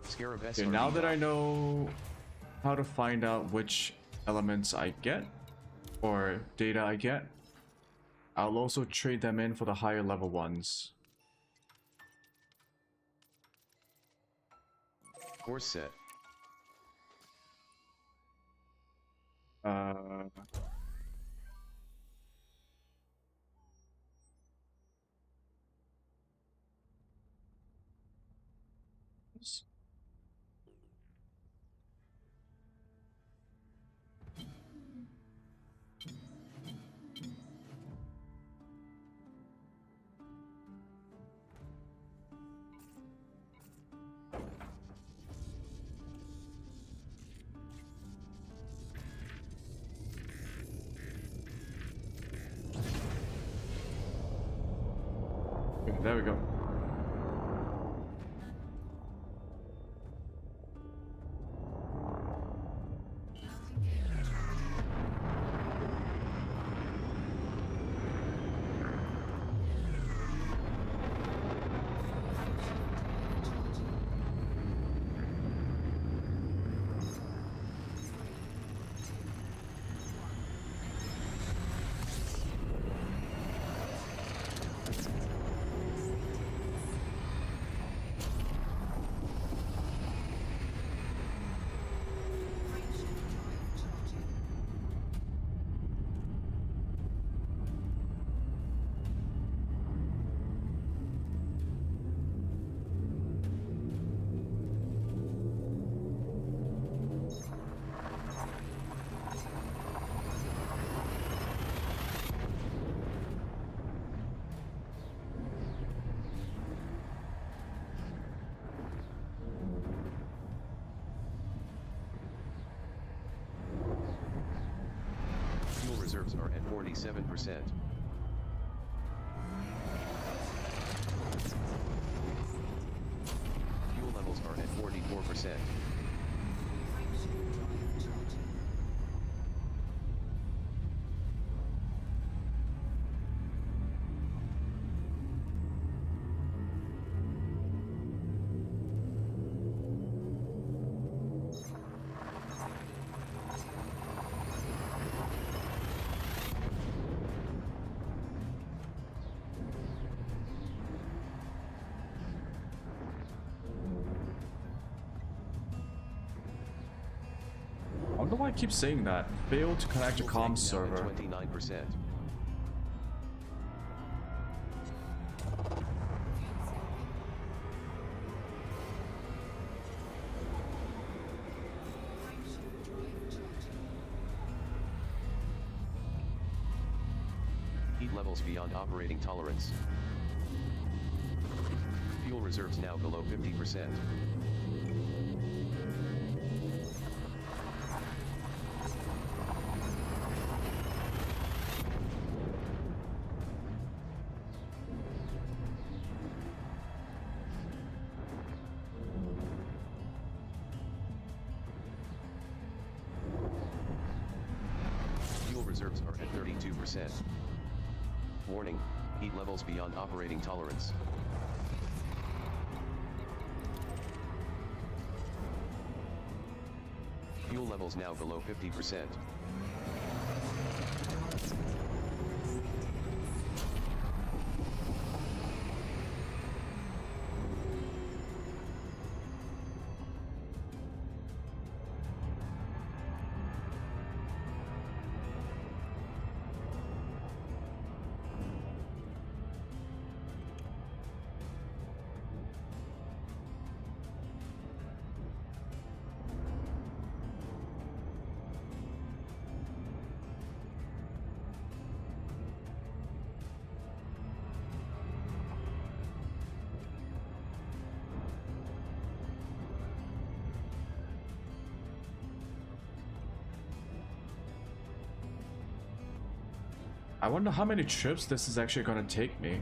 Scarab Okay, SRV now that I locked. know how to find out which elements I get or data I get, I'll also trade them in for the higher level ones. Course set. Okay, there we go. Fuel reserves are at 47%. Fuel levels are at 44%. I don't know why I keep saying that. Failed to connect to Fuel tank comms down at server. 29%. Heat levels beyond operating tolerance. Fuel reserves now below 50%. 50%. Warning, heat levels beyond operating tolerance. Fuel levels now below 50%. I wonder how many trips this is actually gonna take me.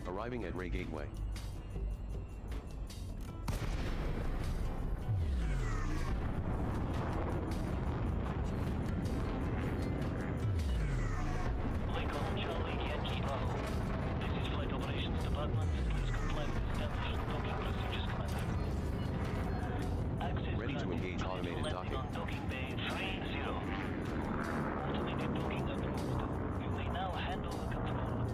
Arriving at Ray Gateway. Lincoln Charlie Yankee Bravo. This is Flight Operations Department. Please comply with established docking procedures, Commander. Access Ready to engage automated landing docking. on docking bay 30. Automated docking approved. You may now handle the control.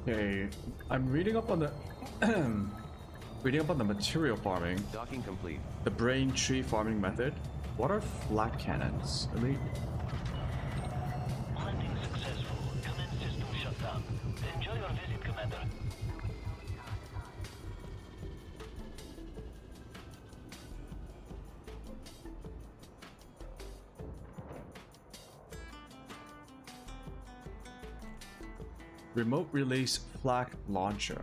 Okay, I'm reading up on the material farming. Docking complete. The brain tree farming method. What are flak cannons? I mean, Landing successful. Command system shut down. Enjoy your visit, Commander. remote release flak launcher.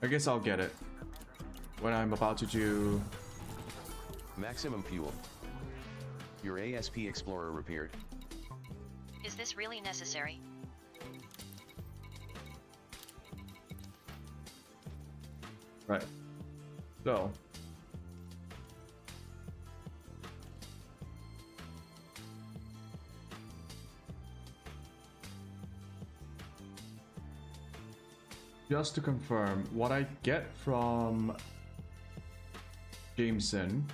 I guess I'll get it when I'm about to do maximum fuel. Your ASP Explorer repaired. Is this really necessary? right. So just to confirm, what I get from Jameson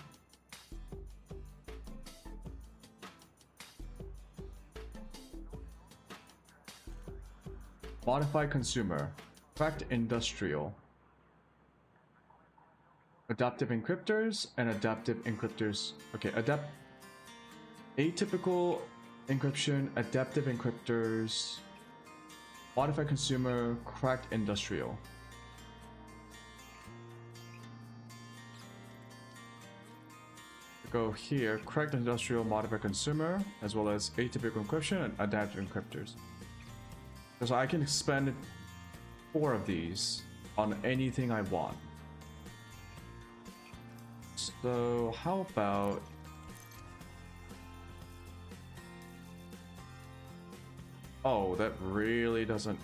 modified consumer, cracked industrial, adaptive encryptors and adaptive encryptors. Okay, atypical encryption, adaptive encryptors, modified consumer, cracked industrial. go here, correct industrial modifier consumer, as well as atypical encryption and adaptive encryptors. So I can spend 4 of these on anything I want. So how about... Oh, that really doesn't...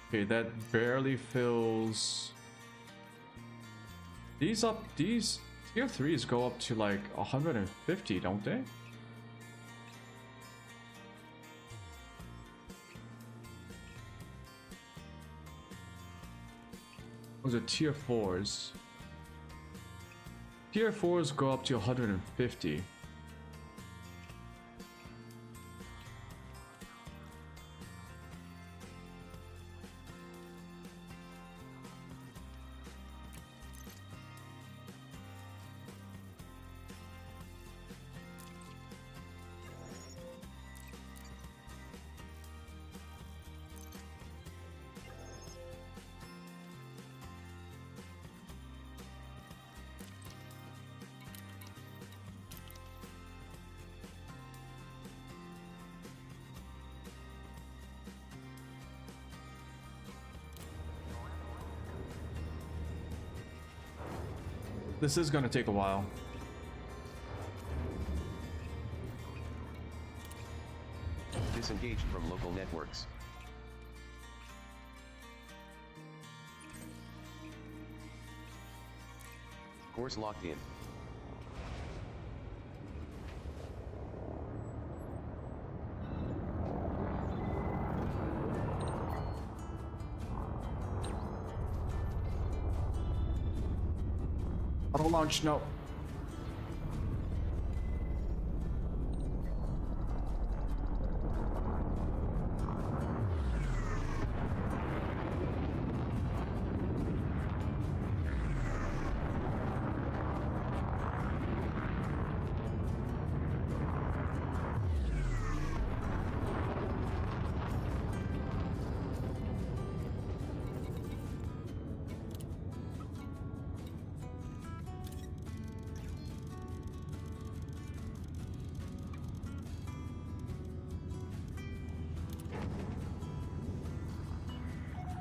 Okay, that barely fills. These tier 3s go up to like 150, don't they? Those are tier 4s. Tier 4s go up to 150. This is gonna take a while. Disengaged from local networks. Course locked in. Auto launch, no.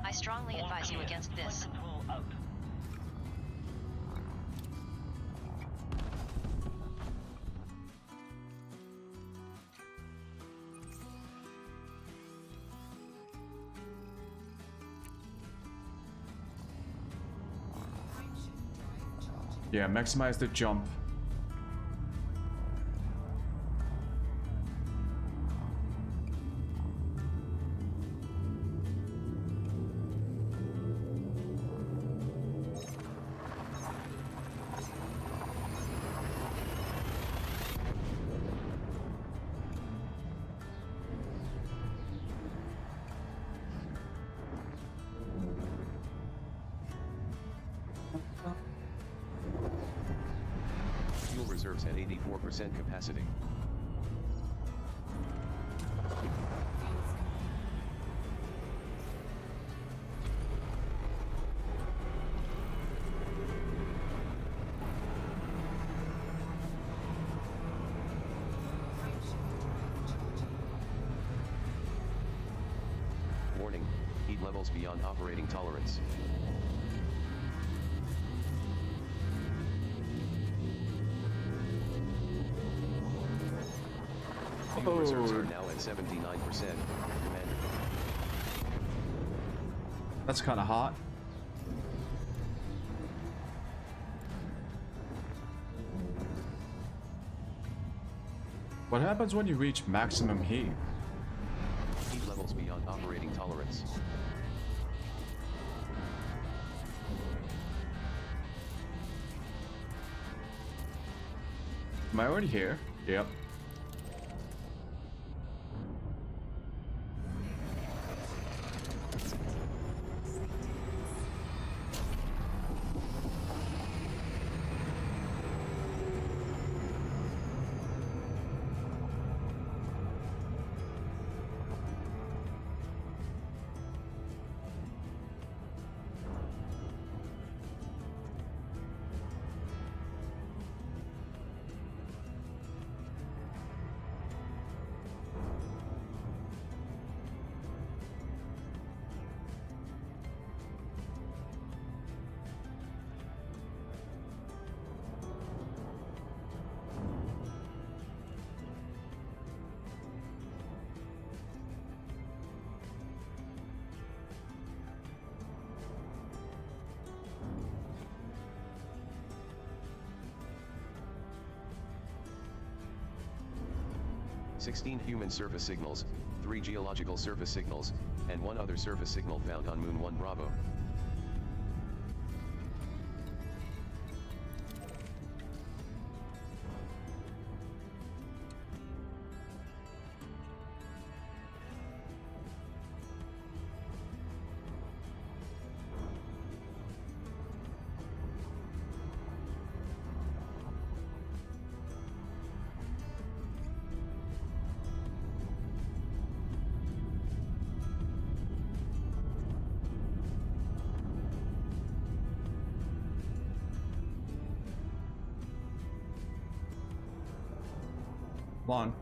I strongly advise you against this. Yeah, maximize the jump. Fuel reserves at 84% capacity. Warning, heat levels beyond operating tolerance. Fuel reserves are now at 79%, Commander. That's kind of hot. What happens when you reach maximum heat? Heat levels beyond operating tolerance. Am I already here? Yep. "16 human surface signals, 3 geological surface signals, and 1 other surface signal found on Moon 1 Bravo." Come on.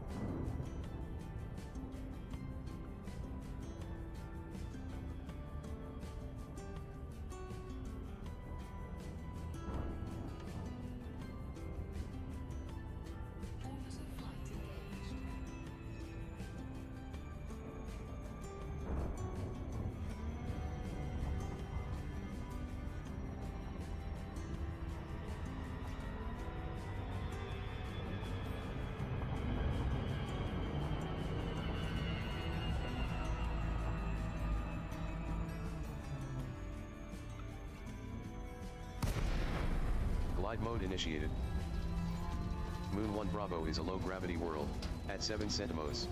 Glide mode initiated. Moon 1 Bravo is a low-gravity world, at 7 centimos.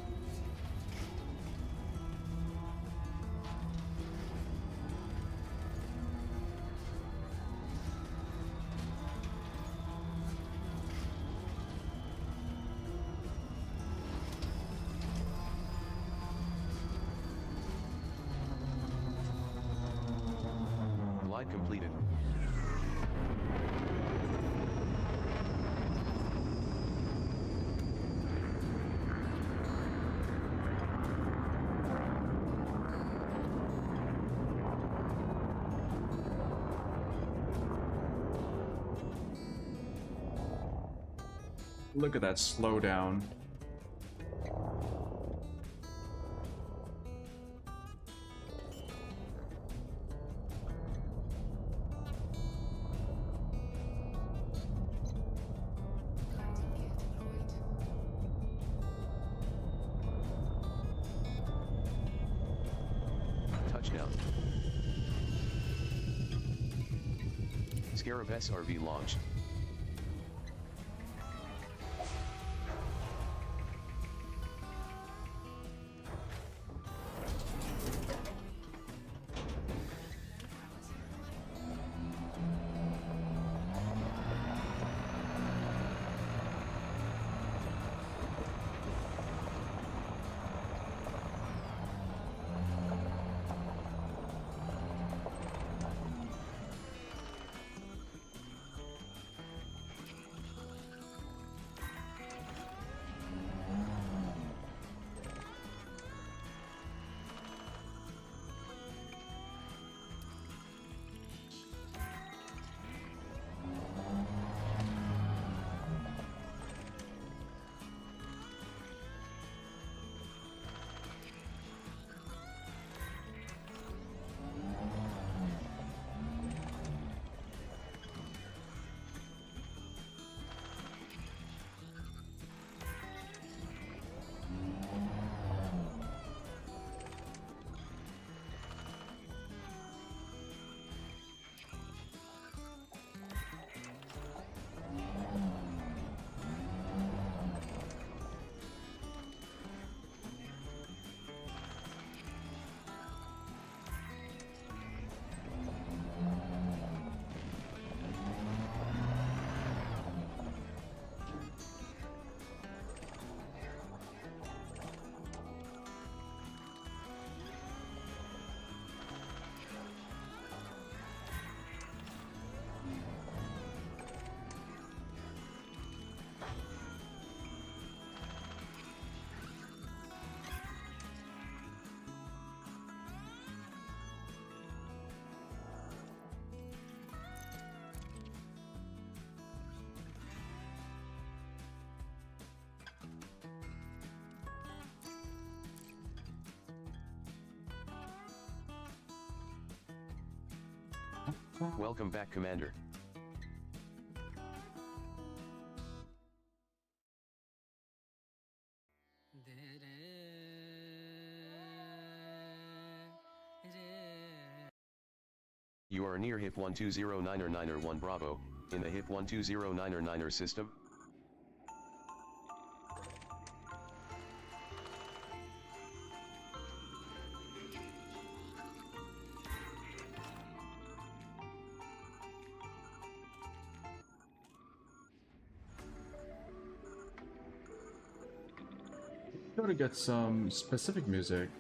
Glide completed. Look at that slowdown. Touchdown. Scarab SRV launched. Welcome back, Commander. You are near HIP 1209er Bravo, in the HIP 1209er system. Try to get some specific music.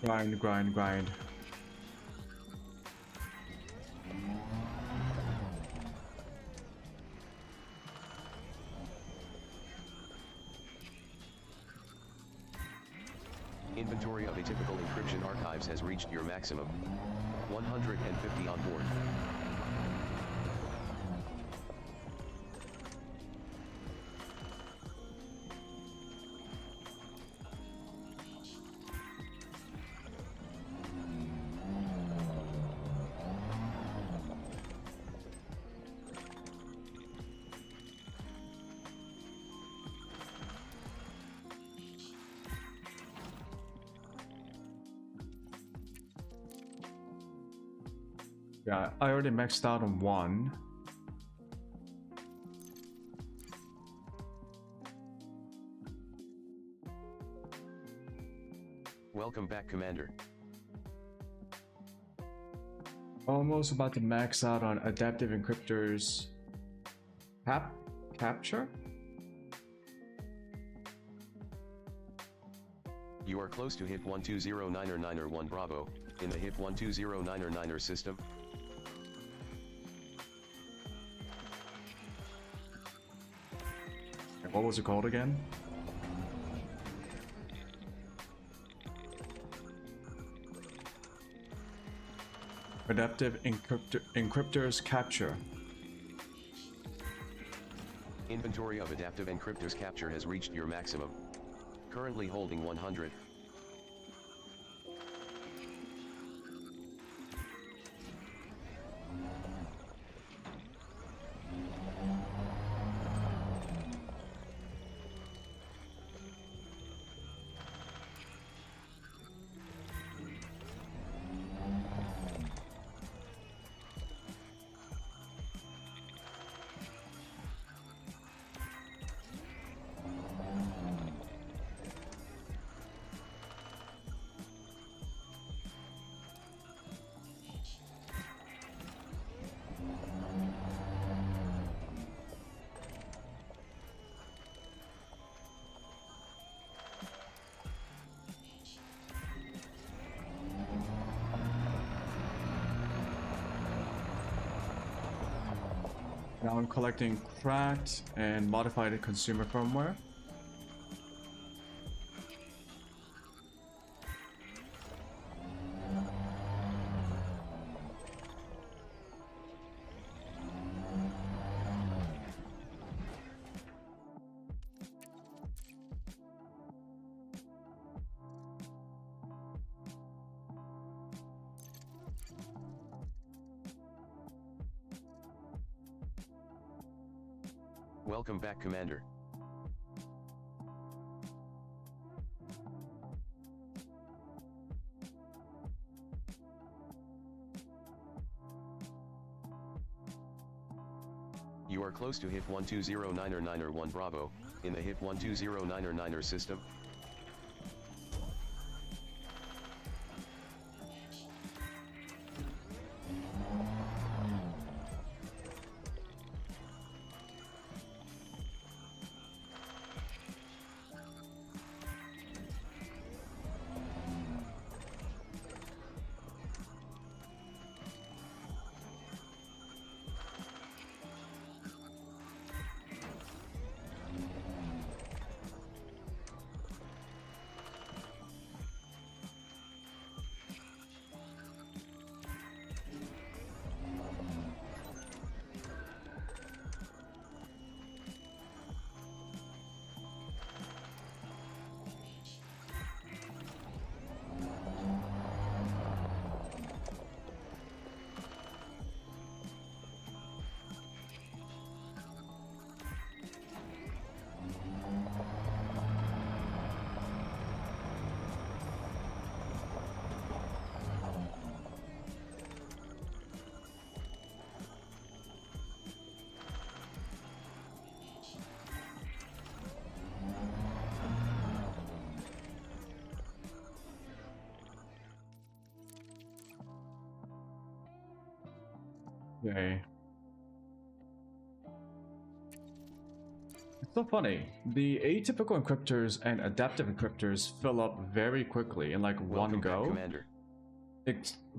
Grind, grind, grind. Inventory of atypical encryption archives has reached your maximum. 150 on board. Yeah, I already maxed out on one. Welcome back, Commander. Almost about to max out on adaptive encryptors. Capture? You are close to HIP 1209er Bravo, in the HIP 1209er system. What was it called again? Adaptive encryptors capture. Inventory of adaptive encryptors capture has reached your maximum. Currently holding 100. Now I'm collecting cracked and modified consumer firmware. Welcome back, Commander. You are close to HIP 1209er 1 Bravo, in the HIP 1209er system. Okay. It's so funny. The atypical encryptors and adaptive encryptors fill up very quickly in like one go. Commander.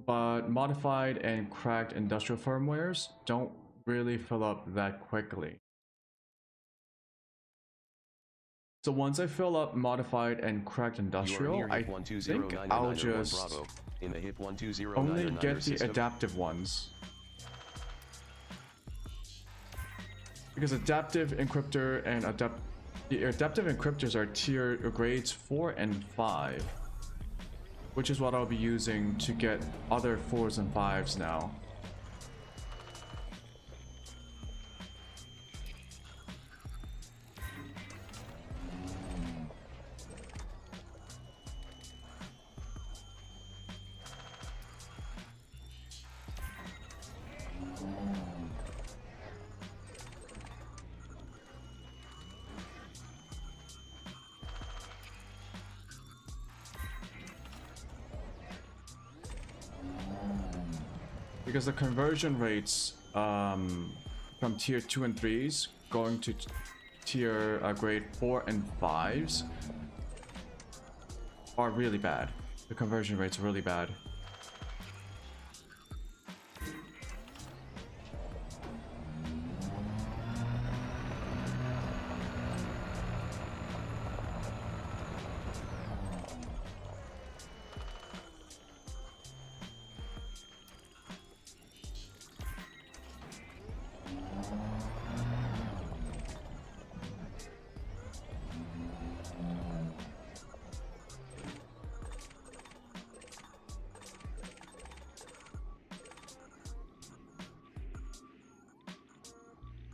But modified and cracked industrial firmwares don't really fill up that quickly. So once I fill up modified and cracked industrial, I think I'll just only get the adaptive ones. Because adaptive encryptor and the adaptive encryptors are tier grades 4 and 5, which is what I'll be using to get other 4s and 5s now. Because the conversion rates from tier 2 and 3s going to tier grade 4 and 5s are really bad. The conversion rate's really bad.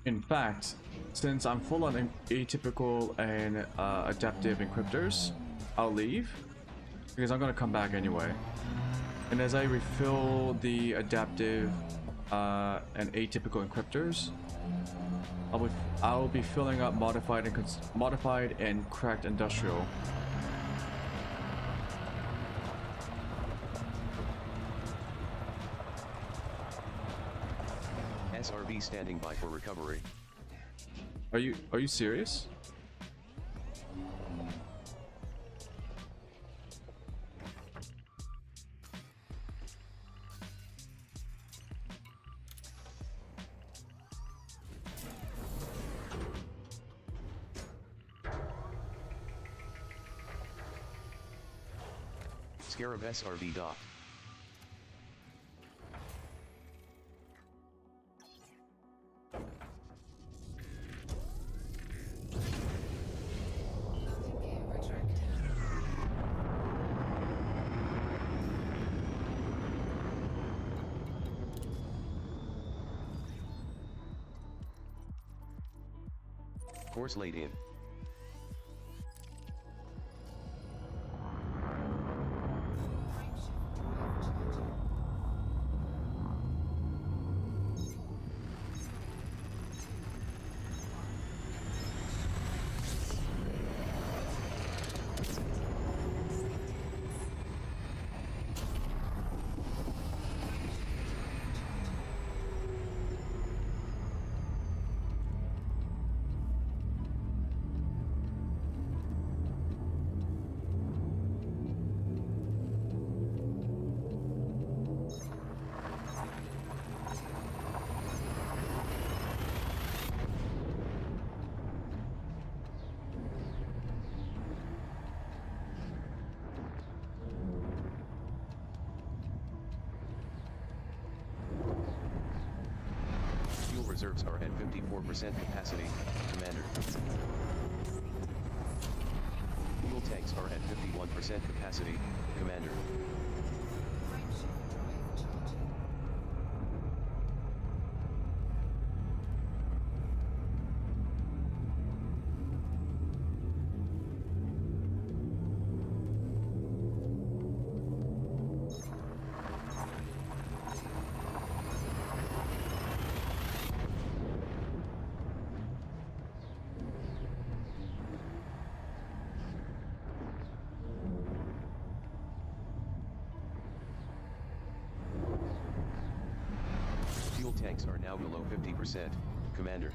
In fact, since I'm full on atypical and adaptive encryptors, I'll leave because I'm gonna come back anyway. And as I refill the adaptive and atypical encryptors, I'll be filling up modified and cracked industrial. SRB standing by for recovery. Are you serious? Scarab SRB docked. Course laid in. Fuel reserves are at 54% capacity, Commander. Fuel tanks are at 51% capacity, Commander. Fuel tanks are now below 50%, Commander.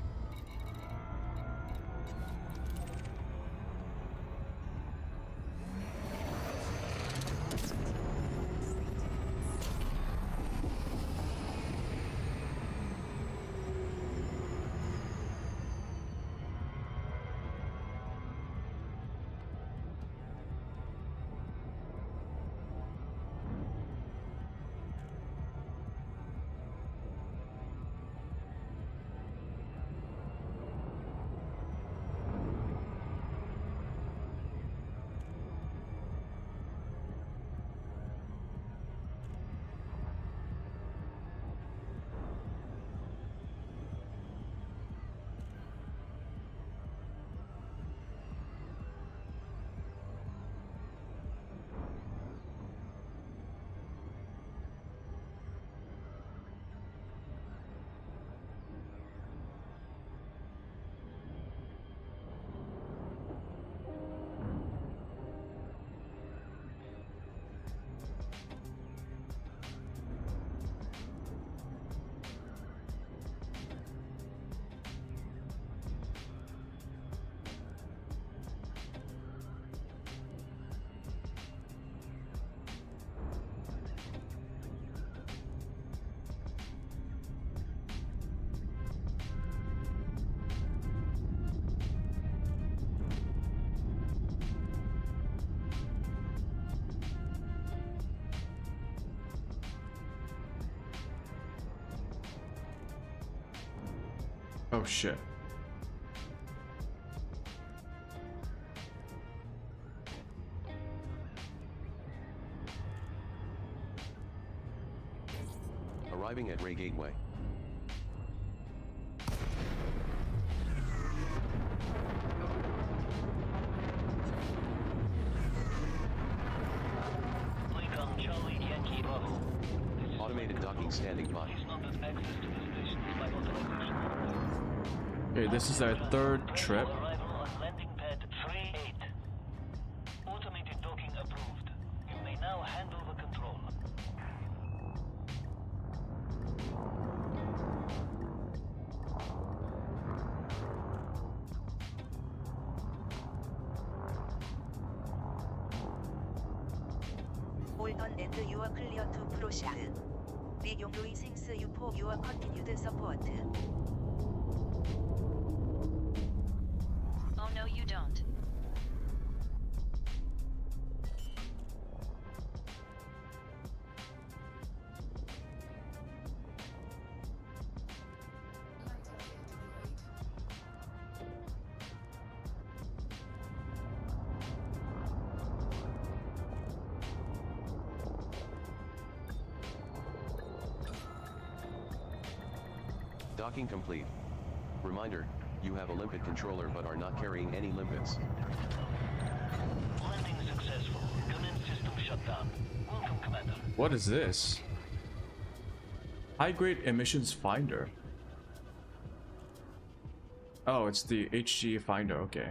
Oh shit. Arriving at Ray Gateway. Lincoln Charlie Yankee Bravo. Automated docking standing by. Please note that access to the station is by authorization. Okay, this is our third trip. Arrival on landing pad 38. Automated docking approved. You may now handle the control. All done and you are clear to proceed. We genuinely thank you for your continued support. Oh no you don't. Docking complete. Reminder, You have a limpet controller but are not carrying any limpets. Landing successful. Commence system shutdown. Welcome, Commander. What is this? High-grade emissions finder. Oh, it's the HG finder, okay.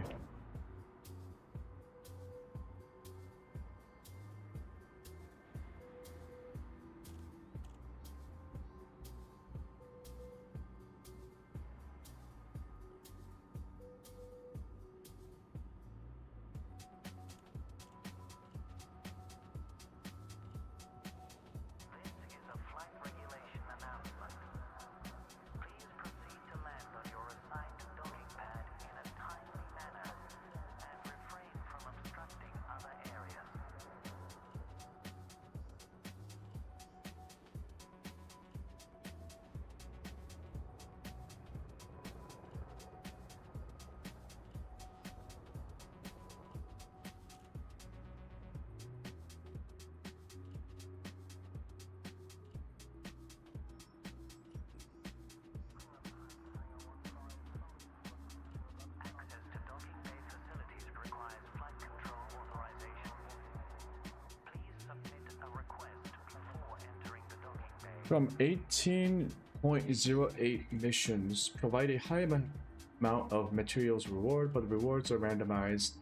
From 18.08 missions, provide a high amount of materials reward, but the rewards are randomized.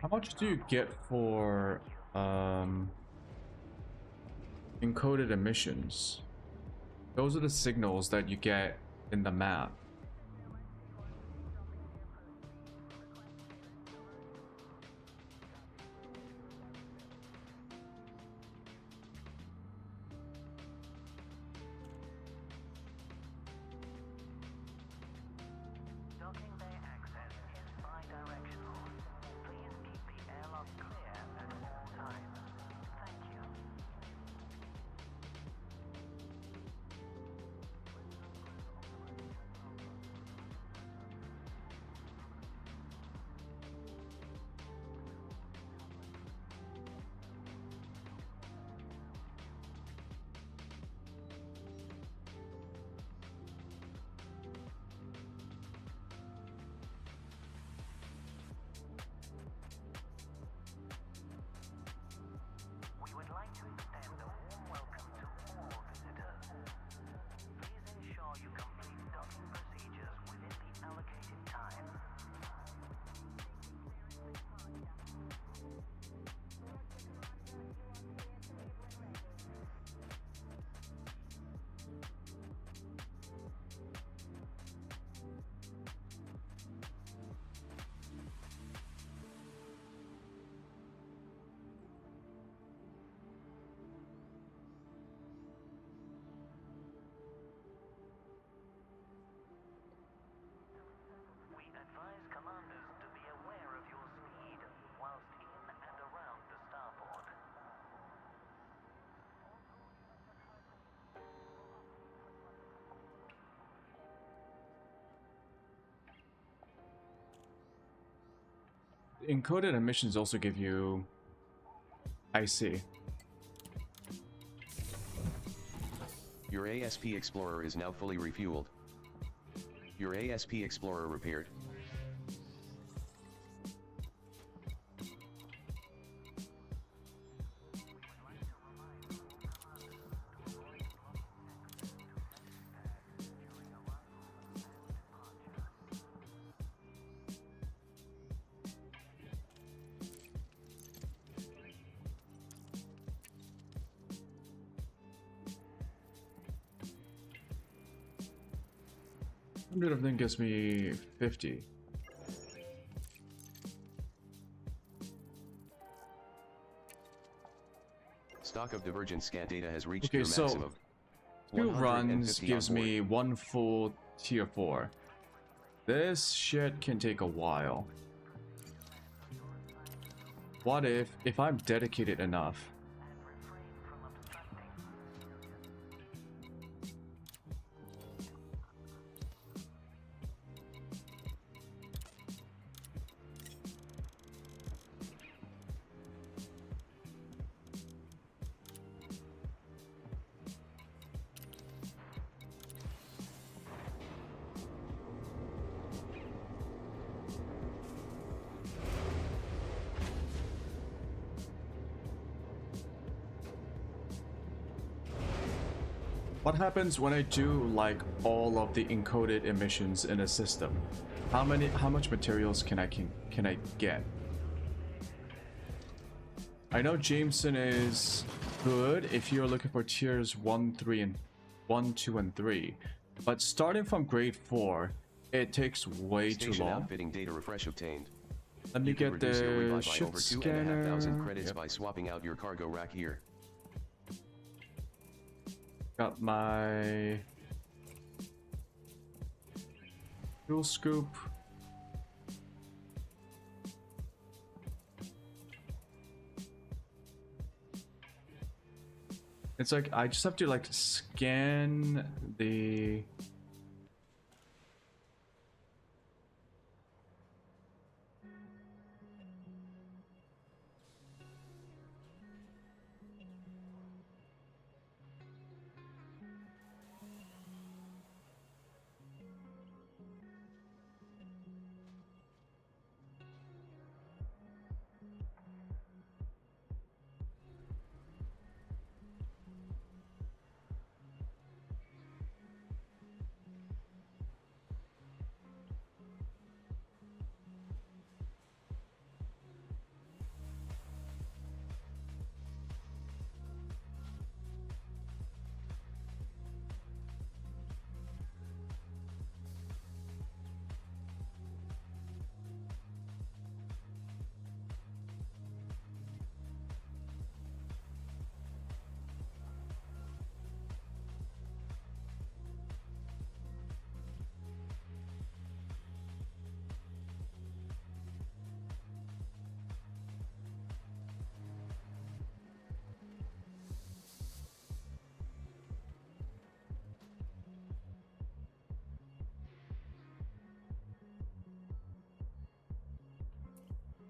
How much do you get for encoded emissions? Those are the signals that you get in the map. Encoded emissions also give you... I see. Your ASP Explorer is now fully refueled. Your ASP Explorer repaired. 100 of them gives me 50. Stock of divergent scan data has reached Okay, your so maximum. 2 runs 150 gives on board. me 1 full tier 4. This shit can take a while. What if I'm dedicated enough? What happens when I do like all of the encoded emissions in a system? How much materials can I get? I know Jameson is good if you're looking for tiers 1, 2, and 3, but starting from grade 4, it takes way too Station long. outfitting data refresh obtained. Let me You can get reduce your the rebuy by shift over scanner. 2,500 credits Yep. by swapping out your cargo rack here. Got my fuel scoop. It's like I just have to like scan the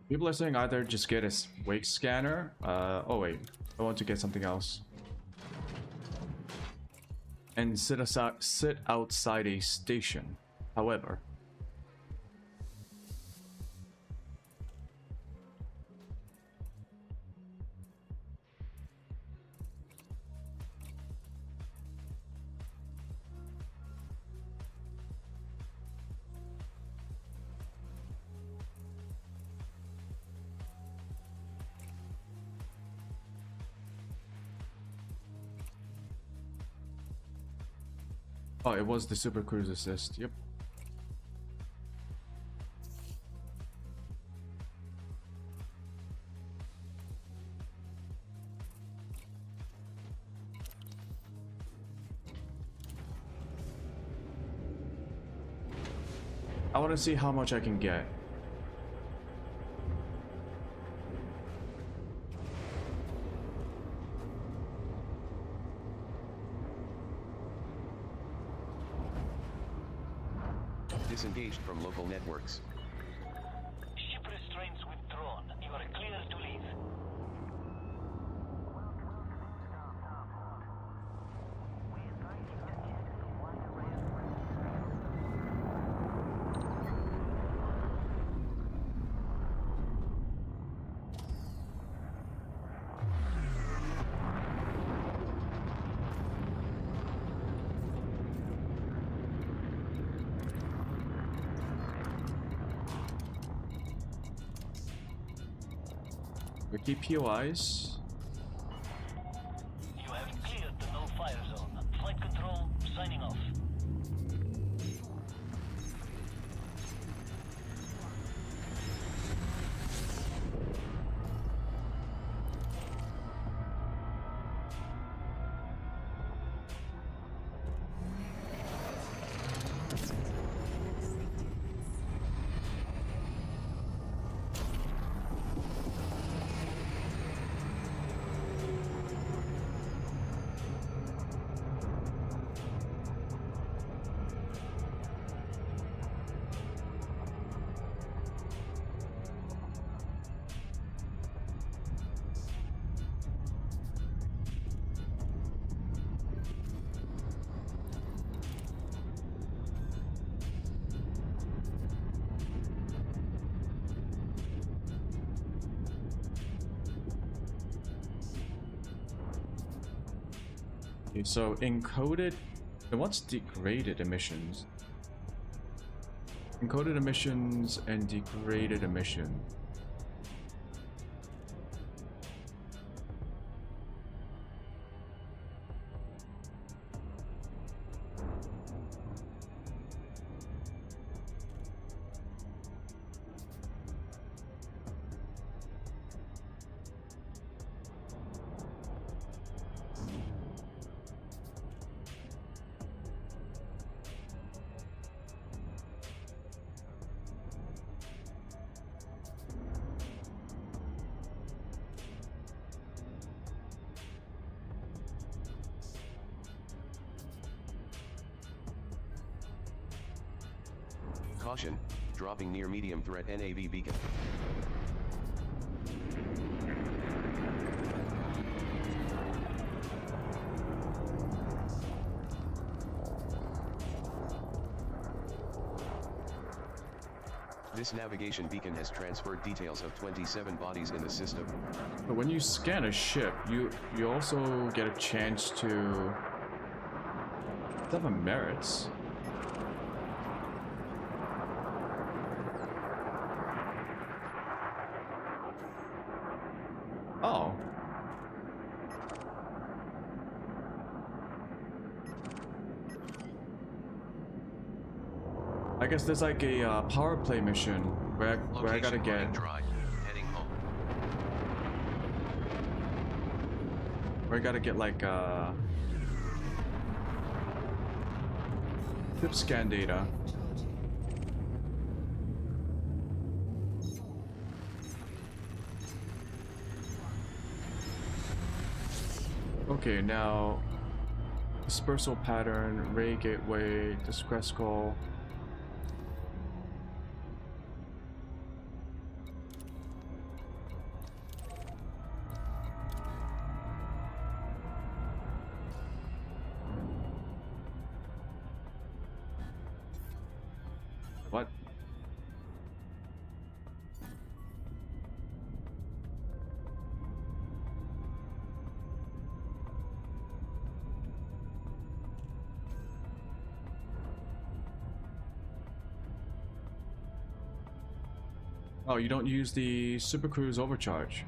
people are saying either just get a wake scanner. Oh wait, I want to get something else. And sit outside a station. However, oh, it was the Super Cruise Assist. Yep. I want to see how much I can get. Disengaged from local networks. Ship restraints withdrawn. You are clear to leave. Keep POIs. You have cleared the no-fire zone. Flight control signing off. Okay, so encoded. And what's degraded emissions? Encoded emissions and degraded emission. Caution, dropping near medium threat NAV beacon. This navigation beacon has transferred details of 27 bodies in the system. But when you scan a ship, you also get a chance to have a merits. Oh. I guess there's like a power play mission where I gotta get Dry, heading home. where I gotta get like ship scan data. Okay, now dispersal pattern, ray gateway, distress call. What? Oh, you don't use the Super Cruise overcharge.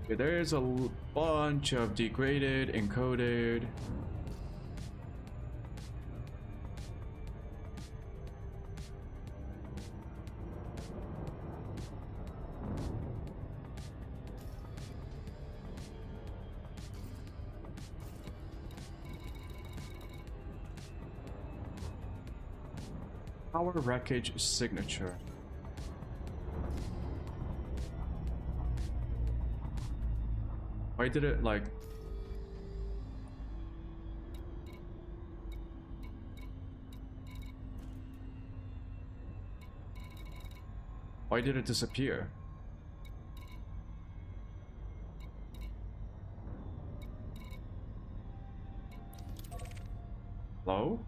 Okay, there's a bunch of degraded, encoded. Power wreckage signature. Why did it like... Why did it disappear? Hello?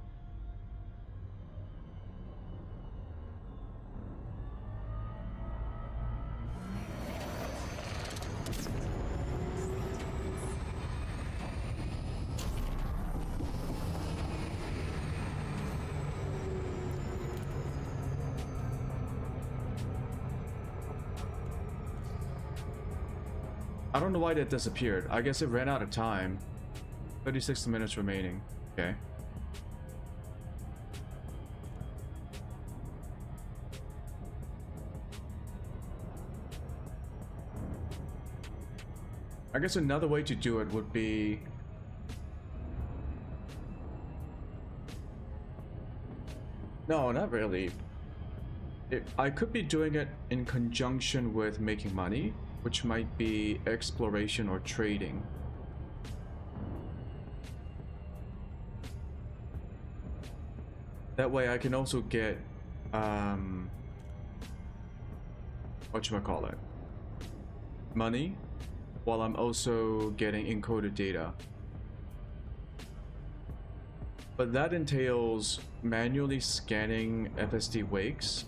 I don't know why that disappeared. I guess it ran out of time. 36 minutes remaining. Okay. I guess another way to do it would be... No, not really. I could be doing it in conjunction with making money, which might be exploration or trading. That way I can also get whatchamacallit, money, while I'm also getting encoded data. But that entails manually scanning FSD wakes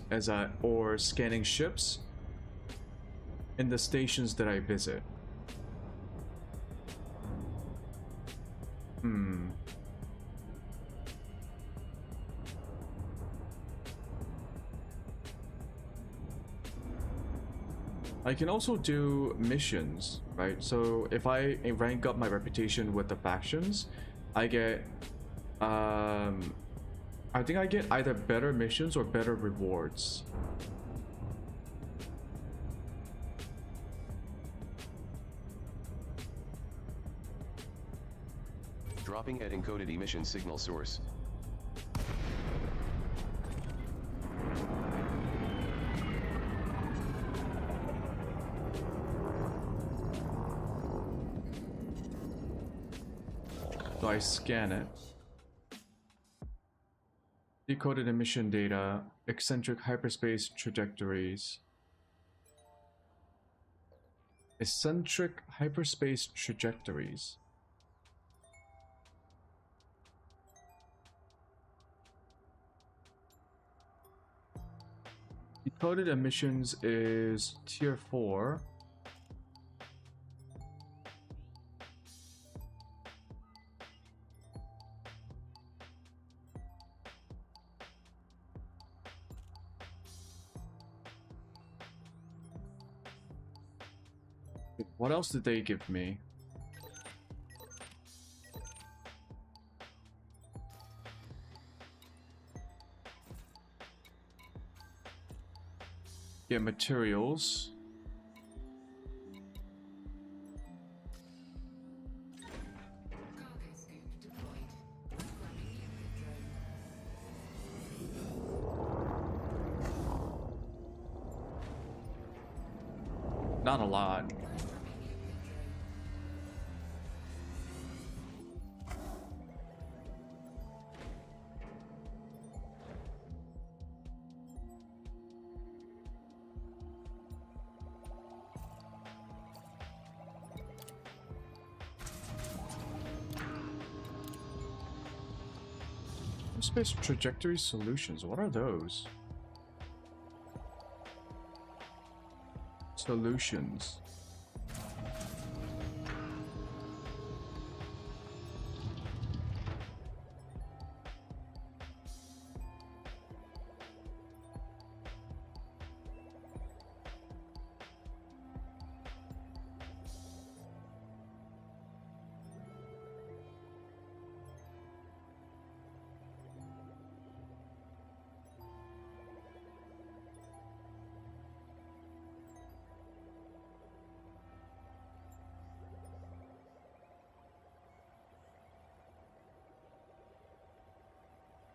or scanning ships in the stations that I visit. I can also do missions, right? So if I rank up my reputation with the factions, I get I think I get either better missions or better rewards. Dropping at encoded emission signal source. So I scan it. Decoded emission data, eccentric hyperspace trajectories. Eccentric hyperspace trajectories. Decoded emissions is tier 4. What else did they give me? Yeah, materials. Not a lot. Space trajectory solutions. What are those? Solutions.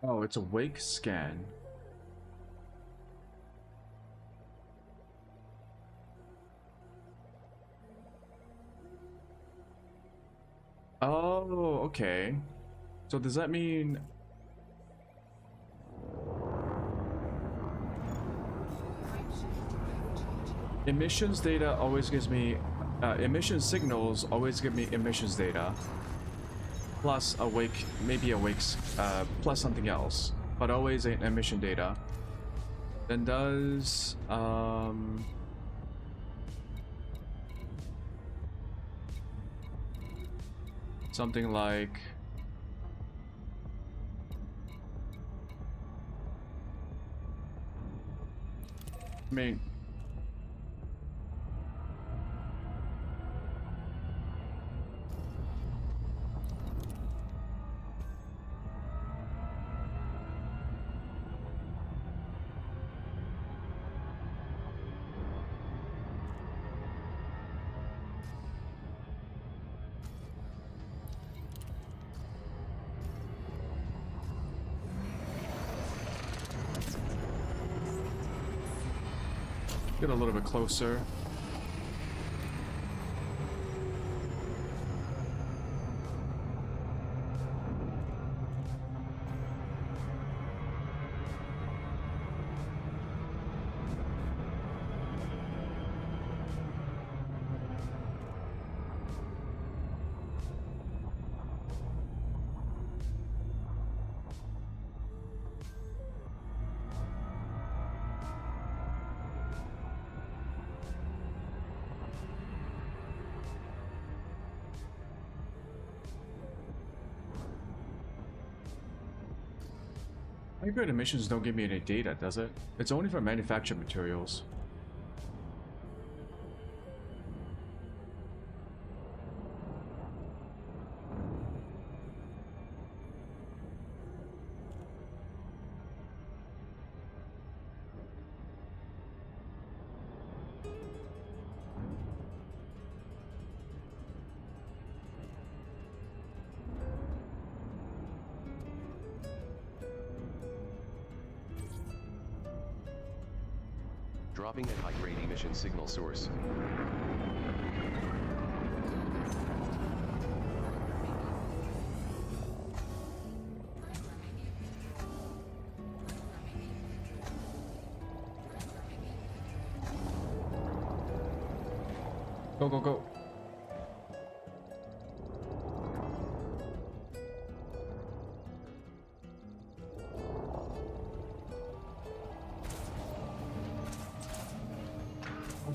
Oh, it's a wake scan. Oh, okay. So does that mean emissions data always gives me emission signals always give me emissions data plus a wake, maybe a wakes plus something else, but always an emission data. Then does something like I mean Get a little bit closer. Hybrid emissions don't give me any data, does it? It's only for manufactured materials. Dropping at high-grade emission signal source. Go, go, go.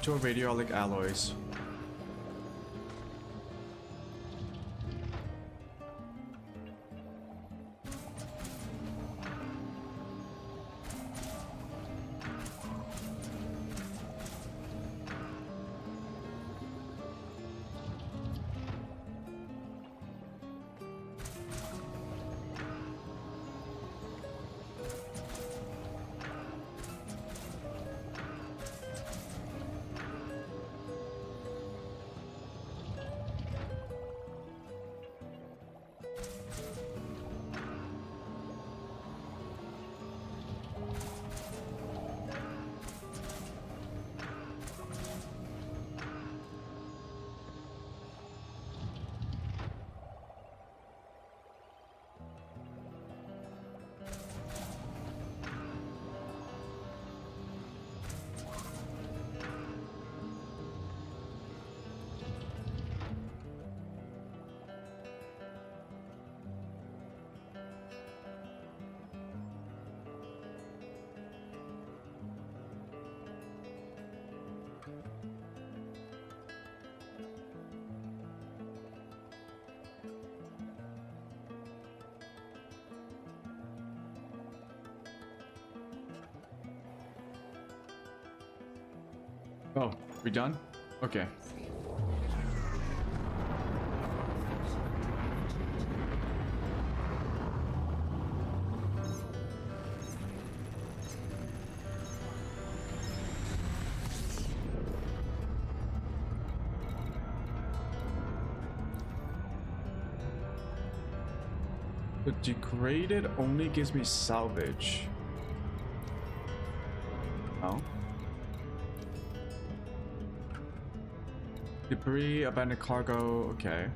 To radiolic alloys. Oh, we done? Okay. The degraded only gives me salvage. Oh. Debris, abandoned cargo, okay.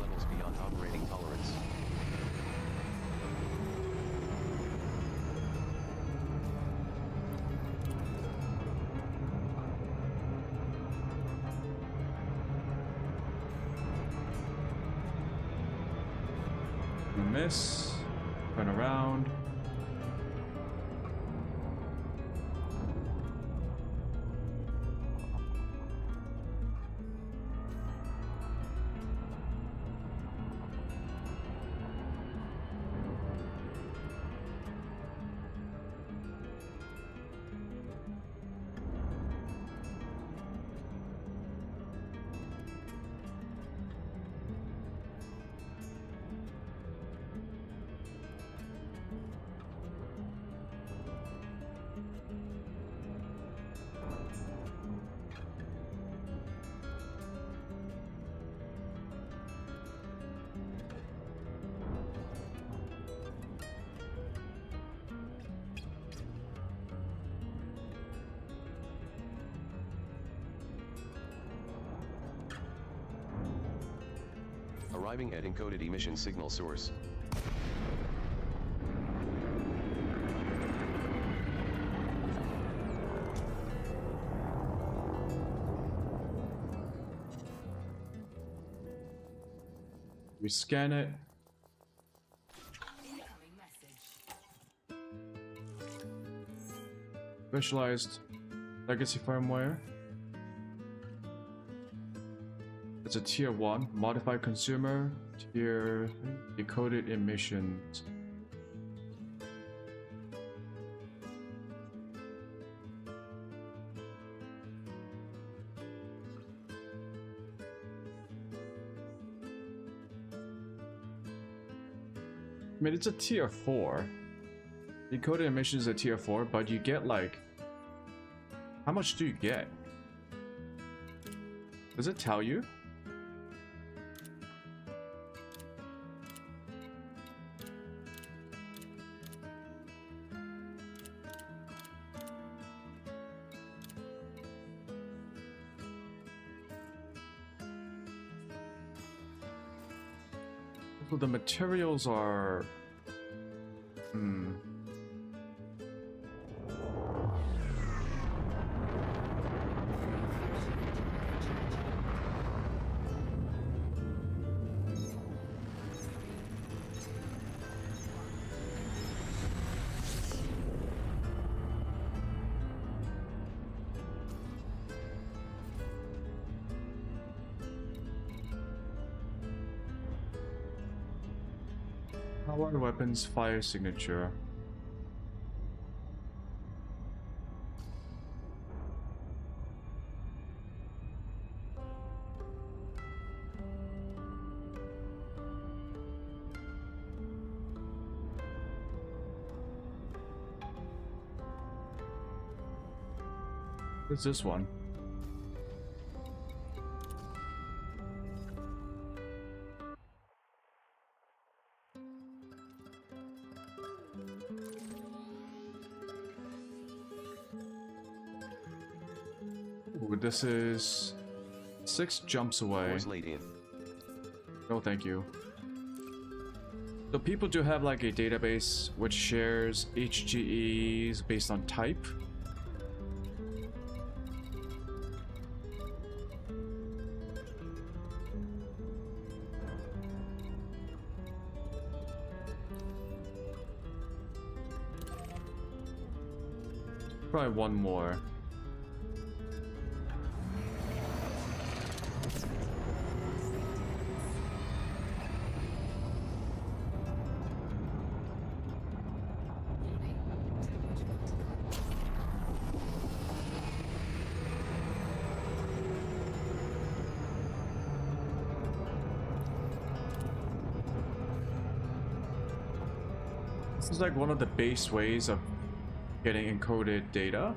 Levels beyond operating tolerance. Miss. Turn around. Arriving at encoded emission signal source. We scan it. Visualized legacy firmware. It's a tier 1 modified consumer, tier decoded emissions. I mean, it's a tier 4. Decoded emissions is a tier 4, but you get like... How much do you get? Does it tell you? So the materials are... Power weapons fire signature. What's this one? Ooh, this is 6 jumps away. No, thank you. So people do have like a database which shares HGEs based on type. Probably one more. This is like one of the base ways of getting encoded data.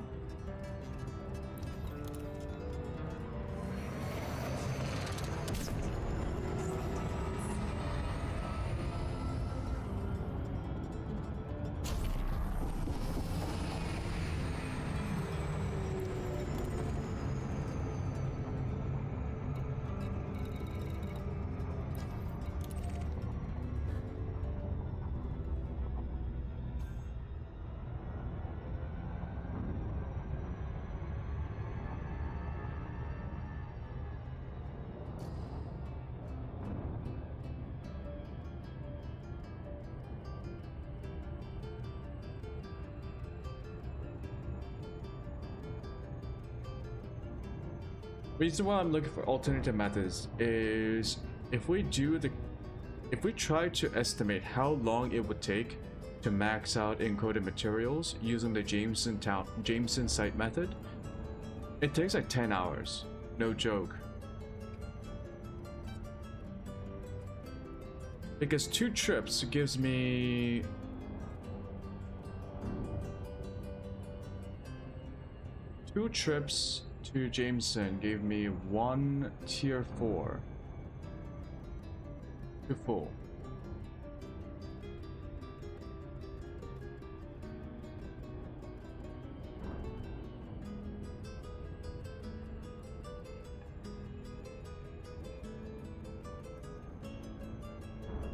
Reason why I'm looking for alternative methods is if we try to estimate how long it would take to max out encoded materials using the Jameson site method, it takes like 10 hours. No joke. Because 2 trips gives me... Two trips to Jameson gave me 1 tier 4 to full.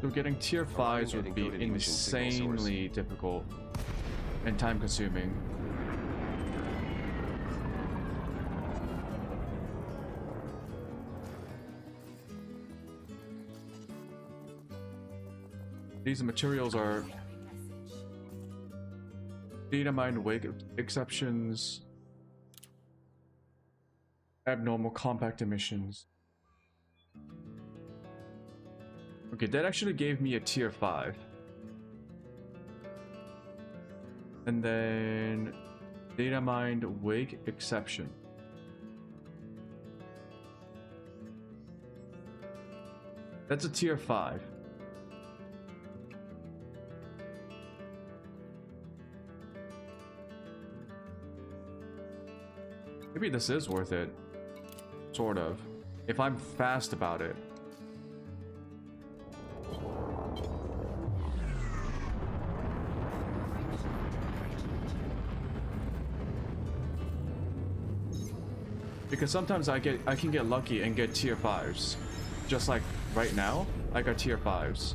So getting tier 5s would be insanely difficult and time consuming. These materials are data mine wake exceptions, abnormal compact emissions. Okay, that actually gave me a tier 5. And then data mined wake exception. That's a tier 5. Maybe this is worth it. Sort of. If I'm fast about it. Because sometimes I can get lucky and get tier 5s. Just like right now, I got tier 5s.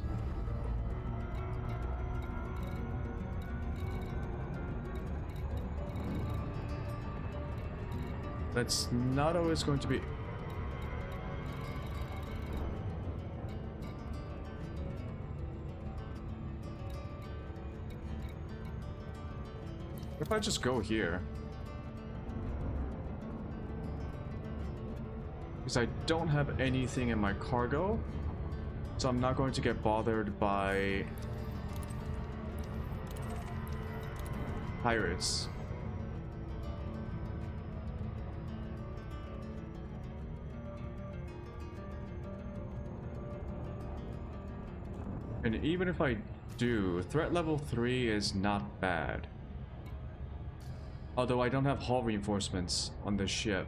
That's not always going to be... If I just go here... Because I don't have anything in my cargo, so I'm not going to get bothered by pirates. And even if I do, threat level 3 is not bad. Although I don't have hull reinforcements on this ship.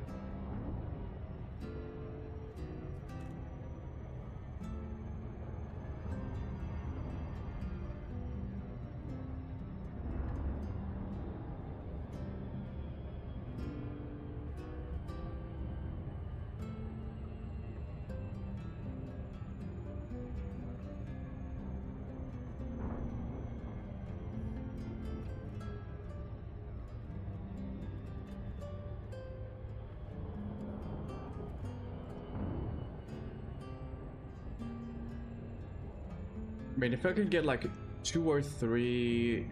I mean, if I could get like 2 or 3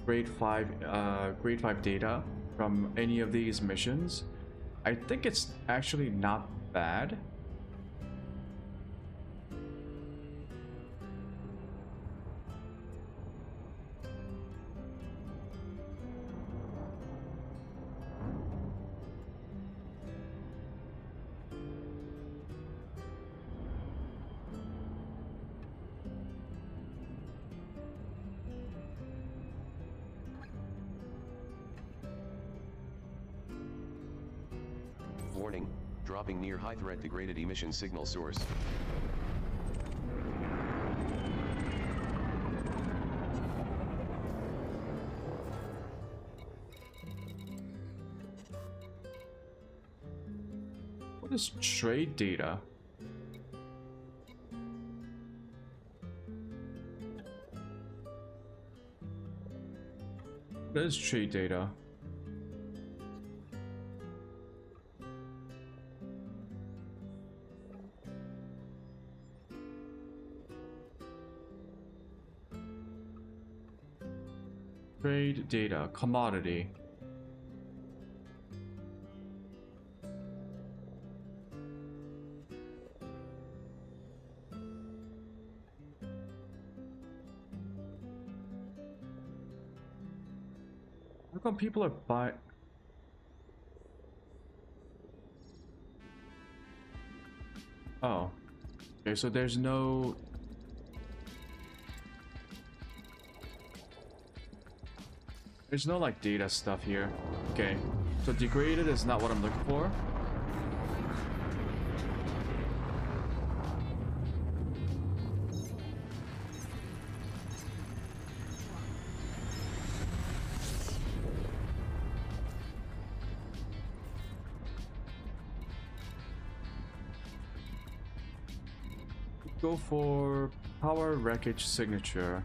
grade 5 data from any of these missions, I think it's actually not bad. Warning, dropping near high threat degraded emission signal source. What is trade data? What is trade data? Trade data, commodity. How come people are buying? Oh. Okay, so there's no... There's no like data stuff here. Okay, so degraded is not what I'm looking for. Go for Power wreckage signature.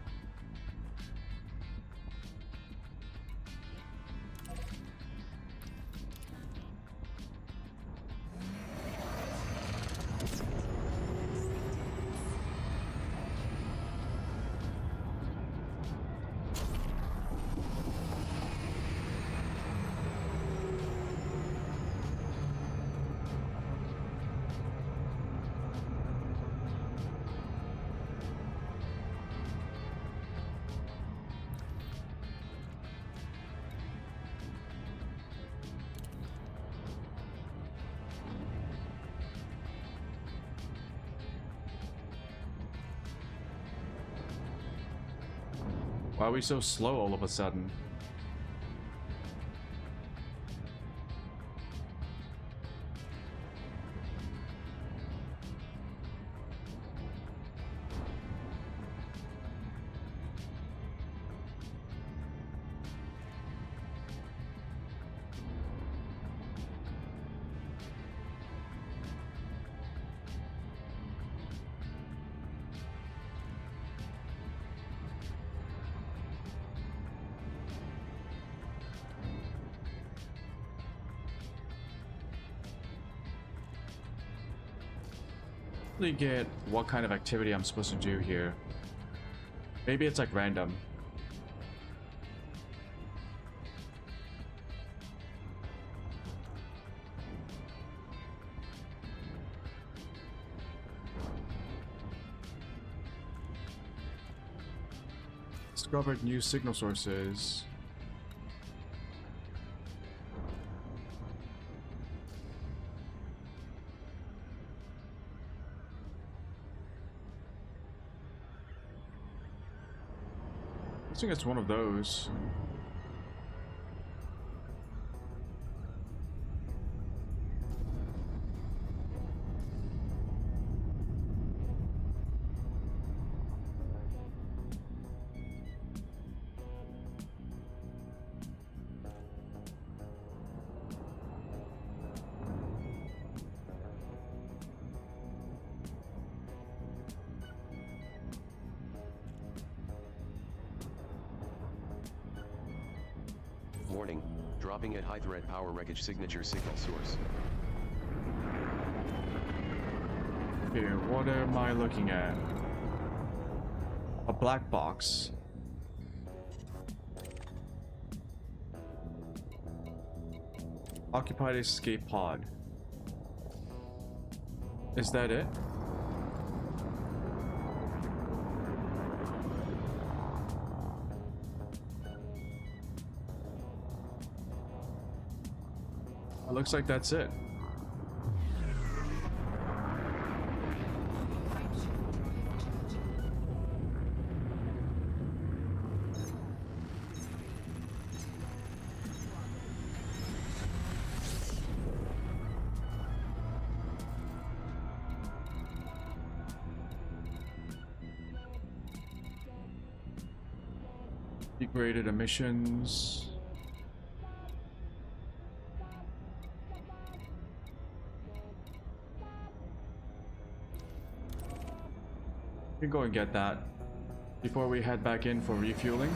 Why are we so slow all of a sudden? Get what kind of activity I'm supposed to do here. Maybe it's like random. Discovered new signal sources. I think it's one of those. Warning, dropping at high threat power wreckage signature signal source. Here, what am I looking at? A black box. Occupied escape pod. Is that it? Looks like that's it. Degraded emissions. We can go and get that before we head back in for refueling.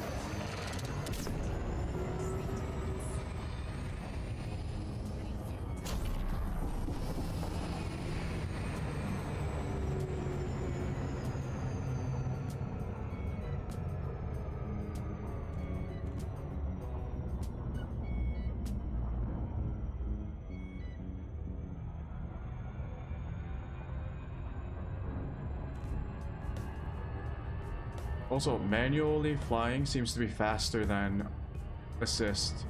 Also, manually flying seems to be faster than assist.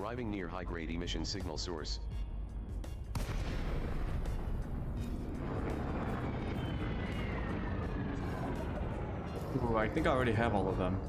Arriving near high-grade emission signal source. Ooh, I think I already have all of them.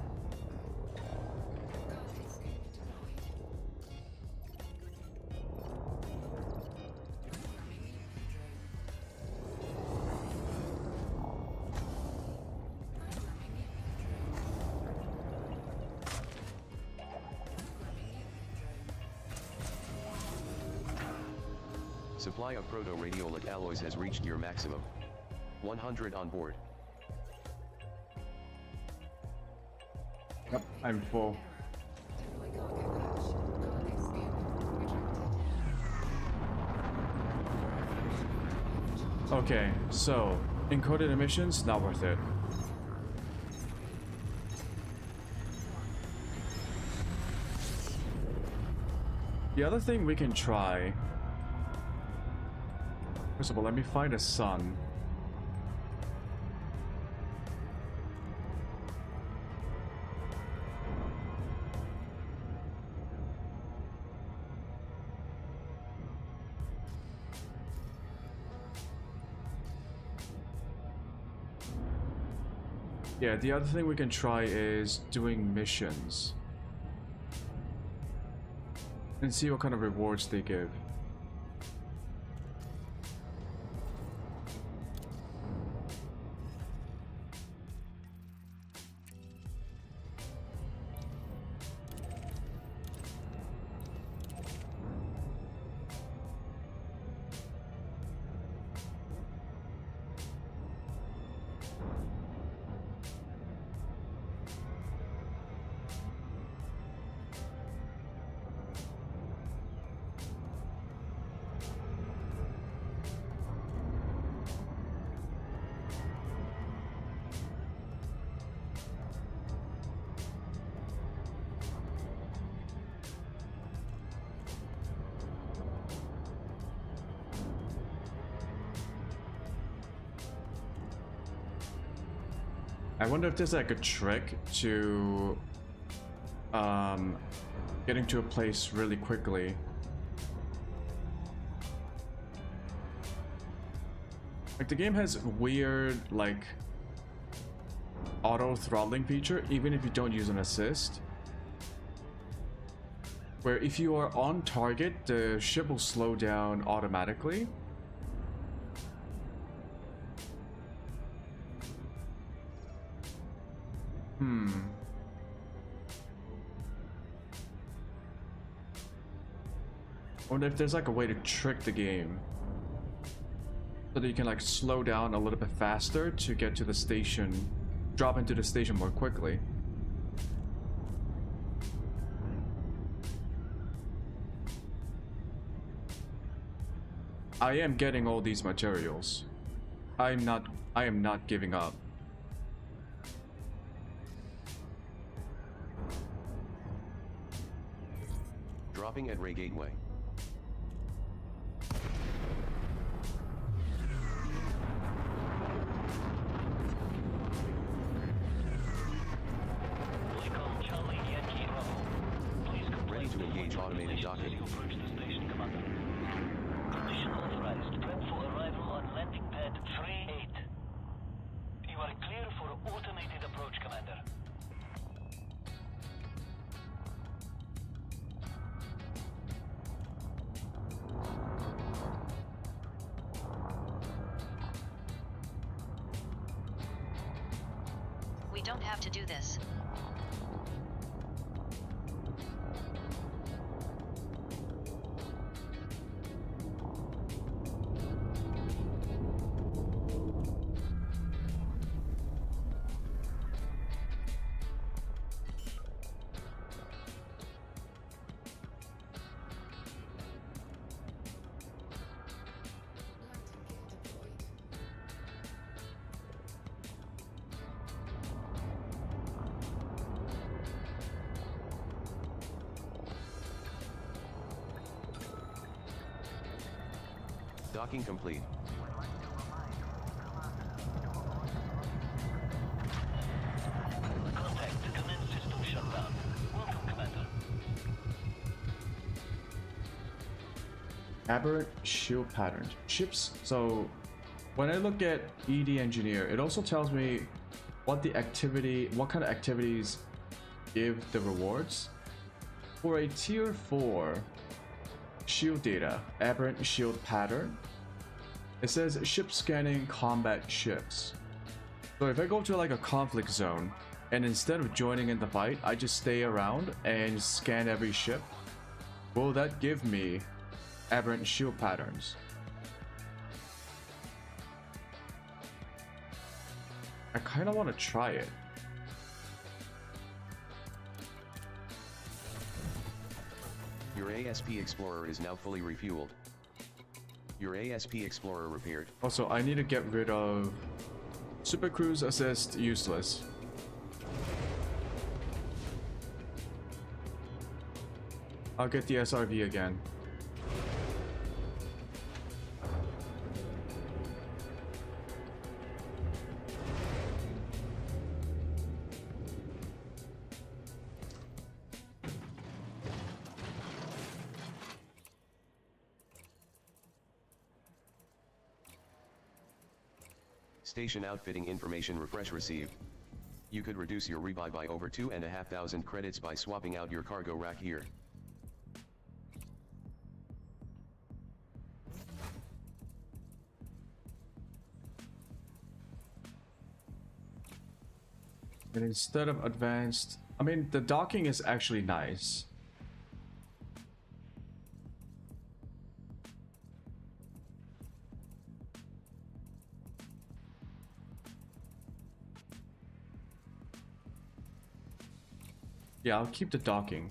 Supply of proto-radiolite alloys has reached your maximum. 100 on board. Yep, I'm full. Okay, so encoded emissions, not worth it. The other thing we can try. First of all, let me find a sun. Yeah, the other thing we can try is doing missions. And see what kind of rewards they give. I wonder if there's like a trick to getting to a place really quickly. Like the game has weird like auto throttling feature even if you don't use an assist. Where if you are on target, the ship will slow down automatically. I wonder if there's like a way to trick the game so that you can like slow down a little bit faster to get to the station, drop into the station more quickly. I am getting all these materials. I am not giving up. Dropping at Ray Gateway. Ready to engage automated docking. Condition authorized. Prep for arrival on landing pad 3-8. You are clear for automated approach, Commander. We don't have to do this. Docking complete. Contact. Commence system shutdown. Welcome, Commander. Aberrant shield patterns. Ships. So when I look at ED engineer, it also tells me what kind of activities give the rewards. For a tier 4 shield data, aberrant shield pattern, it says ship scanning combat ships. So if I go to like a conflict zone and instead of joining in the fight, I just stay around and scan every ship, will that give me aberrant shield patterns? I kind of want to try it. Your ASP Explorer is now fully refueled. Your ASP Explorer repaired. Also, I need to get rid of Super Cruise Assist, useless. I'll get the SRV again. Station outfitting information refresh received. You could reduce your rebuy by over 2,500 credits by swapping out your cargo rack here. And instead of advanced, I mean, the docking is actually nice. Yeah, I'll keep the docking.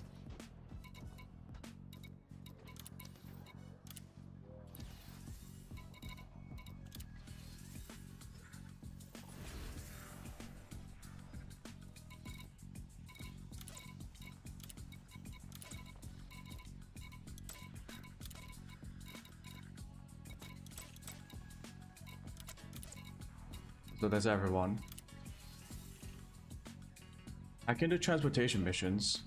So that's everyone. I can do transportation missions.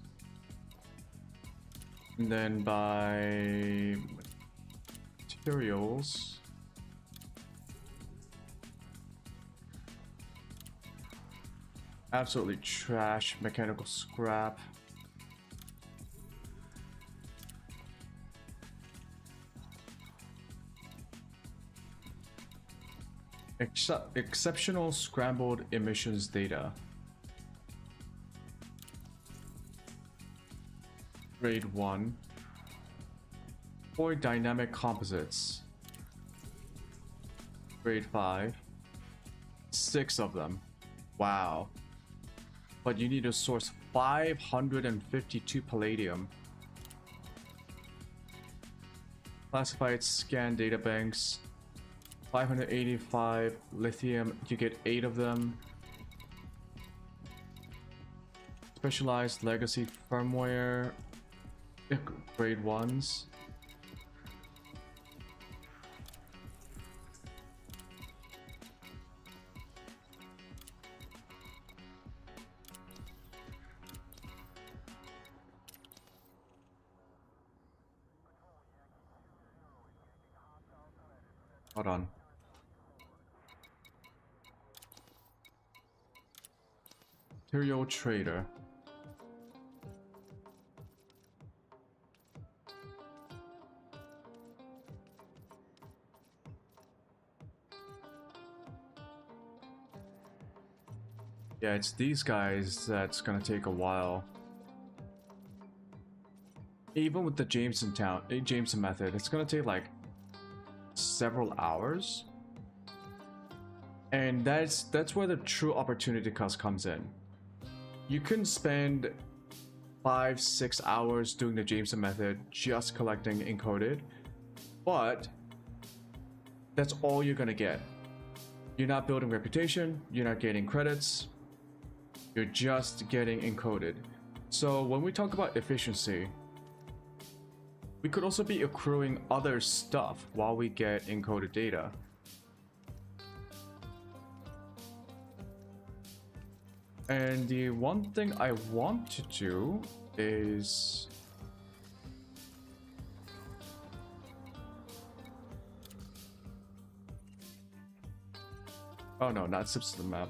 And then buy materials. Absolutely trash mechanical scrap. Exceptional scrambled emissions data. Grade 1. 4 dynamic composites. Grade 5. 6 of them. Wow. But you need to source 552 palladium. Classified scan data banks. 585 lithium. You get 8 of them. Specialized legacy firmware. Grade 1s. Hold on. Material trader. Yeah, it's these guys that's gonna take a while. Even with the Jameson method, it's gonna take like several hours. And that's where the true opportunity cost comes in. You can spend 5-6 hours doing the Jameson method just collecting encoded, but that's all you're gonna get. You're not building reputation, you're not gaining credits, you're just getting encoded. So when we talk about efficiency, we could also be accruing other stuff while we get encoded data. And the one thing I want to do is Oh no, not system map.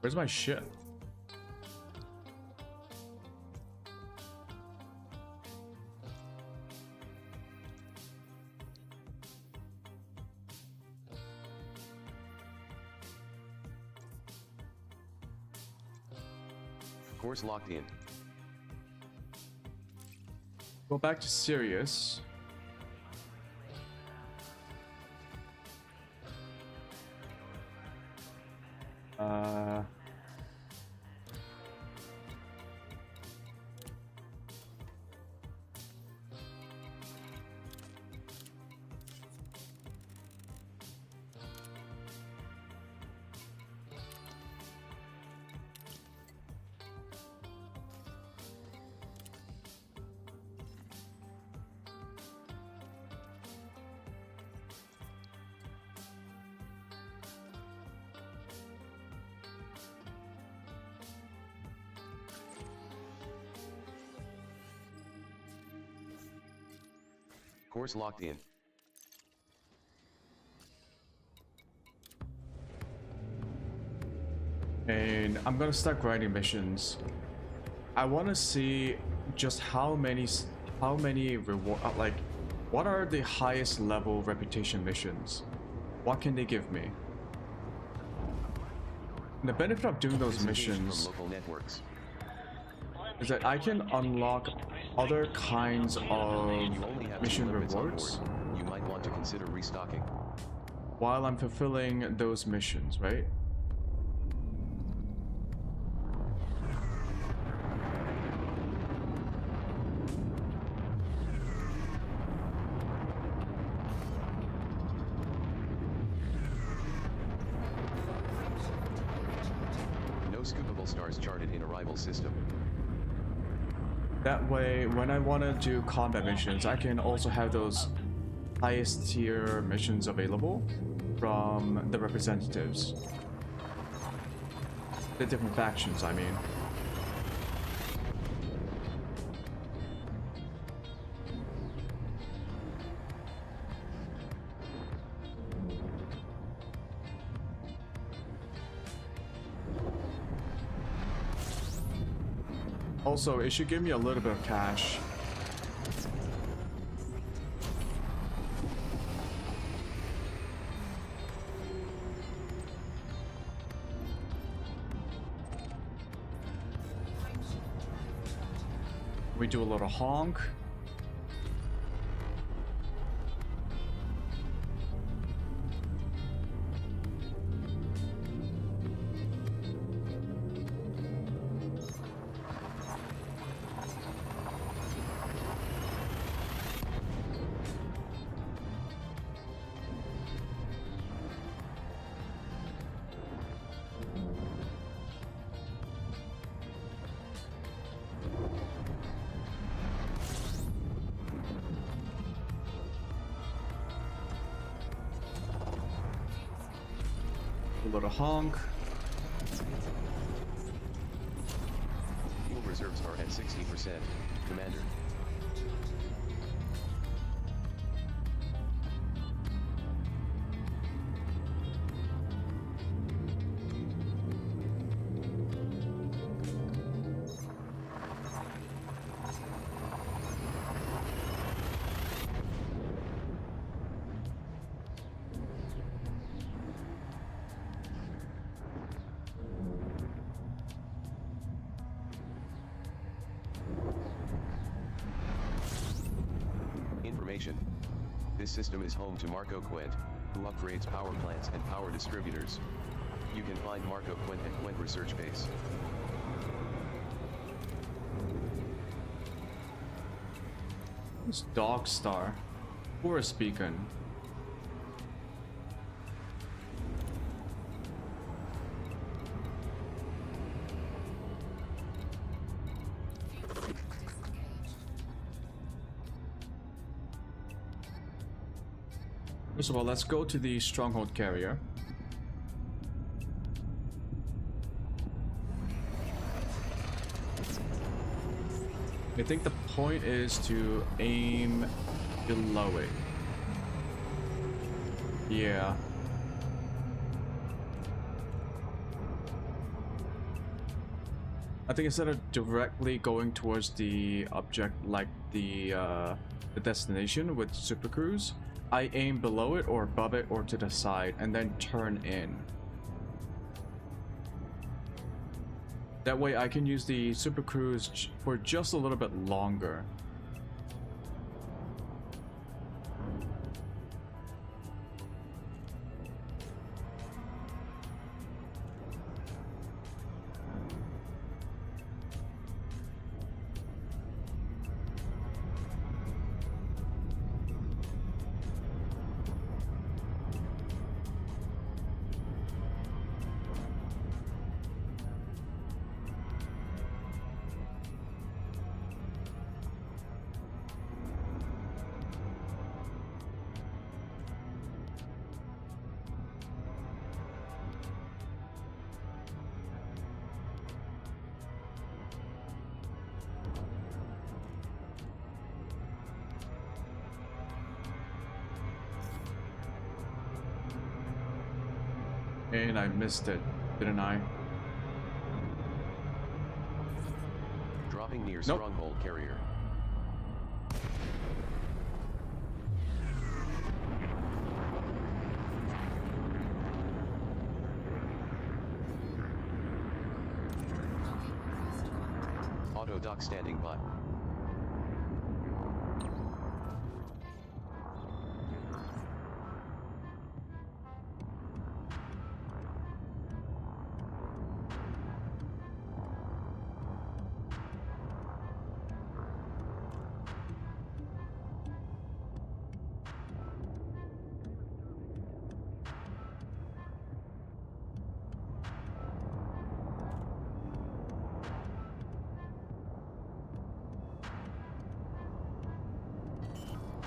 Where's my ship? Course locked in. Go back to Sirius. Course locked in. And I'm gonna start grinding missions. I want to see just how many reward, like, what are the highest level reputation missions? What can they give me? And the benefit of doing those missions Local networks. is that I can unlock other kinds of mission rewards You might want to consider restocking. while I'm fulfilling those missions, right? No scoopable stars charted in arrival system. That way, when I want to do combat missions, I can also have those highest tier missions available from the representatives. The different factions, I mean. Also, it should give me a little bit of cash. We do a little honk. A little honk. Fuel reserves are at 60%, Commander. This system is home to Marco Quent, who upgrades power plants and power distributors. You can find Marco Quent at Quent Research Base. It's Dog Star. Forest Beacon. First of all, let's go to the Stronghold Carrier. I think the point is to aim below it. Yeah. I think instead of directly going towards the object like the destination with Super Cruise, I aim below it or above it or to the side and then turn in. That way I can use the Super Cruise for just a little bit longer. And I missed it, didn't I? Dropping near Nope. stronghold carrier. Auto dock standing by.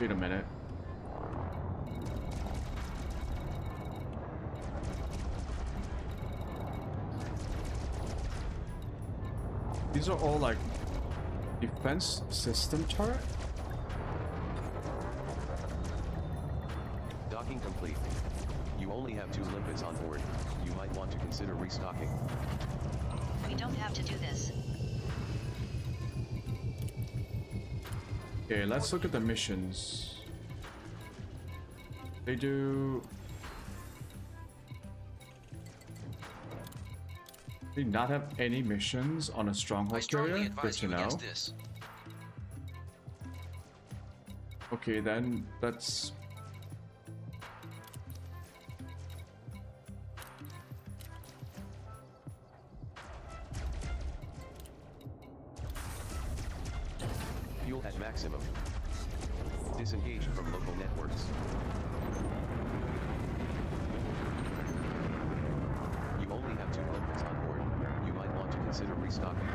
Wait a minute. These are all like defense system turret? Docking complete. You only have 2 limpets on board. You might want to consider restocking. We don't have to do this. Okay, let's look at the missions. They do not have any missions on a stronghold carrier. Good to know. This. Okay, then that's Fuel at maximum. Disengage from local networks. You only have 2 limpets on board. You might want to consider restocking.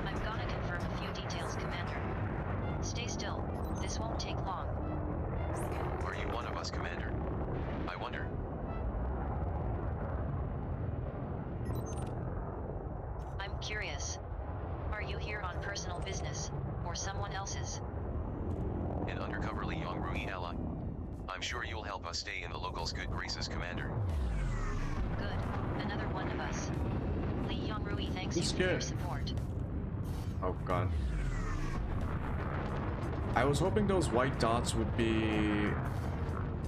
I'm gonna confirm a few details, Commander. Stay still. This won't take long. Are you one of us, Commander? I wonder. I'm curious. Are you here on personal business, or someone else's? An undercover Li Yongrui ally. I'm sure you'll help us stay in the locals' good graces, Commander. Good. Another one of us. Li Yongrui thanks you for your support. oh god. I was hoping those white dots would be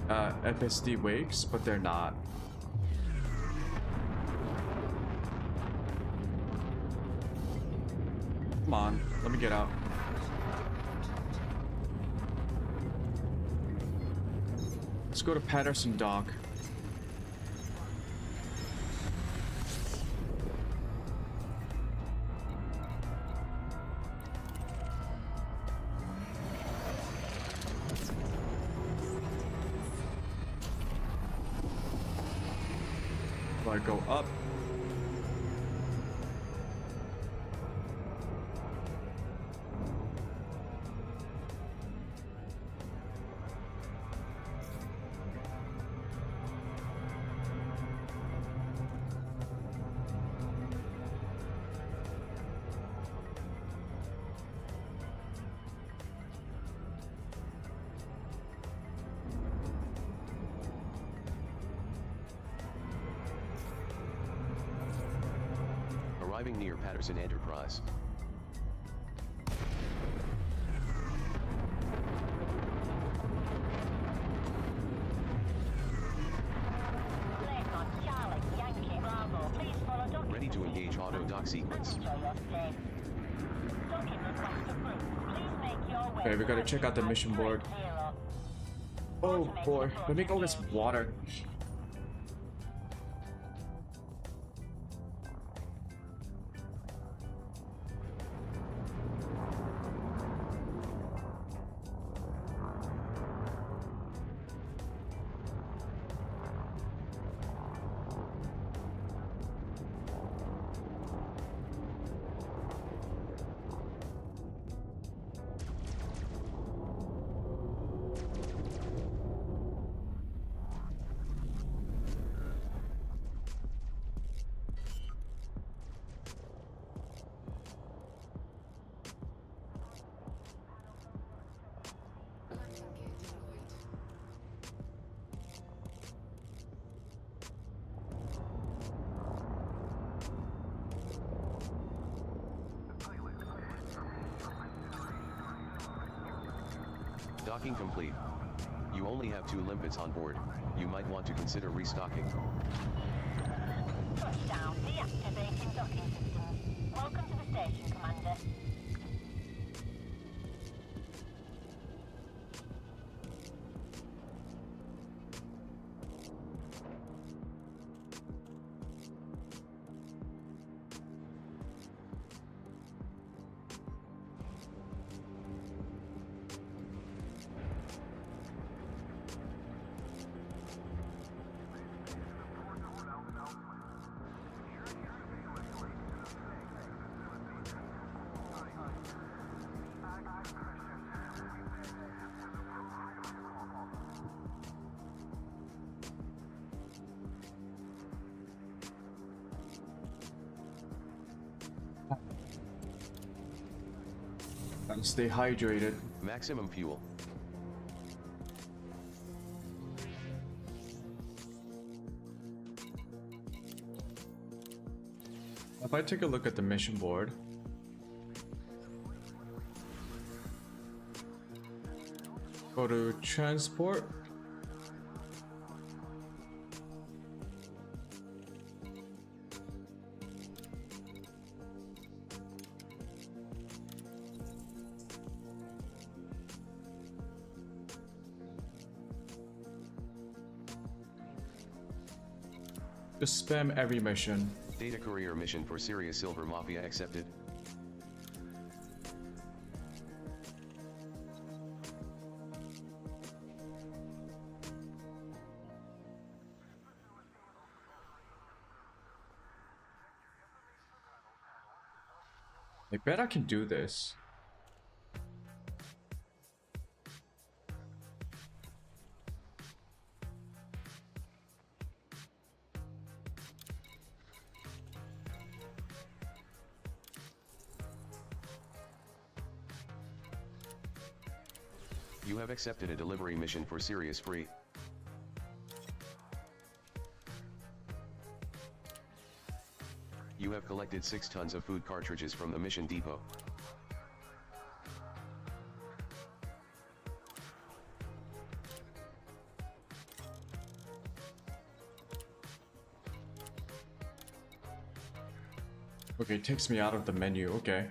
FSD wakes, but they're not. Come on, let me get out. Let's go to Patterson Dock. So I go up. Arriving near Patterson Enterprise. Ready to engage auto dock sequence. Okay, we gotta check out the mission board. Oh boy, let me go get some water. Docking complete. You only have 2 limpets on board. You might want to consider restocking. Touchdown, deactivating docking systems. Welcome to the station, Commander. Gotta stay hydrated. Maximum fuel. If I take a look at the mission board, go to transport. Just spam every mission. Data courier mission for Sirius Silver Mafia accepted. I bet I can do this. You have accepted a delivery mission for Sirius Free. You have collected 6 tons of food cartridges from the mission depot. Okay, it takes me out of the menu, okay.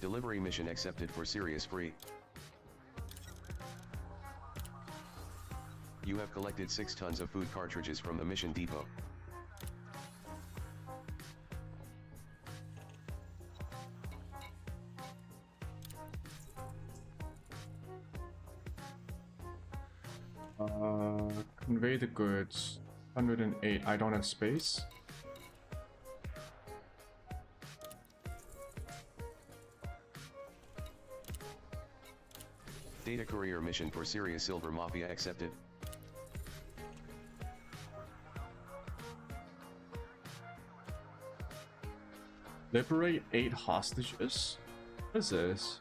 Delivery mission accepted for Sirius Free. You have collected 6 tons of food cartridges from the mission depot. Convey the goods. 108. I don't have space. Data courier mission for Sirius Silver Mafia accepted. Liberate 8 hostages? What is this?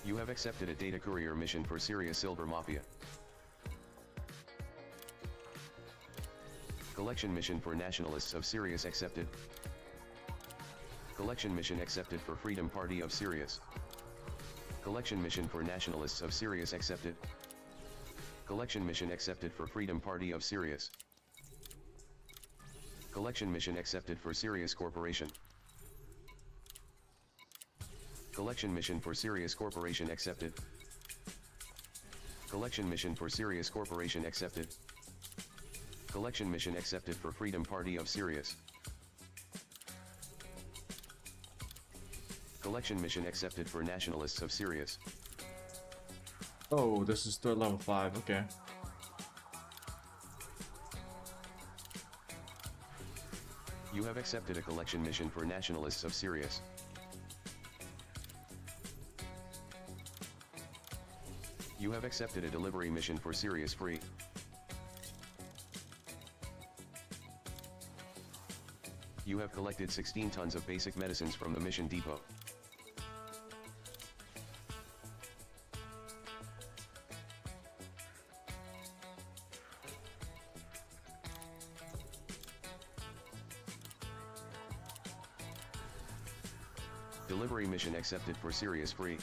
You have accepted a data courier mission for Syria Silver Mafia. Collection mission for Nationalists of Sirius accepted. Collection mission accepted for Freedom Party of Sirius. Collection mission for Nationalists of Sirius accepted. Collection mission accepted for Freedom Party of Sirius. Collection mission accepted for Sirius Corporation. Collection mission for Sirius Corporation accepted. Collection mission for Sirius Corporation accepted. Collection mission accepted for Freedom Party of Sirius. Collection mission accepted for Nationalists of Sirius. Oh, this is third level 5, okay. You have accepted a collection mission for Nationalists of Sirius. You have accepted a delivery mission for Sirius Free. You have collected 16 tons of basic medicines from the mission depot. Delivery mission accepted for Sirius Free.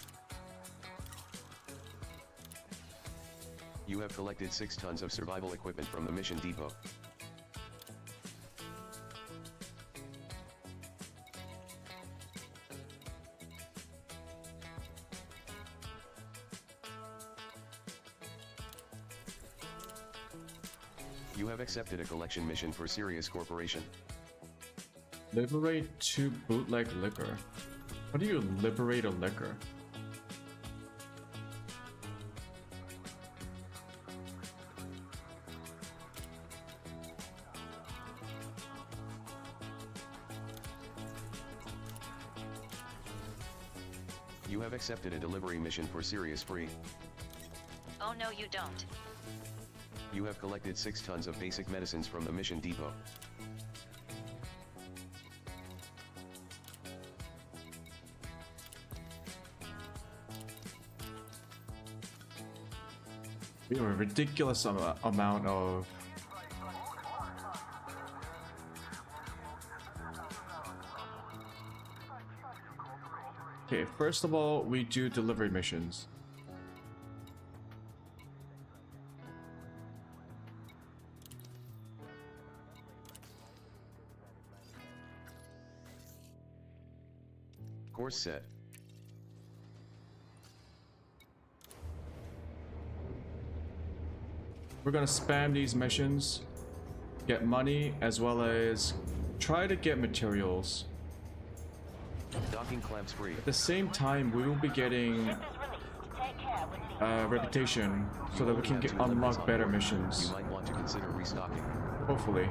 You have collected 6 tons of survival equipment from the mission depot. You have accepted a collection mission for Sirius Corporation. Liberate 2 bootleg liquor. How do you liberate a liquor? You have accepted a delivery mission for Sirius Free. Oh no you don't. You have collected 6 tons of basic medicines from the mission depot. We have a ridiculous amount of... Okay, first of all, we do delivery missions. Course set. We're gonna spam these missions, get money, as well as try to get materials. Docking clamps free. At the same time, we will be getting reputation so that we can unlock better missions. You might want to consider restocking. Hopefully.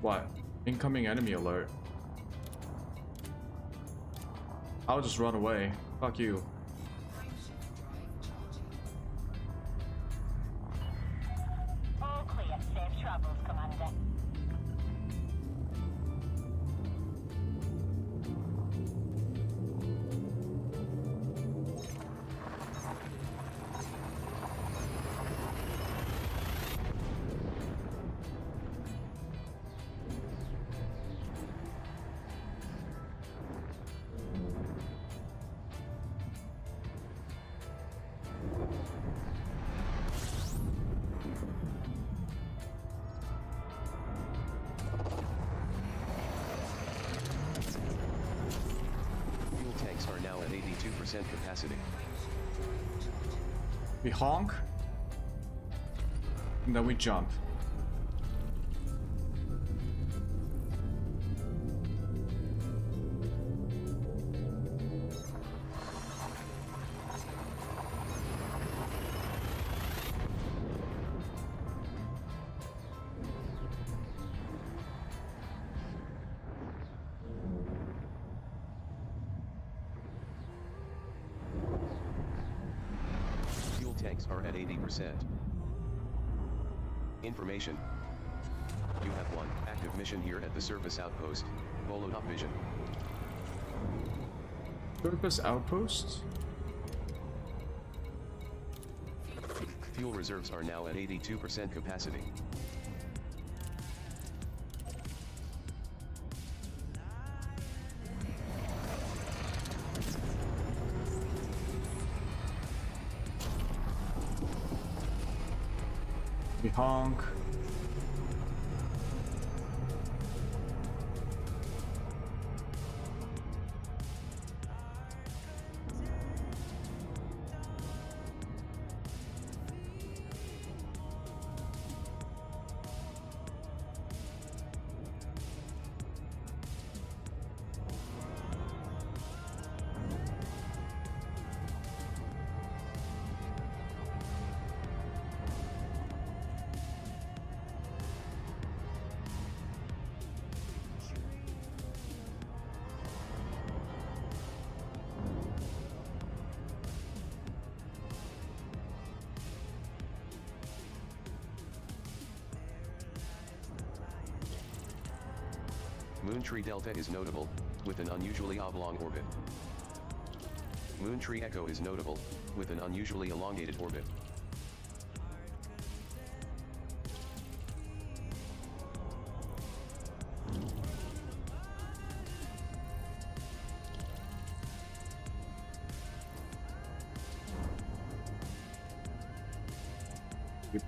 What? Incoming enemy alert. I'll just run away. Fuck you. All clear. Safe travels, Commander. 80% capacity. We honk, and then we jump. Tanks are at 80%. Information. You have one active mission here at the surface outpost, Volodop Vision. Surface outpost? Fuel reserves are now at 82% capacity. We honk. Moontree Delta is notable, with an unusually oblong orbit. Moontree Echo is notable, with an unusually elongated orbit.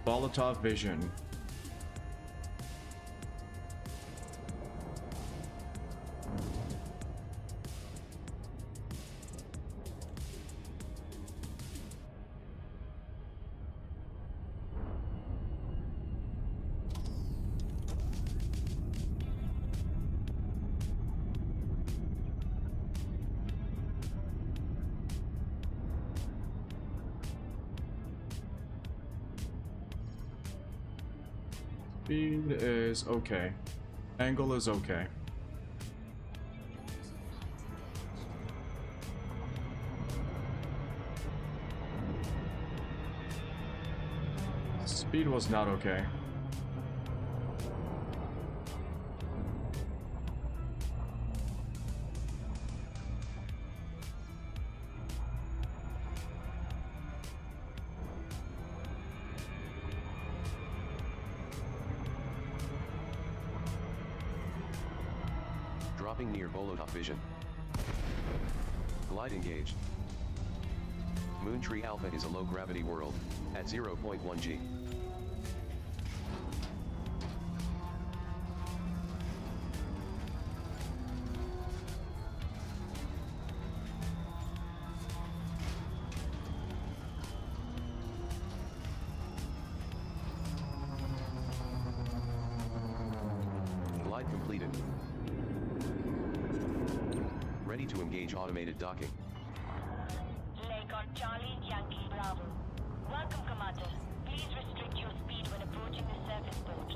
Volodop Vision. Speed is okay. Angle is okay. Speed was not okay. Dropping near Volodop Vision. Glide engaged. Moontree Alpha is a low-gravity world, at 0.1 G. Glide completed. Ready to engage automated docking. Lake on Charlie Yankee Bravo. Welcome, Commander. Please restrict your speed when approaching the surface port.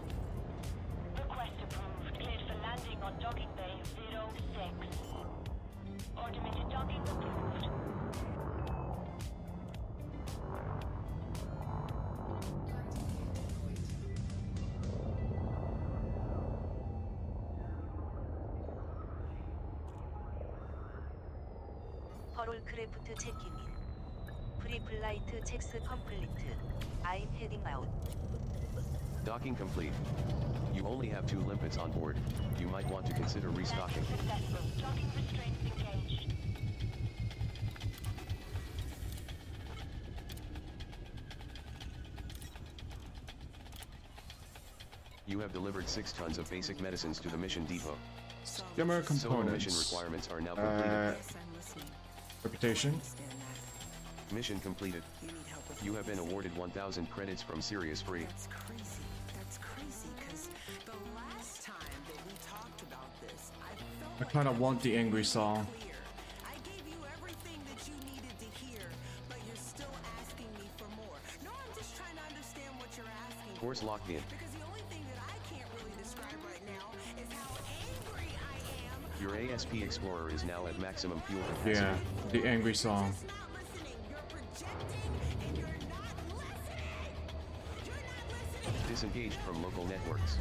Request approved. Cleared for landing on docking bay 06. Automated docking approved. 허롤크래프트 체킹인. 프리플라이트 첵스 컴플리트. I'm heading out. Docking complete. You only have 2 limpets on board. You might want to consider restocking. Successful. Docking restraints engaged. You have delivered 6 tons of basic medicines to the mission depot. Skimmer Solo mission components. requirements are now completed. Reputation. Mission completed. You have been awarded 1,000 credits from Serious Free. That's crazy. That's crazy, because the last time that we talked about this, I felt I kind of want the angry song. clear. I gave you everything that you needed to hear, but you're still asking me for more. No, I'm just trying to understand what you're asking for. Course locked in. Because the only thing that I can't really describe right now is how angry I am. Your ASP Explorer is now at maximum fuel capacity. Yeah, the angry song. Disengaged from local networks.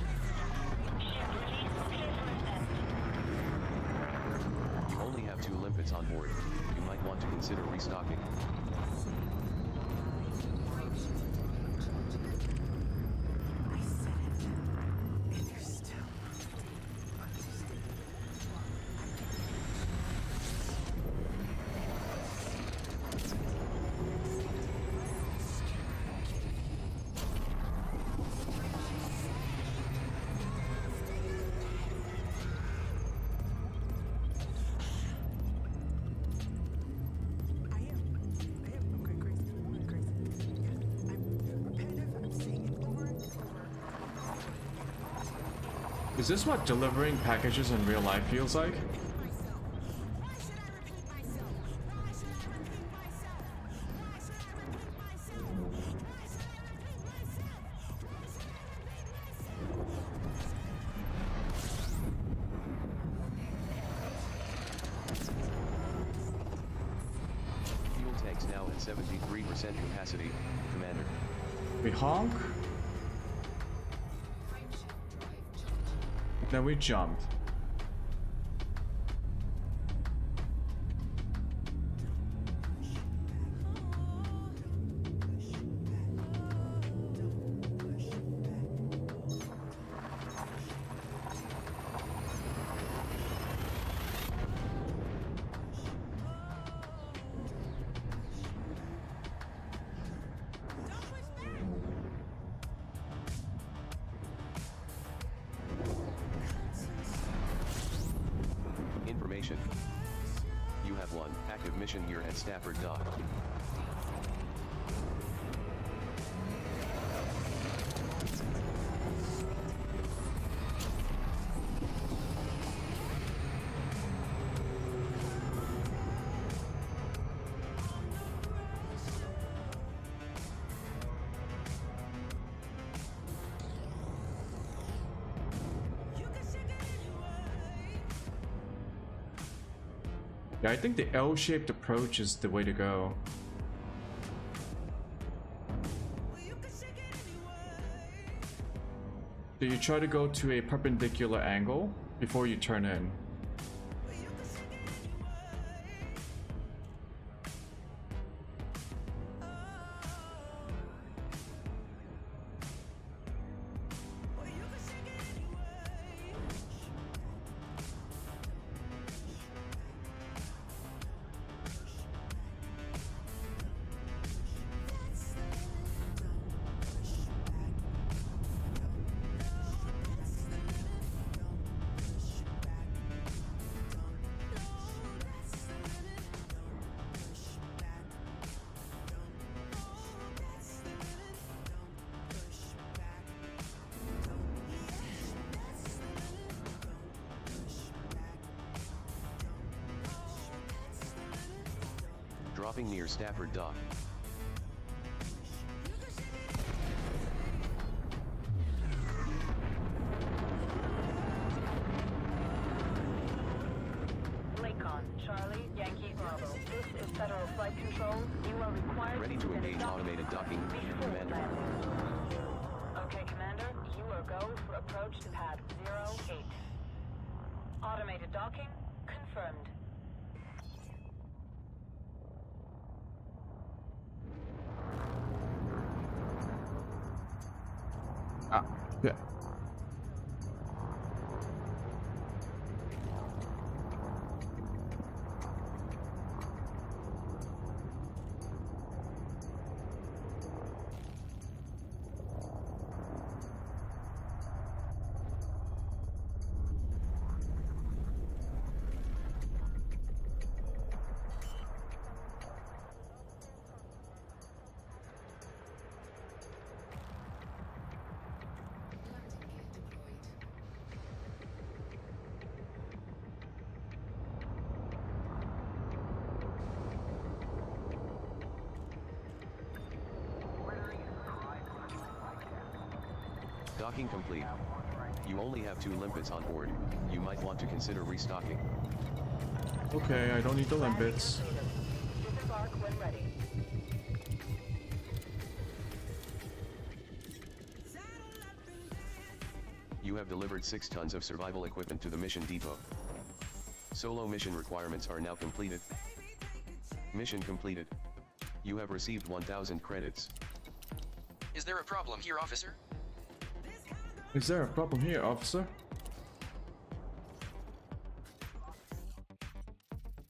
You only have 2 limpets on board. You might want to consider restocking. Is this what delivering packages in real life feels like? Fuel tanks now at 73% capacity, Commander. We honk. Then we jumped. Information. You have 1 active mission here at Stafford Dock. Yeah, I think the L-shaped approach is the way to go. So you try to go to a perpendicular angle before you turn in. Dropping near Stafford Dock. Lakon, Charlie, Yankee Bravo. This is Federal Flight Control. You are required Ready to engage automated docking, Commander. Okay, Commander. You are go for approach to pad 08. Automated docking confirmed. Ah, yeah. Docking complete. You only have 2 limpets on board. You might want to consider restocking. Okay, I don't need the limpets. Disembark when ready. You have delivered 6 tons of survival equipment to the mission depot. Solo mission requirements are now completed. Mission completed. You have received 1,000 credits. Is there a problem here, officer? Is there a problem here, officer?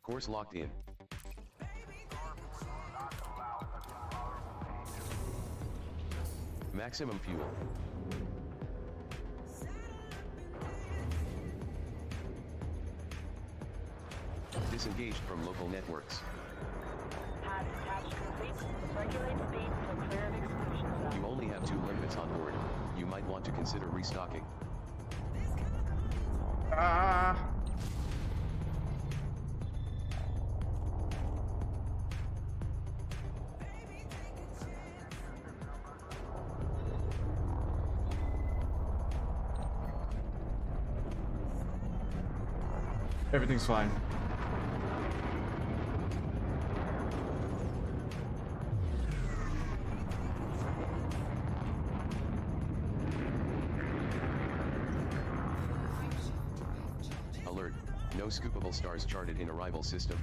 Course locked in. Maximum fuel. Disengaged from local networks. Pad attached complete. Regulate speed until clear of exclusion zone. You only have 2 limpets on board. You might want to consider restocking. Ah! Everything's fine. Alert. No scoopable stars charted in arrival system.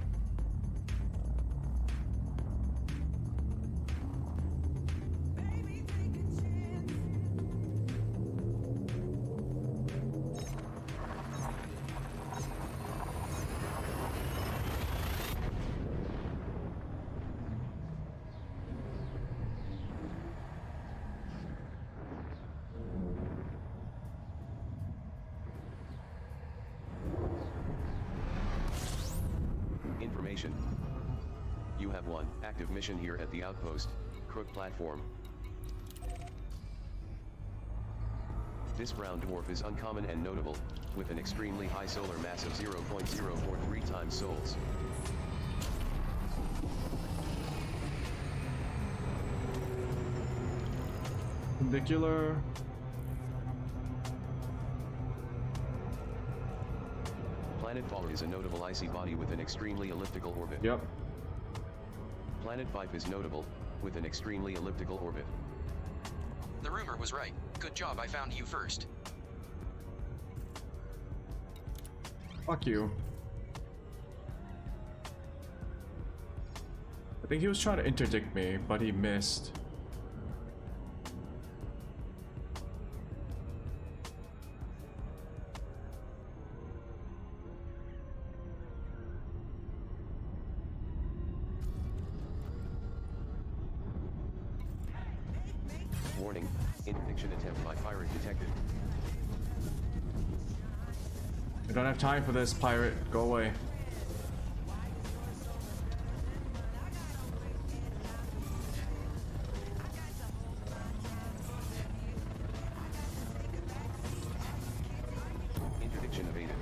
Information. You have 1 active mission here at the outpost, Crook Platform. This brown dwarf is uncommon and notable, with an extremely high solar mass of 0.043 times Sol's. Perpendicular. Planetfall is a notable icy body with an extremely elliptical orbit. Yep. Planet 5 is notable, with an extremely elliptical orbit. The rumor was right. Good job I found you first. Fuck you. I think he was trying to interdict me, but he missed. Warning, interdiction attempt by pirate detected. I don't have time for this, pirate. Go away. Interdiction evaded.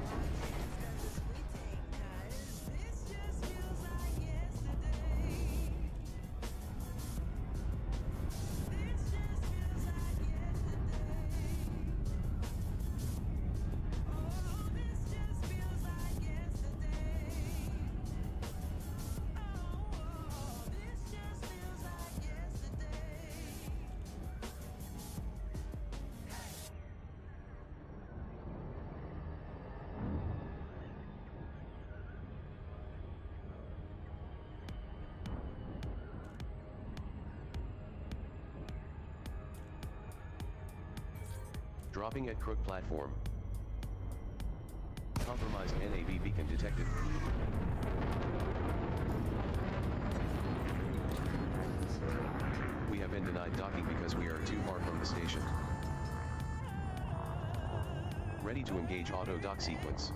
Dropping at Crook Platform. Compromised NAV beacon detected. We have been denied docking because we are too far from the station. Ready to engage auto dock sequence.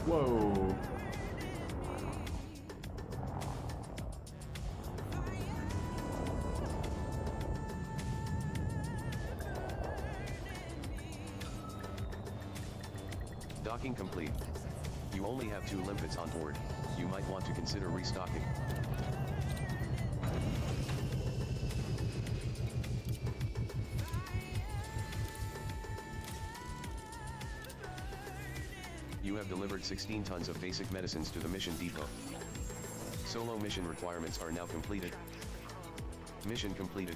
Whoa. Docking complete. You only have 2 limpets on board. You might want to consider restocking. You have delivered 16 tons of basic medicines to the mission depot. Solo mission requirements are now completed. Mission completed.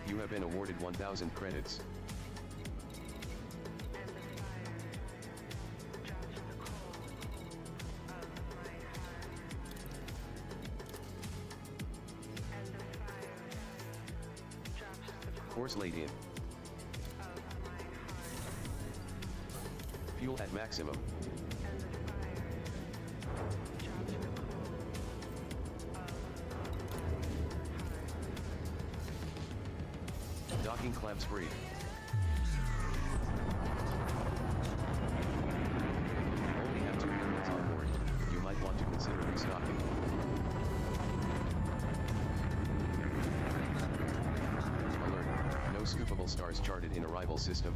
You have been awarded 1,000 credits. Course laid in. Fuel at maximum. Docking clamps free. Only have 2 limpets on board. You might want to consider restocking. Alert. No scoopable stars charted in arrival system.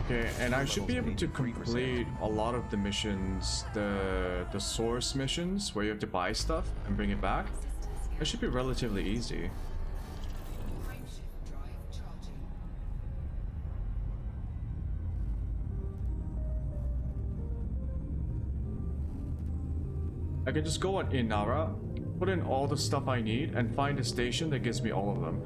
Okay, and I should be able to complete a lot of the missions, the source missions where you have to buy stuff and bring it back. That should be relatively easy. I can just go on Inara, put in all the stuff I need, and find a station that gives me all of them.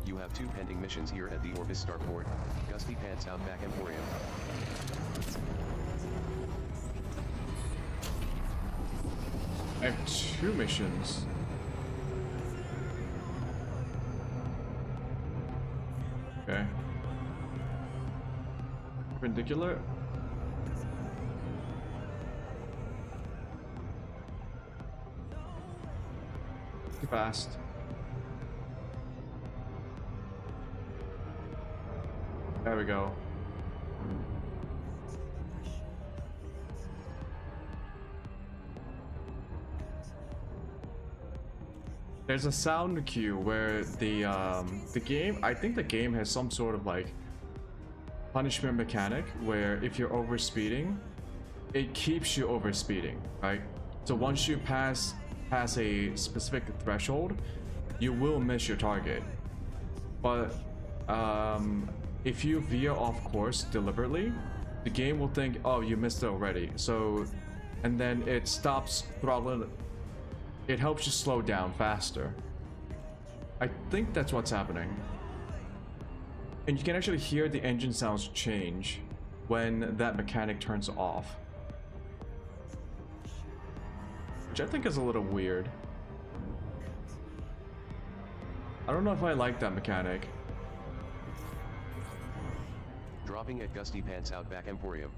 You have 2 pending missions here at the Orbis Starport, Gusty Pants Outback Emporium. I have 2 missions. Okay. Perpendicular. Too fast. There we go. There's a sound cue where the game, I think the game has some sort of like punishment mechanic where if you're overspeeding, it keeps you overspeeding, right? So once you pass a specific threshold, you will miss your target. But if you veer off course deliberately, the game will think, oh, you missed it already. So, and then it stops throttling. It helps you slow down faster. I think that's what's happening. And you can actually hear the engine sounds change when that mechanic turns off. Which I think is a little weird. I don't know if I like that mechanic. Dropping at Gusty Pants Outback Emporium.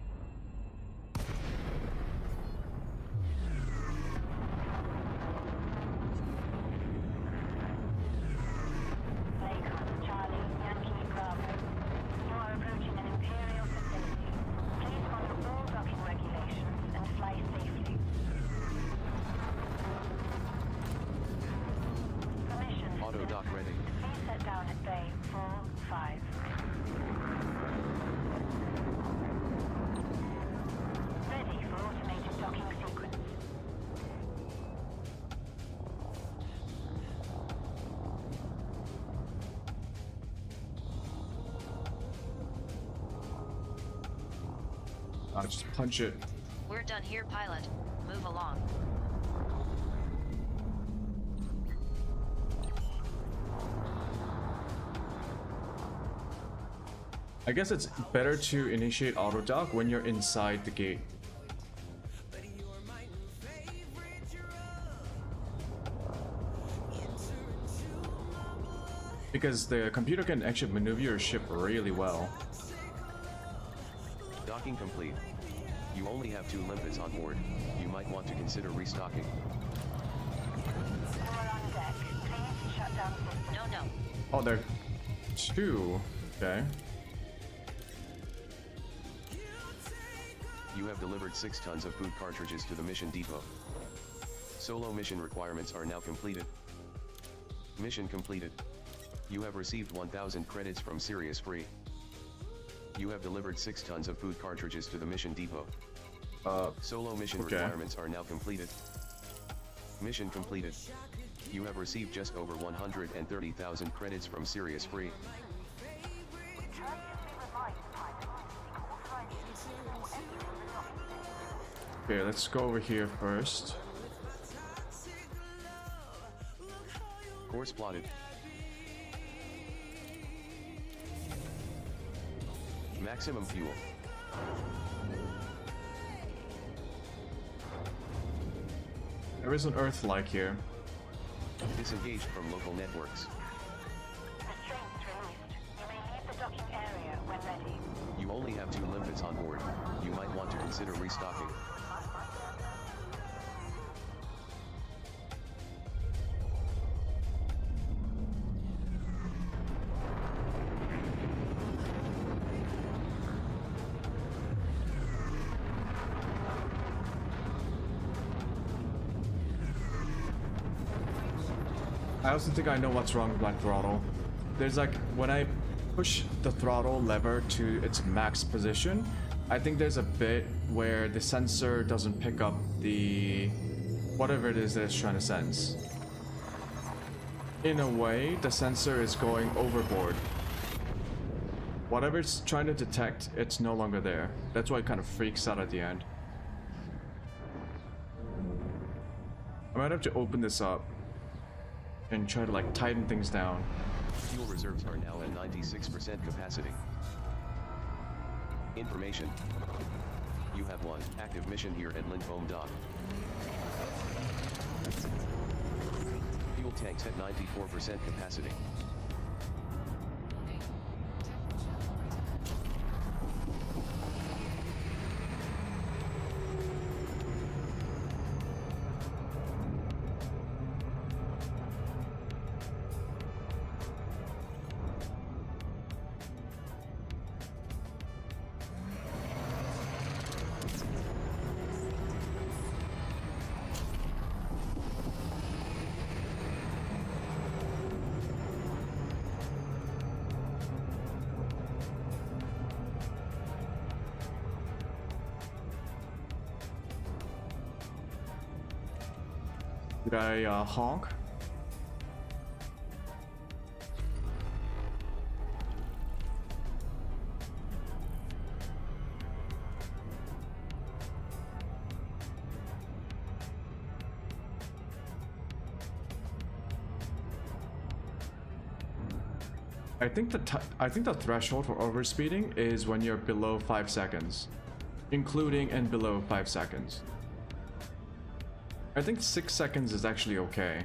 Auto dock ready. Please set down at bay 4-5. Ready for automated docking sequence. Just punch it. We're done here, pilot. Move along. I guess it's better to initiate auto dock when you're inside the gate. Because the computer can actually maneuver your ship really well. Docking complete. You only have 2 limpets on board. You might want to consider restocking. No. Oh, there are 2. Okay. You have delivered 6 tons of food cartridges to the mission depot. Solo mission requirements are now completed. Mission completed. You have received 1,000 credits from Sirius Free. You have delivered 6 tons of food cartridges to the mission depot. Solo mission requirements are now completed. Mission completed. You have received just over 130,000 credits from Sirius Free. Okay, let's go over here first. Course plotted. Maximum fuel. There is an Earth-like here. Disengaged from local networks. Restraints released. You may leave the docking area when ready. You only have 2 limpets on board. You might want to consider restocking. I also think I know what's wrong with my throttle. There's like, when I push the throttle lever to its max position, I think there's a bit where the sensor doesn't pick up the whatever it is that it's trying to sense. In a way, the sensor is going overboard. Whatever it's trying to detect, it's no longer there. That's why it kind of freaks out at the end. I might have to open this up and try to like tighten things down. Fuel reserves are now at 96% capacity. Information. You have 1 active mission here at Lindholm Dock. Fuel tanks at 94% capacity. Did I honk? I think the threshold for overspeeding is when you're below 5 seconds, including and below 5 seconds. I think 6 seconds is actually okay.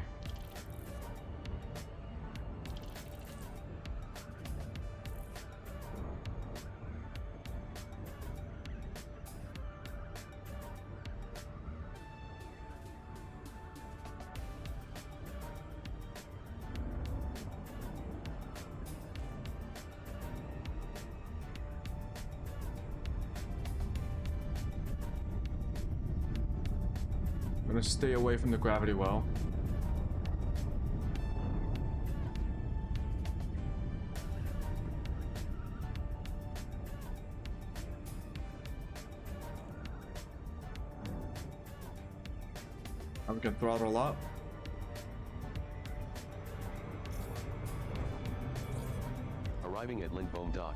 I'm gonna stay away from the gravity well. We can throttle up. Arriving at Lindholm Dock.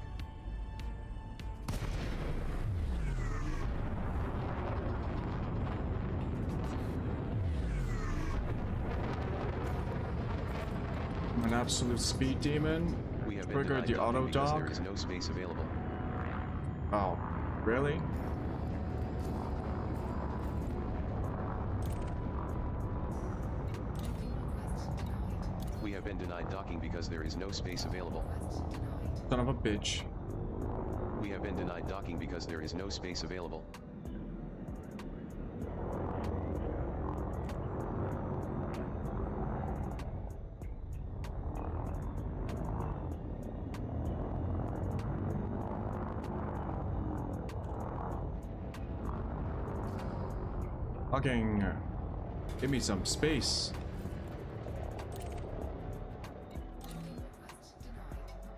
I'm an absolute speed demon. We have been trigger denied the docking auto because dock. there is no space available. Oh, really? We have been denied docking because there is no space available. Son of a bitch. We have been denied docking because there is no space available. Fucking give me some space.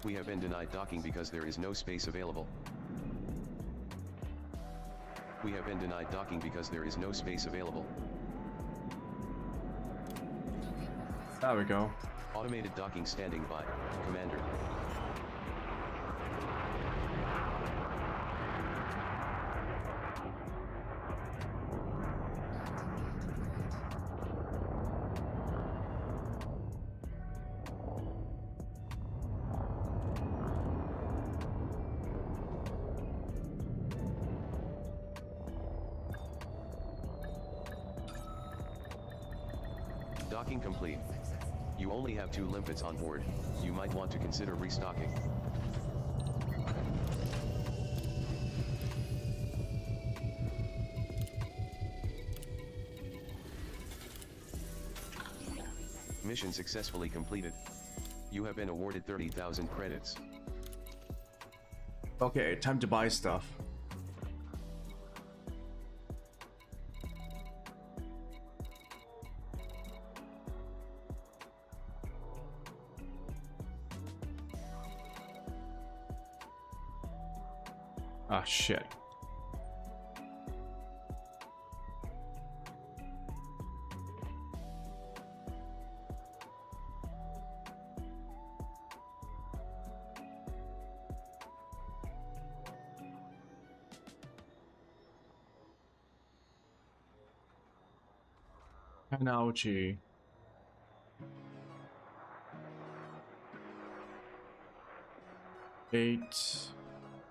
We have been denied docking because there is no space available. We have been denied docking because there is no space available. There we go. Automated docking standing by, Commander. Docking complete. You only have 2 limpets on board. You might want to consider restocking. Mission successfully completed. You have been awarded 30,000 credits. Okay, time to buy stuff. Ah, shit. Analogy. Eight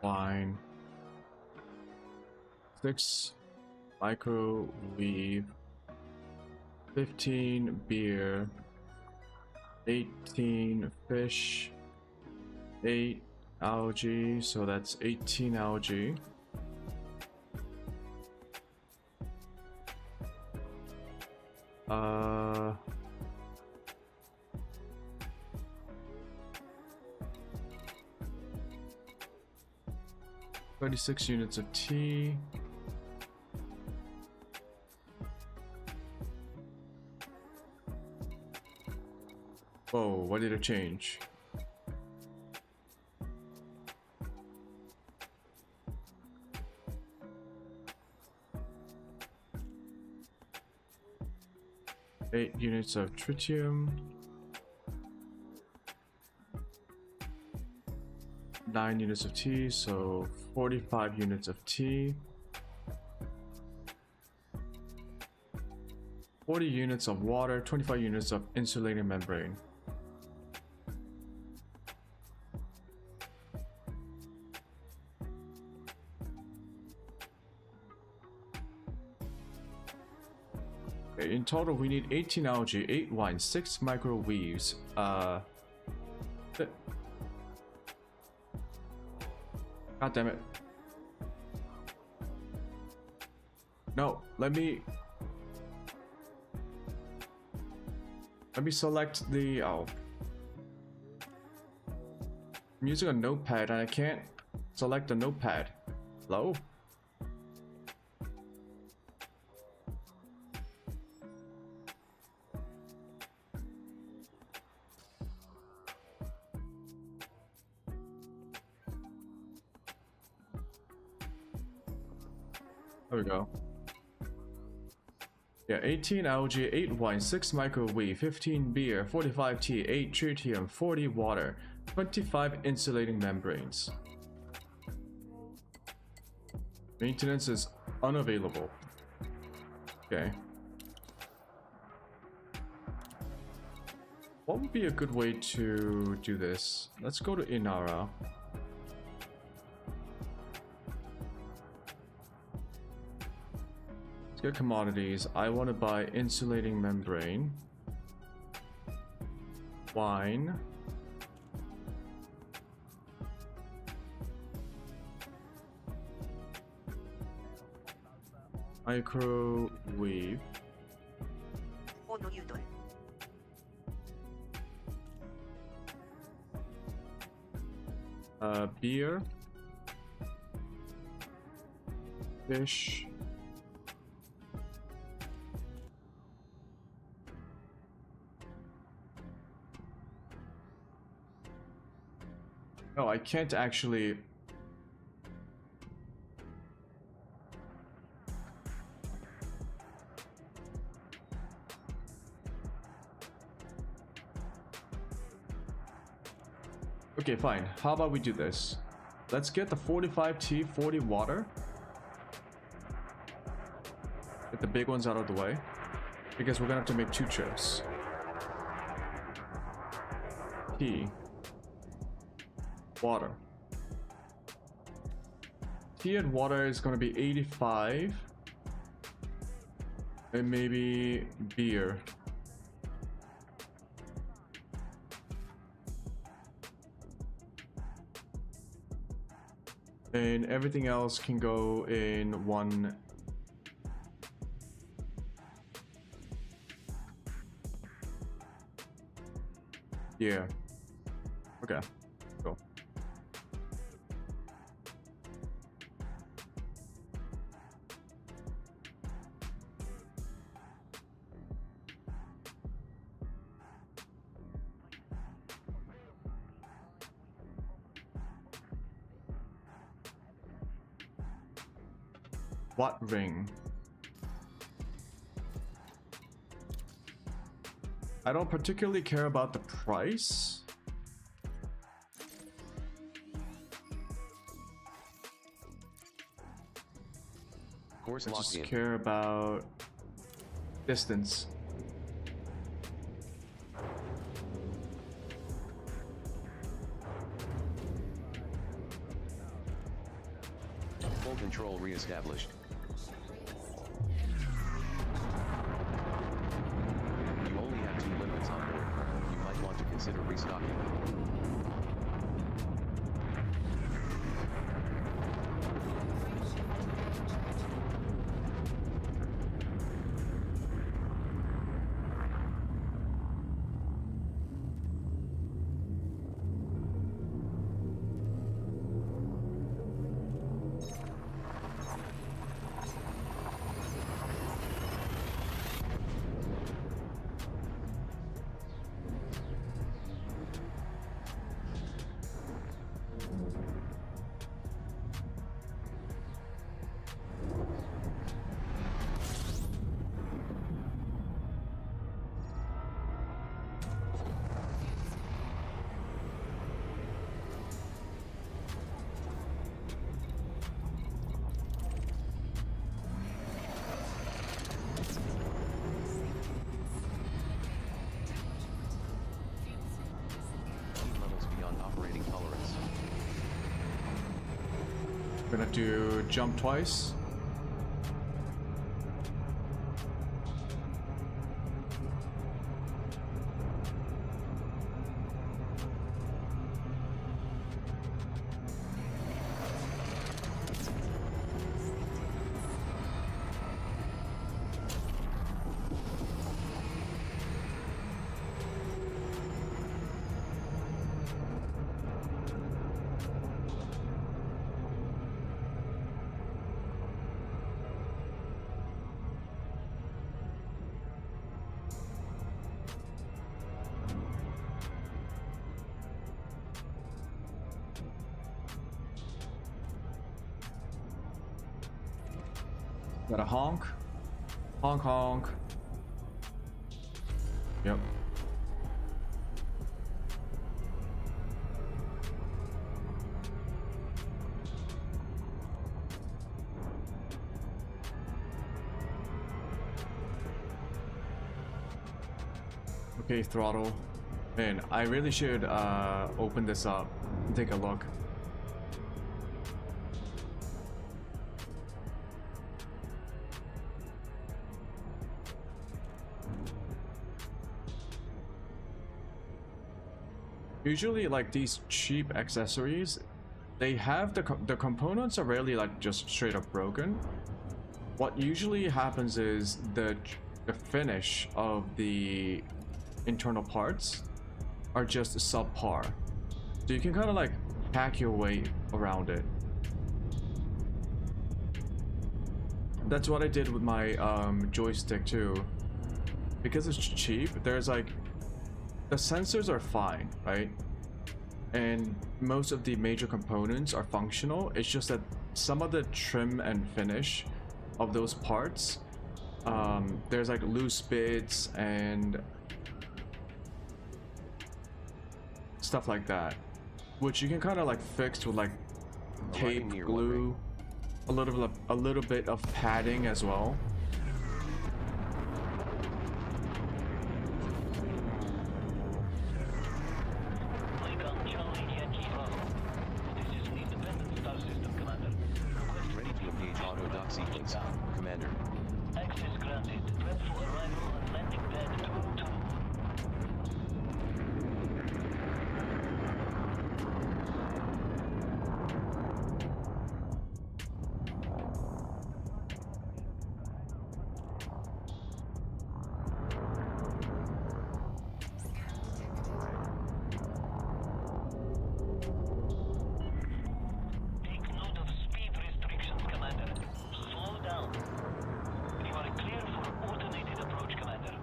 wine. 6 microwave. 15 beer. 18 fish. 8 algae, so that's 18 algae. Uh, 36 units of tea. Whoa, what did it change? Eight units of tritium. 9 units of tea, so 45 units of tea. 40 units of water, 25 units of insulating membrane. Okay, in total we need 18 algae, 8 wine, 6 microweaves. God damn it. No, let me select the, oh. I'm using a notepad and I can't select the notepad. Hello? There we go. Yeah, 18 algae, 8 wine, 6 microwave, 15 beer, 45 tea, 8 tritium, 40 water, 25 insulating membranes. Maintenance is unavailable. Okay. What would be a good way to do this? Let's go to Inara. Let's get commodities. I want to buy insulating membrane, wine, microwave, beer, fish, no, I can't actually. Okay, fine. How about we do this? Let's get the 45 tea, 40 water. Get the big ones out of the way. Because we're gonna have to make 2 trips. Tea. Water. Tea and water is gonna be 85. And maybe beer. And everything else can go in one. Yeah. Okay. Cool. What ring? I don't particularly care about the price. Course I locked just in. care about distance. Full control reestablished. You only have 2 limits on board. You might want to consider restocking. We're gonna do jump twice. Got a honk. Honk honk. Yep. Okay, throttle. Man, I really should open this up and take a look. Usually, like these cheap accessories, they have the components are rarely like just straight up broken. What usually happens is the finish of the internal parts are just subpar, so you can kind of like hack your way around it. That's what I did with my joystick too. Because it's cheap, there's like the sensors are fine, right? And most of the major components are functional. It's just that some of the trim and finish of those parts, there's like loose bits and stuff like that, which you can kind of like fix with like tape, glue, a little bit of padding as well. Ready to engage auto dock sequence, Commander. Access granted. Prep for arrival on landing pad 2-2. Take note of speed restrictions, Commander. Slow down. You are clear for automated approach, Commander.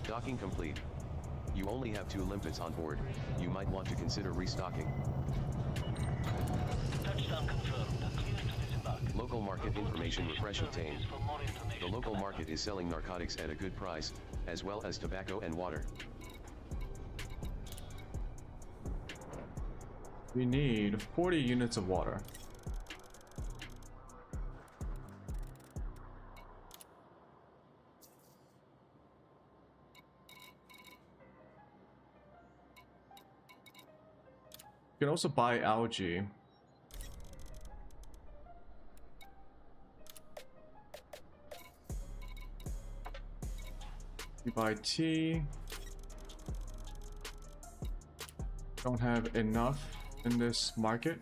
Docking complete. You only have 2 limpets on board. You might want to consider restocking. Touchdown confirmed. Clear to disembark. Local market information refresh obtained. The local market is selling narcotics at a good price, as well as tobacco and water. We need 40 units of water. You can also buy algae. You buy tea. Don't have enough in this market.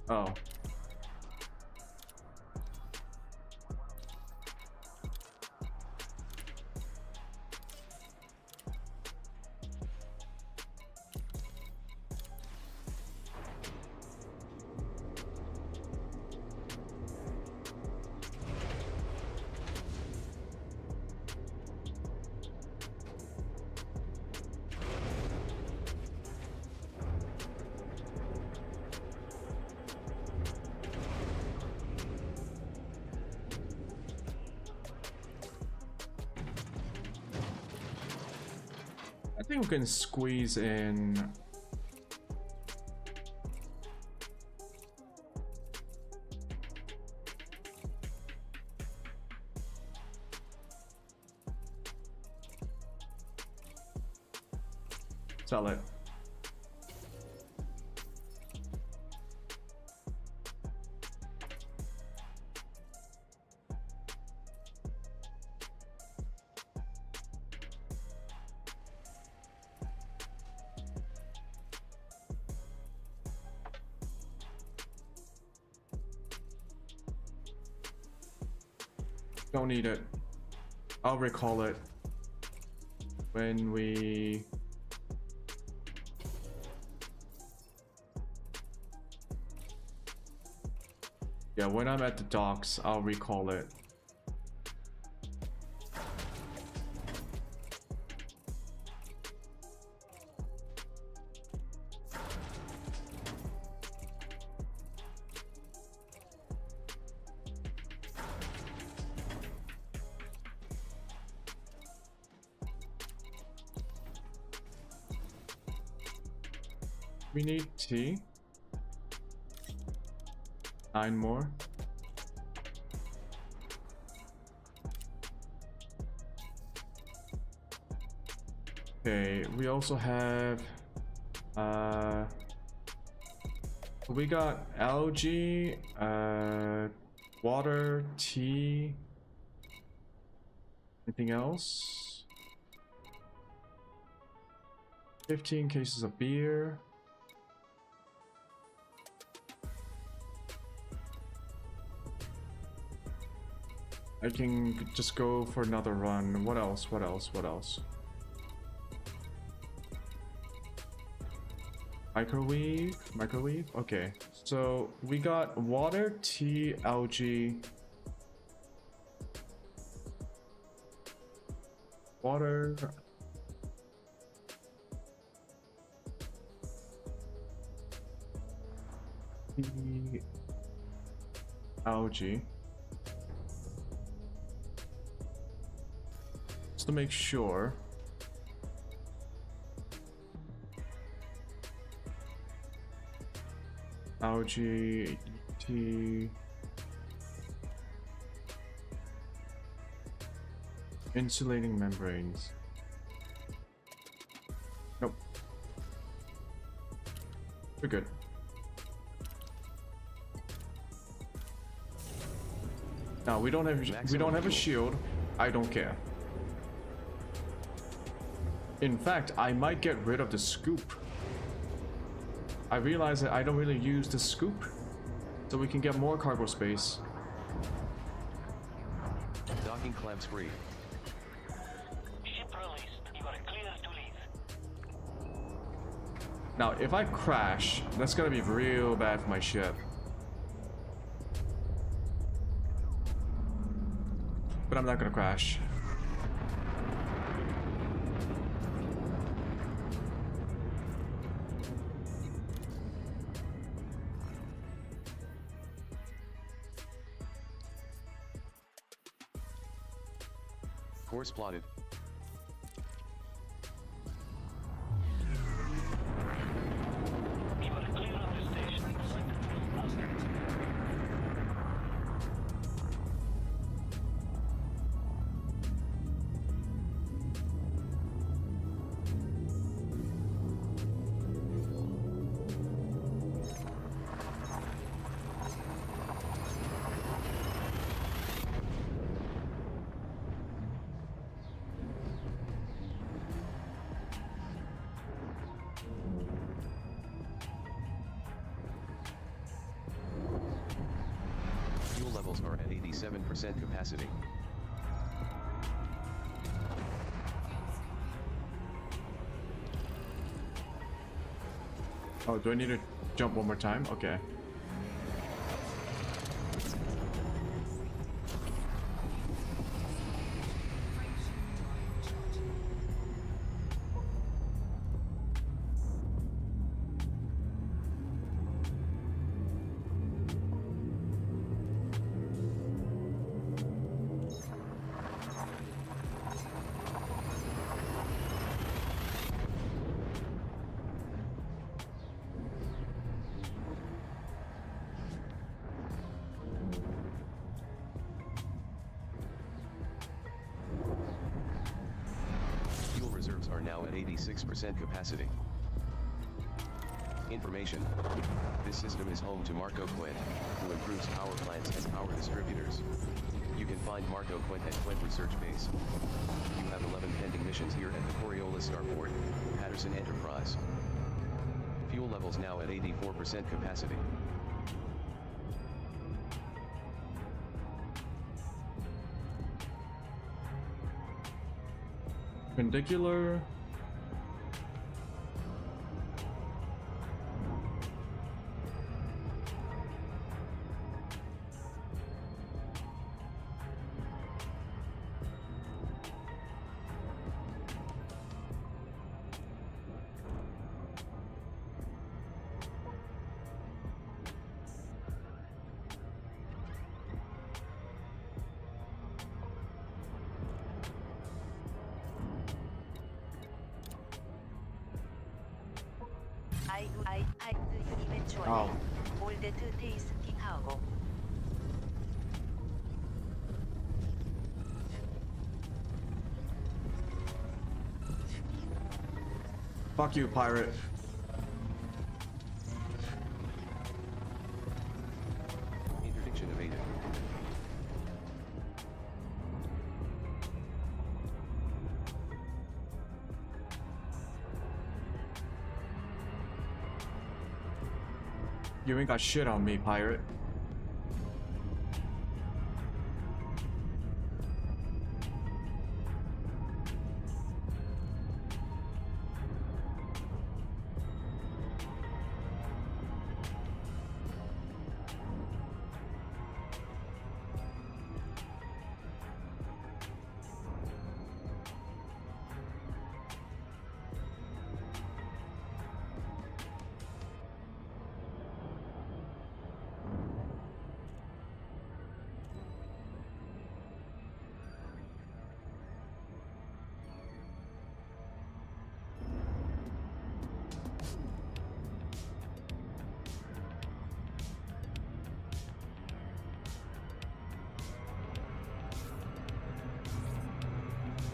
Oh. I think we can squeeze in sell it. Don't need it. I'll recall it when we... Yeah, when I'm at the docks, I'll recall it. We need tea. 9 more. Okay, we also have we got algae, water, tea. Anything else? 15 cases of beer. I can just go for another run. What else? What else? What else? Microwave? Microwave? Okay. So we got water, tea, algae. Water. Tea, algae. Just to make sure. Algae, tea, insulating membranes. Nope. We're good. Now we don't have a shield. I don't care. In fact, I might get rid of the scoop. I realize that I don't really use the scoop, so we can get more cargo space. Docking clamps free. Ship released. You are clear to leave. Now, if I crash, that's gonna be real bad for my ship. But I'm not gonna crash. Course plotted. You are clear of the station. Fuel levels are at 87% capacity. Oh, do I need to jump one more time? Okay. Fuel reserves are now at 86% capacity. Information. This system is home to Marco Quint, who improves power plants and power distributors. You can find Marco Quint at Quint Research Base. You have 11 pending missions here at the Coriolis Starport, Patterson Enterprise. Fuel levels now at 84% capacity. Perpendicular. I eventually. Oh. All that tastes 하고. Fuck you, pirate. Interdiction evaded. You ain't got shit on me, pirate.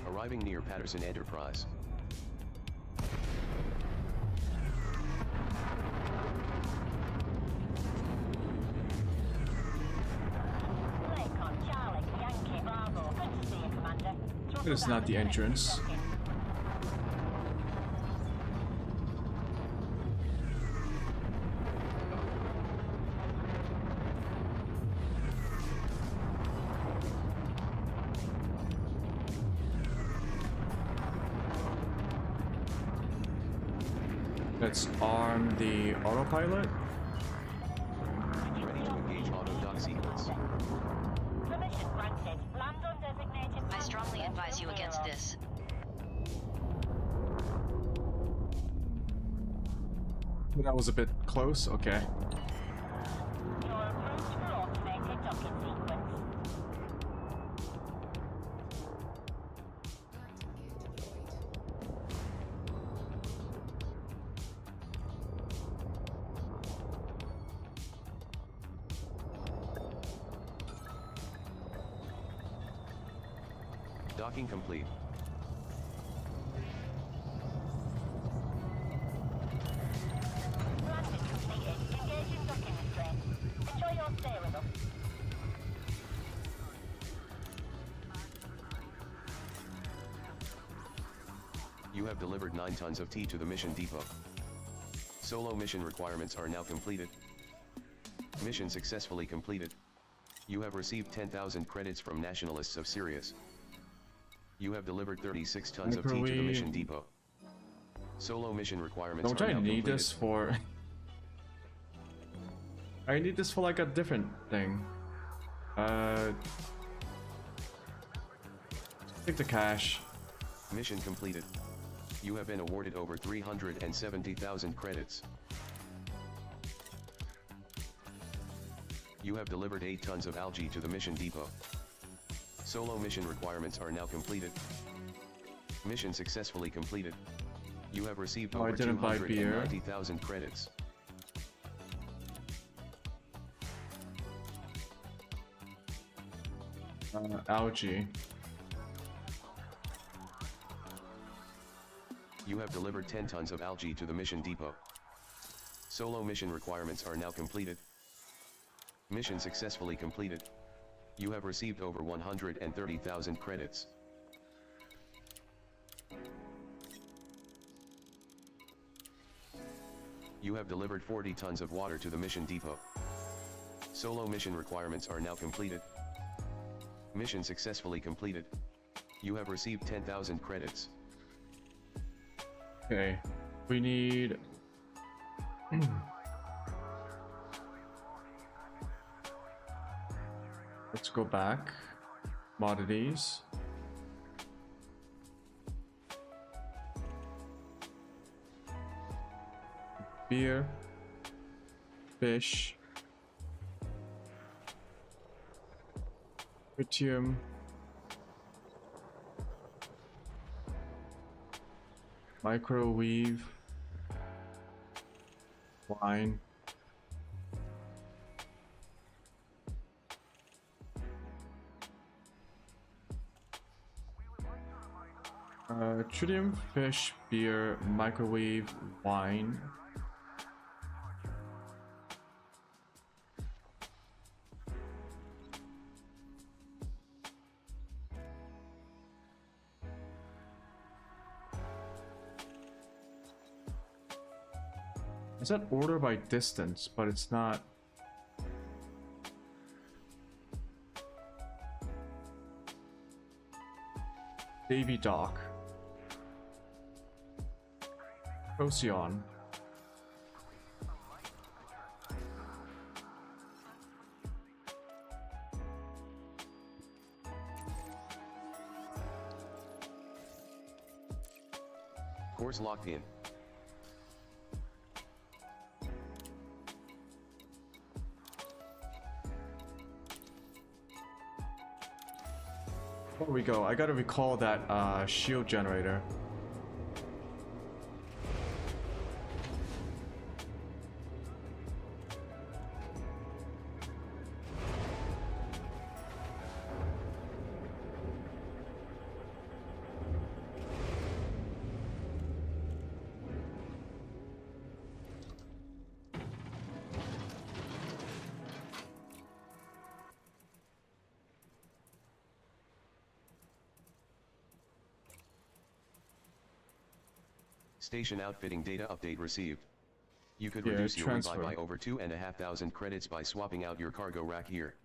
Arriving near Patterson Enterprise. It's not the entrance. Let's arm the autopilot. Ready to engage auto dock sequence. Permission granted. Land on designated. I strongly advise you against this. That was a bit close. Okay. You're approved for automated docking sequence. Docking complete. Landing completed. Engaging docking restraints. Enjoy your stay with us. You have delivered 9 tons of tea to the mission depot. Solo mission requirements are now completed. Mission successfully completed. You have received 10,000 credits from nationalists of Sirius. You have delivered 36 tons of tea to the mission depot. Solo mission requirements Don't are I now need completed. this for... I need this for like a different thing. Take the cash. Mission completed. You have been awarded over 370,000 credits. You have delivered 8 tons of algae to the mission depot. Solo mission requirements are now completed. Mission successfully completed. You have received Oh, I over didn't buy beer. 290,000 credits. Algae. You have delivered 10 tons of algae to the mission depot. Solo mission requirements are now completed. Mission successfully completed. You have received over 130,000 credits. You have delivered 40 tons of water to the mission depot. Solo mission requirements are now completed. Mission successfully completed. You have received 10,000 credits. Okay. We need... Let's go back. Commodities. Beer. Fish. Tritium. Microwave. Wine. Tritium, fish, beer, microwave, wine. Is that order by distance, but it's not. Davy Dock. Procyon. Course locked in. Before we go, I gotta recall that shield generator. Station outfitting data update received. You could Yeah, reduce your transfer. rebuy by over 2,500 credits by swapping out your cargo rack here.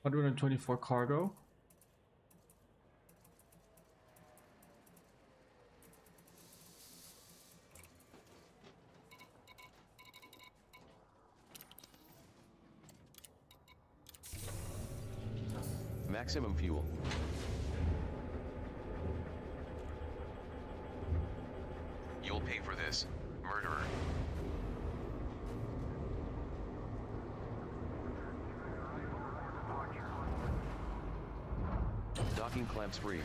$124 cargo. Maximum fuel. You'll pay for this, murderer. Docking clamps free.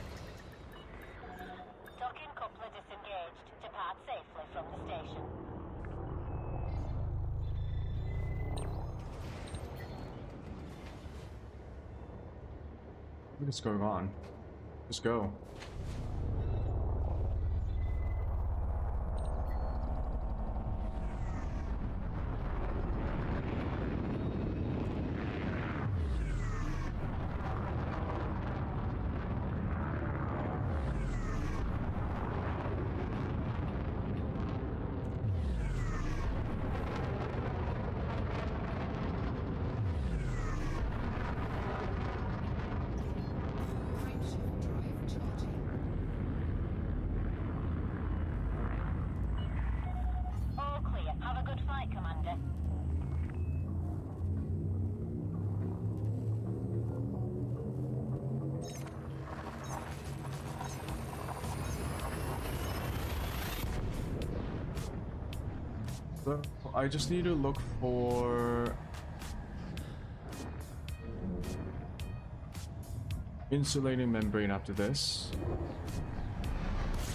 Docking coupler disengaged. Depart safely from the station. What is going on? Just go. All clear. Have a good flight, Commander. So I just need to look for insulating membrane after this.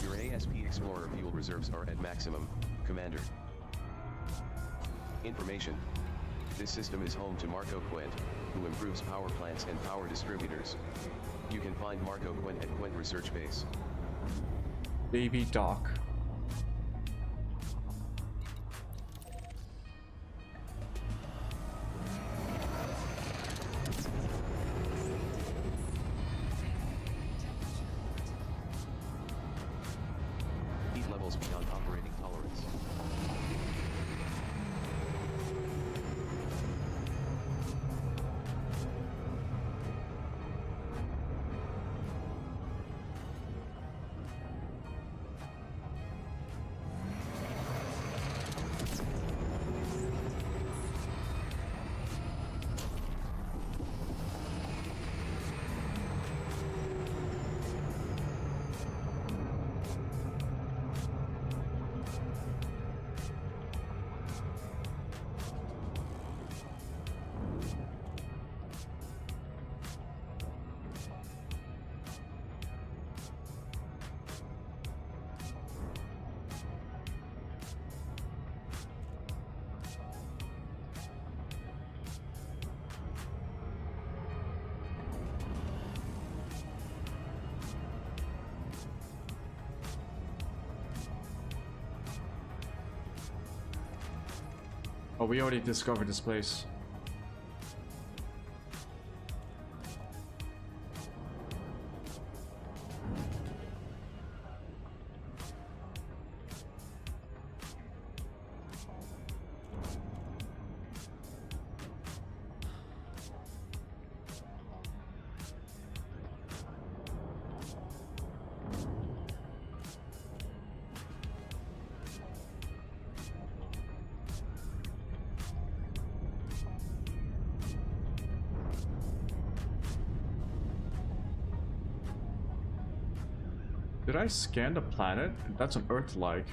Your ASP Explorer fuel reserves are at maximum, Commander. Information. This system is home to Marco Quent, who improves power plants and power distributors. You can find Marco Quent at Quent Research Base. Baby Dock. Heat levels beyond operating tolerance. Oh, we already discovered this place. Did I scan the planet? That's an Earth-like.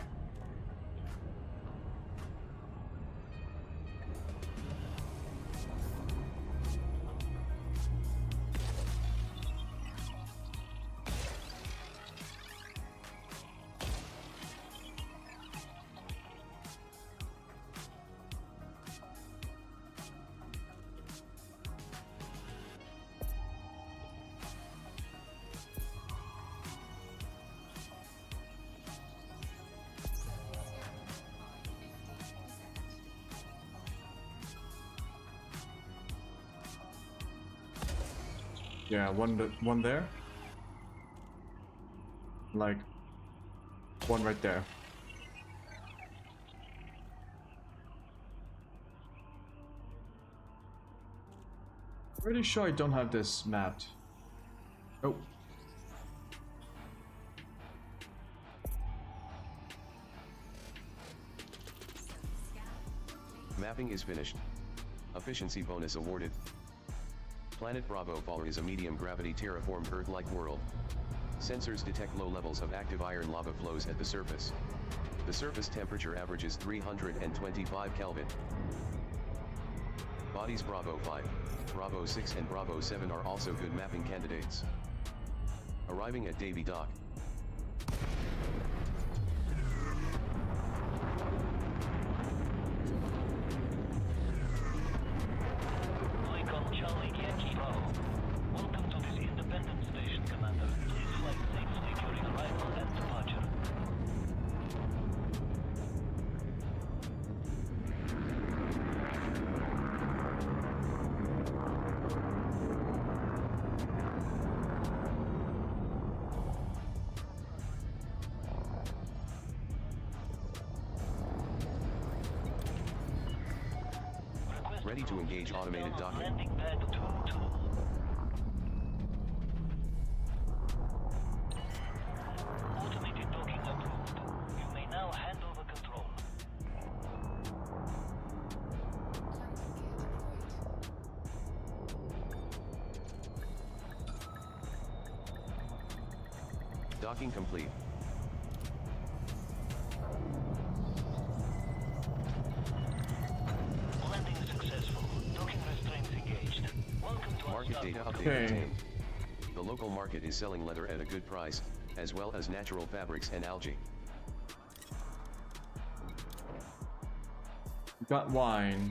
Yeah, one there. Like, one right there. Pretty sure I don't have this mapped. Oh. Mapping is finished. Efficiency bonus awarded. Planet Bravo 4 is a medium-gravity terraformed Earth-like world. Sensors detect low levels of active iron lava flows at the surface. The surface temperature averages 325 Kelvin. Bodies Bravo 5, Bravo 6 and Bravo 7 are also good mapping candidates. Arriving at Davy Dock. Charlie Yankee Bravo. Welcome to this independent station, Commander. Please fly safely during arrival and departure. Ready to engage automated docking. Landing pad 2-2. Automated docking approved. You may now hand over control. Docking complete. Landing successful. Docking restraints engaged. Welcome to Market data update obtained. The local market is selling leather at a good price, as well as natural fabrics and algae. Got wine.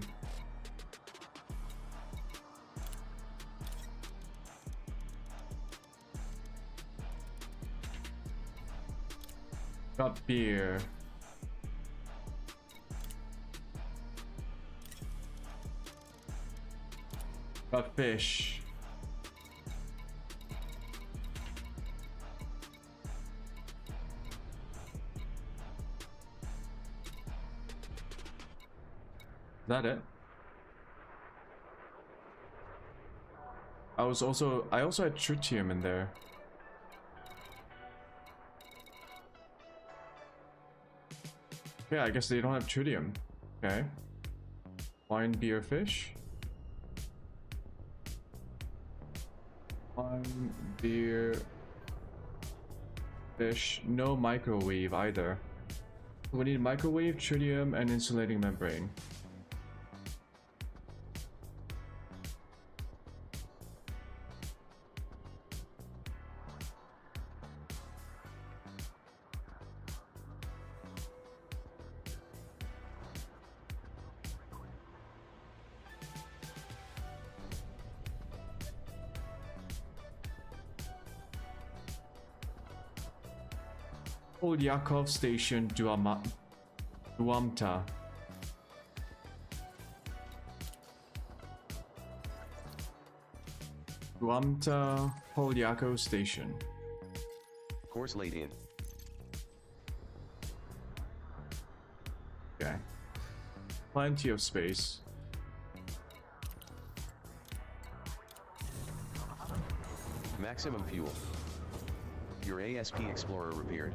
Got beer. Got fish. Is that it? I also had tritium in there. Okay, I guess they don't have tritium. Okay. Wine, beer, fish. Wine, beer, fish. No microwave either. We need microwave, tritium, and insulating membrane. Old Yakov Station, Duamta. Guamta Polyako Station. Course laid in. Okay. Plenty of space. Maximum fuel. Your ASP Explorer repaired.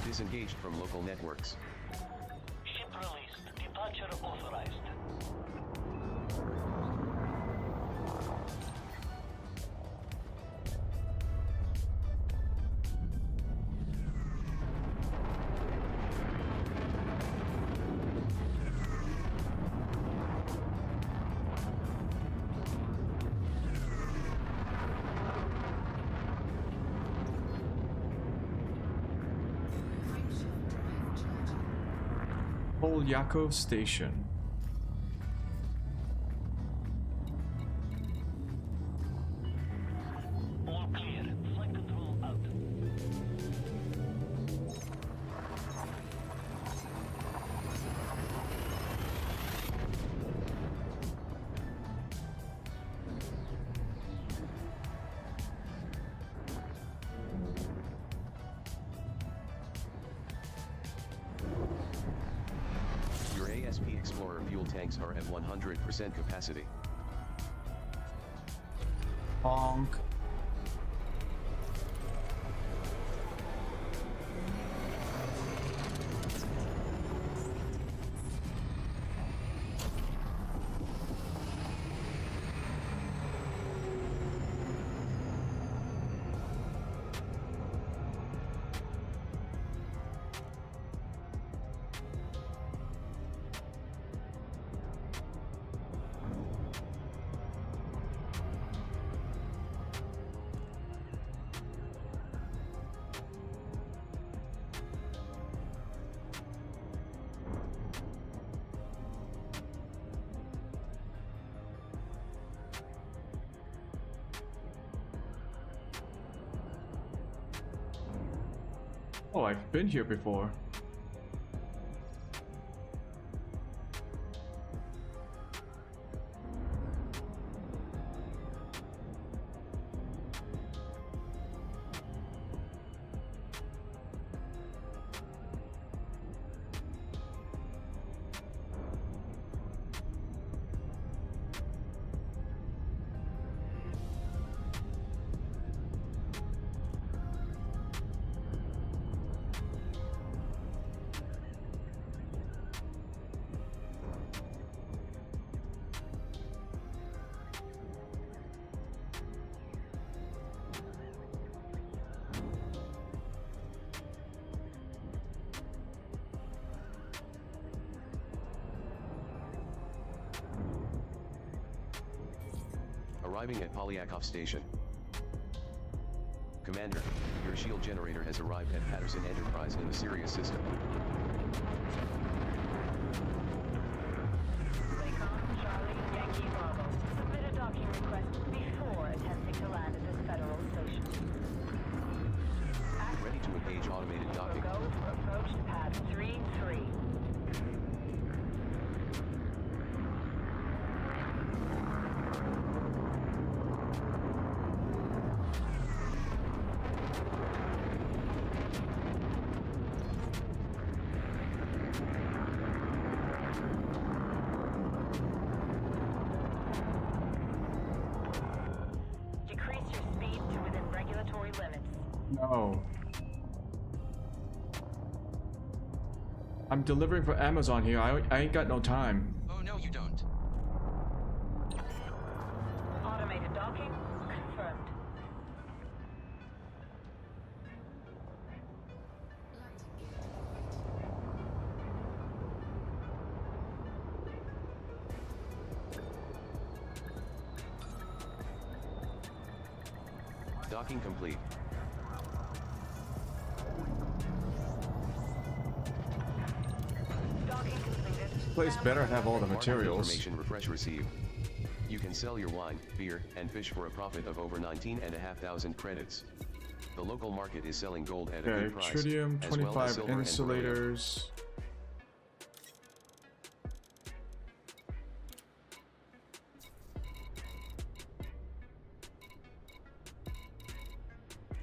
Disengaged from local networks. Ship released. Departure authorized. Polyako Station. All clear. Flight control out. Your ASP Explorer fuel tanks are at 100% capacity. Honk. Oh, I've been here before. Arriving at Polyakov Station. Commander, your shield generator has arrived at Patterson Enterprise in the Sirius system. Raycon, Charlie, Yankee, Bravo. Submit a docking request before attempting to land at this federal station. Ready to engage automated docking. Go for approach to pad 3-3. Decrease your speed to within regulatory limits. No. I'm delivering for Amazon here. I ain't got no time. Oh, no, you don't. Automated docking confirmed. Docking complete. Docking completed. This place better have all the Market materials. Information refresh received. You can sell your wine, beer, and fish for a profit of over 19,500 credits. The local market is selling gold at a Okay, good price, tritium, as well as 25 silver and beryllium. insulators.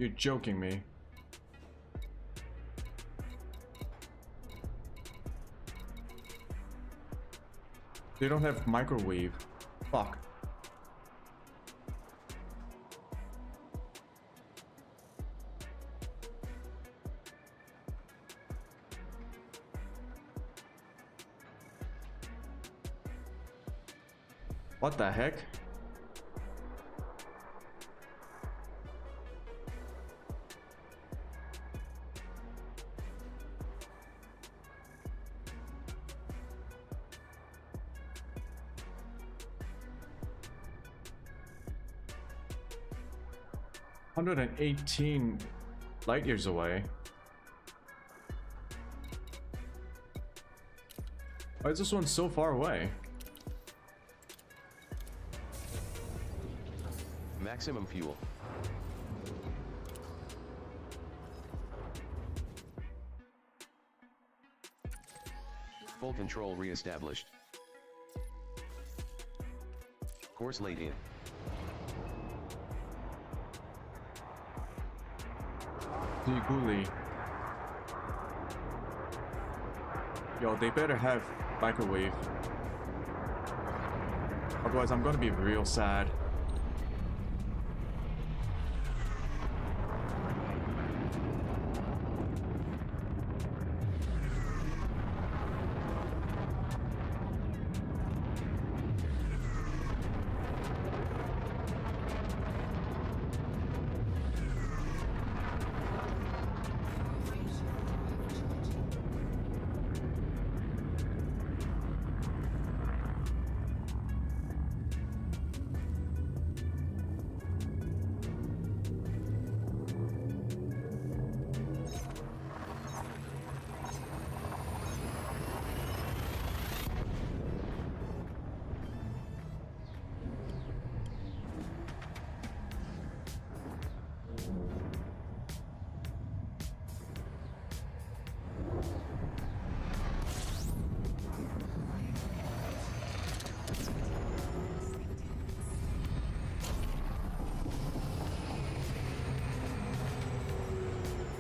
You're joking me. They don't have microwave. Fuck. What the heck? $118 light years away. Why is this one so far away? Maximum fuel. Full control re-established. Course laid in. Guli. Yo, they better have microwave. Otherwise, I'm gonna be real sad.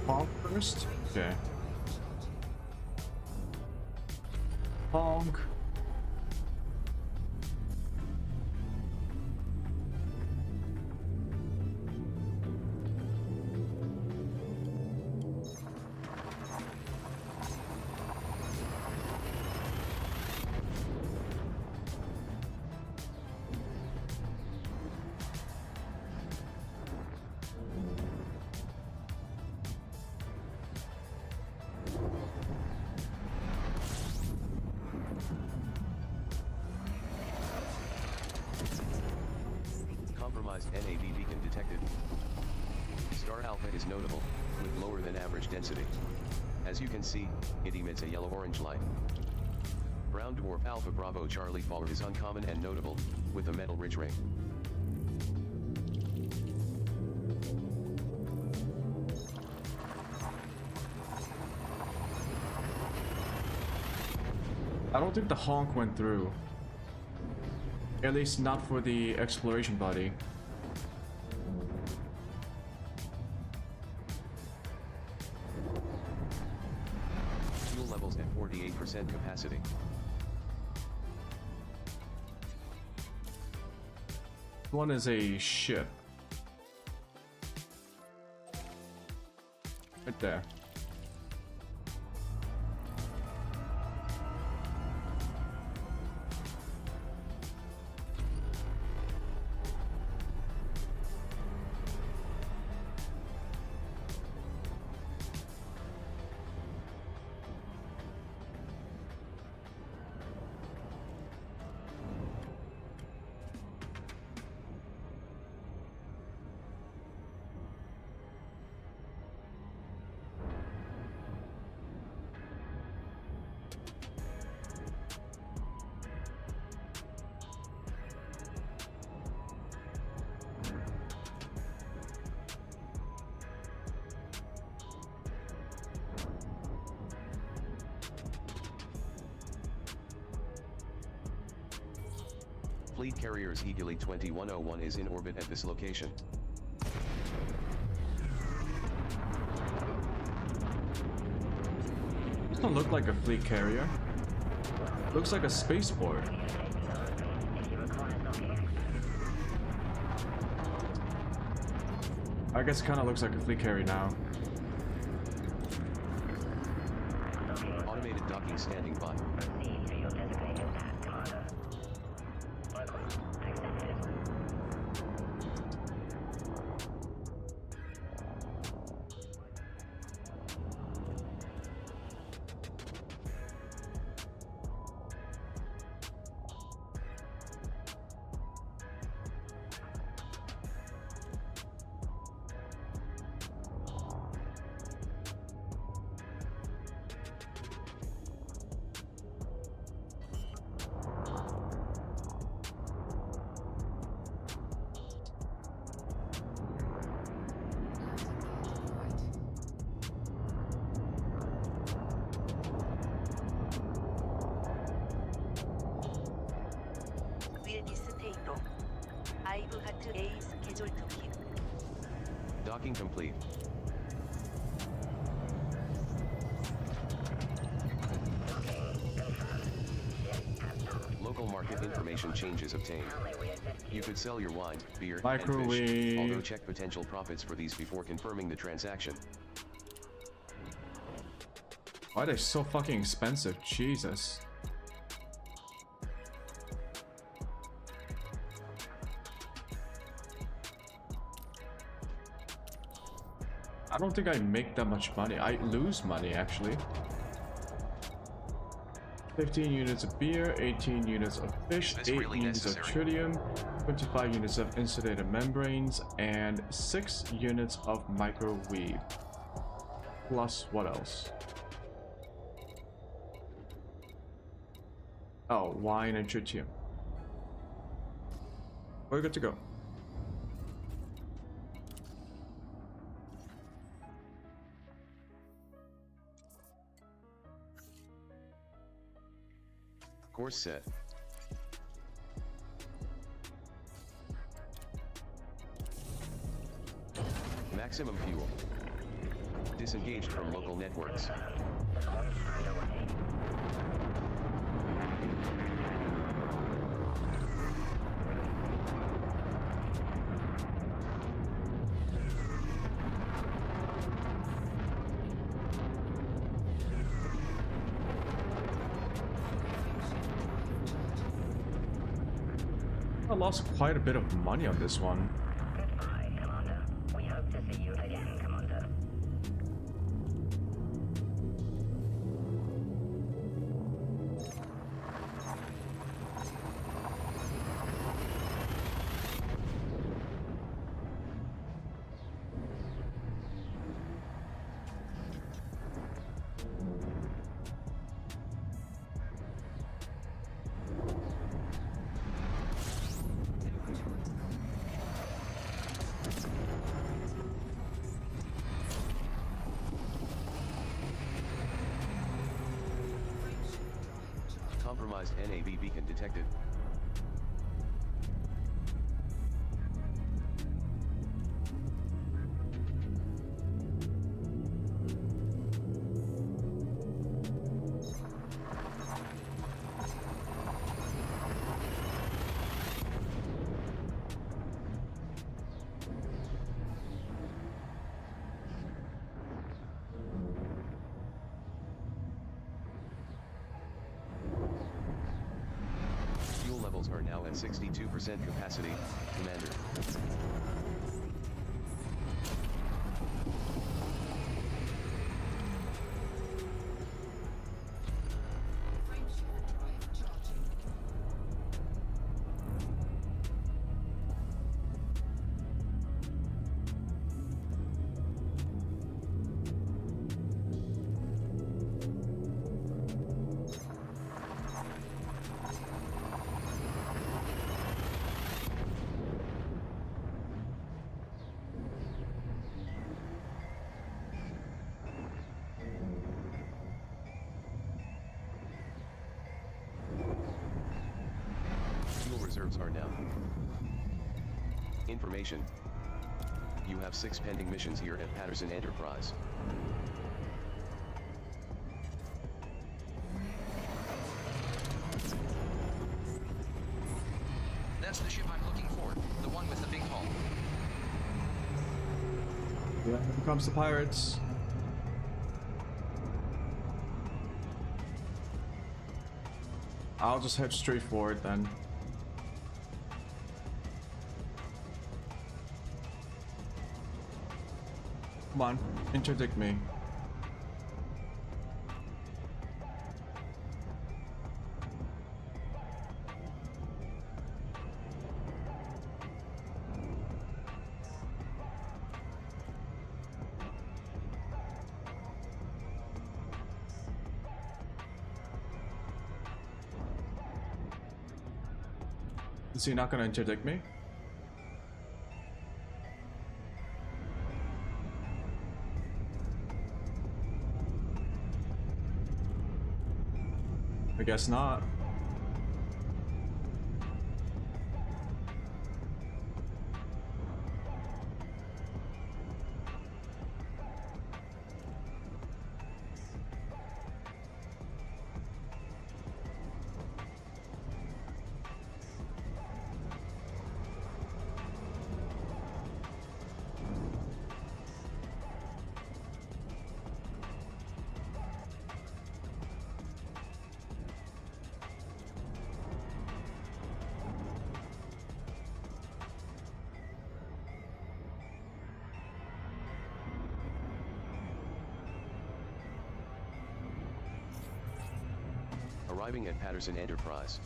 Honk first? Okay. Honk. Compromised NAV beacon detected. Star Alpha is notable, with lower than average density. As you can see, it emits a yellow-orange light. Brown dwarf Alpha Bravo Charlie Faller is uncommon and notable, with a metal-rich ring. I don't think the honk went through. At least not for the exploration body. Fuel levels at 48% capacity. One is a ship. Right there. Fleet carriers Eagly 2101 is in orbit at this location. doesn't look like a fleet carrier. Looks like a spaceport. I guess it kind of looks like a fleet carrier now. Automated docking standing by. Will this take long? I've got a schedule to keep. Docking complete. Local market information changes obtained. You could sell your wine, beer, and Microwave. fish, although check potential profits for these before confirming the transaction. Why are they so fucking expensive? Jesus. I don't think I make that much money. I lose money actually. 15 units of beer, 18 units of fish, 8 really units of necessary? tritium, 25 units of insulated membranes, and 6 units of microwave. Plus what else? Oh, wine and tritium. We're good to go. Course set. Maximum fuel. Disengaged from local networks. I lost quite a bit of money on this one. Goodbye, Commander. We hope to see you again, Commander. Compromised NAV beacon detected. Fuel levels are now at 62% capacity, Commander. Fuel reserves are now. Information. You have 6 pending missions here at Patterson Enterprise. That's the ship I'm looking for. The one with the big hull. Yeah, here comes the pirates. I'll just head straight forward then. Come on, interdict me. Is he not gonna interdict me? I guess not. Arriving at Patterson Enterprise.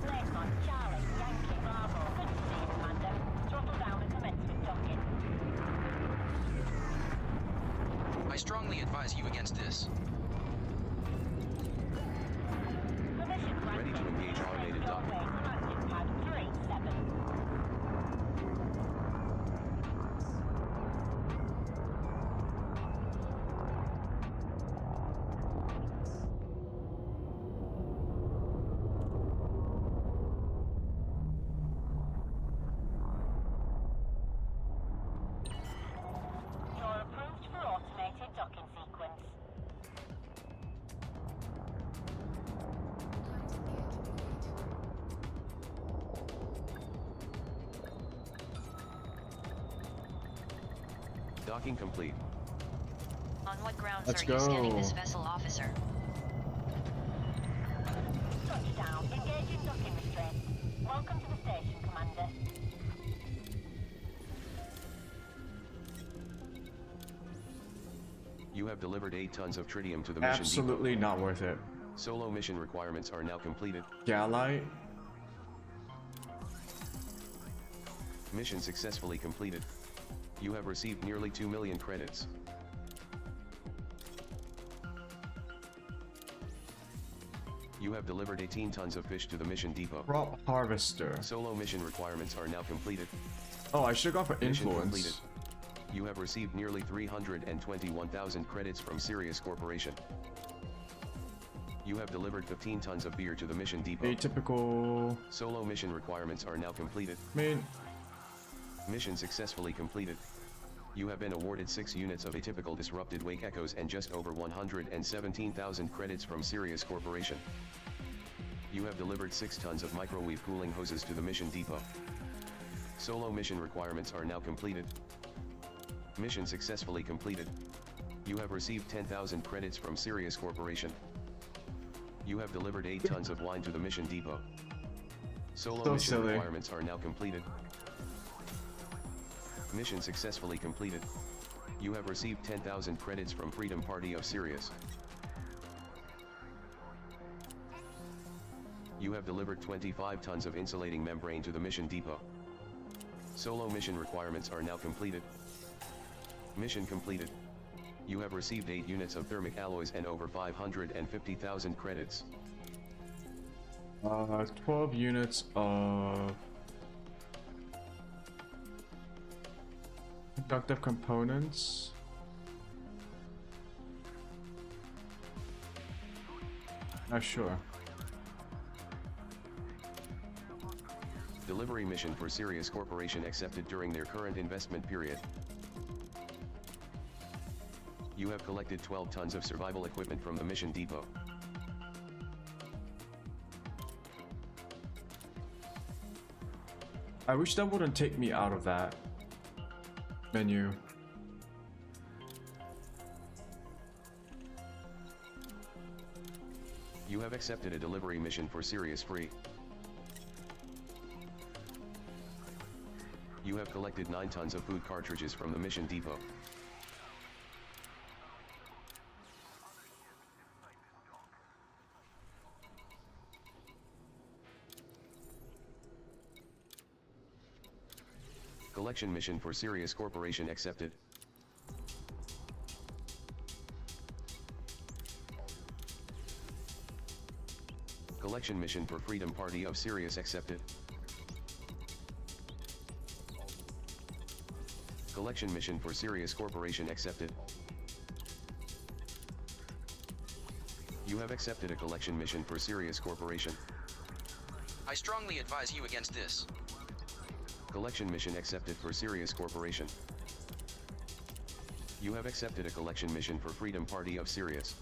Lakon, Charlie, Yankee, Bravo. Good to see you, Commander. Throttle down and commence with docking. I strongly advise you against this. Permission Ready to engage automated docking. Active pad 37. You're approved for automated docking sequence. Docking complete. On what grounds Let's are you scanning go. this vessel, officer? Touchdown. Engaging docking restraints. Welcome to the station, Commander. You have delivered 8 tons of tritium to the mission Absolutely depot. not worth it. Solo mission requirements are now completed. Galite. Mission successfully completed. You have received nearly 2 million credits. You have delivered 18 tons of fish to the mission depot. Crop harvester. Solo mission requirements are now completed. Oh, I should go for Mission influence. completed. You have received nearly 321,000 credits from Sirius Corporation. You have delivered 15 tons of beer to the mission depot. Atypical. Solo mission requirements are now completed. Mission successfully completed. You have been awarded 6 units of atypical disrupted wake echoes and just over 117,000 credits from Sirius Corporation. You have delivered 6 tons of microwave cooling hoses to the mission depot. Solo mission requirements are now completed. Mission successfully completed. You have received 10,000 credits from Sirius Corporation. You have delivered 8 tons of wine to the mission depot. Solo So mission silly. requirements are now completed. Mission successfully completed. You have received 10,000 credits from Freedom Party of Sirius. You have delivered 25 tons of insulating membrane to the mission depot. Solo mission requirements are now completed. Mission completed. You have received 8 units of thermic alloys and over 550,000 credits. 12 units of conductive components. Not sure. Delivery mission for Sirius Corporation accepted during their current investment period. You have collected 12 tons of survival equipment from the mission depot. I wish that wouldn't take me out of that menu. You have accepted a delivery mission for Sirius Free. You have collected 9 tons of food cartridges from the mission depot. Collection mission for Sirius Corporation accepted. Collection mission for Freedom Party of Sirius accepted. Collection mission for Sirius Corporation accepted. You have accepted a collection mission for Sirius Corporation. I strongly advise you against this. Collection mission accepted for Sirius Corporation. You have accepted a collection mission for Freedom Party of Sirius.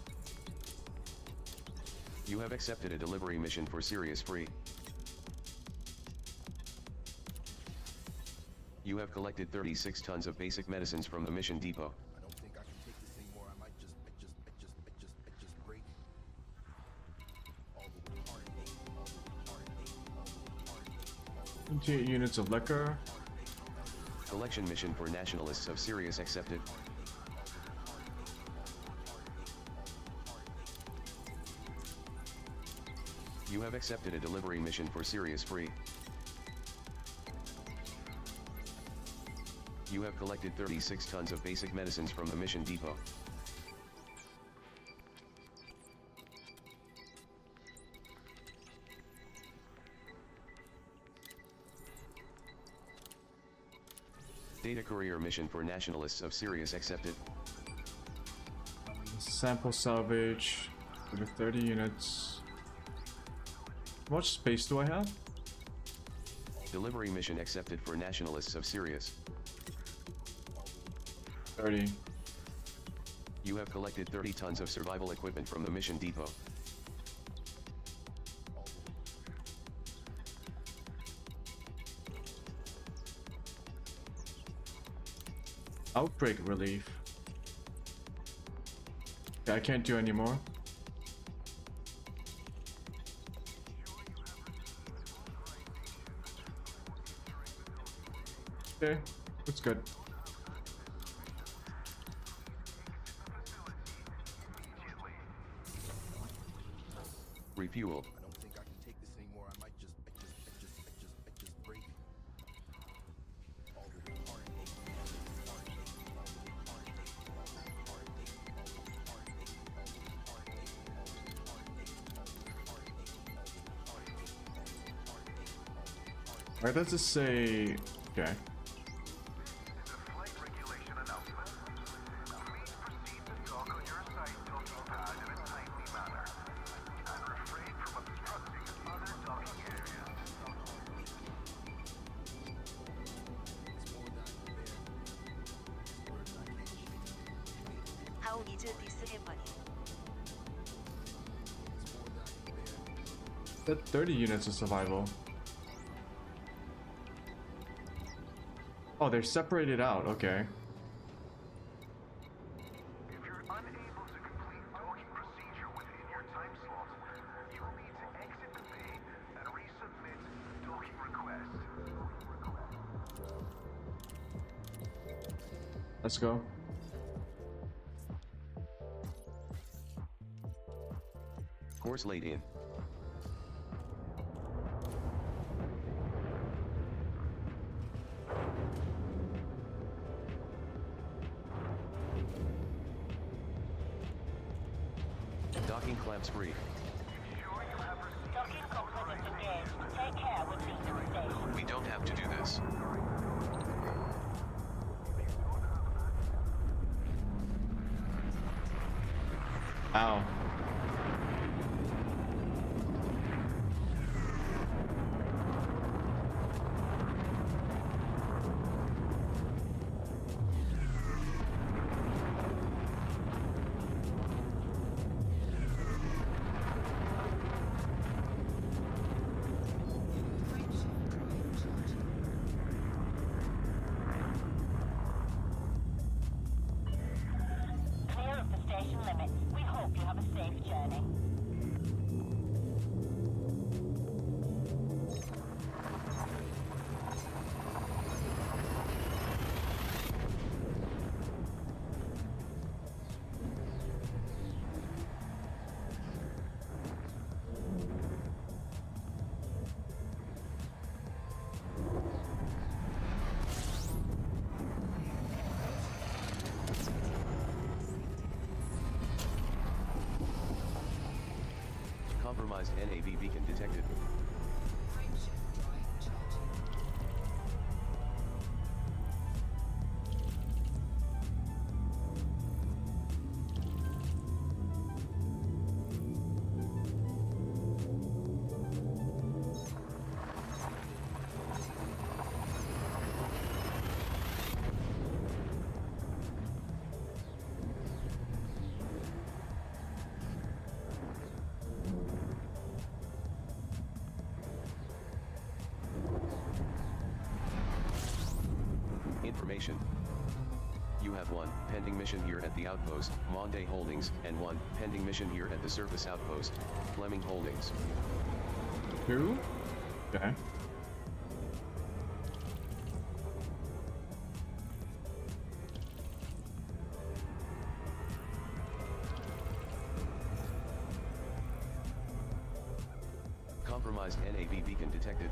You have accepted a delivery mission for Sirius Free. You have collected 36 tons of basic medicines from the mission depot. I don't think I can take this anymore. I might just break. All the retarded. 28 units of liquor. Collection mission for Nationalists of Sirius accepted. You have accepted a delivery mission for Sirius Free. You have collected 36 tons of basic medicines from the mission depot. Data courier mission for Nationalists of Sirius accepted. Sample salvage for 30 units. How much space do I have? Delivery mission accepted for Nationalists of Sirius. 30. You have collected 30 tons of survival equipment from the mission depot. Outbreak relief. Okay, I can't do any more. Okay, that's good. Refuel. I don't think I can take this anymore. I might just break. All the Where does it say? Okay. How is this ceremony? That 30 units of survival. Oh, they're separated out. Okay. If you're unable to complete docking procedure within your time slot, you'll need to exit the bay and resubmit docking request. Let's go. Course laid in. Docking clamps free. Docking components engaged. Take care when leaving the station. We don't have to do this. Ow. safe journey. Compromised NAV beacon detected. Information. You have 1 pending mission here at the outpost, Monday Holdings, and 1 pending mission here at the surface outpost, Fleming Holdings. 2? Okay. Compromised NAV beacon detected.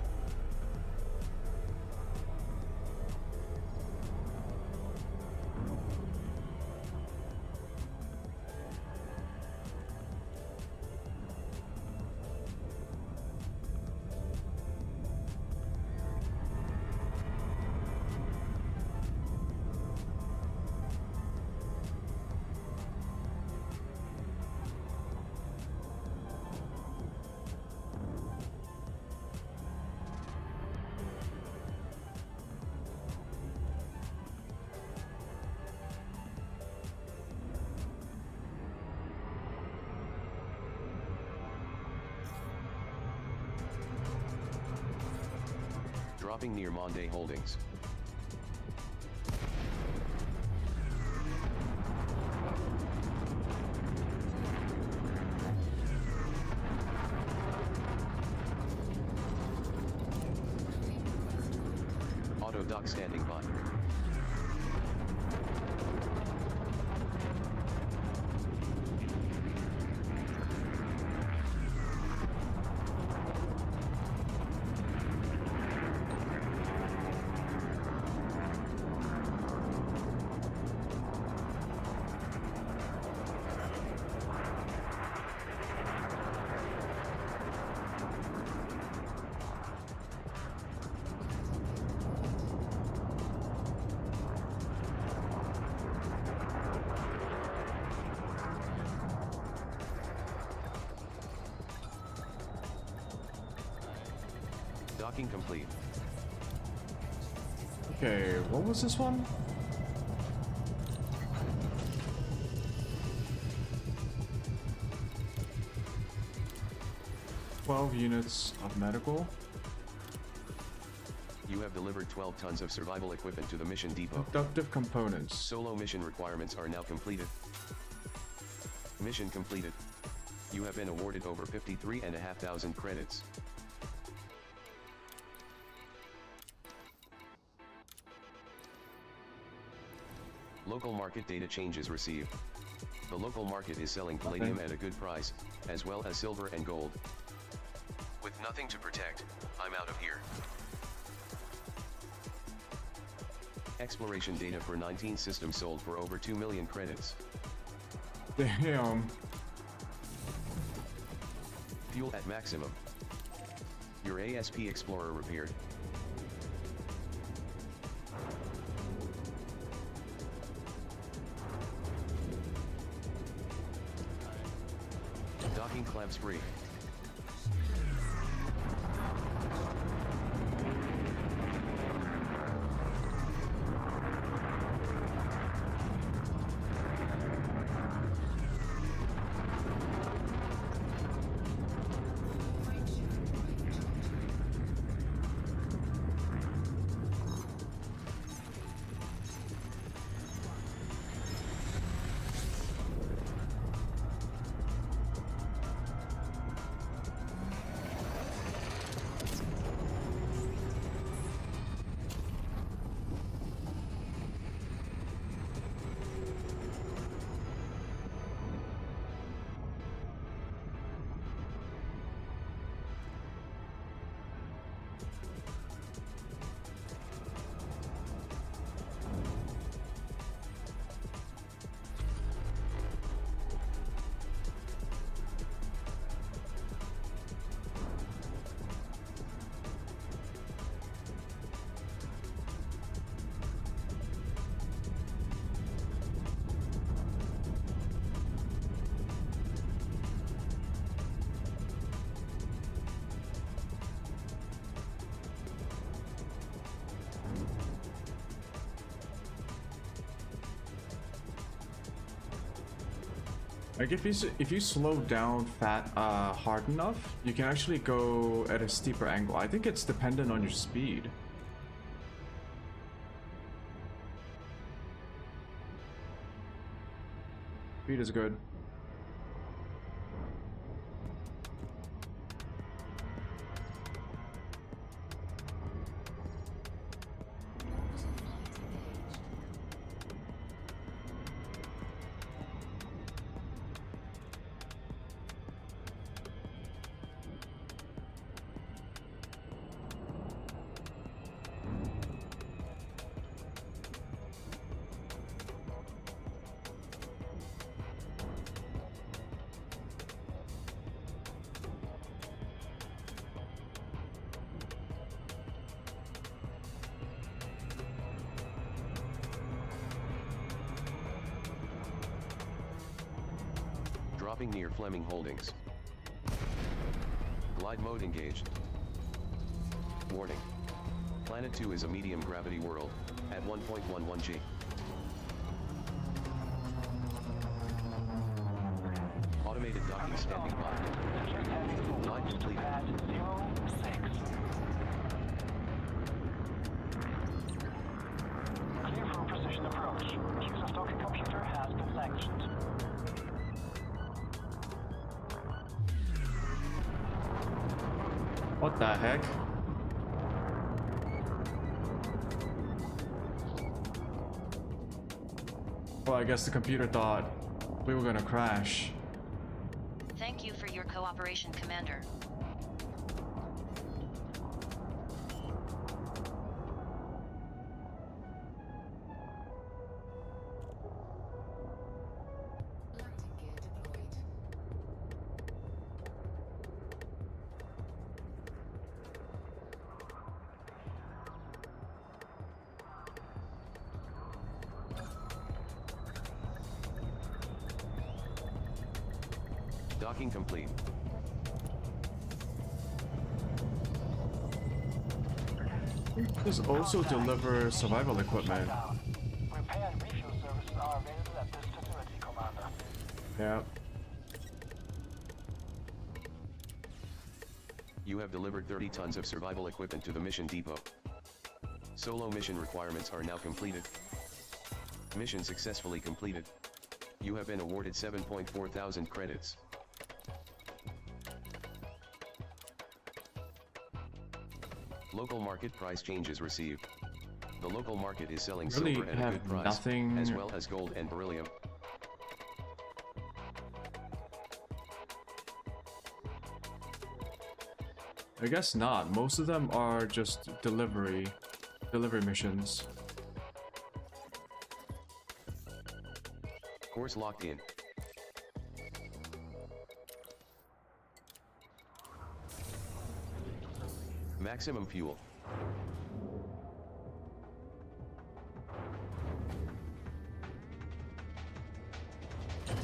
Dropping near Monday Holdings. Auto dock standing by. Docking complete. Okay, what was this one? "12 units of medical." You have delivered 12 tons of survival equipment to the mission depot. Abductive components. Solo mission requirements are now completed. Mission completed. You have been awarded over 53,500 credits. Local market data changes received. The local market is selling palladium at a good price, as well as silver and gold. With nothing to protect, I'm out of here. Exploration data for 19 systems sold for over 2 million credits. Damn. Fuel at maximum. Your ASP Explorer repaired. Docking clamps free. Like if you slow down hard enough, you can actually go at a steeper angle. I think it's dependent on your speed. Speed is good. Dropping near Fleming Holdings. Glide mode engaged. Warning. Planet 2 is a medium gravity world, at 1.11 G. Automated docking standing by. Glide completed. Clear for precision approach. Use of docking computer has been sanctioned. What the heck? Well, I guess the computer thought we were gonna crash. Thank you for your cooperation, Commander. Docking complete. This also delivers survival equipment. Repair and refuel services are available at this facility, Commander. Yeah. You have delivered 30 tons of survival equipment to the mission depot. Solo mission requirements are now completed. Mission successfully completed. You have been awarded 7.4 thousand credits. Local market price changes received. The local market is selling Really silver at a have good price, nothing- as well as gold and beryllium. I guess not. Most of them are just delivery missions. Course locked in. Maximum fuel.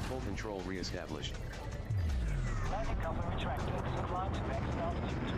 Full control re-established. Landing cover retracted. Climb to max altitude.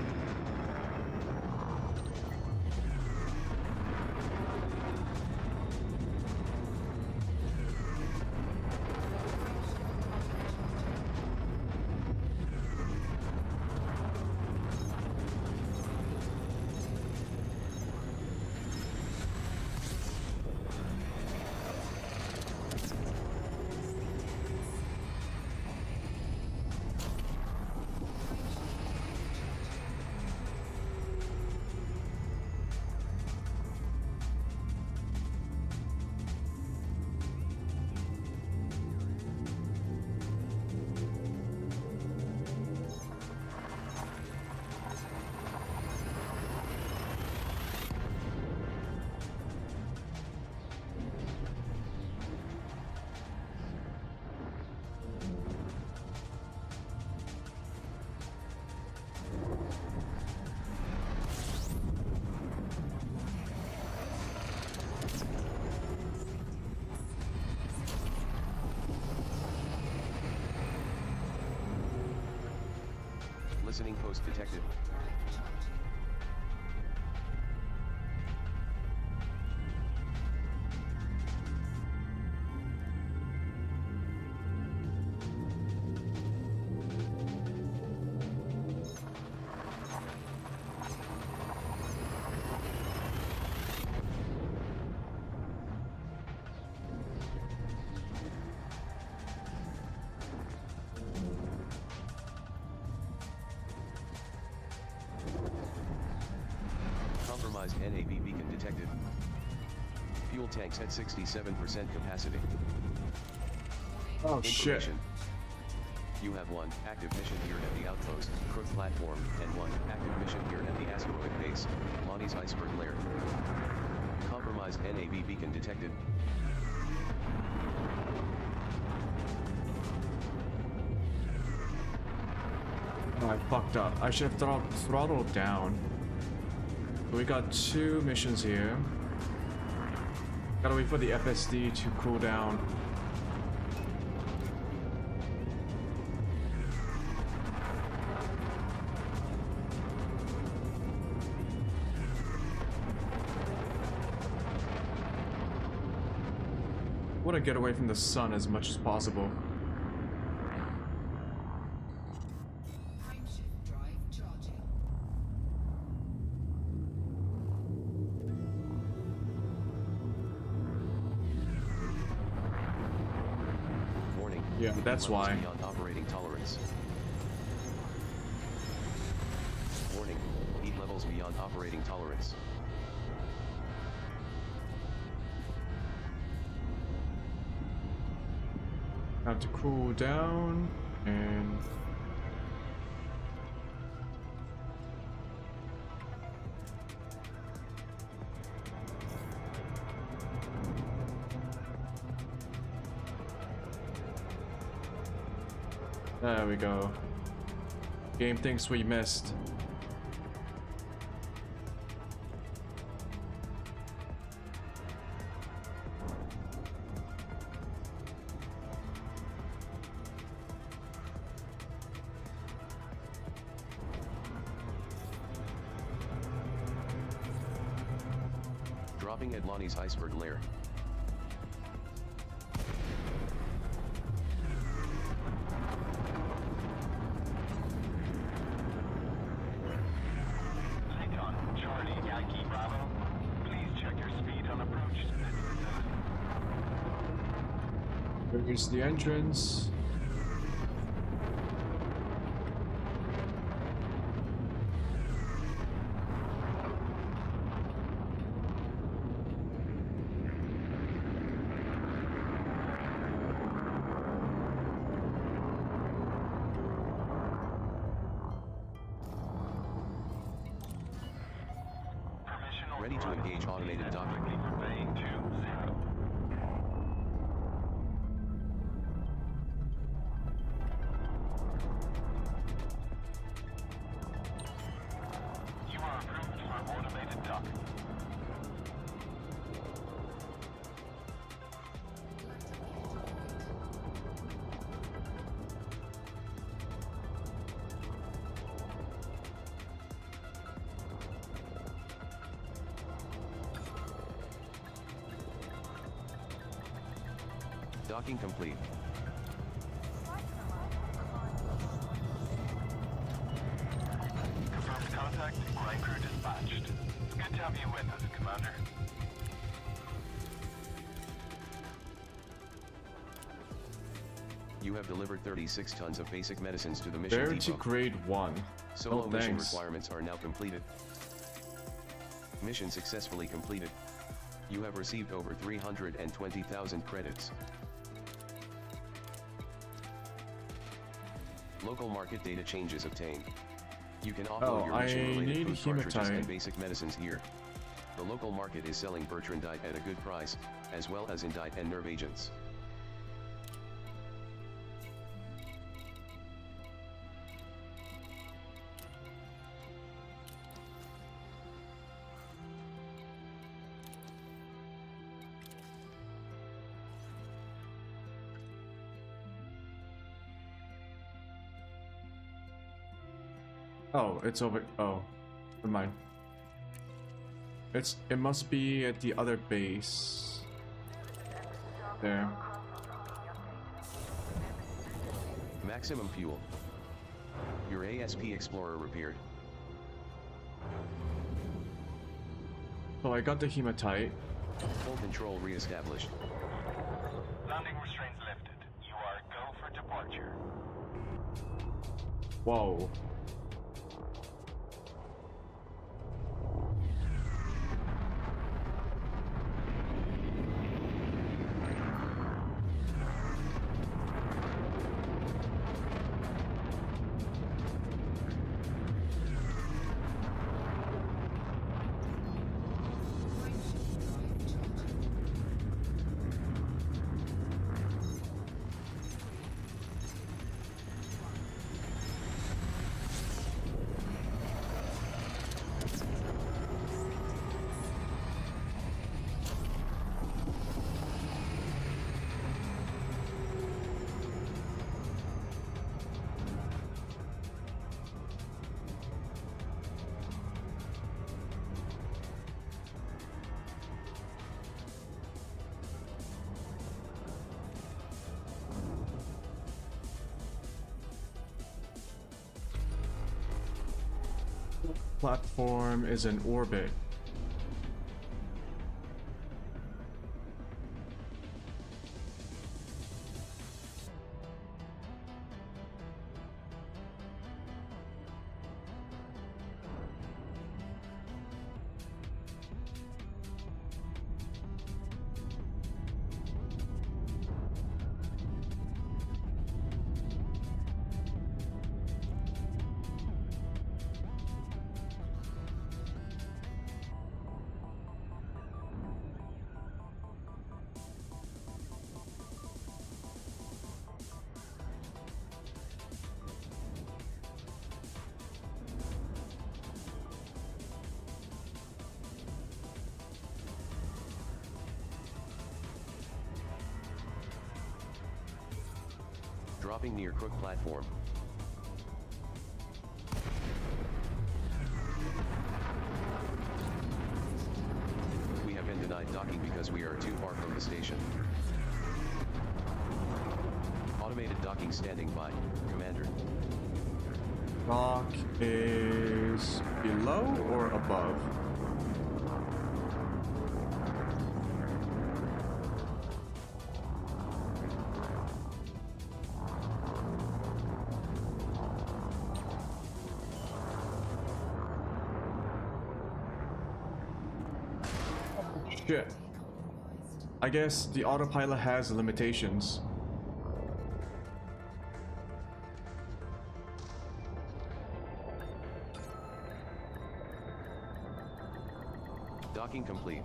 Listening post detected. Compromised NAV beacon detected. Fuel tanks at 67% capacity. Oh shit. You have one active mission here at the outpost, Crook platform, and one active mission here at the asteroid base, Lonnie's iceberg lair. Compromised NAV beacon detected. Oh, I fucked up. I should have throttled down. We got 2 missions here. Gotta wait for the FSD to cool down. I want to get away from the sun as much as possible. Warning. Yeah, that's why. Beyond operating tolerance. Warning. Heat levels beyond operating tolerance. Have to cool down and there we go. Game thinks we missed. Dropping at Lonnie's iceberg lair. Lincoln, Charlie, Yankee, Bravo. Please check your speed on approach to this facility. Here's the entrance. Ready to engage automated docking. You are approved for automated docking. Docking complete. Confirmed contact, ground crew dispatched. Good to have you with us, Commander. You have delivered 36 tons of basic medicines to the mission Rarity depot. grade 1. Solo Oh, mission thanks. requirements are now completed. Mission successfully completed. You have received over 320,000 credits. Local market data changes obtained. You can offload your mission-related food cartridges and basic medicines here. The local market is selling Bertrandite at a good price, as well as Indite and nerve agents. Oh, it's over. Oh, never mind. It must be at the other base. There. Maximum fuel. Your ASP Explorer repaired. So I got the hematite. Full control re-established. Landing restraints lifted. You are go for departure. Whoa. platform is in orbit. Dropping near Crook platform. We have been denied docking because we are too far from the station. Automated docking standing by, Commander. Dock is below or above? Shit. I guess the autopilot has limitations. Docking complete.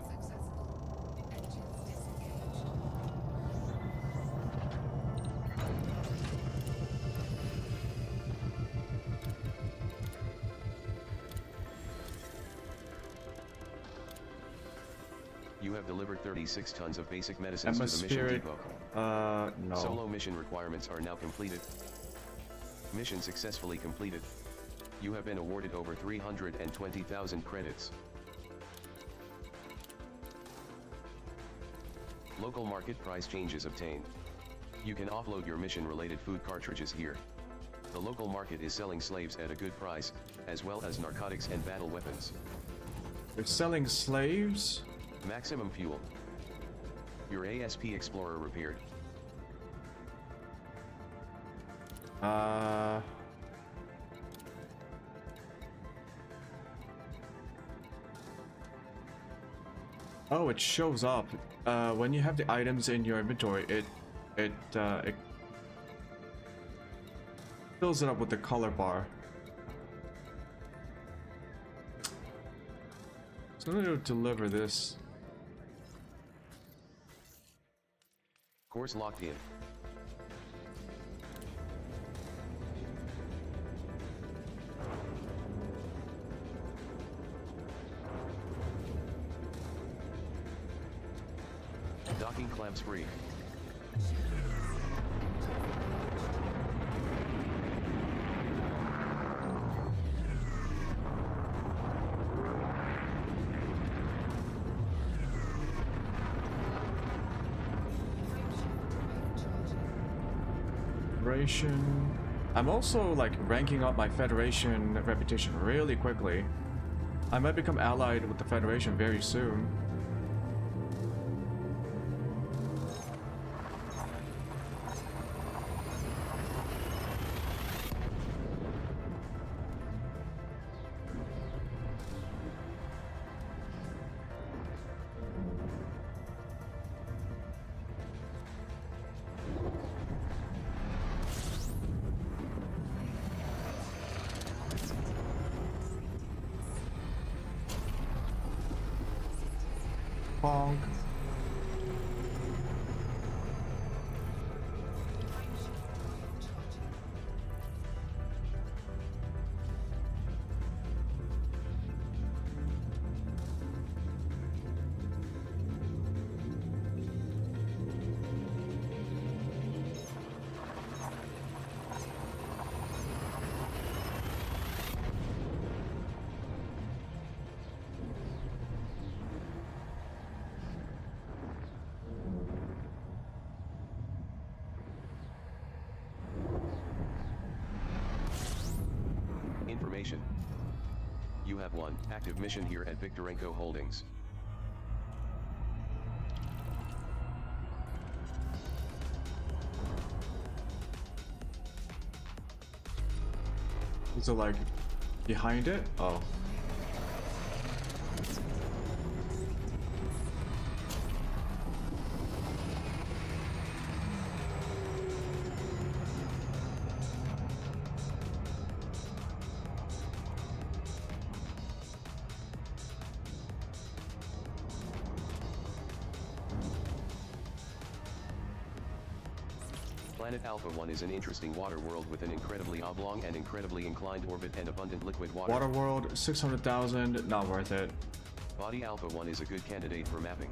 You have delivered 36 tons of basic medicines to the mission depot. No. Solo mission requirements are now completed. Mission successfully completed. You have been awarded over 320,000 credits. Local market price changes obtained. You can offload your mission-related food cartridges here. The local market is selling slaves at a good price, as well as narcotics and battle weapons. They're selling slaves? Maximum fuel. Your ASP Explorer repaired. Oh, it shows up. When you have the items in your inventory, it fills it up with the color bar. So I'm gonna deliver this. Course locked in. Docking clamps free. Federation. I'm also like ranking up my Federation reputation really quickly. I might become allied with the Federation very soon. Bonk. You have one active mission here at Viktorenko Holdings. Is it like behind it? Oh. Planet Alpha 1 is an interesting water world with an incredibly oblong and incredibly inclined orbit and abundant liquid water. Water world, 600,000, not worth it. Body Alpha 1 is a good candidate for mapping.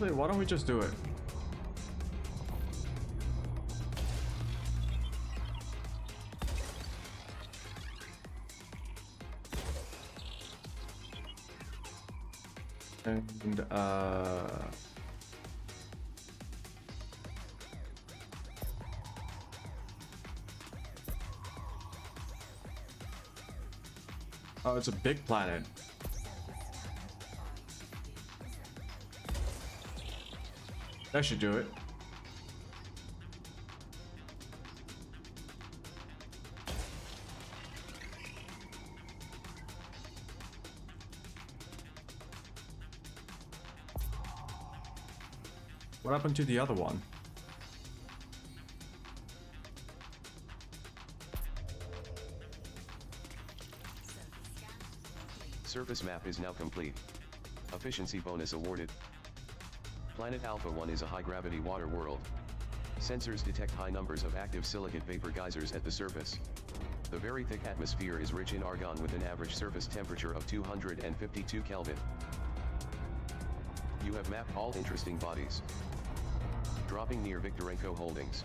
Wait, why don't we just do it? And oh, it's a big planet. That should do it. What happened to the other one? Surface map is now complete. Efficiency bonus awarded. Planet Alpha 1 is a high-gravity water world. Sensors detect high numbers of active silicate vapor geysers at the surface. The very thick atmosphere is rich in argon with an average surface temperature of 252 Kelvin. You have mapped all interesting bodies. Dropping near Viktorenko Holdings.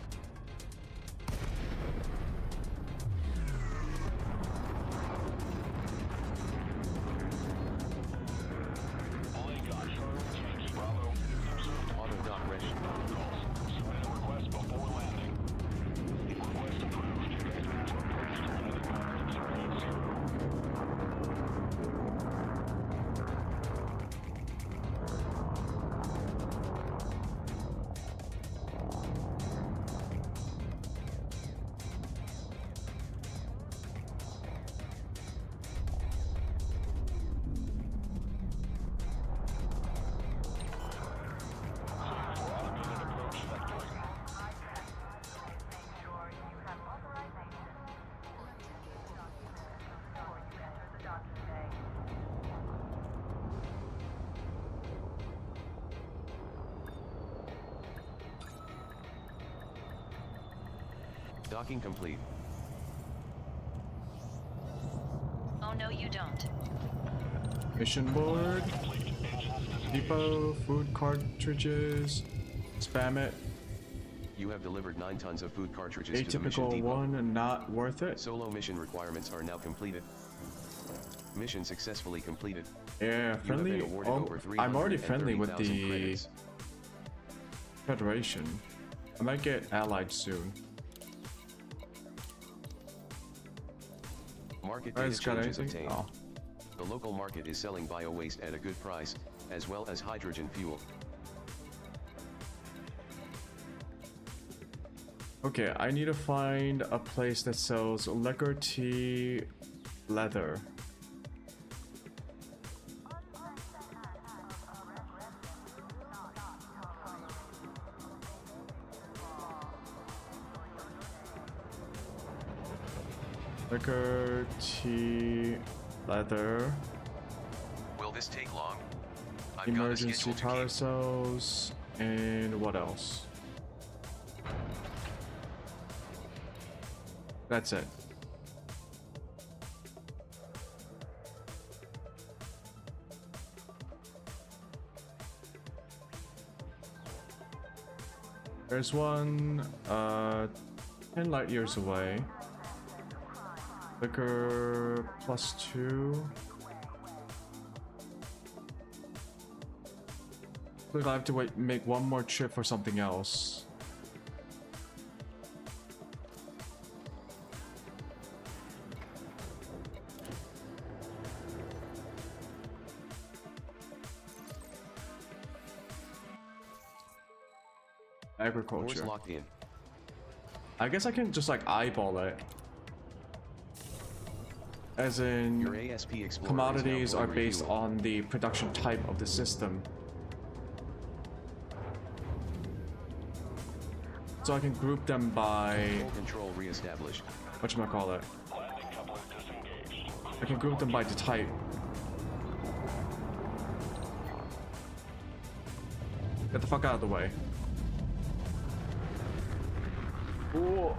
Docking complete. Oh no, you don't. Mission board. Depot, food cartridges. Spam it. You have delivered 9 tons of food cartridges to the mission Atypical depot. one and not worth it. Solo mission requirements are now completed. Mission successfully completed. Yeah, friendly. I'm already friendly with the credits. Federation. I might get allied soon. Market Guys, data got changes anything? obtained. Oh. The local market is selling bio-waste at a good price, as well as hydrogen fuel. Okay, I need to find a place that sells liquor, tea, leather. Liquor, tea, leather. Will this take long? I've got a Emergency schedule to power keep. cells, and what else? That's it. There's one, 10 light years away. Liquor +2. Look, I have to make one more trip for something else. Agriculture. Doors locked in. I guess I can just like eyeball it. As in, Your ASP Explorer commodities is now are fully based refueled. on the production type of the system. So I can group them by Full control reestablished. whatchamacallit. I can group them by the type. Get the fuck out of the way. Ooh.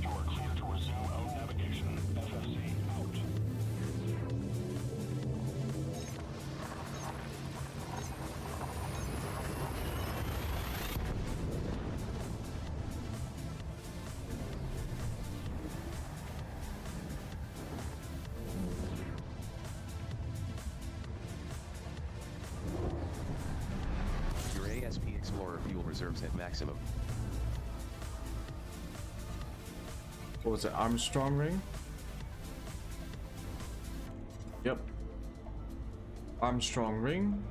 You are clear to resume out navigation. FFC out. Your ASP Explorer fuel reserves at maximum. What was it? Armstrong ring? Yep. Armstrong ring.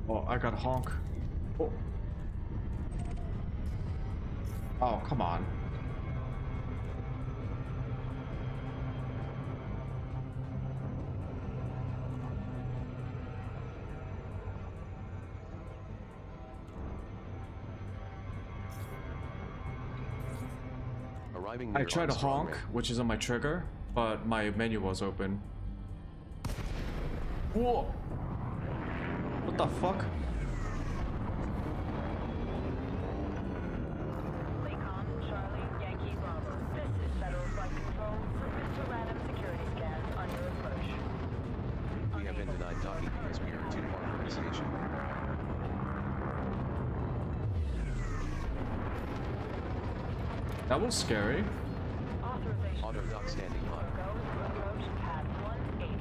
Oh, I got honk. Oh. Oh, come on. Arriving I near tried to Armstrong honk, Ring. which is on my trigger, but my menu was open. Whoa! What the fuck? Lakon, Charlie, Yankee, Bravo. This is Federal Flight Control. Submit to random security scans on your approach. We have been denied docking because we are too far from the station. That was scary. Authorization. Auto dock standing by. Go to approach pad 18.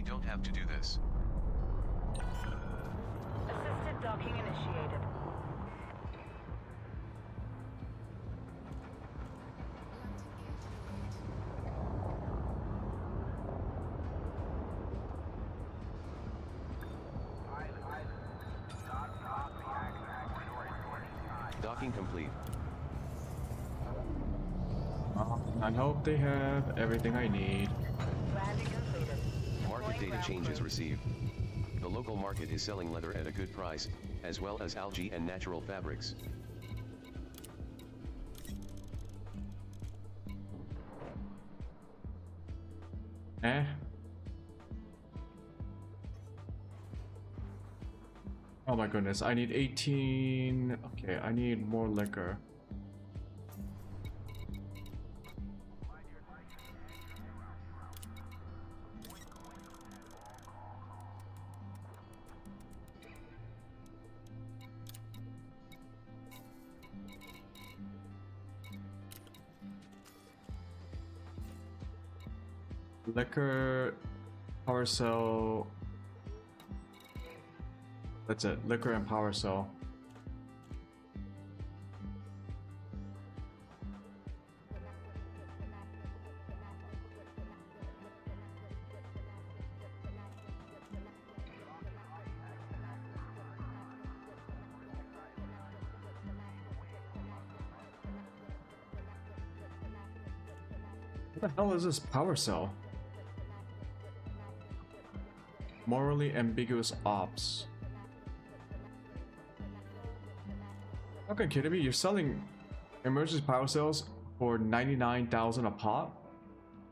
don't have to do this. Assisted docking initiated. Docking complete. I hope they have everything I need. Market data changes received. The local market is selling leather at a good price, as well as algae and natural fabrics. Eh? Oh my goodness, I need 18... Okay, I need more liquor. Liquor, power cell. That's it. Liquor and power cell. What the hell is this power cell? Morally ambiguous ops. Okay, kidding me? You're selling emergency power cells for 99,000 a pop,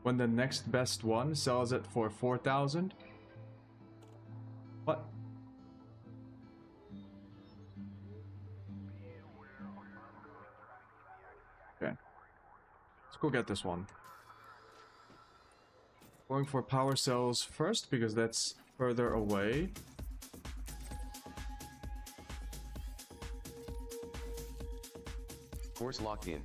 when the next best one sells it for 4,000? What? Okay. Let's go get this one. Going for power cells first because that's further away. Course locked in.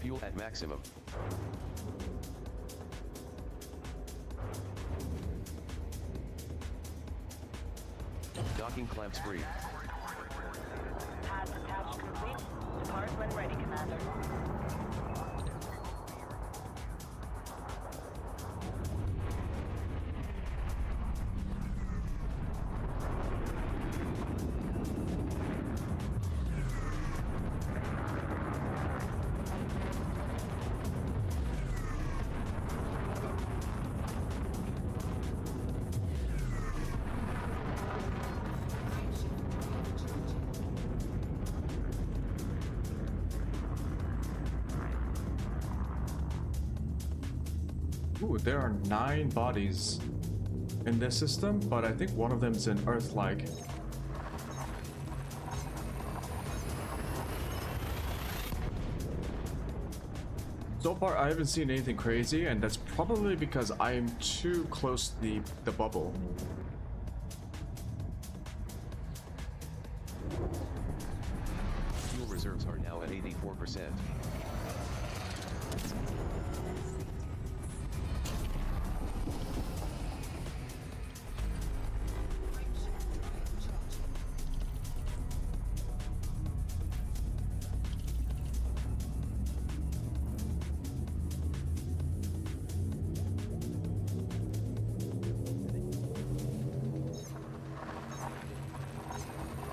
Fuel at maximum. Docking clamps free. Pads attached complete. Depart when ready, Commander. Ooh, there are 9 bodies in this system, but I think one of them is an Earth-like. So far, I haven't seen anything crazy, and that's probably because I am too close to the bubble. Fuel reserves are now at 84%.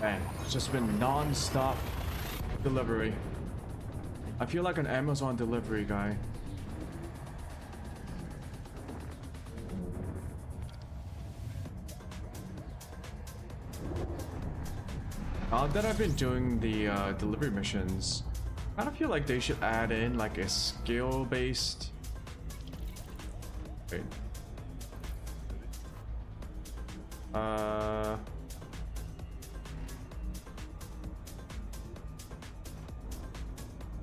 Man, it's just been non-stop delivery. I feel like an Amazon delivery guy. Now that I've been doing the delivery missions, I kind of feel like they should add in like a skill-based... Wait.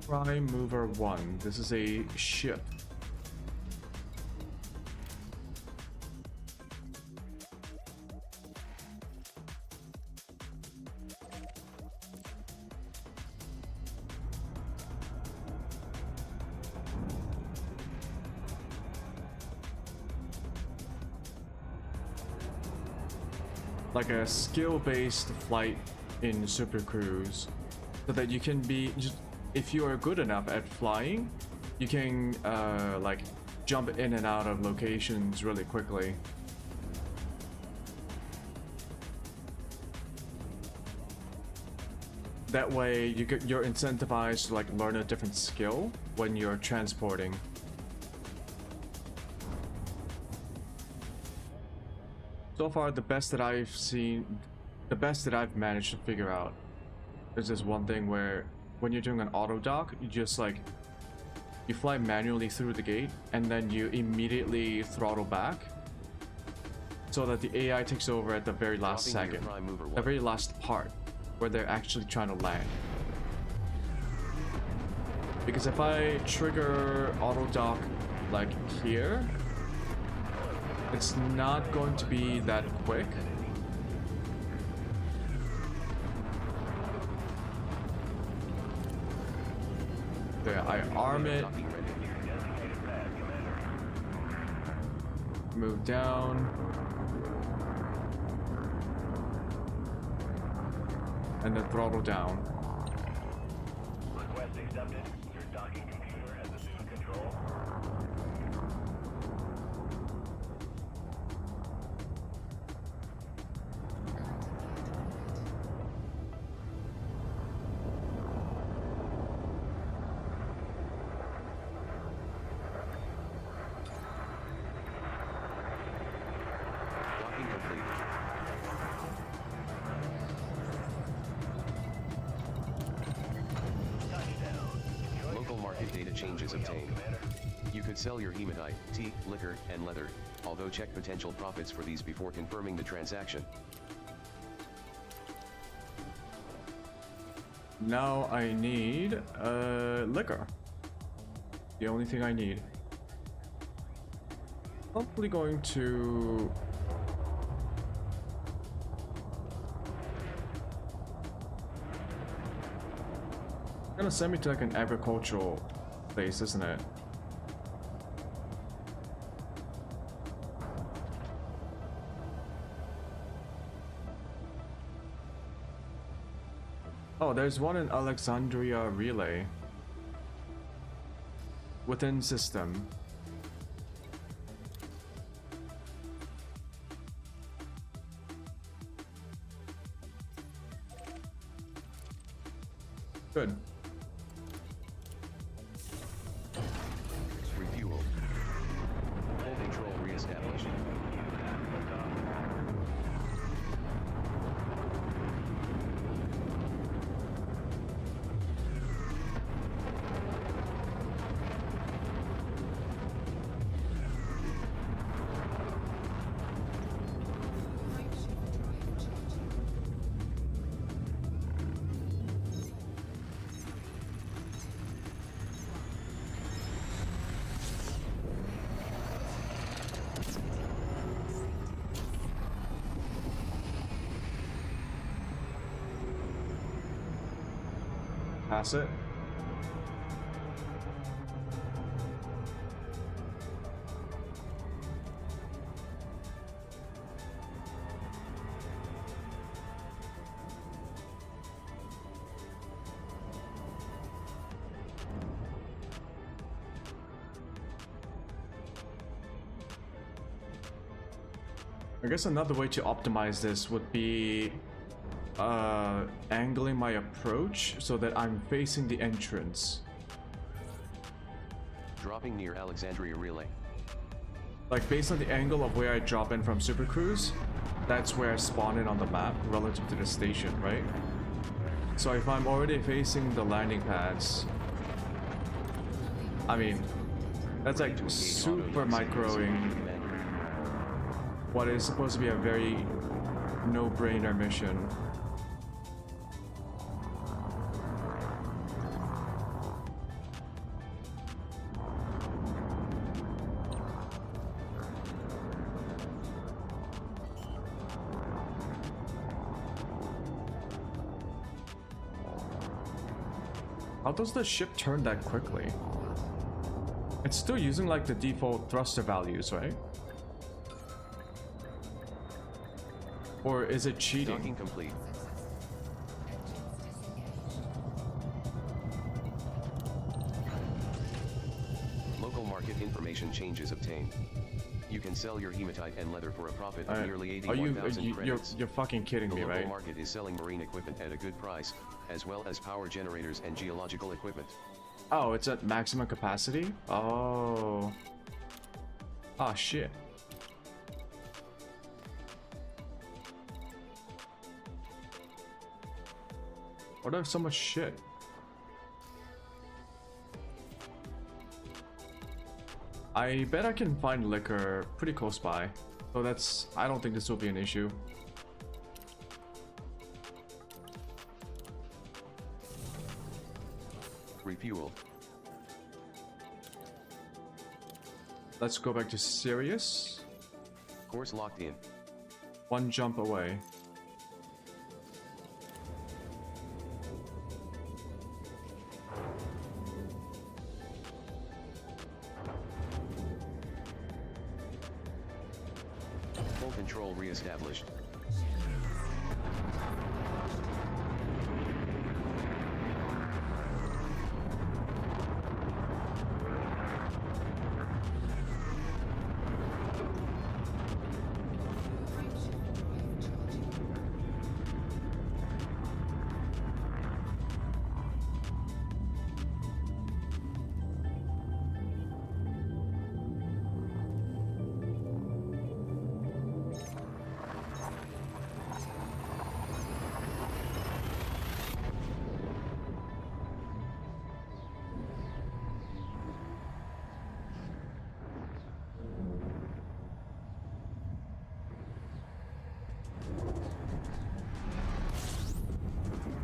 Prime Mover 1. This is a ship. like a skill-based flight in Super Cruise, so that you can be just, if you are good enough at flying, you can like jump in and out of locations really quickly. That way you're incentivized to like learn a different skill when you're transporting. So far, the best that I've seen, the best that I've managed to figure out is this one thing where when you're doing an auto dock, you just like, you fly manually through the gate and then you immediately throttle back so that the AI takes over at the very last second, the very last part where they're actually trying to land. Because if I trigger auto dock like here, it's not going to be that quick. There, I arm it. Move down. And then throttle down. Request accepted. Your docking computer has assumed control. Docking complete. Local market data changes obtained. You could sell your hematite, tea, liquor, and leather, although check potential profits for these before confirming the transaction. Now I need liquor. The only thing I need. Probably going to gonna send me to like an agricultural place, isn't it? Oh, there's one in Alexandria Relay. Within system. Good. Refuel. Full control reestablished. Pass it. I guess another way to optimize this would be angling my approach so that I'm facing the entrance. Dropping near Alexandria Relay. Like based on the angle of where I drop in from Super Cruise, that's where I spawn in on the map relative to the station, right? So if I'm already facing the landing pads, I mean, that's like super microing what is supposed to be a very no-brainer mission. How does the ship turn that quickly? It's still using like the default thruster values, right? Or is it cheating? Docking complete. Local market information changes obtained. You can sell your hematite and leather for a profit of nearly 81,000 credits. You're fucking kidding me, right? The right? local market is selling marine equipment at a good price, as well as power generators and geological equipment. Oh, it's at maximum capacity? Oh. Ah, shit. What if so much shit? I bet I can find liquor pretty close by. So that's, I don't think this will be an issue. Refuel. Let's go back to Sirius. Course locked in. One jump away. Full control reestablished.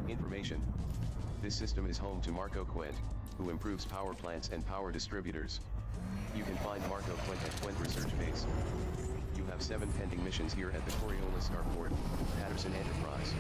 Information. This system is home to Marco Quent, who improves power plants and power distributors. You can find Marco Quent at Quent Research Base. You have 7 pending missions here at the Coriolis Starport, Patterson Enterprise.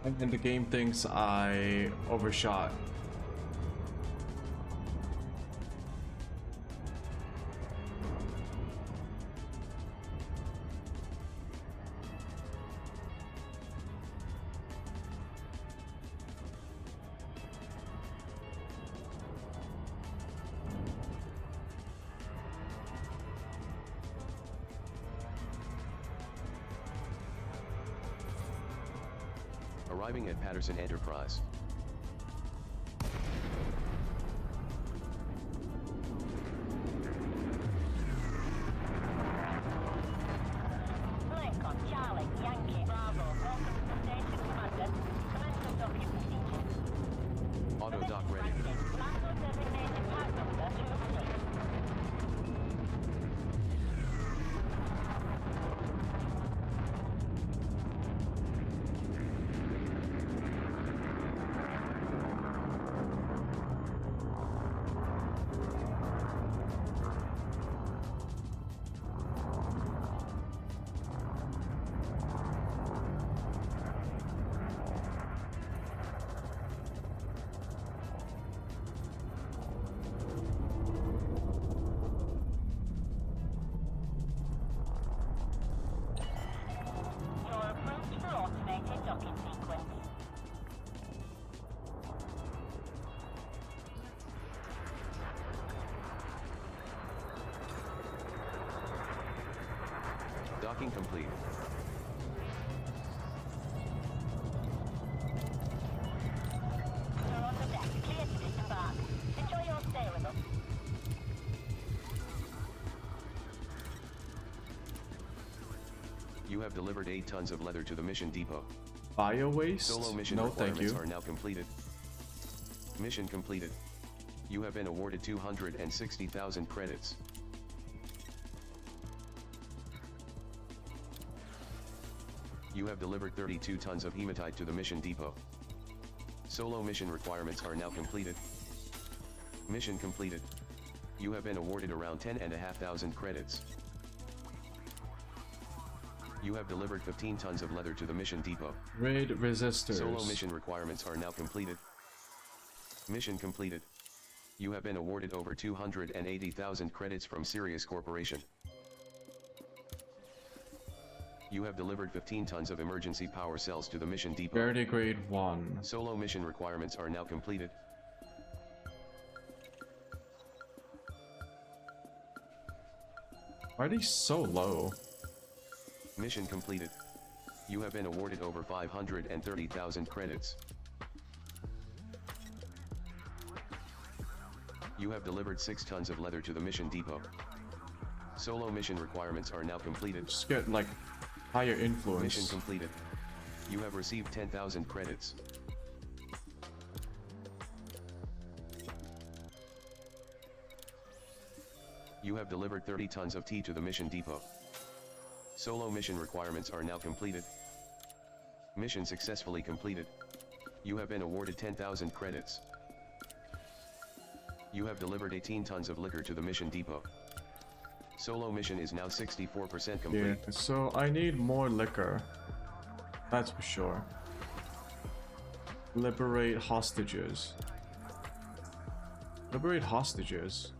And the game thinks I overshot. Arriving at Patterson Enterprise. Lincoln, Charlie, Yankee, Bravo, welcome to the station, Commander. Commence your docking procedure. Auto dock ready. Lasso designated part number 200. Docking complete. You're on the deck, clear to disembark. Enjoy your stay with us. You have delivered 8 tons of leather to the mission depot. Bio waste? Solo mission No, thank requirements you. are now completed. Mission completed. You have been awarded 260,000 credits. You have delivered 32 tons of hematite to the mission depot. Solo mission requirements are now completed. Mission completed. You have been awarded around 10,500 credits. You have delivered 15 tons of leather to the mission depot. Raid resistors. Solo mission requirements are now completed. Mission completed. You have been awarded over 280,000 credits from Sirius Corporation. You have delivered 15 tons of emergency power cells to the mission depot. Rarity grade 1. Solo mission requirements are now completed. Why are these so low? Mission completed. You have been awarded over 530,000 credits. You have delivered 6 tons of leather to the mission depot. Solo mission requirements are now completed. Just get like higher influence. Mission completed. You have received 10,000 credits. You have delivered 30 tons of tea to the mission depot. Solo mission requirements are now completed. Mission successfully completed. You have been awarded 10,000 credits. You have delivered 18 tons of liquor to the mission depot. Solo mission is now 64% complete. Yeah, so I need more liquor. That's for sure. Liberate hostages. Liberate hostages.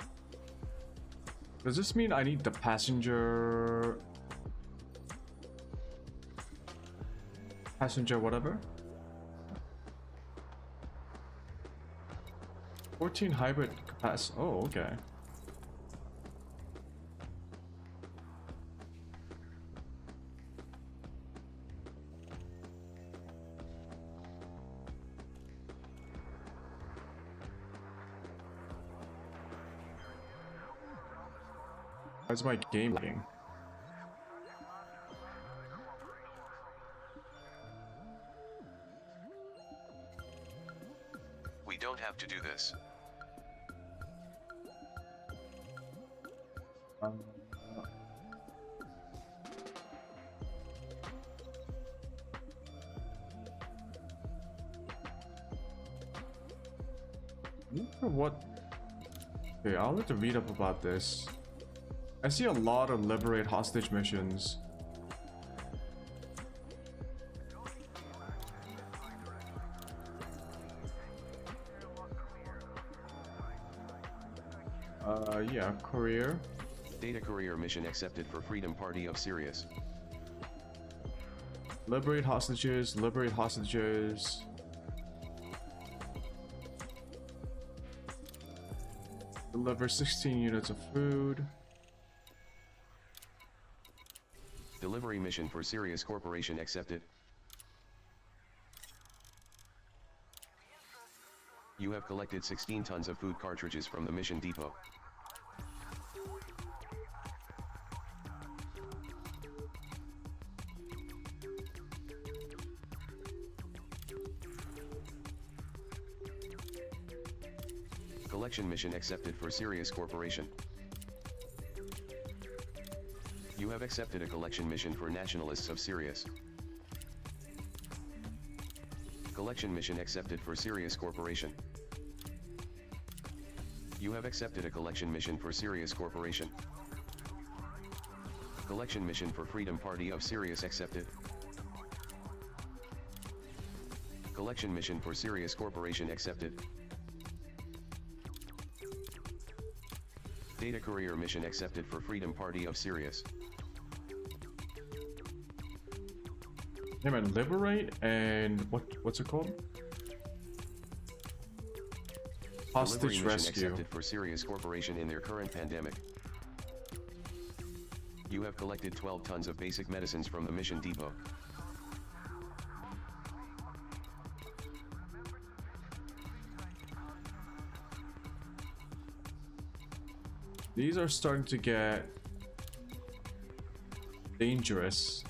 Does this mean I need the passenger whatever? 14 hybrid capacity. Oh, okay. Why's my game lagging? We don't have to do this. What? Okay, I'll have to read up about this. I see a lot of liberate hostage missions. Yeah, career. Data courier mission accepted for Freedom Party of Sirius. Liberate hostages, liberate hostages. Deliver 16 units of food. Delivery mission for Sirius Corporation accepted. You have collected 16 tons of food cartridges from the mission depot. Collection mission accepted for Sirius Corporation. You have accepted a collection mission for Nationalists of Sirius. Collection mission accepted for Sirius Corporation. You have accepted a collection mission for Sirius Corporation. Collection mission for Freedom Party of Sirius accepted. Collection mission for Sirius Corporation accepted. Data courier mission accepted for Freedom Party of Sirius. Name it liberate and what's it called? Hostage Delivery mission rescue. accepted for Sirius Corporation in their current pandemic. You have collected 12 tons of basic medicines from the mission depot. These are starting to get dangerous.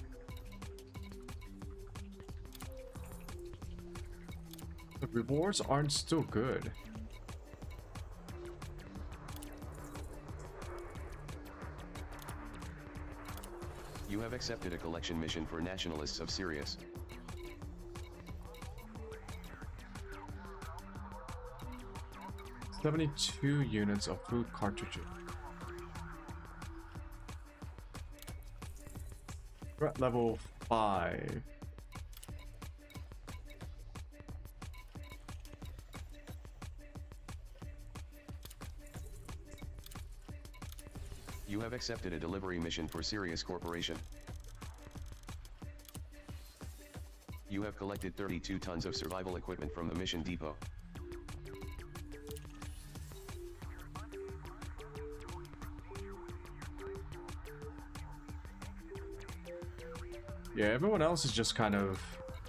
The rewards aren't still good. You have accepted a collection mission for nationalists of Sirius. "72 units of food cartridges. Threat level 5. You have accepted a delivery mission for Sirius Corporation. You have collected 32 tons of survival equipment from the mission depot. Yeah, everyone else is just kind of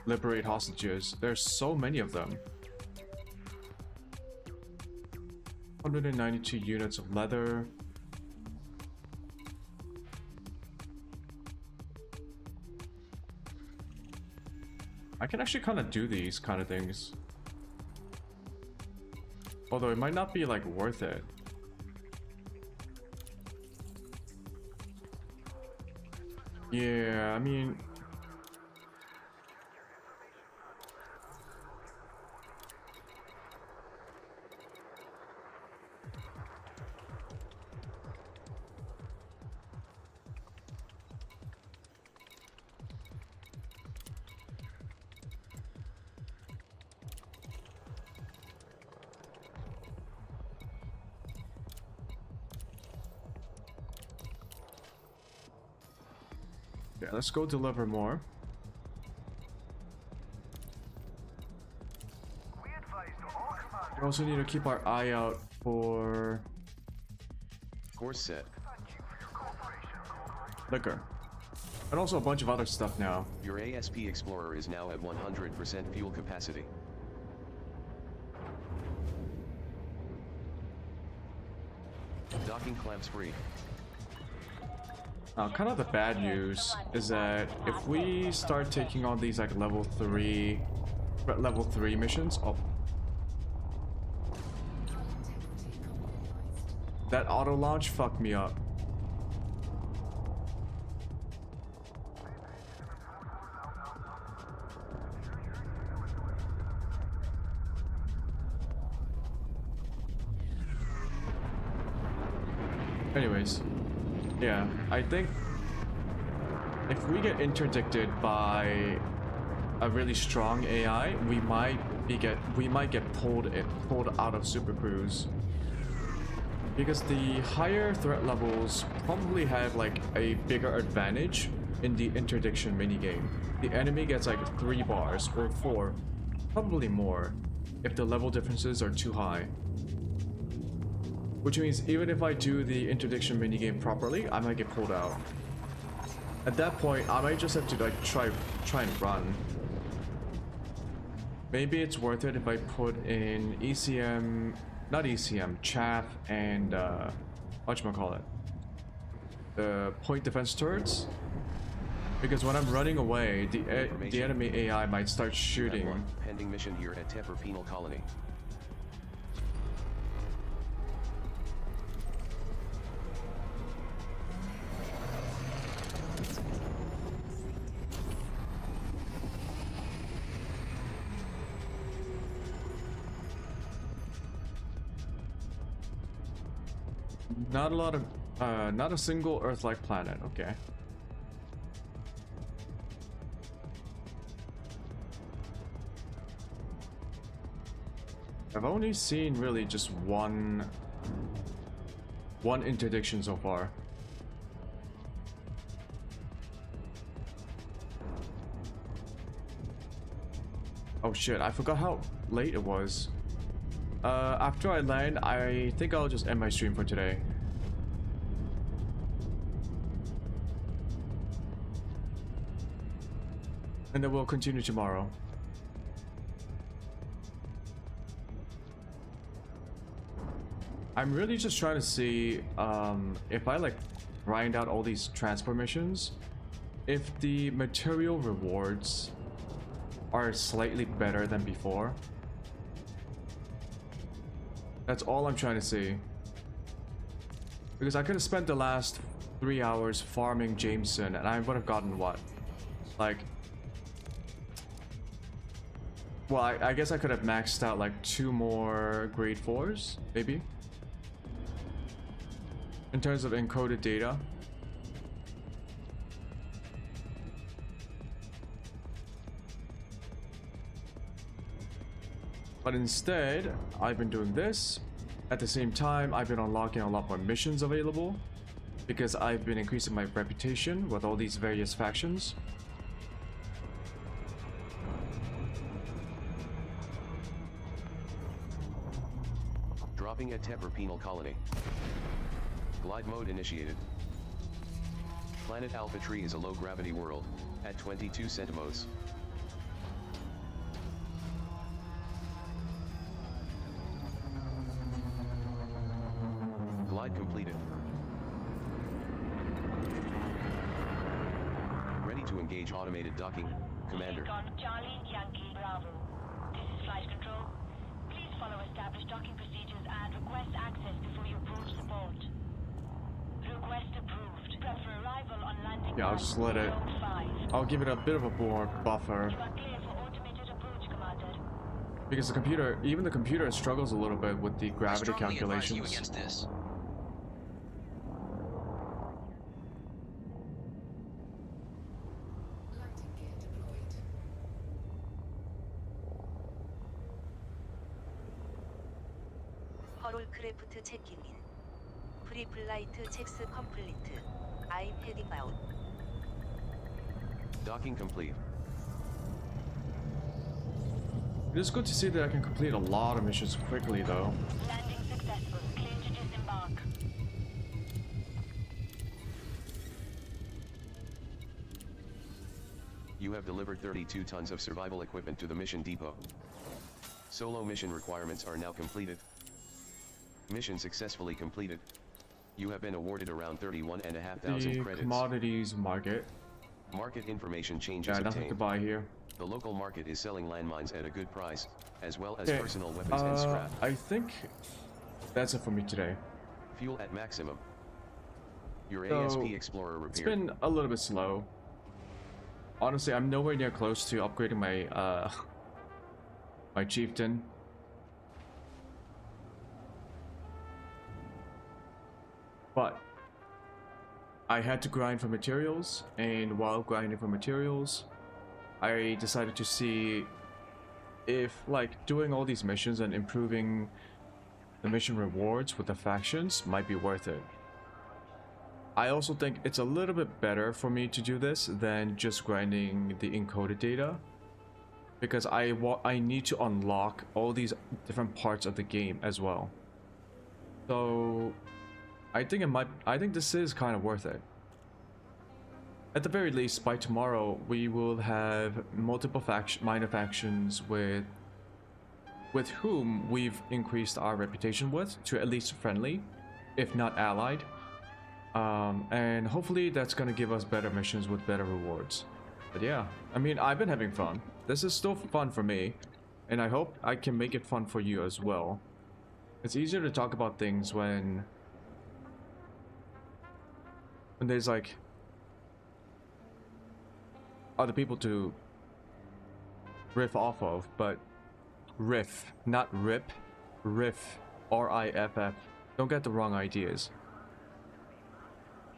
liberate hostages. There's so many of them. 192 units of leather. I can actually kind of do these kind of things. Although it might not be like worth it. Yeah, I mean... Yeah, let's go deliver more. We also need to keep our eye out for Course set. liquor. And also a bunch of other stuff now. Your ASP Explorer is now at 100% fuel capacity. Docking clamps free. Kind of the bad news is that if we start taking on these like level 3 missions, oh, that auto launch fucked me up. Anyways, yeah, I think if we get interdicted by a really strong AI, we might get pulled out of Super Cruise. Because the higher threat levels probably have like a bigger advantage in the interdiction minigame. The enemy gets like 3 bars or 4, probably more, if the level differences are too high. Which means even if I do the interdiction minigame properly, I might get pulled out. At that point, I might just have to like try and run. Maybe it's worth it if I put in ECM, not ECM, chaff and whatchamacallit, the point defense turrets. Because when I'm running away, the enemy AI might start shooting. Pending mission here at Tepper Penal Colony. Not a lot of, not a single Earth-like planet, okay. I've only seen really just one interdiction so far. Oh shit, I forgot how late it was. After I land, I think I'll just end my stream for today. And then we'll continue tomorrow. I'm really just trying to see if I like grind out all these transport missions, if the material rewards are slightly better than before. That's all I'm trying to see. Because I could have spent the last 3 hours farming Jameson and I would have gotten what? Like... Well, I guess I could have maxed out like 2 more grade 4s, maybe? In terms of encoded data. But instead, I've been doing this. At the same time, I've been unlocking a lot more missions available because I've been increasing my reputation with all these various factions. Dropping at Tepper Penal Colony. Glide mode initiated. Planet Alpha Tree is a low-gravity world, at 22 centimos. Glide completed. Ready to engage automated docking, Commander. Lincoln, Charlie, Yankee, Bravo. This is Flight Control. Please follow established docking procedures and request access before you approach the port. Request approved. Prep for arrival on landing. Yeah, I'll just let it. I'll give it a bit of a more buffer. You are clear for automated approach, Commander. Because the computer, even the computer struggles a little bit with the gravity calculations. You against this. 허롤크래프트 체킹인. 프리플라이트 첵스 컴플리트. I'm heading out. Docking complete. It is good to see that I can complete a lot of missions quickly though. Landing successful. Clear to disembark. You have delivered 32 tons of survival equipment to the mission depot. Solo mission requirements are now completed. Mission successfully completed. You have been awarded around 31,500 credits. Commodities market. Market information changes Yeah, obtained. nothing to buy here. The local market is selling landmines at a good price, as well as personal weapons and scrap. I think that's it for me today. Fuel at maximum. Your So, ASP Explorer repaired. It's been a little bit slow. Honestly, I'm nowhere near close to upgrading my my chieftain. But I had to grind for materials, and while grinding for materials, I decided to see if like doing all these missions and improving the mission rewards with the factions might be worth it. I also think it's a little bit better for me to do this than just grinding the encoded data, because I need to unlock all these different parts of the game as well. So I think this is kind of worth it. At the very least, by tomorrow we will have multiple minor factions with whom we've increased our reputation with to at least friendly, if not allied. And hopefully that's gonna give us better missions with better rewards. But yeah, I mean, I've been having fun. This is still fun for me, and I hope I can make it fun for you as well. It's easier to talk about things when there's like other people to riff off of, but riff, not rip, riff, R-I-F-F. Don't get the wrong ideas.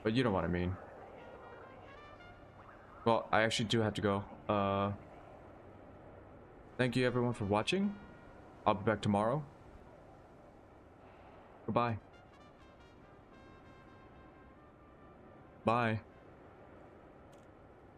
But you know what I mean. Well, I actually do have to go. Thank you everyone for watching. I'll be back tomorrow. Goodbye. Bye.